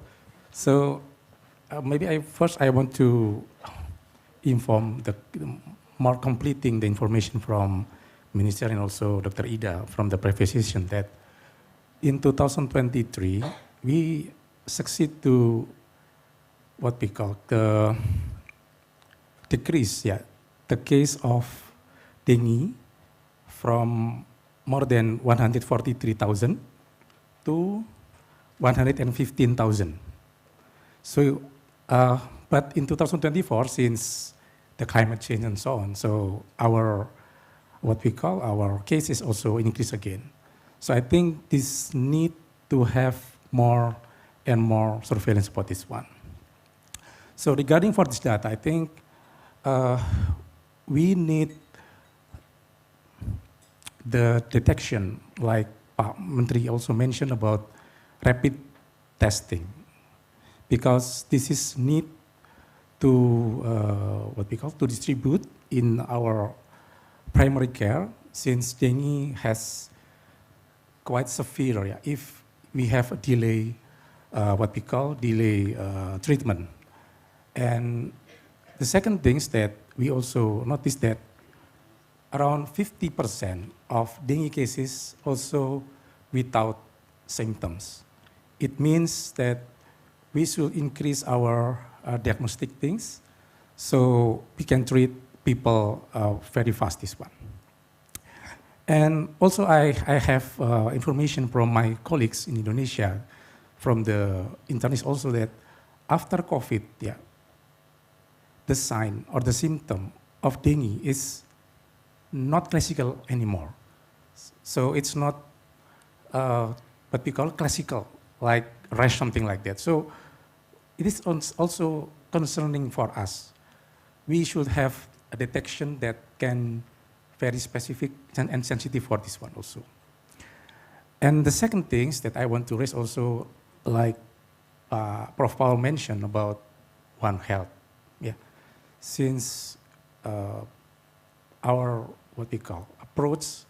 So maybe first I want to inform more completing the information from Minister and also Dr. Ida from the previous session that in 2023, we succeed to what we call the decrease, the case of dengue from more than 143,000 to 115,000. So, but in 2024, since the climate change and so on, so our, what we call our cases also increase again. So I think this need to have more and more surveillance for this one. So regarding for this data, I think we need the detection, like Pak Menteri also mentioned about rapid testing, because this is need to what we call to distribute in our primary care, since dengue has quite severe. If we have a delay, what we call delay treatment, and the second thing is that we also noticed that around 50% of dengue cases also without symptoms. It means that we should increase our diagnostic things so we can treat people very fast, this one. And also I have information from my colleagues in Indonesia, from the internists also, that after COVID, the sign or the symptom of dengue is not classical anymore. So it's not what we call classical, like rash, something like that. So it is also concerning for us. We should have a detection that can very specific and sensitive for this one also. And the second things that I want to raise also, like Prof. Paul mentioned about One Health. Since our, what we call, approach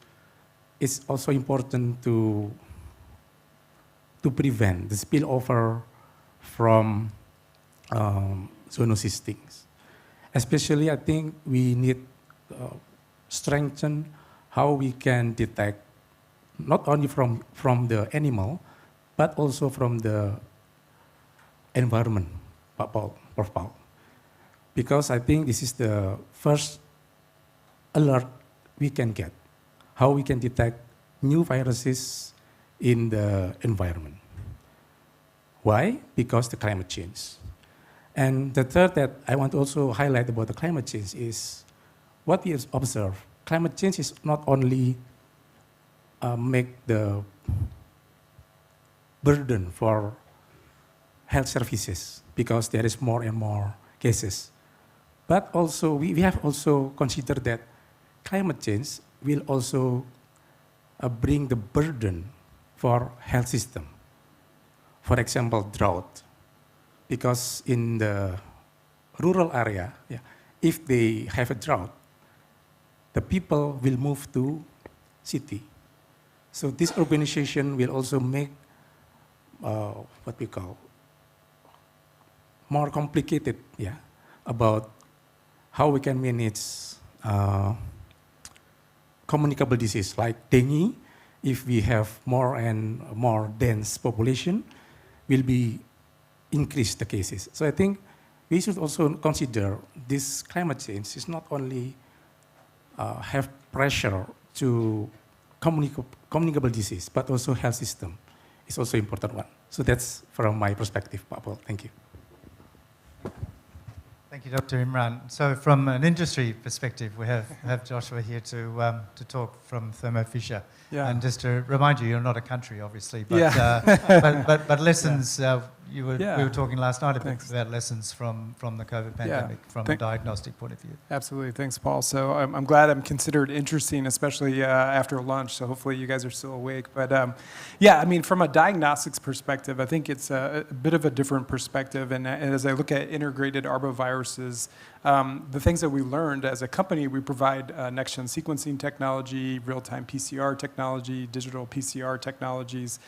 is also important to prevent the spillover from zoonosis things. Especially, I think we need strengthen how we can detect not only from the animal, but also from the environment, Prof. Paul. Because I think this is the first alert we can get, how we can detect new viruses in the environment. Why? Because the climate change. And the third that I want to also highlight about the climate change is what we observe. Climate change is not only make the burden for health services because there is more and more cases. But also, we have also considered that climate change will also bring the burden for health system. For example, drought. Because in the rural area, if they have a drought, the people will move to city. So this urbanization will also make what we call more complicated, about how we can manage communicable disease like dengue. If we have more and more dense population, will be increase the cases. So I think we should also consider this climate change is not only have pressure to communicable disease, but also health system is also important one. So that's from my perspective, Paul. Thank you. Thank you, Dr. Imran. So from an industry perspective, we have Joshua here to talk from Thermo Fisher. Yeah. And just to remind you, you're not a country, obviously, but, yeah. but lessons we were talking last night about lessons from the COVID pandemic, from a diagnostic point of view. Absolutely. Thanks, Paul. So I'm glad I'm considered interesting, especially after lunch. So hopefully you guys are still awake. But yeah, I mean, from a diagnostics perspective, I think it's a bit of a different perspective. And as I look at integrated arboviruses, the things that we learned as a company, we provide next-gen sequencing technology, real-time PCR technology, digital PCR technologies,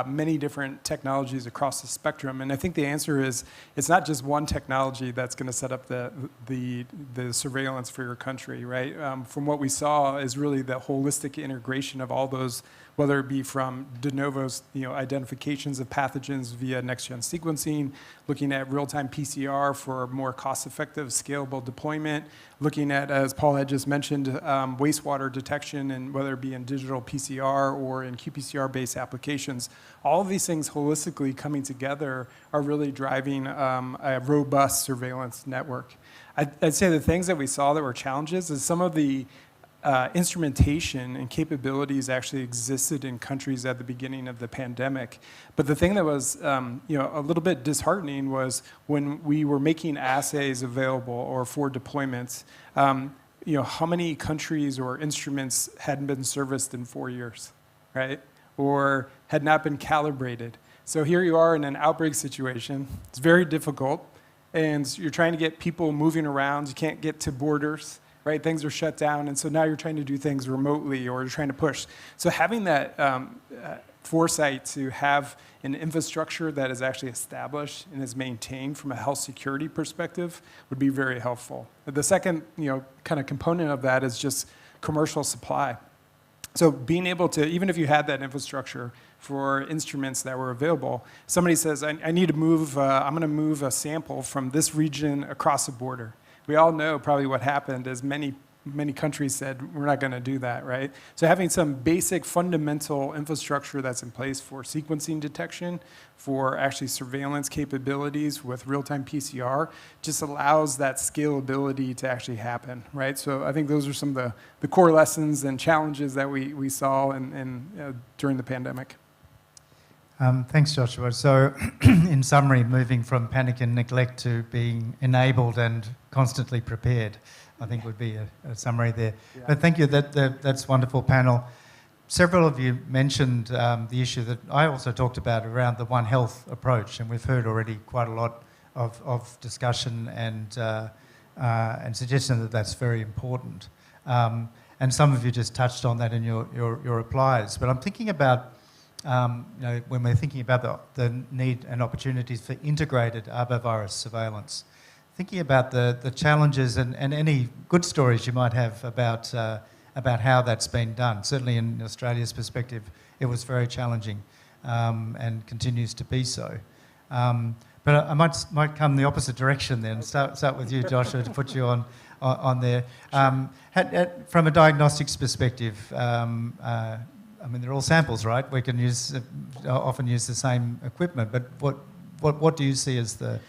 many different technologies across the spectrum. And I think the answer is it's not just one technology that's going to set up the surveillance for your country, right? From what we saw is really the holistic integration of all those, whether it be from de novo identifications of pathogens via next-gen sequencing, looking at real-time PCR for more cost-effective, scalable deployment, looking at, as Paul had just mentioned, wastewater detection, and whether it be in digital PCR or in qPCR-based applications. All of these things holistically coming together are really driving a robust surveillance network. I'd say the things that we saw that were challenges is some of the instrumentation and capabilities actually existed in countries at the beginning of the pandemic. But the thing that was a little bit disheartening was when we were making assays available or for deployments, how many countries or instruments hadn't been serviced in 4 years, right? Or had not been calibrated. So here you are in an outbreak situation. It's very difficult. And you're trying to get people moving around. You can't get to borders. Right, things are shut down, and so now you're trying to do things remotely, or you're trying to push. So having that foresight to have an infrastructure that is actually established and is maintained from a health security perspective would be very helpful. The second, kind of component of that is just commercial supply. So being able to, even if you had that infrastructure for instruments that were available, somebody says, I need to move, I'm going to move a sample from this region across the border. We all know probably what happened is many countries said, we're not going to do that, right? So having some basic fundamental infrastructure that's in place for sequencing detection, for actually surveillance capabilities with real-time PCR, just allows that scalability to actually happen, right? So I think those are some of the core lessons and challenges that we saw during the pandemic. Thanks, Joshua. So in summary, moving from panic and neglect to being enabled and constantly prepared, I think would be a summary there. Yeah. But thank you, that's wonderful panel. Several of you mentioned the issue that I also talked about around the One Health approach, and we've heard already quite a lot of discussion and suggestion that that's very important. And some of you just touched on that in your replies. But I'm thinking about when we're thinking about the need and opportunities for integrated arbovirus surveillance, thinking about the challenges and any good stories you might have about how that's been done. Certainly in Australia's perspective, it was very challenging and continues to be so. But I might come the opposite direction then. Start with you, Joshua, to put you on there. From a diagnostics perspective, I mean, they're all samples, right? We can often use the same equipment, but what do you see as the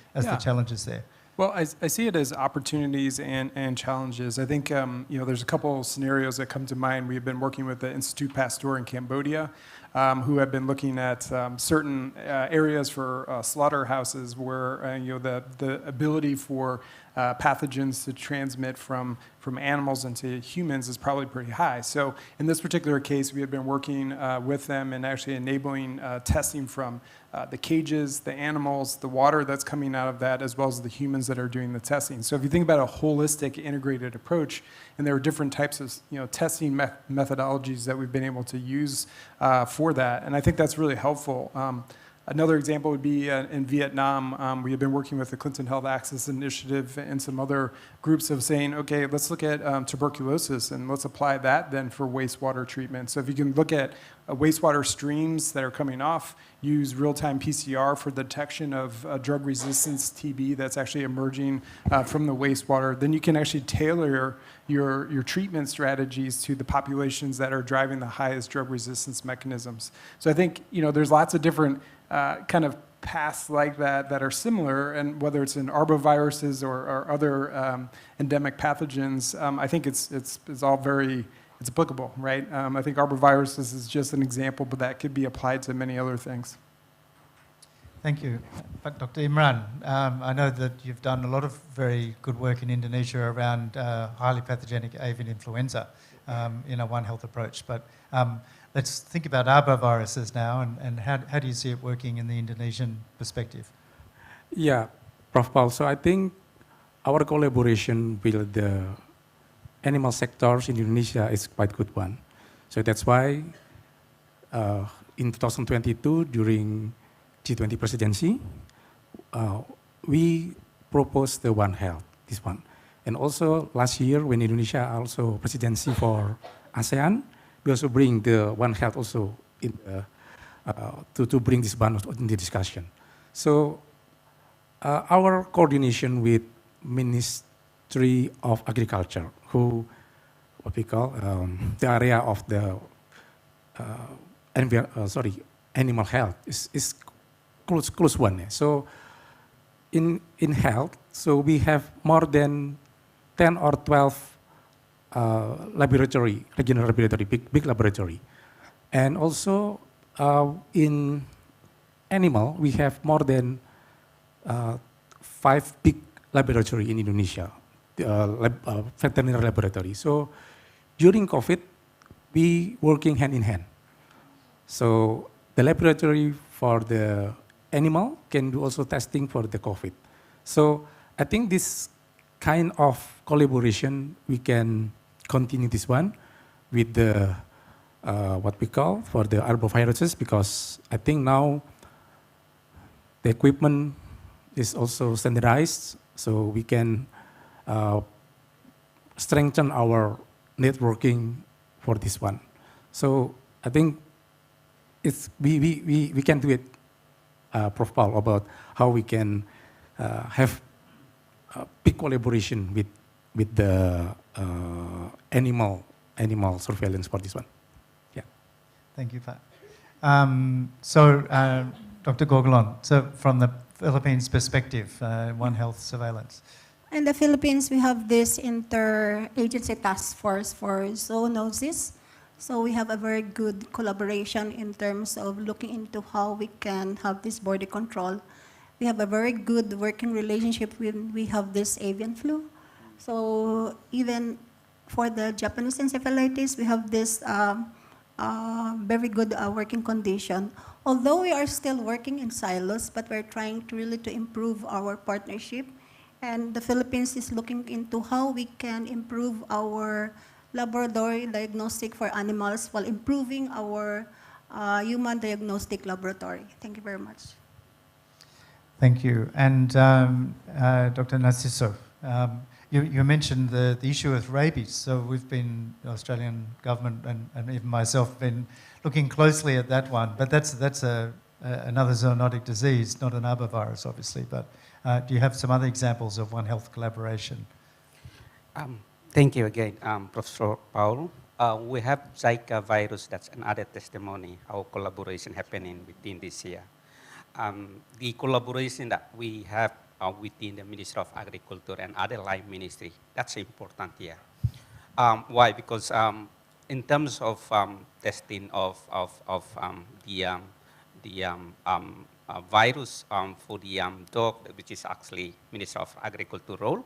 challenges there? Well, I see it as opportunities and challenges. I think there's a couple scenarios that come to mind. We have been working with the Institut Pasteur in Cambodia, who have been looking at certain areas for slaughterhouses where the ability for pathogens to transmit from animals into humans is probably pretty high. So in this particular case, we have been working with them and actually enabling testing from the cages, the animals, the water that's coming out of that, as well as the humans that are doing the testing. So if you think about a holistic, integrated approach, and there are different types of testing methodologies that we've been able to use for that, and I think that's really helpful. Another example would be in Vietnam. We have been working with the Clinton Health Access Initiative and some other groups of saying, okay, let's look at tuberculosis and let's apply that then for wastewater treatment. So if you can look at wastewater streams that are coming off, use real-time PCR for the detection of drug resistance TB that's actually emerging from the wastewater, then you can actually tailor your treatment strategies to the populations that are driving the highest drug resistance mechanisms. So I think there's lots of different kind of paths like that are similar, and whether it's in arboviruses or other endemic pathogens, I think it's all very applicable, right? I think arboviruses is just an example, but that could be applied to many other things. Thank you. But Dr. Imran, I know that you've done a lot of very good work in Indonesia around highly pathogenic avian influenza in a One Health approach. But let's think about arboviruses now, and how do you see it working in the Indonesian perspective? Yeah, Prof. Paul. So I think our collaboration with the animal sectors in Indonesia is quite good one. So that's why in 2022, during G20 presidency, we proposed the One Health, this one. And also last year when Indonesia also presidency for ASEAN, we also bring the One Health also in, to bring this one in the discussion. So our coordination with Ministry of Agriculture, who, what we call, the area of the animal health is close one. So in health, so we have more than 10 or 12 laboratory, regional laboratory, big laboratory. And also in animal, we have more than 5 big laboratory in Indonesia, veterinary laboratory. So during COVID, we working hand in hand. So the laboratory for the animal can do also testing for the COVID. So I think this kind of collaboration, we can continue this one with the, what we call for the arboviruses, because I think now the equipment is also standardized, so we can strengthen our networking for this one. So I think it's, we can do it, Prof. Paul, about how we can have a big collaboration with the animal surveillance for this one. Yeah. Thank you, Pat. Dr. Gorgolon, so from the Philippines perspective, One Health surveillance. In the Philippines, we have this interagency task force for zoonosis. So we have a very good collaboration in terms of looking into how we can have this border control. We have a very good working relationship when we have this avian flu. So even for the Japanese encephalitis, we have this very good working condition. Although we are still working in silos, but we're trying to really to improve our partnership. And the Philippines is looking into how we can improve our laboratory diagnostic for animals while improving our human diagnostic laboratory. Thank you very much. Thank you. And Dr. Narciso, you mentioned the issue of rabies. So we've been, the Australian government and even myself, been looking closely at that one. But that's another zoonotic disease, not an arbovirus, obviously. But do you have some other examples of One Health collaboration? Thank you again, Professor Paul. We have Zika virus, that's another testimony, our collaboration happening within this year. The collaboration that we have within the Ministry of Agriculture and other line ministry, that's important here. Why? Because in terms of testing of the virus for the dog, which is actually Ministry of Agriculture role,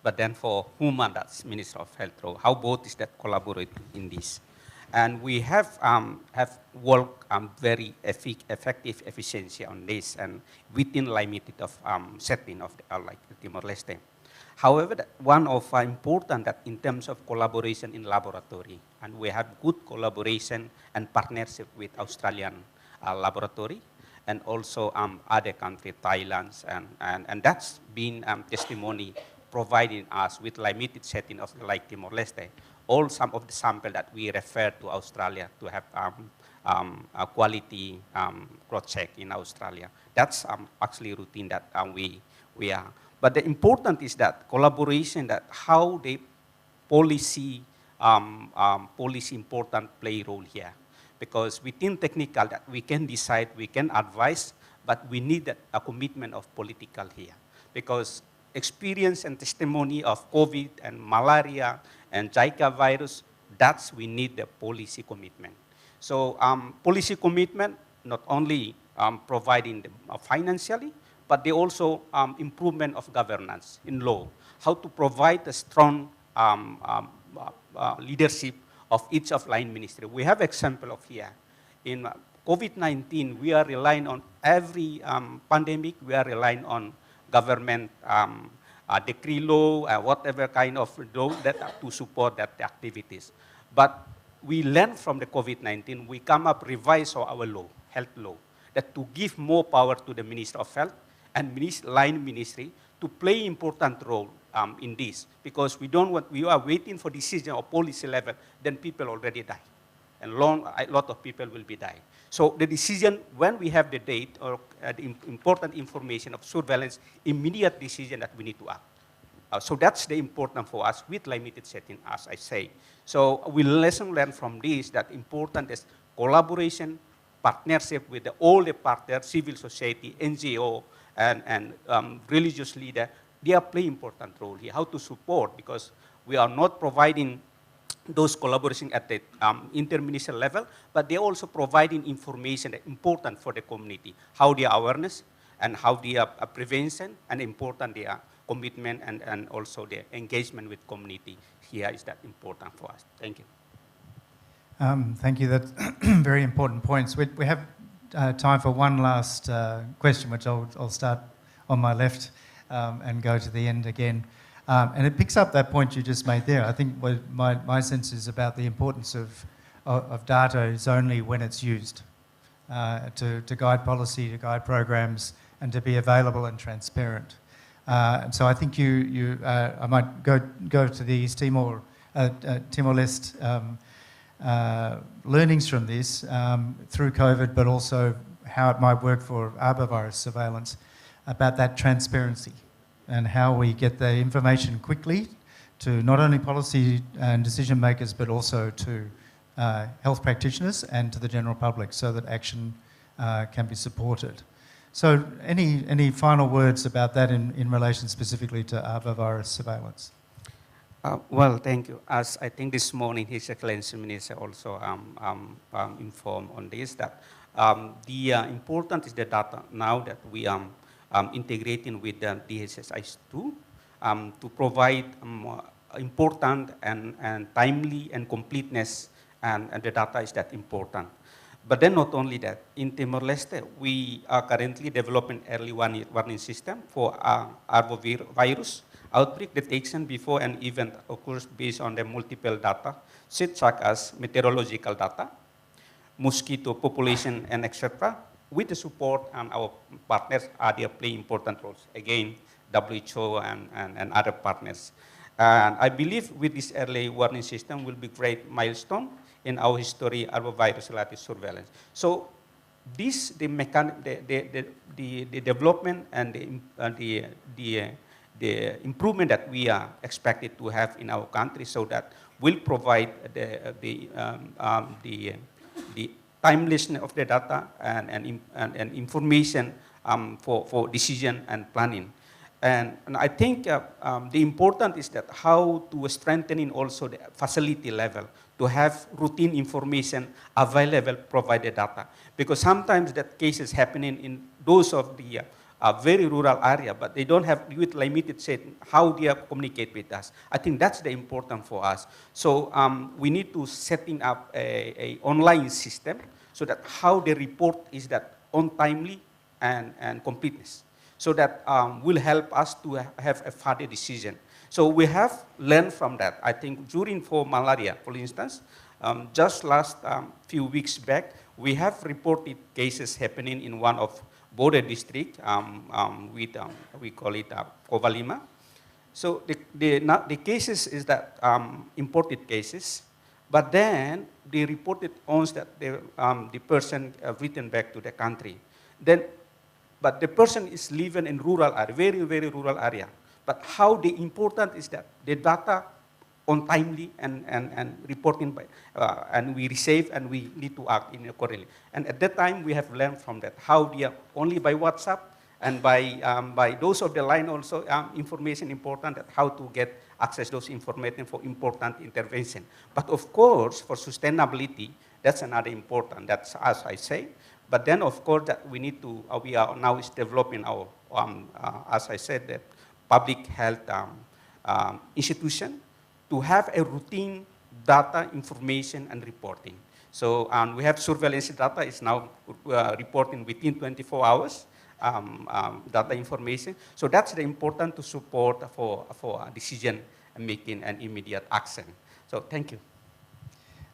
but then for human, that's Ministry of Health role. How both is that collaborate in this? And we have worked very effective efficiency on this and within limited of setting of the, like Timor-Leste. However, one of important that in terms of collaboration in laboratory, and we have good collaboration and partnership with Australian laboratory and also other country, Thailand, and that's been testimony providing us with limited setting of like Timor-Leste. All some of the sample that we refer to Australia to have a quality cross-check in Australia. That's actually routine that we are. But the important is that collaboration, that how the policy important play role here. Because within technical that we can decide, we can advise, but we need a commitment of political here. Because experience and testimony of COVID and malaria and Zika virus, that's we need the policy commitment. So policy commitment, not only providing them financially, but they also improvement of governance in law, how to provide a strong leadership of each of line ministry. We have example of here. In COVID-19, we are relying on every pandemic, we are relying on government decree law, whatever kind of law that to support that activities. But we learned from the COVID-19, we come up revise our law, health law, that to give more power to the Minister of Health and line ministry to play important role in this, because we don't want, we are waiting for decision or policy level, then people already die. And a lot of people will be dying. So the decision, when we have the date or the important information of surveillance, immediate decision that we need to act. So that's the important for us with limited setting, as I say. So we lesson learned from this that important is collaboration, partnership with all the partners, civil society, NGO, and religious leader. They are playing important role here. How to support, because we are not providing those collaboration at the interministerial level, but they're also providing information that important for the community, how their awareness and how their prevention, and important their commitment and also their engagement with community. Here is that important for us. Thank you. Thank you. That's very important points. We have time for one last question, which I'll start on my left and go to the end again. And it picks up that point you just made there. I think what my sense is about the importance of data is only when it's used to guide policy, to guide programs, and to be available and transparent. And so I think I might go to the East Timor-Leste learnings from this through COVID, but also how it might work for Arbovirus surveillance, about that transparency and how we get the information quickly to not only policy and decision makers, but also to health practitioners and to the general public, so that action can be supported. So any final words about that in relation specifically to Arbovirus surveillance? Well, thank you. As I think this morning, His Excellency Minister also informed on this, that the important is the data now that we are integrating with the DSSI2 to provide important and timely and completeness, and the data is that important. But then not only that, in Timor-Leste, we are currently developing early warning system for Arbovirus outbreak detection before an event occurs based on the multiple data, such as meteorological data, mosquito population, and etc. With the support and our partners they play important roles. Again, WHO and other partners. And I believe with this early warning system will be great milestone in our history Arbovirus related surveillance. So this, the development and the improvement that we are expected to have in our country, so that will provide the timelessness of the data and information for decision and planning. And I think the important is that how to strengthening also the facility level to have routine information available, provided data. Because sometimes that cases happening in those of the very rural area, but they don't have with limited set how they communicate with us. I think that's the important for us. So we need to setting up a online system so that how the report is that on timely and completeness. So that will help us to have a further decision. So we have learned from that. I think during for malaria, for instance, just last few weeks back, we have reported cases happening in one of border district with, we call it Kovalima. So the cases is that imported cases, but then they reported once that the person returned back to the country. But the person is living in rural area, very, very rural area. But how the important is that the data on timely and reporting by, and we receive and we need to act in accordingly. And at that time, we have learned from that, how they are only by WhatsApp and by those of the line also information important, that how to get access those information for important intervention. But of course, for sustainability, that's another important, that's as I say. But then, of course, that we need to, we are now is developing our, as I said, that public health institution to have a routine data information and reporting. So we have surveillance data is now reporting within 24 hours data information. So that's the important to support for decision making and immediate action. So thank you.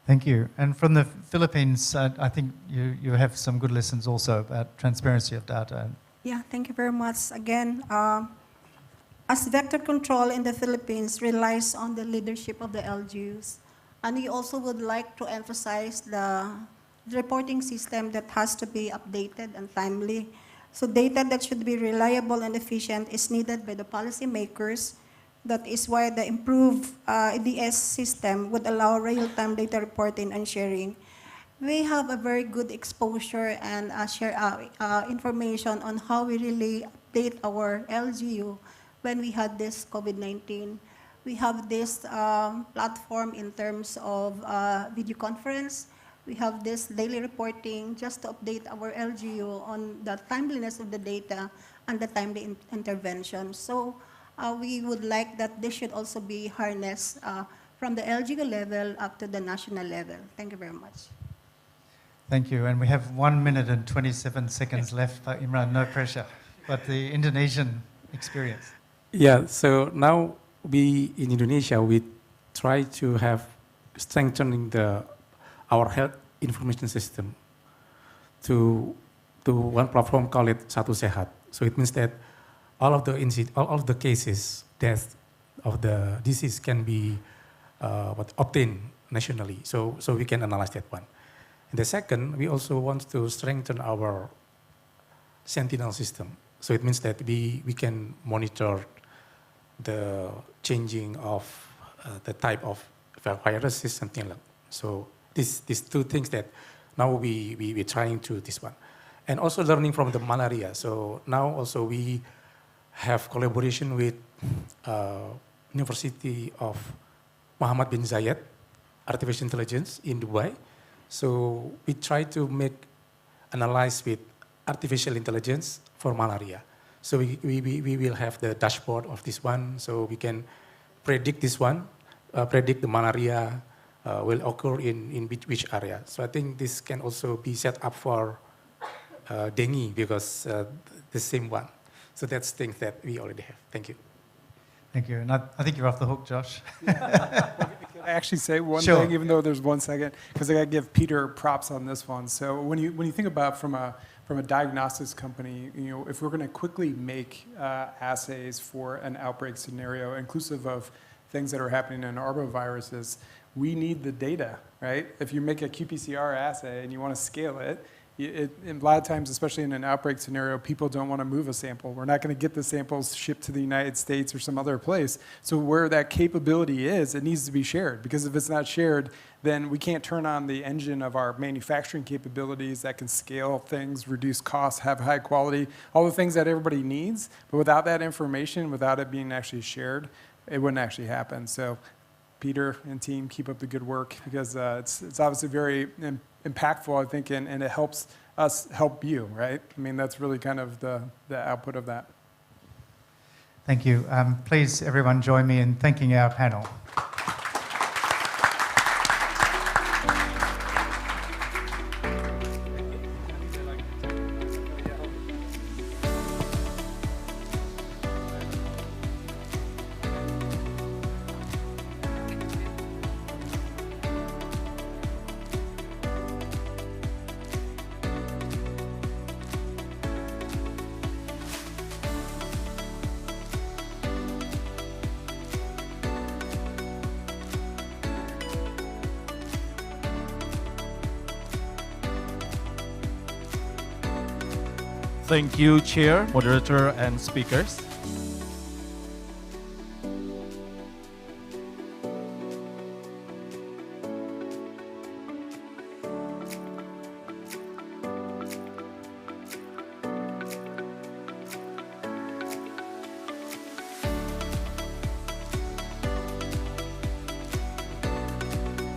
Thank you. And from the Philippines, I think you have some good lessons also about transparency of data. Yeah, thank you very much. Again, as vector control in the Philippines relies on the leadership of the LGUs, and we also would like to emphasize the reporting system that has to be updated and timely. So data that should be reliable and efficient is needed by the policymakers. That is why the improved EDS system would allow real-time data reporting and sharing. We have a very good exposure and share information on how we really update our LGU when we had this COVID-19. We have this platform in terms of video conference. We have this daily reporting just to update our LGU on the timeliness of the data and the timely intervention. So we would like that this should also be harnessed from the LGU level up to the national level. Thank you very much. Thank you. And we have 1 minute and 27 seconds left. Imran, no pressure. But the Indonesian experience. Yeah, so now we in Indonesia, we try to have strengthening our health information system to one platform called it Satu Sehat. So it means that all of the cases, death of the disease can be obtained nationally. So we can analyze that one. And the second, we also want to strengthen our sentinel system. So it means that we can monitor the changing of the type of viruses, something like that. So these two things that now we're trying to this one. And also learning from the malaria. So now also we have collaboration with University of Muhammad bin Zayed, Artificial Intelligence in Dubai. So we try to analyze with artificial intelligence for malaria. So we will have the dashboard of this one, so we can predict this one, predict the malaria will occur in which area. So I think this can also be set up for dengue because the same one. So that's things that we already have. Thank you. Thank you. And I think you're off the hook, Josh. Can I actually say one Sure. thing, even though there's 1 second? Because I got to give Peter props on this one. So when you think about from a diagnostics company, if we're going to quickly make assays for an outbreak scenario, inclusive of things that are happening in arboviruses, we need the data, right? If you make a qPCR assay and you want to scale it, a lot of times, especially in an outbreak scenario, people don't want to move a sample. We're not going to get the samples shipped to the United States or some other place. So where that capability is, it needs to be shared. Because if it's not shared, then we can't turn on the engine of our manufacturing capabilities that can scale things, reduce costs, have high quality, all the things that everybody needs. But without that information, without it being actually shared, it wouldn't actually happen. So Peter and team, keep up the good work because it's obviously very impactful, I think, and it helps us help you, right? I mean, that's really kind of the output of that. Thank you. Please, everyone, join me in thanking our panel. Thank you, Chair, Moderator, and speakers.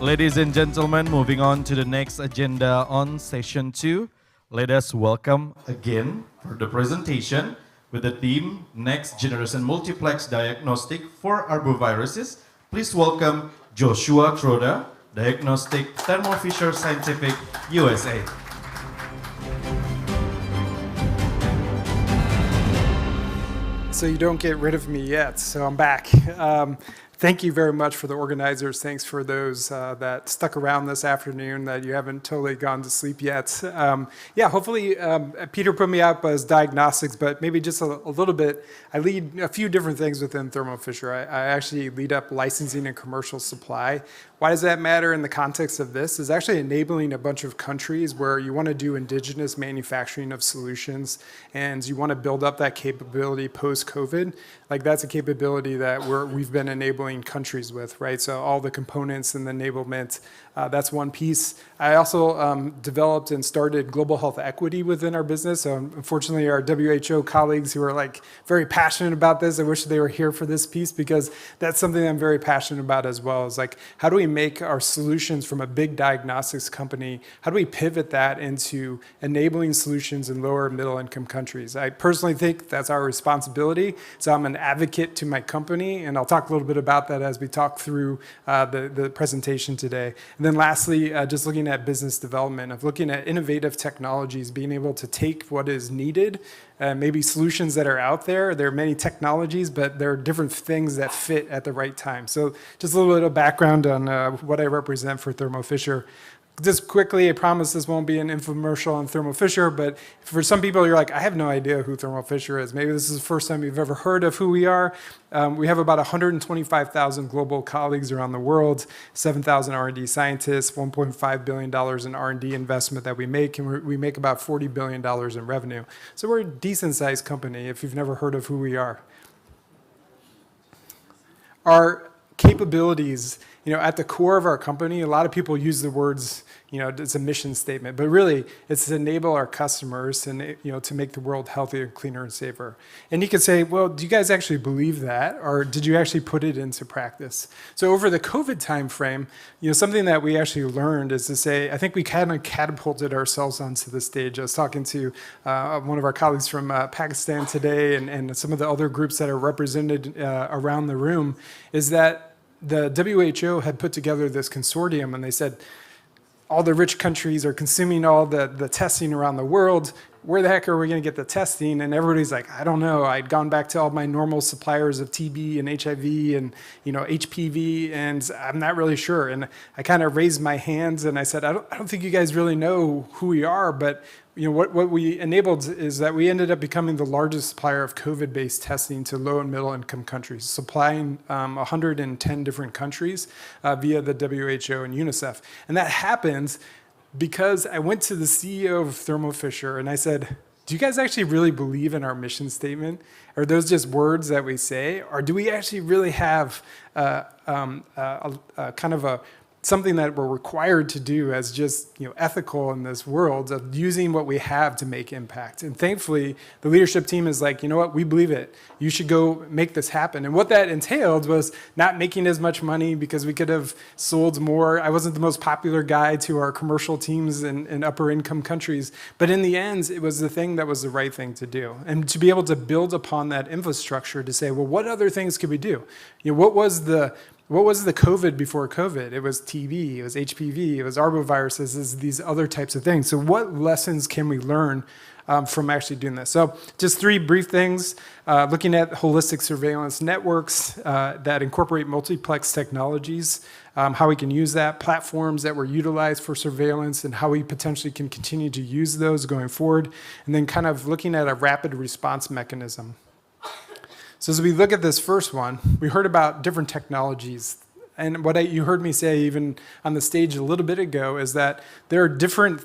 Ladies and gentlemen, moving on to the next agenda on session 2. Let us welcome again for the presentation with the theme Next Generation Multiplex Diagnostic for Arboviruses. Please welcome Joshua Troda, Diagnostic Thermo Fisher Scientific, USA. So you don't get rid of me yet, so I'm back. Thank you very much for the organizers. Thanks for those that stuck around this afternoon, that you haven't totally gone to sleep yet. Yeah, hopefully Peter put me up as diagnostics, but maybe just a little bit. I lead a few different things within Thermo Fisher. I actually lead up licensing and commercial supply. Why does that matter in the context of this? Is actually enabling a bunch of countries where you want to do indigenous manufacturing of solutions and you want to build up that capability post-COVID. Like that's a capability that we've been enabling countries with, right? So all the components and the enablement, that's one piece. I also developed and started global health equity within our business. So unfortunately, our WHO colleagues who are like very passionate about this, I wish they were here for this piece because that's something I'm very passionate about as well. Is like, how do we make our solutions from a big diagnostics company, how do we pivot that into enabling solutions in lower and middle income countries? I personally think that's our responsibility. So I'm an advocate to my company, and I'll talk a little bit about that as we talk through the presentation today. And then lastly, just looking at business development, of looking at innovative technologies, being able to take what is needed, maybe solutions that are out there. There are many technologies, but there are different things that fit at the right time. So just a little bit of background on what I represent for Thermo Fisher. Just quickly, I promise this won't be an infomercial on Thermo Fisher, but for some people, you're like, I have no idea who Thermo Fisher is. Maybe this is the first time you've ever heard of who we are. We have about 125,000 global colleagues around the world, 7,000 R&D scientists, $1.5 billion in R&D investment that we make, and we make about $40 billion in revenue. So we're a decent-sized company if you've never heard of who we are. Our capabilities, at the core of our company, a lot of people use the words, it's a mission statement, but really it's to enable our customers and, to make the world healthier, cleaner, and safer. And you could say, well, do you guys actually believe that? Or did you actually put it into practice? So over the COVID timeframe, something that we actually learned is to say, I think we kind of catapulted ourselves onto the stage. I was talking to one of our colleagues from Pakistan today and some of the other groups that are represented around the room, is that the WHO had put together this consortium, and they said, all the rich countries are consuming all the testing around the world. Where the heck are we going to get the testing? And everybody's like, I don't know. I'd gone back to all my normal suppliers of TB and HIV and HPV, and I'm not really sure. And I kind of raised my hands and I said, I don't think you guys really know who we are, but what we enabled is that we ended up becoming the largest supplier of COVID-based testing to low and middle income countries, supplying 110 different countries via the WHO and UNICEF. And that happens because I went to the CEO of Thermo Fisher and I said, do you guys actually really believe in our mission statement? Are those just words that we say? Or do we actually really have kind of something that we're required to do as just ethical in this world of using what we have to make impact? And thankfully, the leadership team is like, you know what, we believe it. You should go make this happen. And what that entailed was not making as much money because we could have sold more. I wasn't the most popular guy to our commercial teams in upper income countries. But in the end, it was the thing that was the right thing to do. And to be able to build upon that infrastructure to say, well, what other things could we do? What was the COVID before COVID? It was TB, it was HPV, it was arboviruses, these other types of things. So what lessons can we learn from actually doing this? So just three brief things, looking at holistic surveillance networks that incorporate multiplex technologies, how we can use that, platforms that were utilized for surveillance and how we potentially can continue to use those going forward, and then kind of looking at a rapid response mechanism. So as we look at this first one, we heard about different technologies. And what you heard me say even on the stage a little bit ago is that there are different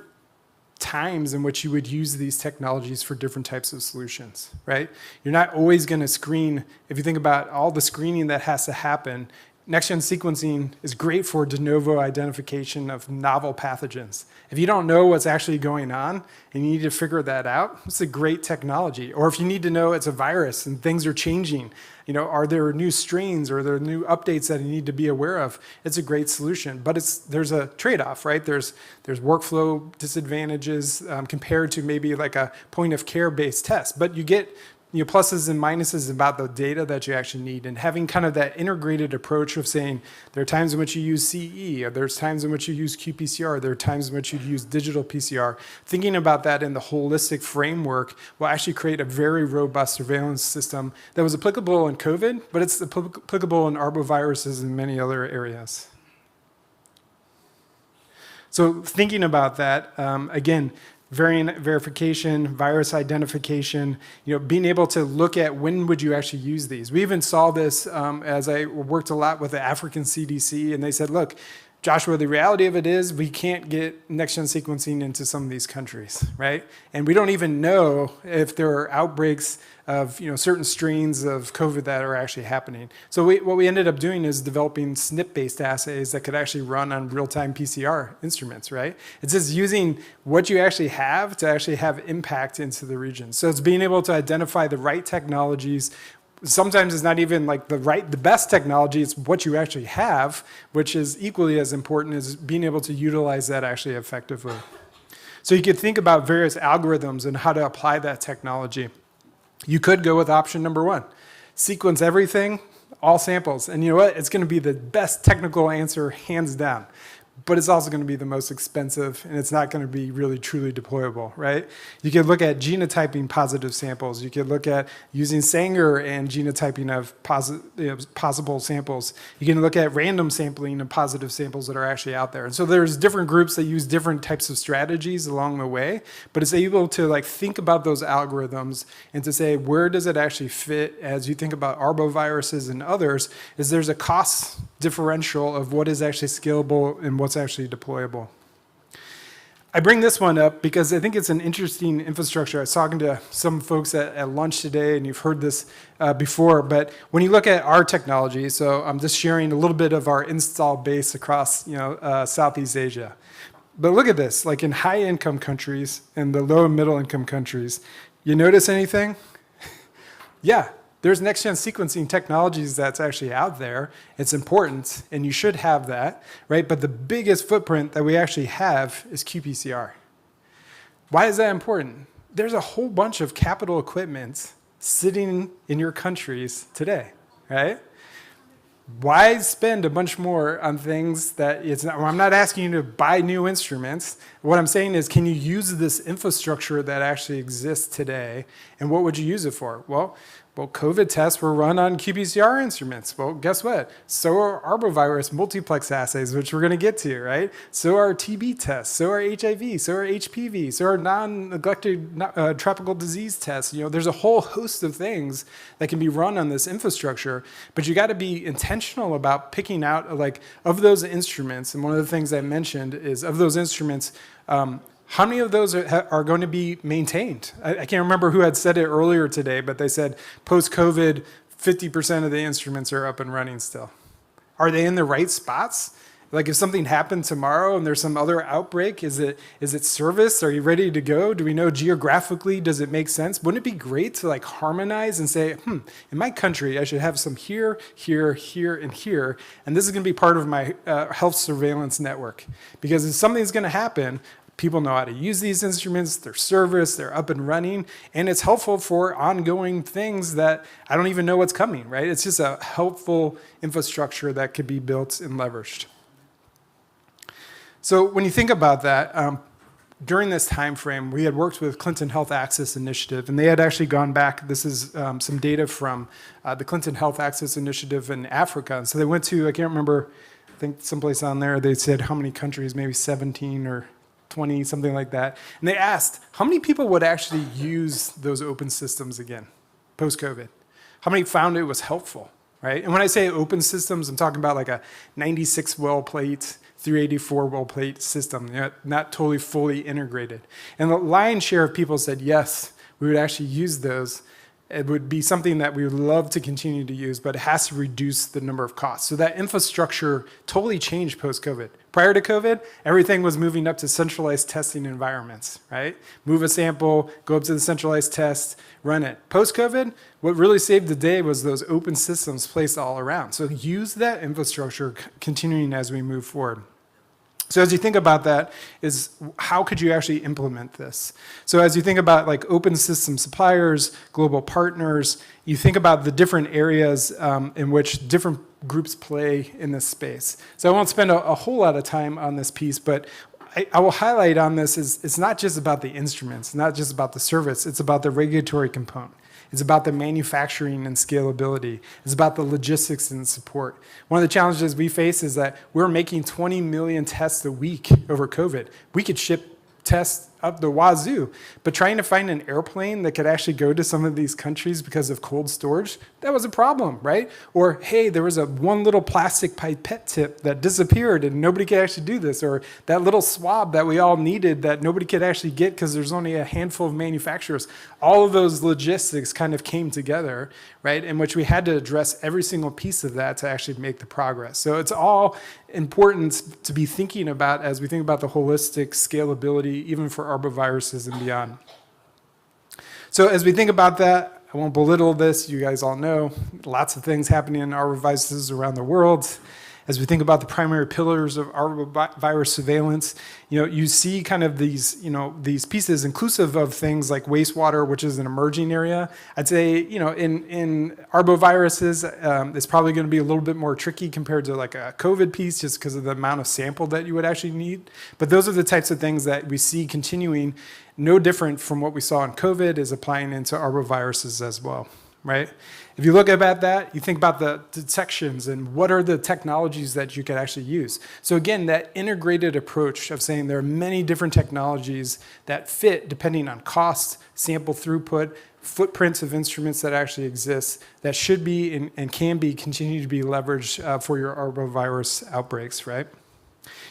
times in which you would use these technologies for different types of solutions, right? You're not always going to screen. If you think about all the screening that has to happen, next-gen sequencing is great for de novo identification of novel pathogens. If you don't know what's actually going on and you need to figure that out, it's a great technology. Or if you need to know it's a virus and things are changing, are there new strains or are there new updates that you need to be aware of? It's a great solution, but there's a trade-off, right? There's workflow disadvantages compared to maybe like a point-of-care based test, but you get pluses and minuses about the data that you actually need, and having kind of that integrated approach of saying there are times in which you use CE, or there's times in which you use qPCR, there are times in which you use digital PCR. Thinking about that in the holistic framework will actually create a very robust surveillance system that was applicable in COVID, but it's applicable in arboviruses and many other areas. So thinking about that, again, variant verification, virus identification, being able to look at when would you actually use these. We even saw this as I worked a lot with the African CDC, and they said, look, Joshua, the reality of it is we can't get next-gen sequencing into some of these countries, right? And we don't even know if there are outbreaks of certain strains of COVID that are actually happening. So what we ended up doing is developing SNP-based assays that could actually run on real-time PCR instruments, right? It's just using what you actually have to actually have impact into the region. So it's being able to identify the right technologies. Sometimes it's not even like the best technology, it's what you actually have, which is equally as important as being able to utilize that actually effectively. So you could think about various algorithms and how to apply that technology. You could go with option number one, sequence everything, all samples. And you know what? It's going to be the best technical answer, hands down. But it's also going to be the most expensive, and it's not going to be really truly deployable, right? You could look at genotyping positive samples. You could look at using Sanger and genotyping of possible samples. You can look at random sampling of positive samples that are actually out there. And so there's different groups that use different types of strategies along the way, but it's able to think about those algorithms and to say, where does it actually fit as you think about arboviruses and others, is there's a cost differential of what is actually scalable and what's actually deployable. I bring this one up because I think it's an interesting infrastructure. I was talking to some folks at lunch today, and you've heard this before, but when you look at our technology, so I'm just sharing a little bit of our install base across Southeast Asia. But look at this, like in high-income countries and the low and middle-income countries, you notice anything? Yeah. There's next-gen sequencing technologies that's actually out there. It's important, and you should have that, right? But the biggest footprint that we actually have is qPCR. Why is that important? There's a whole bunch of capital equipment sitting in your countries today, right? Why spend a bunch more on things that I'm not asking you to buy new instruments. What I'm saying is, can you use this infrastructure that actually exists today, and what would you use it for? Well, COVID tests were run on qPCR instruments. Well, guess what? So are arbovirus multiplex assays, which we're going to get to, right? So are TB tests, so are HIV, so are HPV, so are non-neglected tropical disease tests. There's a whole host of things that can be run on this infrastructure, but you got to be intentional about picking out, of those instruments. And one of the things I mentioned is, of those instruments, how many of those are going to be maintained? I can't remember who had said it earlier today, but they said post-COVID, 50% of the instruments are up and running still. Are they in the right spots? Like if something happened tomorrow and there's some other outbreak, is it serviced? Are you ready to go? Do we know geographically, does it make sense? Wouldn't it be great to harmonize and say, in my country, I should have some here, here, here, and here, and this is going to be part of my health surveillance network. Because if something's going to happen, people know how to use these instruments, they're serviced, they're up and running, and it's helpful for ongoing things that I don't even know what's coming, right? It's just a helpful infrastructure that could be built and leveraged. So when you think about that, during this time frame, we had worked with Clinton Health Access Initiative, and they had actually gone back. This is some data from the Clinton Health Access Initiative in Africa. And so they went to, I can't remember, I think someplace on there, they said how many countries, maybe 17 or 20, something like that. And they asked, how many people would actually use those open systems again, post-COVID? How many found it was helpful, right? And when I say open systems, I'm talking about like a 96 well plate, 384 well plate system, not totally fully integrated. And the lion's share of people said, yes, we would actually use those. it would be something that we would love to continue to use, but it has to reduce the number of costs. So that infrastructure totally changed post-COVID. Prior to COVID, everything was moving up to centralized testing environments, right? Move a sample, go up to the centralized test, run it. Post-COVID, what really saved the day was those open systems placed all around. So use that infrastructure continuing as we move forward. So as you think about that, is how could you actually implement this? So as you think about like open system suppliers, global partners, you think about the different areas in which different groups play in this space. So I won't spend a whole lot of time on this piece, but I will highlight on this is it's not just about the instruments, not just about the service, it's about the regulatory component. It's about the manufacturing and scalability. It's about the logistics and support. One of the challenges we face is that we're making 20 million tests a week over COVID. We could ship tests up the wazoo, but trying to find an airplane that could actually go to some of these countries because of cold storage, that was a problem, right? Or, hey, there was one little plastic pipette tip that disappeared and nobody could actually do this, or that little swab that we all needed that nobody could actually get because there's only a handful of manufacturers. All of those logistics kind of came together, right, in which we had to address every single piece of that to actually make the progress. So it's all important to be thinking about as we think about the holistic scalability, even for arboviruses and beyond. So as we think about that, I won't belittle this, you guys all know, lots of things happening in arboviruses around the world. As we think about the primary pillars of arbovirus surveillance, you see kind of these, these pieces inclusive of things like wastewater, which is an emerging area. I'd say, in arboviruses, it's probably going to be a little bit more tricky compared to like a COVID piece, just because of the amount of sample that you would actually need. But those are the types of things that we see continuing, no different from what we saw in COVID, is applying into arboviruses as well, right? If you look about that, you think about the detections and what are the technologies that you could actually use. So again, that integrated approach of saying there are many different technologies that fit depending on cost, sample throughput, footprints of instruments that actually exist that should be and can be continue to be leveraged for your arbovirus outbreaks, right?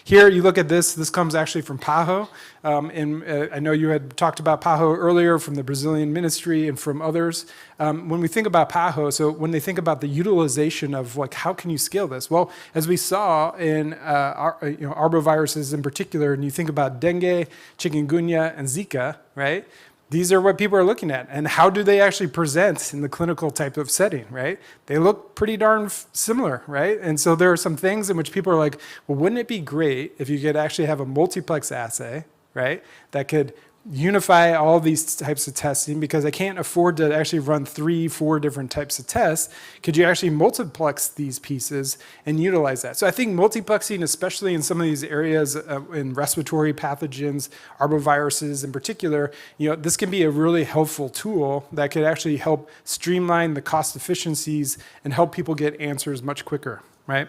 Here, you look at this comes actually from PAHO. I know you had talked about PAHO earlier from the Brazilian ministry and from others. When we think about PAHO, so when they think about the utilization of like, how can you scale this? Well, as we saw in arboviruses in particular, and you think about dengue, chikungunya, and Zika, right? These are what people are looking at. And how do they actually present in the clinical type of setting, right? They look pretty darn similar, right? And so there are some things in which people are like, well, wouldn't it be great if you could actually have a multiplex assay, right? That could unify all these types of testing, because I can't afford to actually run 3-4 different types of tests. Could you actually multiplex these pieces and utilize that? So I think multiplexing, especially in some of these areas in respiratory pathogens, arboviruses in particular, this can be a really helpful tool that could actually help streamline the cost efficiencies and help people get answers much quicker, right?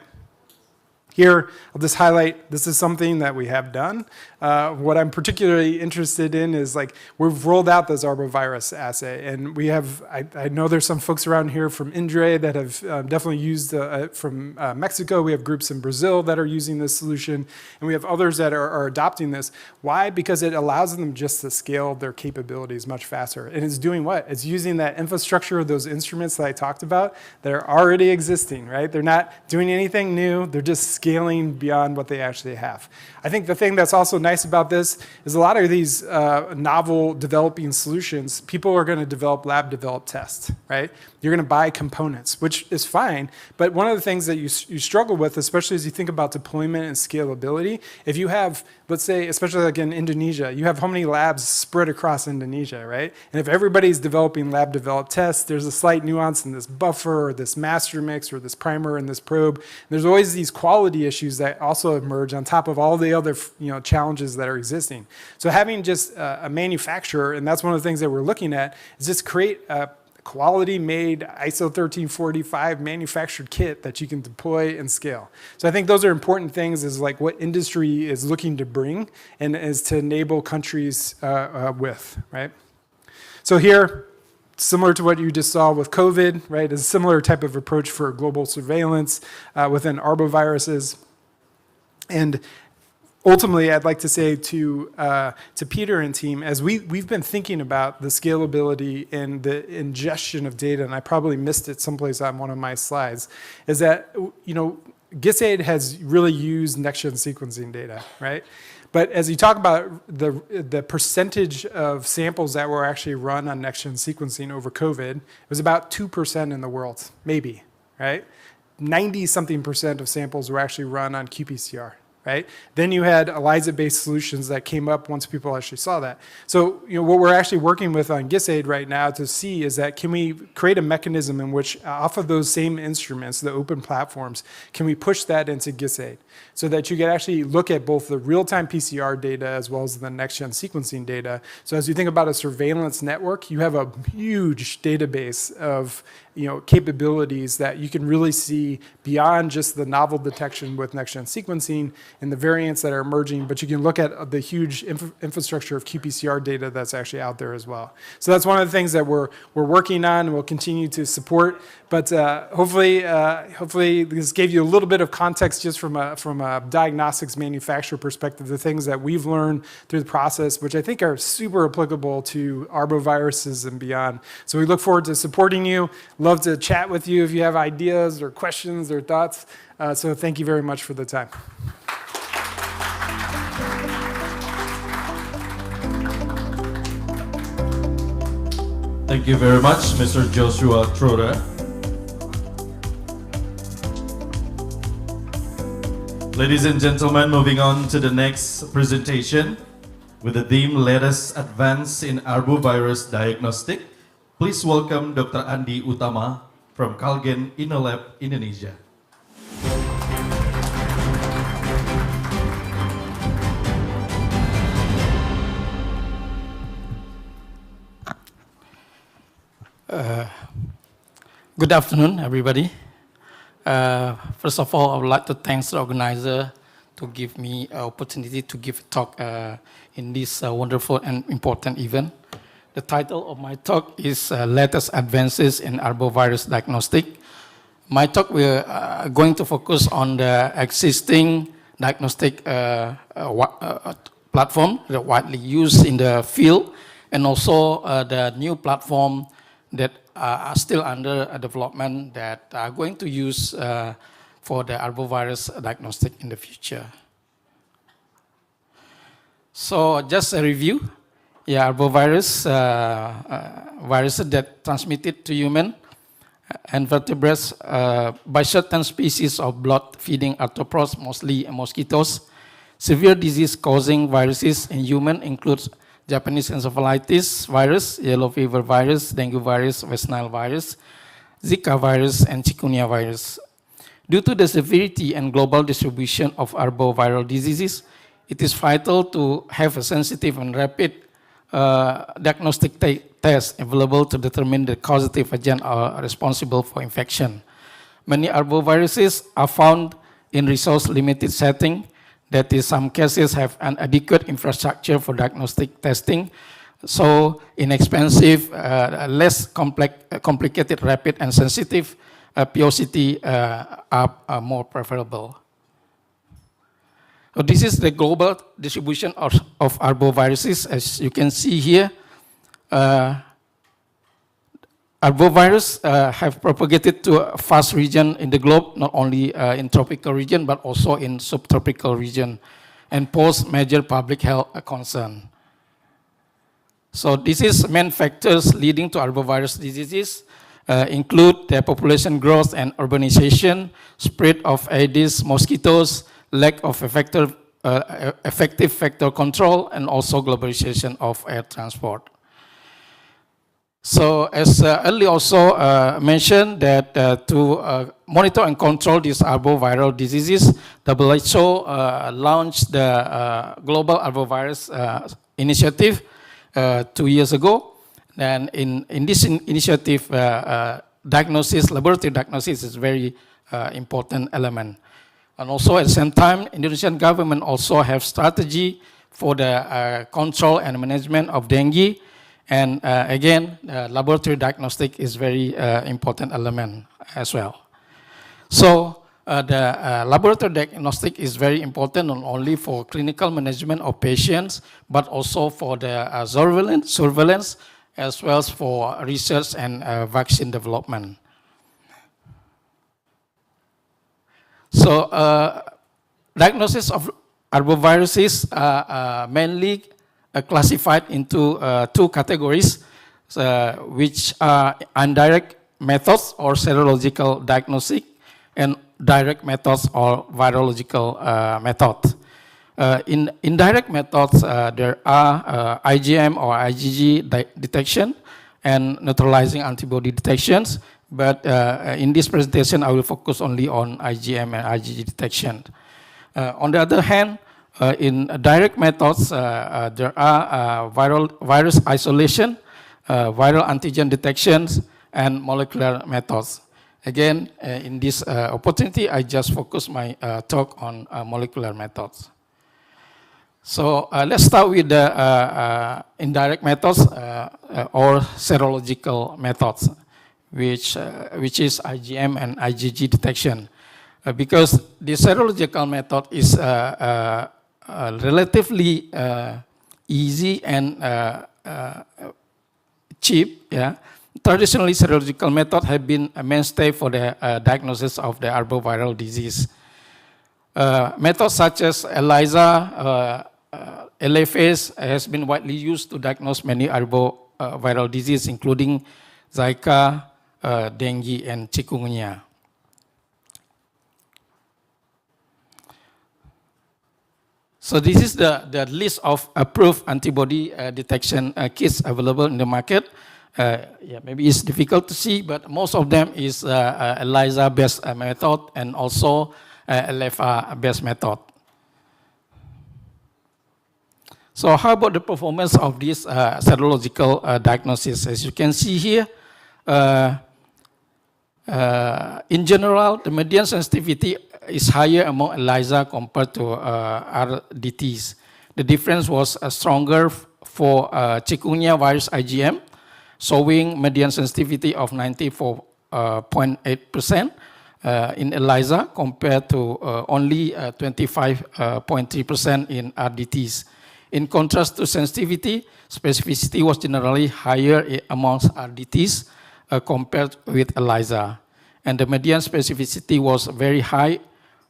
Here, I'll just highlight, this is something that we have done. What I'm particularly interested in is like, we've rolled out this arbovirus assay, and we have, I know there's some folks around here from INDRE that have definitely used from Mexico. We have groups in Brazil that are using this solution, and we have others that are adopting this. Why? Because it allows them just to scale their capabilities much faster. And it's doing what? It's using that infrastructure of those instruments that I talked about that are already existing, right? They're not doing anything new, they're just scaling beyond what they actually have. I think the thing that's also nice about this is a lot of these novel developing solutions, people are going to develop lab-developed tests, right? You're going to buy components, which is fine. But one of the things that you struggle with, especially as you think about deployment and scalability, if you have, let's say, especially like in Indonesia, you have how many labs spread across Indonesia, right? And if everybody's developing lab-developed tests, there's a slight nuance in this buffer or this master mix or this primer and this probe. There's always these quality issues that also emerge on top of all the other challenges that are existing. So having just a manufacturer, and that's one of the things that we're looking at, is just create a quality made ISO 13485 manufactured kit that you can deploy and scale. So I think those are important things, is like what industry is looking to bring and is to enable countries with, right? So here, similar to what you just saw with COVID, right, is a similar type of approach for global surveillance within arboviruses. And ultimately, I'd like to say to Peter and team, as we've been thinking about the scalability and the ingestion of data, and I probably missed it someplace on one of my slides, is that, GISAID has really used next-gen sequencing data, right? But as you talk about the percentage of samples that were actually run on next-gen sequencing over COVID, it was about 2% in the world, maybe, right? 90-something% of samples were actually run on qPCR, right? Then you had ELISA-based solutions that came up once people actually saw that. So, what we're actually working with on GISAID right now to see is that can we create a mechanism in which off of those same instruments, the open platforms, can we push that into GISAID so that you can actually look at both the real-time PCR data as well as the next-gen sequencing data. So as you think about a surveillance network, you have a huge database of capabilities that you can really see beyond just the novel detection with next-gen sequencing and the variants that are emerging, but you can look at the huge infrastructure of qPCR data that's actually out there as well. So that's one of the things that we're working on and we'll continue to support. But hopefully this gave you a little bit of context just from a diagnostics manufacturer perspective, the things that we've learned through the process, which I think are super applicable to arboviruses and beyond. So we look forward to supporting you. Love to chat with you if you have ideas or questions or thoughts. So thank you very much for the time. Thank you very much, Mr. Joshua Troda. Ladies and gentlemen, moving on to the next presentation with the theme, Let Us Advance in Arbovirus Diagnostic. Please welcome Dr. Andi Utama from Kalgen Innolab, Indonesia. Good afternoon, everybody. First of all, I would like to thank the organizer to give me an opportunity to give a talk in this wonderful and important event. The title of my talk is Latest Advances in Arbovirus Diagnostic. My talk will going to focus on the existing diagnostic platform that widely used in the field, and also the new platform that are still under development that are going to use for the arbovirus diagnostic in the future. So just a review. Yeah, arbovirus, viruses that transmitted to human and vertebrates by certain species of blood-feeding arthropods, mostly mosquitoes. Severe disease-causing viruses in human includes Japanese encephalitis virus, yellow fever virus, dengue virus, West Nile virus, Zika virus, and chikungunya virus. Due to the severity and global distribution of arboviral diseases, it is vital to have a sensitive and rapid diagnostic test available to determine the causative agent responsible for infection. Many arboviruses are found in resource-limited setting. That is, some cases have an adequate infrastructure for diagnostic testing, so inexpensive, less complicated, rapid, and sensitive POCT are more preferable. So this is the global distribution of arboviruses. As you can see here, arbovirus have propagated to a vast region in the globe, not only in tropical region, but also in subtropical region, and pose major public health concern. So this is main factors leading to arbovirus diseases include the population growth and urbanization, spread of Aedes mosquitoes, lack of effective vector control, and also globalization of air transport. So as earlier also mentioned, that to monitor and control these arboviral diseases, WHO launched the Global Arbovirus Initiative 2 years ago. And in this initiative, laboratory diagnosis is a very important element. And also at the same time, Indonesian government also have strategy for the control and management of dengue. And again, laboratory diagnostic is very important element as well. So the laboratory diagnostic is very important not only for clinical management of patients, but also for the surveillance, as well as for research and vaccine development. So, diagnosis of arboviruses are mainly classified into two categories, which are indirect methods or serological diagnostic, and direct methods or virological methods. In indirect methods, there are IgM or IgG detection and neutralizing antibody detections. But in this presentation, I will focus only on IgM and IgG detection. On the other hand, in direct methods, there are virus isolation, viral antigen detections, and molecular methods. Again, in this opportunity, I just focus my talk on molecular methods. So let's start with the indirect methods or serological methods, which is IgM and IgG detection. Because the serological method is relatively easy and cheap. Yeah. Traditionally, serological methods have been a mainstay for the diagnosis of the arboviral disease. Methods such as ELISA, LFS has been widely used to diagnose many arboviral diseases, including Zika, dengue, and chikungunya. So this is the list of approved antibody detection kits available in the market. Yeah, maybe it's difficult to see, but most of them is ELISA-based method and also LFR-based method. So how about the performance of this serological diagnosis? As you can see here, in general, the median sensitivity is higher among ELISA compared to RDTs. The difference was stronger for chikungunya virus IgM, showing median sensitivity of 94.8% in ELISA compared to only 25.3% in RDTs. In contrast to sensitivity, specificity was generally higher amongst RDTs compared with ELISA. And the median specificity was very high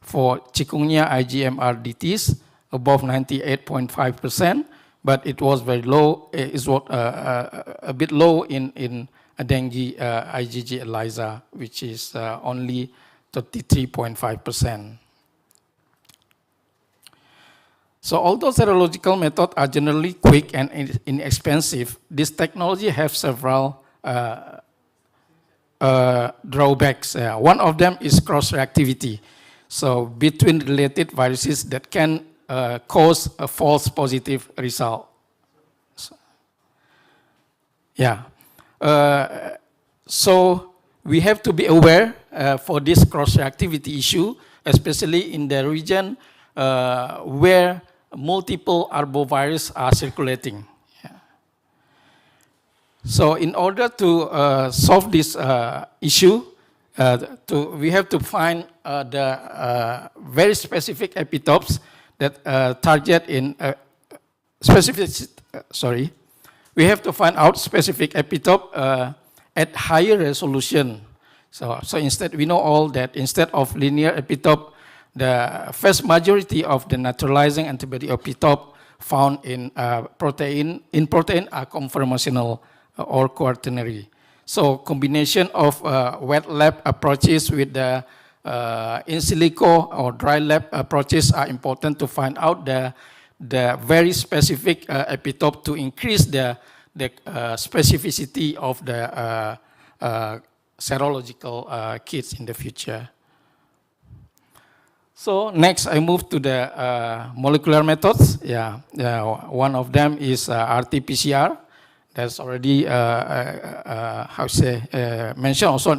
for chikungunya IgM RDTs, above 98.5%, but it was very low, a bit low in dengue IgG ELISA, which is only 33.5%. So although serological methods are generally quick and inexpensive, this technology has several drawbacks. One of them is cross-reactivity. So between related viruses that can cause a false positive result. Yeah. So we have to be aware for this cross-reactivity issue, especially in the region where multiple arbovirus are circulating. Yeah. So in order to solve this issue, we have to find the very specific epitopes that target in we have to find out specific epitope at higher resolution. So instead, we know all that instead of linear epitope, the vast majority of the neutralizing antibody epitope found in protein are conformational or quaternary. So combination of wet lab approaches with the in silico or dry lab approaches are important to find out the very specific epitope to increase the specificity of the serological kits in the future. So next, I move to the molecular methods. Yeah, one of them is RT-PCR. That's already mentioned also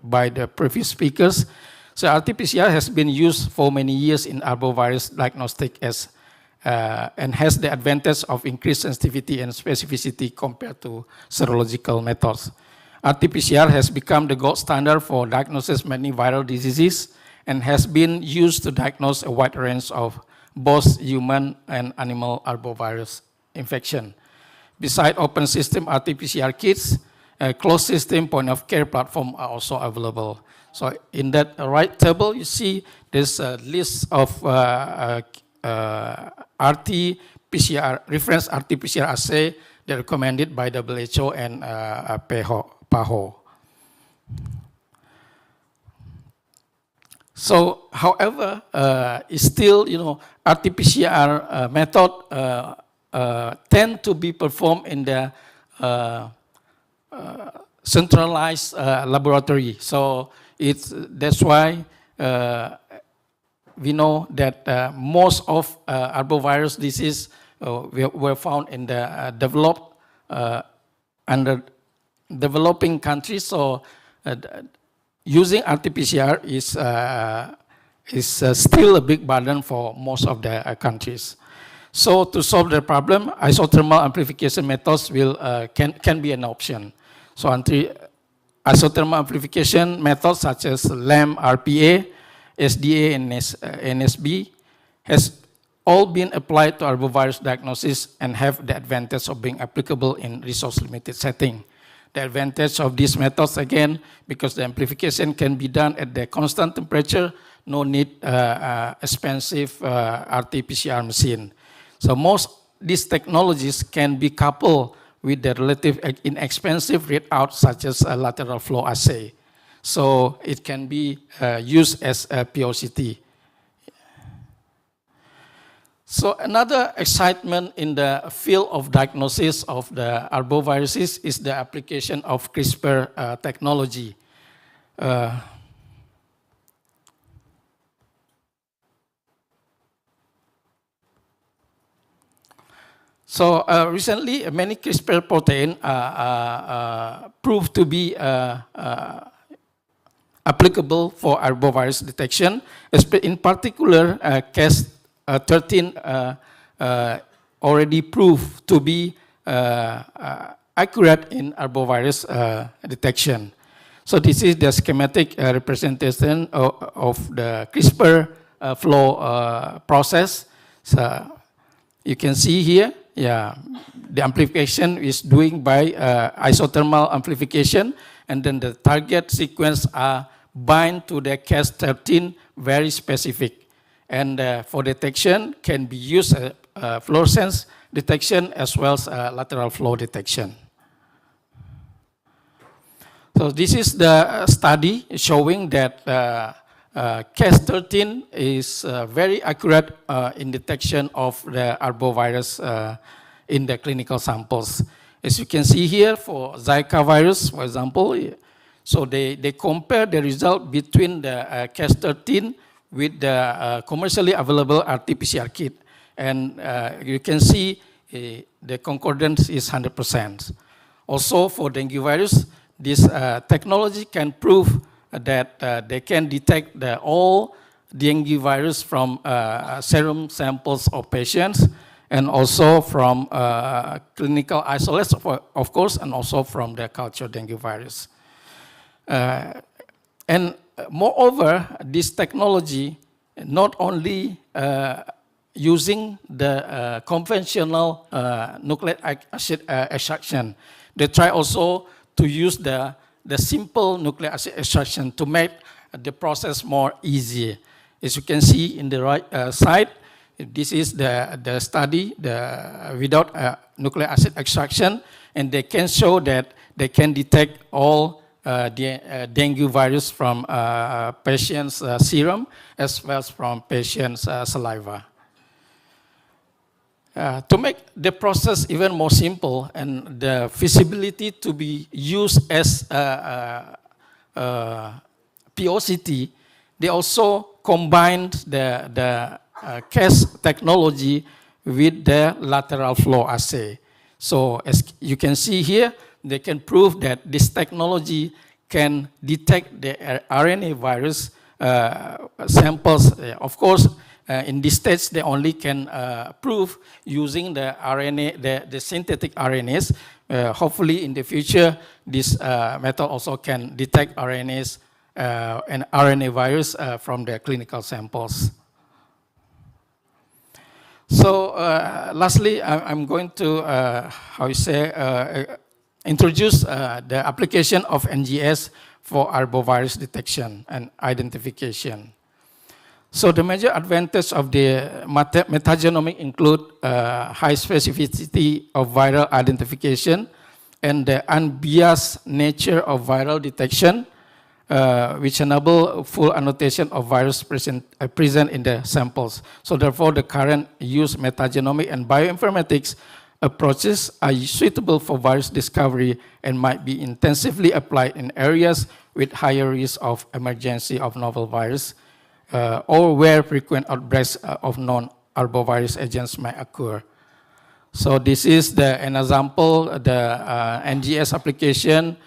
by the previous speakers. So RT-PCR has been used for many years in arbovirus diagnostic and has the advantage of increased sensitivity and specificity compared to serological methods. RT-PCR has become the gold standard for diagnosis many viral diseases and has been used to diagnose a wide range of both human and animal arbovirus infection. Besides open system RT-PCR kits, a closed system point of care platform are also available. So in that right table, you see there's a list of RT-PCR, reference RT-PCR assay that are recommended by WHO and PAHO. So, however, it's still, RT-PCR method tend to be performed in the centralized laboratory. So that's why we know that most of arbovirus disease were found in the developing countries. So using RT-PCR is still a big burden for most of the countries. So to solve the problem, isothermal amplification methods can be an option. So isothermal amplification methods such as LAM, RPA, SDA, and NSB has all been applied to arbovirus diagnosis and have the advantage of being applicable in resource-limited setting. The advantage of these methods, again, because the amplification can be done at the constant temperature, no need expensive RT-PCR machine. So most these technologies can be coupled with the relative inexpensive readout such as a lateral flow assay. So it can be used as a POCT. So another excitement in the field of diagnosis of the arboviruses is the application of CRISPR technology. So recently, many CRISPR protein proved to be applicable for arbovirus detection. In particular, Cas13 already proved to be accurate in arbovirus detection. So this is the schematic representation of the CRISPR flow process. So you can see here, the amplification is doing by isothermal amplification, and then the target sequence are bind to the Cas13 very specific. And for detection can be used fluorescence detection as well as lateral flow detection. So this is the study showing that Cas13 is very accurate in detection of the arbovirus in the clinical samples. As you can see here, for Zika virus, for example, so they compare the result between the Cas13 with the commercially available RT-PCR kit. And you can see the concordance is 100%. Also for dengue virus, this technology can prove that they can detect all dengue virus from serum samples of patients, and also from clinical isolates, of course, and also from the cultured dengue virus. And moreover, this technology not only using the conventional nucleic acid extraction, they try also to use the simple nucleic acid extraction to make the process more easy. As you can see in the right side, this is the study without nucleic acid extraction, and they can show that they can detect all the dengue virus from patients' serum as well as from patients' saliva. To make the process even more simple and the feasibility to be used as POCT, they also combined the Cas technology with the lateral flow assay. So as you can see here, they can prove that this technology can detect the RNA virus samples. Of course, in this stage, they only can prove using the RNA, the synthetic RNAs. Hopefully, in the future, this method also can detect RNAs and RNA virus from the clinical samples. So lastly, I'm going to, introduce the application of NGS for arbovirus detection and identification. So the major advantage of the metagenomic include high specificity of viral identification and the unbiased nature of viral detection, which enable full annotation of virus present in the samples. So therefore, the current use metagenomic and bioinformatics approaches are suitable for virus discovery and might be intensively applied in areas with higher risk of emergency of novel virus or where frequent outbreaks of non-arbovirus agents may occur. So this is an example, the NGS application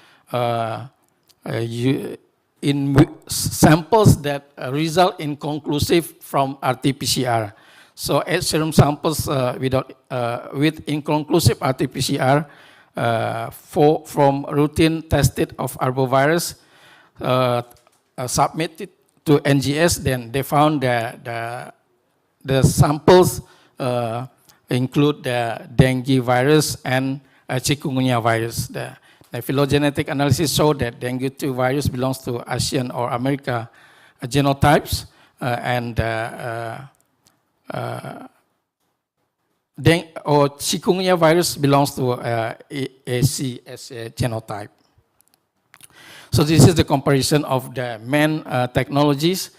in samples that result in conclusive from RT-PCR. So at serum samples with inconclusive RT-PCR from routine tested of arbovirus submitted to NGS, then they found that the samples include the dengue virus and chikungunya virus. The phylogenetic analysis showed that dengue 2 virus belongs to Asian or America genotypes, and chikungunya virus belongs to AC as a genotype. So this is the comparison of the main technologies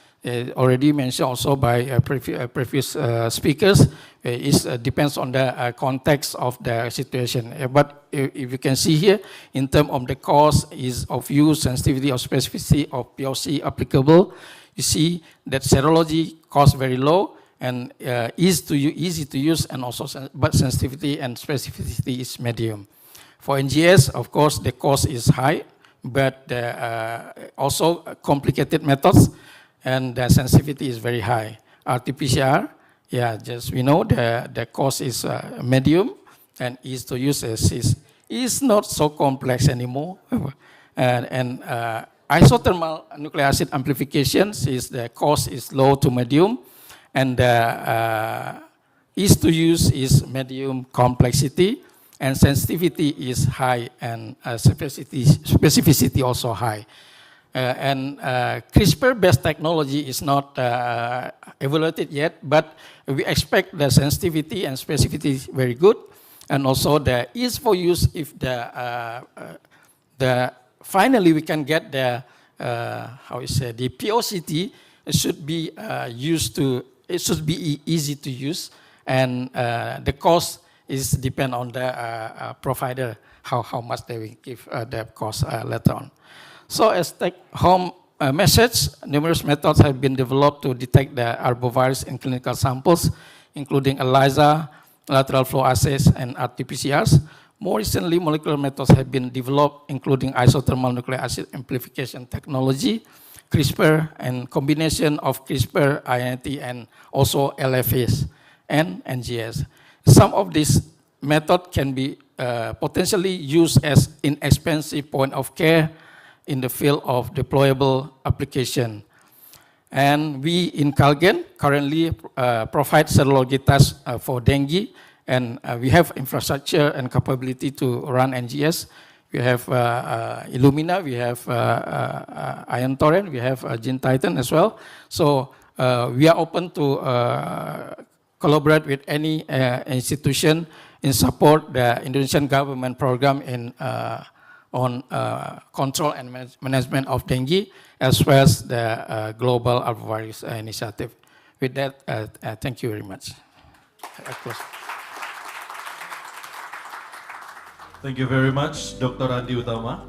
already mentioned also by previous speakers. It depends on the context of the situation. But if you can see here, in terms of the cost, ease of use, sensitivity or specificity of POC applicable, you see that serology costs very low and easy to use, and also but sensitivity and specificity is medium. For NGS, of course, the cost is high, but also complicated methods, and the sensitivity is very high. RT-PCR, yeah, just we know the cost is medium, and ease to use is not so complex anymore. And isothermal nucleic acid amplifications the cost is low to medium, and ease to use is medium complexity, and sensitivity is high, and specificity also high. And CRISPR-based technology is not evaluated yet, but we expect the sensitivity and specificity is very good, and also the ease for use. If finally we can get the the POCT, it should be it should be easy to use, and the cost is depend on the provider how much they will give the cost later on. So as take-home message, numerous methods have been developed to detect the arbovirus in clinical samples, including ELISA, lateral flow assays, and RT-PCRs. More recently, molecular methods have been developed, including isothermal nucleic acid amplification technology, CRISPR, and combination of CRISPR, INT, and also LFAs and NGS. Some of these methods can be potentially used as inexpensive point of care in the field of deployable application. And we in Calgen currently provide serology tests for dengue, and we have infrastructure and capability to run NGS. We have Illumina, we have Ion Torrent, we have Gene Titan as well. So we are open to collaborate with any institution in support the Indonesian government program on control and management of dengue, as well as the global arbovirus initiative. With that, thank you very much. Thank you very much, Dr. Andi Utama.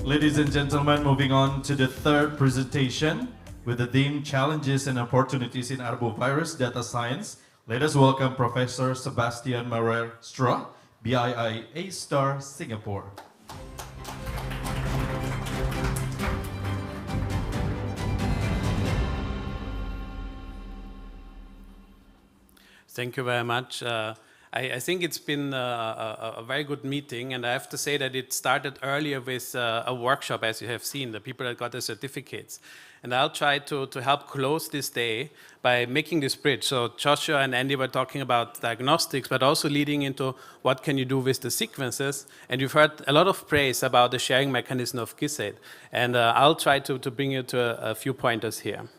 Ladies and gentlemen, moving on to the third presentation with the theme Challenges and Opportunities in Arbovirus Data Science. Let us welcome Professor Sebastian Marer Stra, BII A-Star, Singapore. Thank you very much. I think it's been a very good meeting, and I have to say that it started earlier with a workshop, as you have seen, the people that got the certificates. And I'll try to help close this day by making this bridge. So Joshua and Andy were talking about diagnostics, but also leading into what can you do with the sequences. And you've heard a lot of praise about the sharing mechanism of GISAID. And I'll try to bring you to a few pointers here.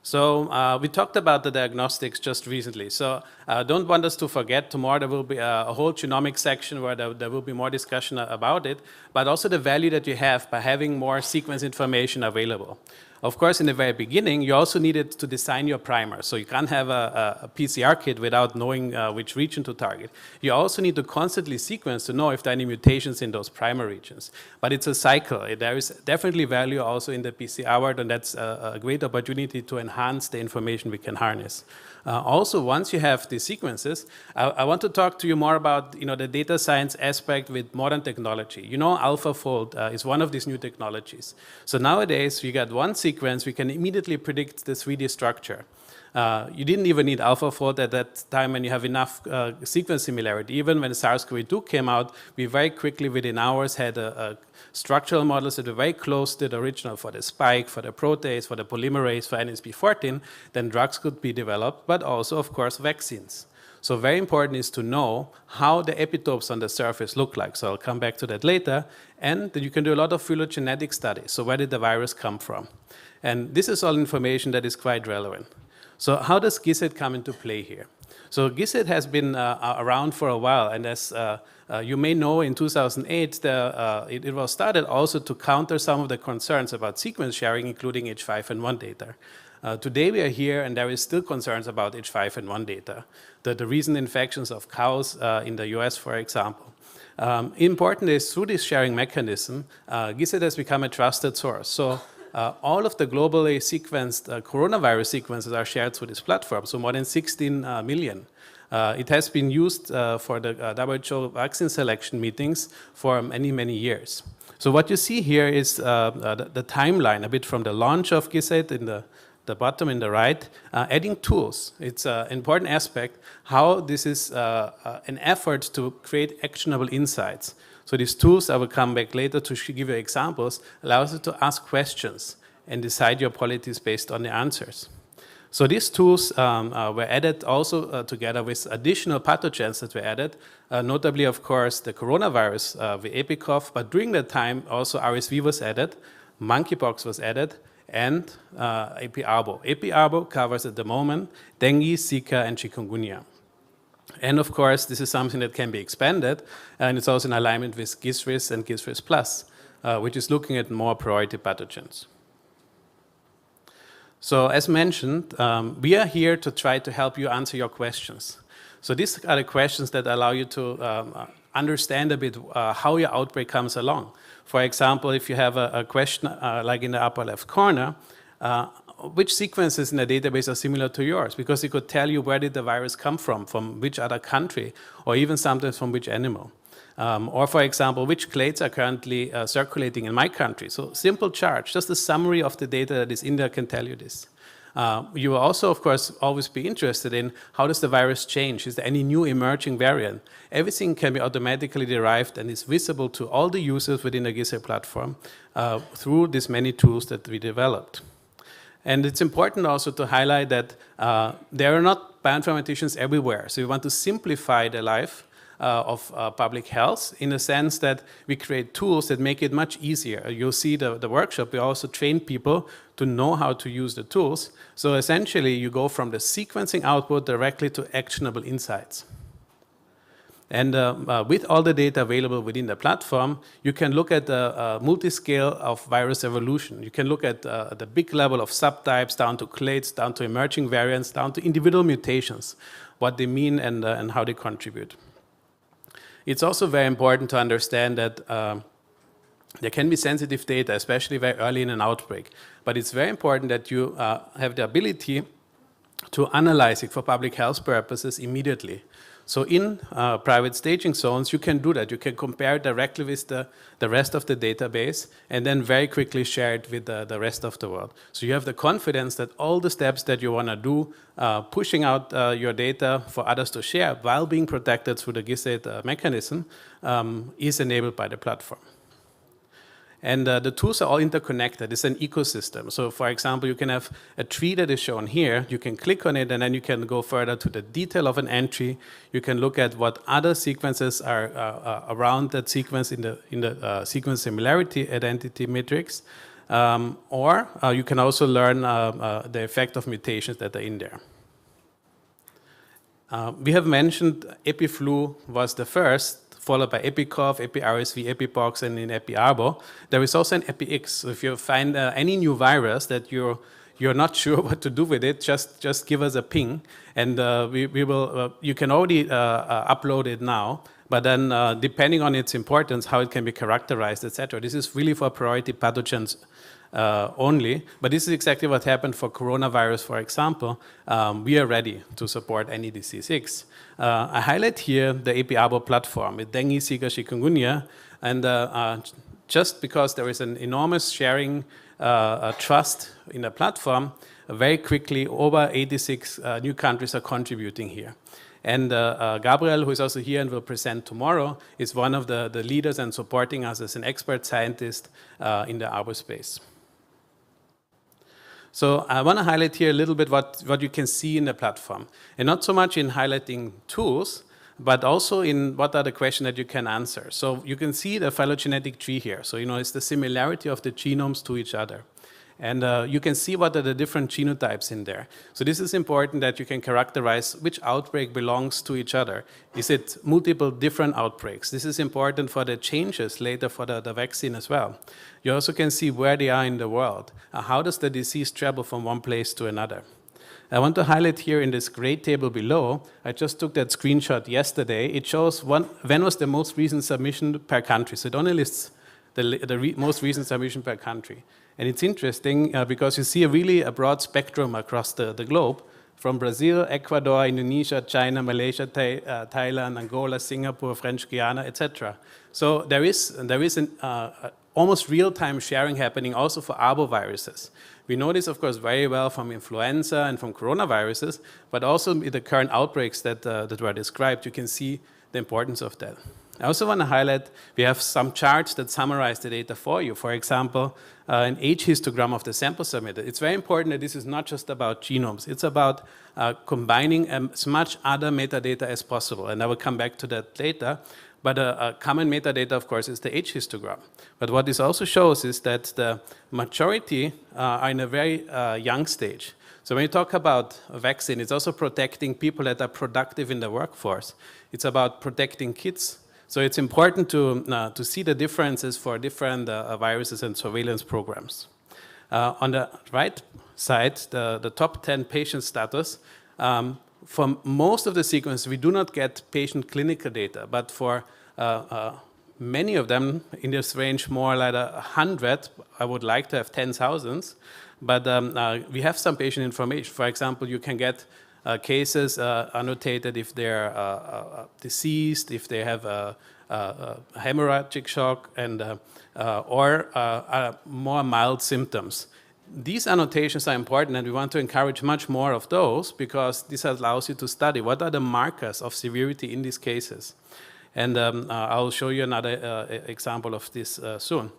So we talked about the diagnostics just recently. So don't want us to forget, tomorrow there will be a whole genomic section where there will be more discussion about it, but also the value that you have by having more sequence information available. Of course, in the very beginning, you also needed to design your primer. So you can't have a PCR kit without knowing which region to target. You also need to constantly sequence to know if there are any mutations in those primer regions. But it's a cycle. There is definitely value also in the PCR world, and that's a great opportunity to enhance the information we can harness. Also, once you have the sequences, I want to talk to you more about the data science aspect with modern technology. AlphaFold is one of these new technologies. So nowadays, we got one sequence, we can immediately predict the 3D structure. You didn't even need AlphaFold at that time when you have enough sequence similarity. Even when SARS-CoV-2 came out, we very quickly, within hours, had structural models that were very close to the original for the spike, for the protease, for the polymerase, for NSP14. Then drugs could be developed, but also, of course, vaccines. So very important is to know how the epitopes on the surface look like. So I'll come back to that later. And you can do a lot of phylogenetic studies. So where did the virus come from? And this is all information that is quite relevant. So how does GISAID come into play here? So GISAID has been around for a while, and as you may know, in 2008, it was started also to counter some of the concerns about sequence sharing, including H5N1 data. Today we are here, and there is still concerns about H5N1 data, the recent infections of cows in the US, for example. Important is, through this sharing mechanism, GISAID has become a trusted source. So all of the globally sequenced coronavirus sequences are shared through this platform, so more than 16 million. It has been used for the WHO vaccine selection meetings for many, many years. So what you see here is the timeline, a bit from the launch of GISAID in the bottom in the right, adding tools. It's an important aspect, how this is an effort to create actionable insights. So these tools, I will come back later to give you examples, allows you to ask questions and decide your policies based on the answers. So these tools were added also together with additional pathogens that were added, notably, of course, the coronavirus, the EpiCoV, but during that time also RSV was added, monkeypox was added, and Arbo. Arbo covers at the moment dengue, Zika, and chikungunya. And of course, this is something that can be expanded, and it's also in alignment with GISRIS and GISRIS Plus, which is looking at more priority pathogens. So as mentioned, we are here to try to help you answer your questions. So these are the questions that allow you to understand a bit how your outbreak comes along. For example, if you have a question like in the upper left corner, which sequences in the database are similar to yours? Because it could tell you where did the virus come from which other country, or even sometimes from which animal. Or for example, which clades are currently circulating in my country? So simple chart, just a summary of the data that is in there can tell you this. You will also, of course, always be interested in how does the virus change? Is there any new emerging variant? Everything can be automatically derived and is visible to all the users within the GISAID platform through these many tools that we developed. And it's important also to highlight that there are not bioinformaticians everywhere. So we want to simplify the life of public health in the sense that we create tools that make it much easier. You'll see the workshop, we also train people to know how to use the tools. So essentially, you go from the sequencing output directly to actionable insights. And with all the data available within the platform, you can look at the multi-scale of virus evolution. You can look at the big level of subtypes, down to clades, down to emerging variants, down to individual mutations, what they mean and how they contribute. It's also very important to understand that there can be sensitive data, especially very early in an outbreak. But it's very important that you have the ability to analyze it for public health purposes immediately. So in private staging zones, you can do that. You can compare it directly with the rest of the database and then very quickly share it with the rest of the world. So you have the confidence that all the steps that you want to do, pushing out your data for others to share while being protected through the GIS8 mechanism, is enabled by the platform. And the tools are all interconnected. It's an ecosystem. So for example, you can have a tree that is shown here. You can click on it, and then you can go further to the detail of an entry. You can look at what other sequences are around that sequence in the sequence similarity identity matrix. Or you can also learn the effect of mutations that are in there. We have mentioned EpiFlu was the first, followed by EpiCoV, EpiRSV, EpiPox, and in EpiArbo. There is also an EpiX. So if you find any new virus that you're not sure what to do with it, just give us a ping, and we will. You can already upload it now, but then depending on its importance, how it can be characterized, etc. This is really for priority pathogens only, but this is exactly what happened for coronavirus, for example. We are ready to support any disease X. I highlight here the EpiArbo platform with dengue, Zika, chikungunya, and just because there is an enormous sharing trust in the platform, very quickly over 86 new countries are contributing here. And Gabriel, who is also here and will present tomorrow, is one of the leaders and supporting us as an expert scientist in the Arbo space. So I want to highlight here a little bit what you can see in the platform. And not so much in highlighting tools, but also in what are the questions that you can answer. So you can see the phylogenetic tree here. So, it's the similarity of the genomes to each other. And you can see what are the different genotypes in there. So this is important that you can characterize which outbreak belongs to each other. Is it multiple different outbreaks? This is important for the changes later for the vaccine as well. You also can see where they are in the world. How does the disease travel from one place to another? I want to highlight here in this gray table below, I just took that screenshot yesterday. It shows when was the most recent submission per country. So it only lists the most recent submission per country. And it's interesting because you see a broad spectrum across the globe, from Brazil, Ecuador, Indonesia, China, Malaysia, Thailand, Angola, Singapore, French Guiana, etc. So there is an almost real-time sharing happening also for arboviruses. We know this, of course, very well from influenza and from coronaviruses, but also with the current outbreaks that were described, you can see the importance of that. I also want to highlight, we have some charts that summarize the data for you. For example, an age histogram of the sample submitted. It's very important that this is not just about genomes. It's about combining as much other metadata as possible. And I will come back to that later. But a common metadata, of course, is the age histogram. But what this also shows is that the majority are in a very young stage. So when you talk about a vaccine, it's also protecting people that are productive in the workforce. It's about protecting kids. So it's important to see the differences for different viruses and surveillance programs. On the right side, the top 10 patient status, for most of the sequences, we do not get patient clinical data, but for many of them in this range, more like 100, I would like to have 10,000, but we have some patient information. For example, you can get cases annotated if they're deceased, if they have a hemorrhagic shock, and or more mild symptoms. These annotations are important, and we want to encourage much more of those because this allows you to study what are the markers of severity in these cases. And I'll show you another example of this soon.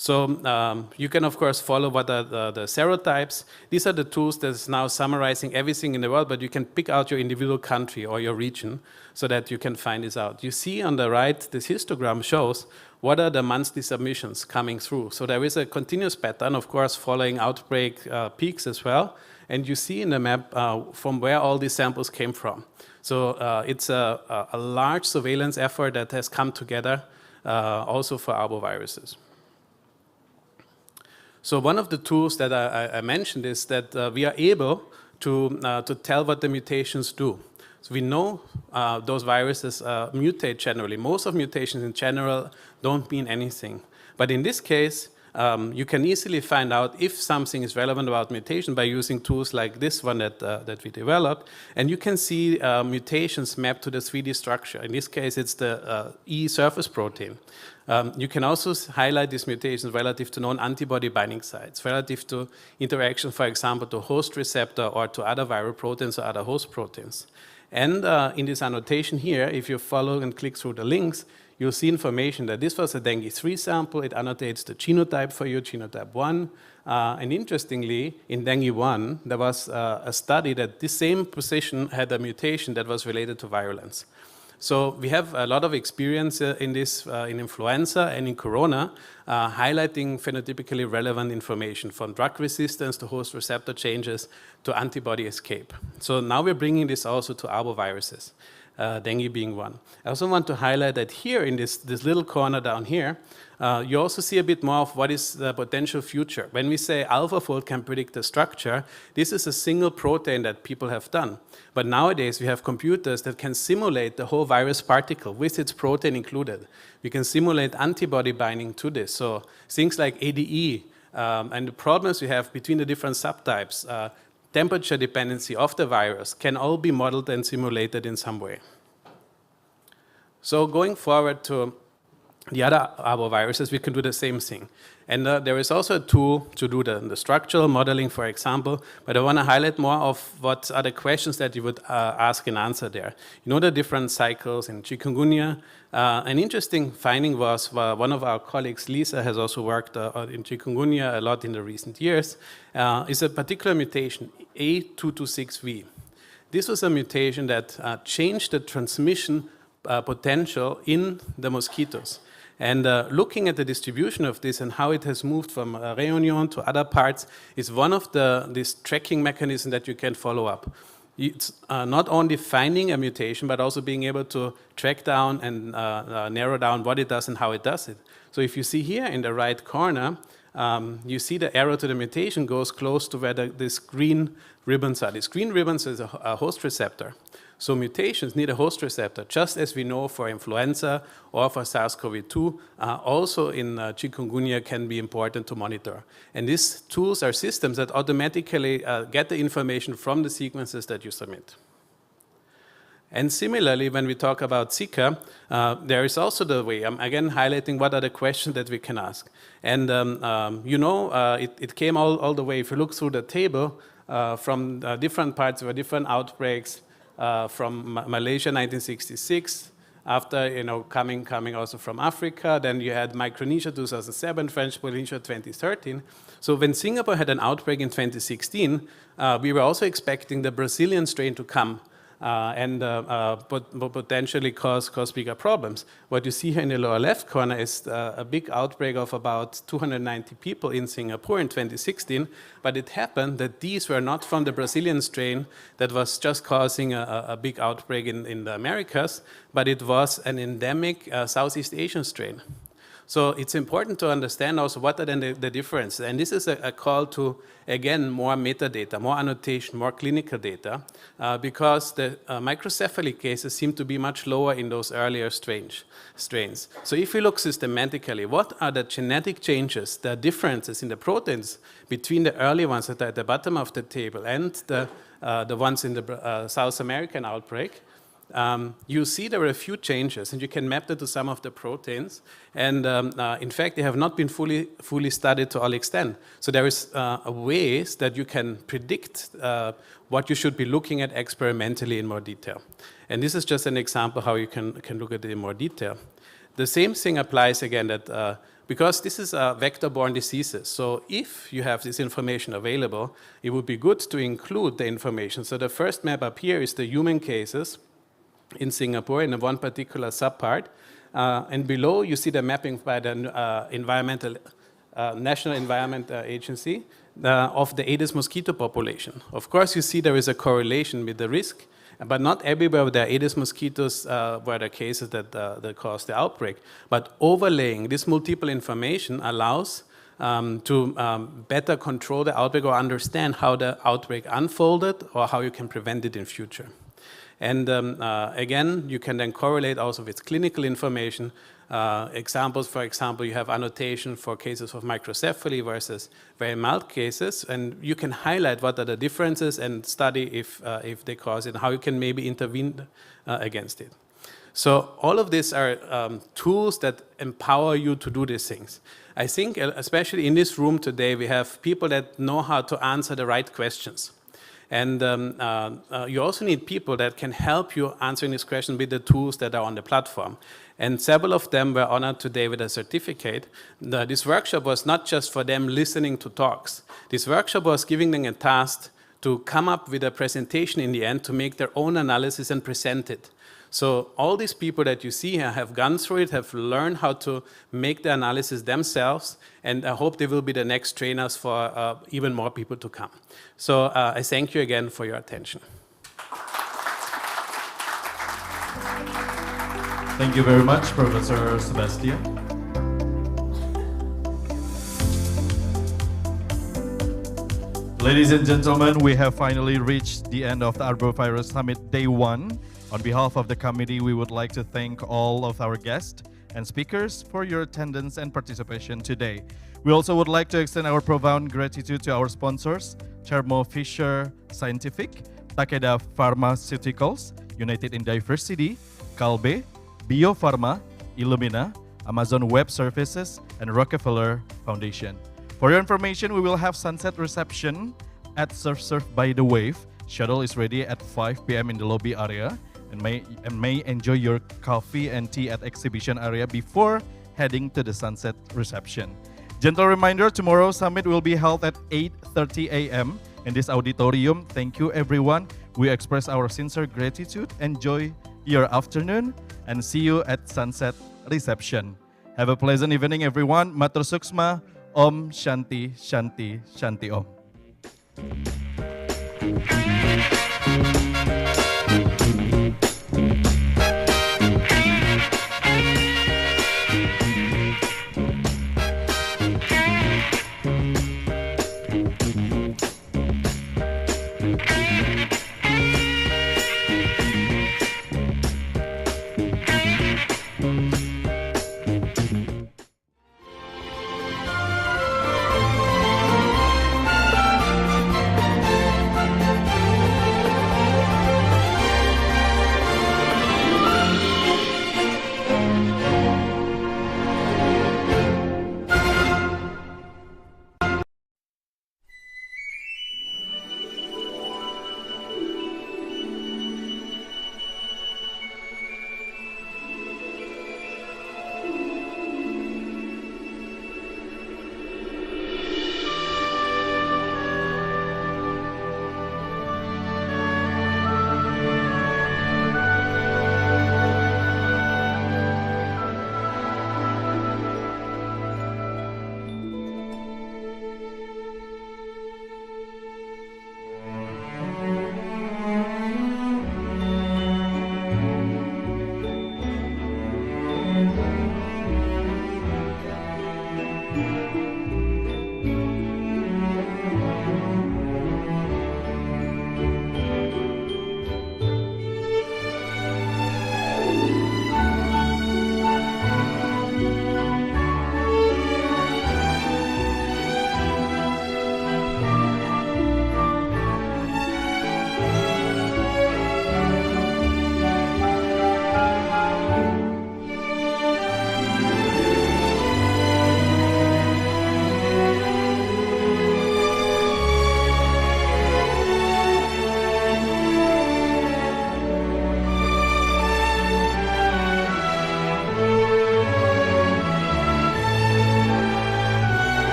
So you can, of course, follow what are the serotypes. These are the tools that's now summarizing everything in the world, but you can pick out your individual country or your region so that you can find this out. You see on the right, this histogram shows what are the monthly submissions coming through. So there is a continuous pattern, of course, following outbreak peaks as well. And you see in the map from where all these samples came from. So it's a large surveillance effort that has come together also for arboviruses. So one of the tools that I mentioned is that we are able to tell what the mutations do. So we know those viruses mutate generally. Most of mutations in general don't mean anything. But in this case, you can easily find out if something is relevant about mutation by using tools like this one that we developed. And you can see mutations mapped to the 3D structure. In this case, it's the E surface protein. You can also highlight these mutations relative to known antibody binding sites, relative to interaction, for example, to host receptor or to other viral proteins or other host proteins. And in this annotation here, if you follow and click through the links, you'll see information that this was a dengue 3 sample. It annotates the genotype for you, genotype 1. And interestingly, in dengue 1, there was a study that this same position had a mutation that was related to virulence. So we have a lot of experience in this, in influenza and in corona, highlighting phenotypically relevant information from drug resistance to host receptor changes to antibody escape. So now we're bringing this also to arboviruses, dengue being one. I also want to highlight that here in this little corner down here, you also see a bit more of what is the potential future. When we say AlphaFold can predict the structure, this is a single protein that people have done. But nowadays we have computers that can simulate the whole virus particle with its protein included. We can simulate antibody binding to this. So things like ADE and the problems we have between the different subtypes, temperature dependency of the virus can all be modeled and simulated in some way. So going forward to the other arboviruses, we can do the same thing. And there is also a tool to do the structural modeling, for example, but I want to highlight more of what are the questions that you would ask and answer there. You know the different cycles in chikungunya. An interesting finding was one of our colleagues, Lisa, has also worked in chikungunya a lot in the recent years, is a particular mutation, A226V. This was a mutation that changed the transmission potential in the mosquitoes. And looking at the distribution of this and how it has moved from Réunion to other parts is one of these tracking mechanisms that you can follow up. It's not only finding a mutation, but also being able to track down and narrow down what it does and how it does it. So if you see here in the right corner, you see the arrow to the mutation goes close to where these green ribbons are. These green ribbons is a host receptor. So mutations need a host receptor, just as we know for influenza or for SARS-CoV-2, also in chikungunya can be important to monitor. And these tools are systems that automatically get the information from the sequences that you submit. And similarly, when we talk about Zika, there is also the way, I'm again highlighting what are the questions that we can ask. And it came all the way, if you look through the table, from different parts or different outbreaks, from Malaysia 1966, after coming also from Africa. Then you had Micronesia 2007, French Polynesia 2013. So when Singapore had an outbreak in 2016, we were also expecting the Brazilian strain to come and potentially cause bigger problems. What you see here in the lower left corner is a big outbreak of about 290 people in Singapore in 2016, but it happened that these were not from the Brazilian strain that was just causing a big outbreak in the Americas, but it was an endemic Southeast Asian strain. So it's important to understand also what are then the differences. And this is a call to, again, more metadata, more annotation, more clinical data, because the microcephaly cases seem to be much lower in those earlier strains. So if we look systematically, what are the genetic changes, the differences in the proteins between the early ones that are at the bottom of the table and the ones in the South American outbreak, you see there are a few changes, and you can map that to some of the proteins. And in fact, they have not been fully studied to all extent. So there is ways that you can predict what you should be looking at experimentally in more detail. And this is just an example how you can look at it in more detail. The same thing applies again that because this is vector-borne diseases. So if you have this information available, it would be good to include the information. So the first map up here is the human cases in Singapore in one particular subpart. And below you see the mapping by the National Environment Agency of the Aedes mosquito population. Of course, you see there is a correlation with the risk, but not everywhere with the Aedes mosquitoes were the cases that caused the outbreak. But overlaying this multiple information allows to better control the outbreak or understand how the outbreak unfolded or how you can prevent it in future. And again, you can then correlate also with clinical information. Examples, for example, you have annotation for cases of microcephaly versus very mild cases, and you can highlight what are the differences and study if they cause it, and how you can maybe intervene against it. So all of these are tools that empower you to do these things. I think, especially in this room today, we have people that know how to answer the right questions. And you also need people that can help you answering this question with the tools that are on the platform. And several of them were honored today with a certificate. This workshop was not just for them listening to talks. This workshop was giving them a task to come up with a presentation in the end to make their own analysis and present it. So all these people that you see here have gone through it, have learned how to make the analysis themselves, and I hope they will be the next trainers for even more people to come. So I thank you again for your attention. Thank you very much, Professor Sebastian. Ladies and gentlemen, we have finally reached the end of the Arbovirus Summit Day 1. On behalf of the committee, we would like to thank all of our guests and speakers for your attendance and participation today. We also would like to extend our profound gratitude to our sponsors, Thermo Fisher Scientific, Takeda Pharmaceuticals, United in Diversity, Kalbe, Biopharma, Illumina, Amazon Web Services, and Rockefeller Foundation. For your information, we will have sunset reception at Surf by the Wave. Shuttle is ready at 5 p.m. in the lobby area, and may enjoy your coffee and tea at exhibition area before heading to the sunset reception. Gentle reminder, tomorrow's summit will be held at 8:30 a.m. in this auditorium. Thank you, everyone. We express our sincere gratitude. Enjoy your afternoon and see you at sunset reception. Have a pleasant evening, everyone. Matur Suksma. Om Shanti Shanti Shanti Om.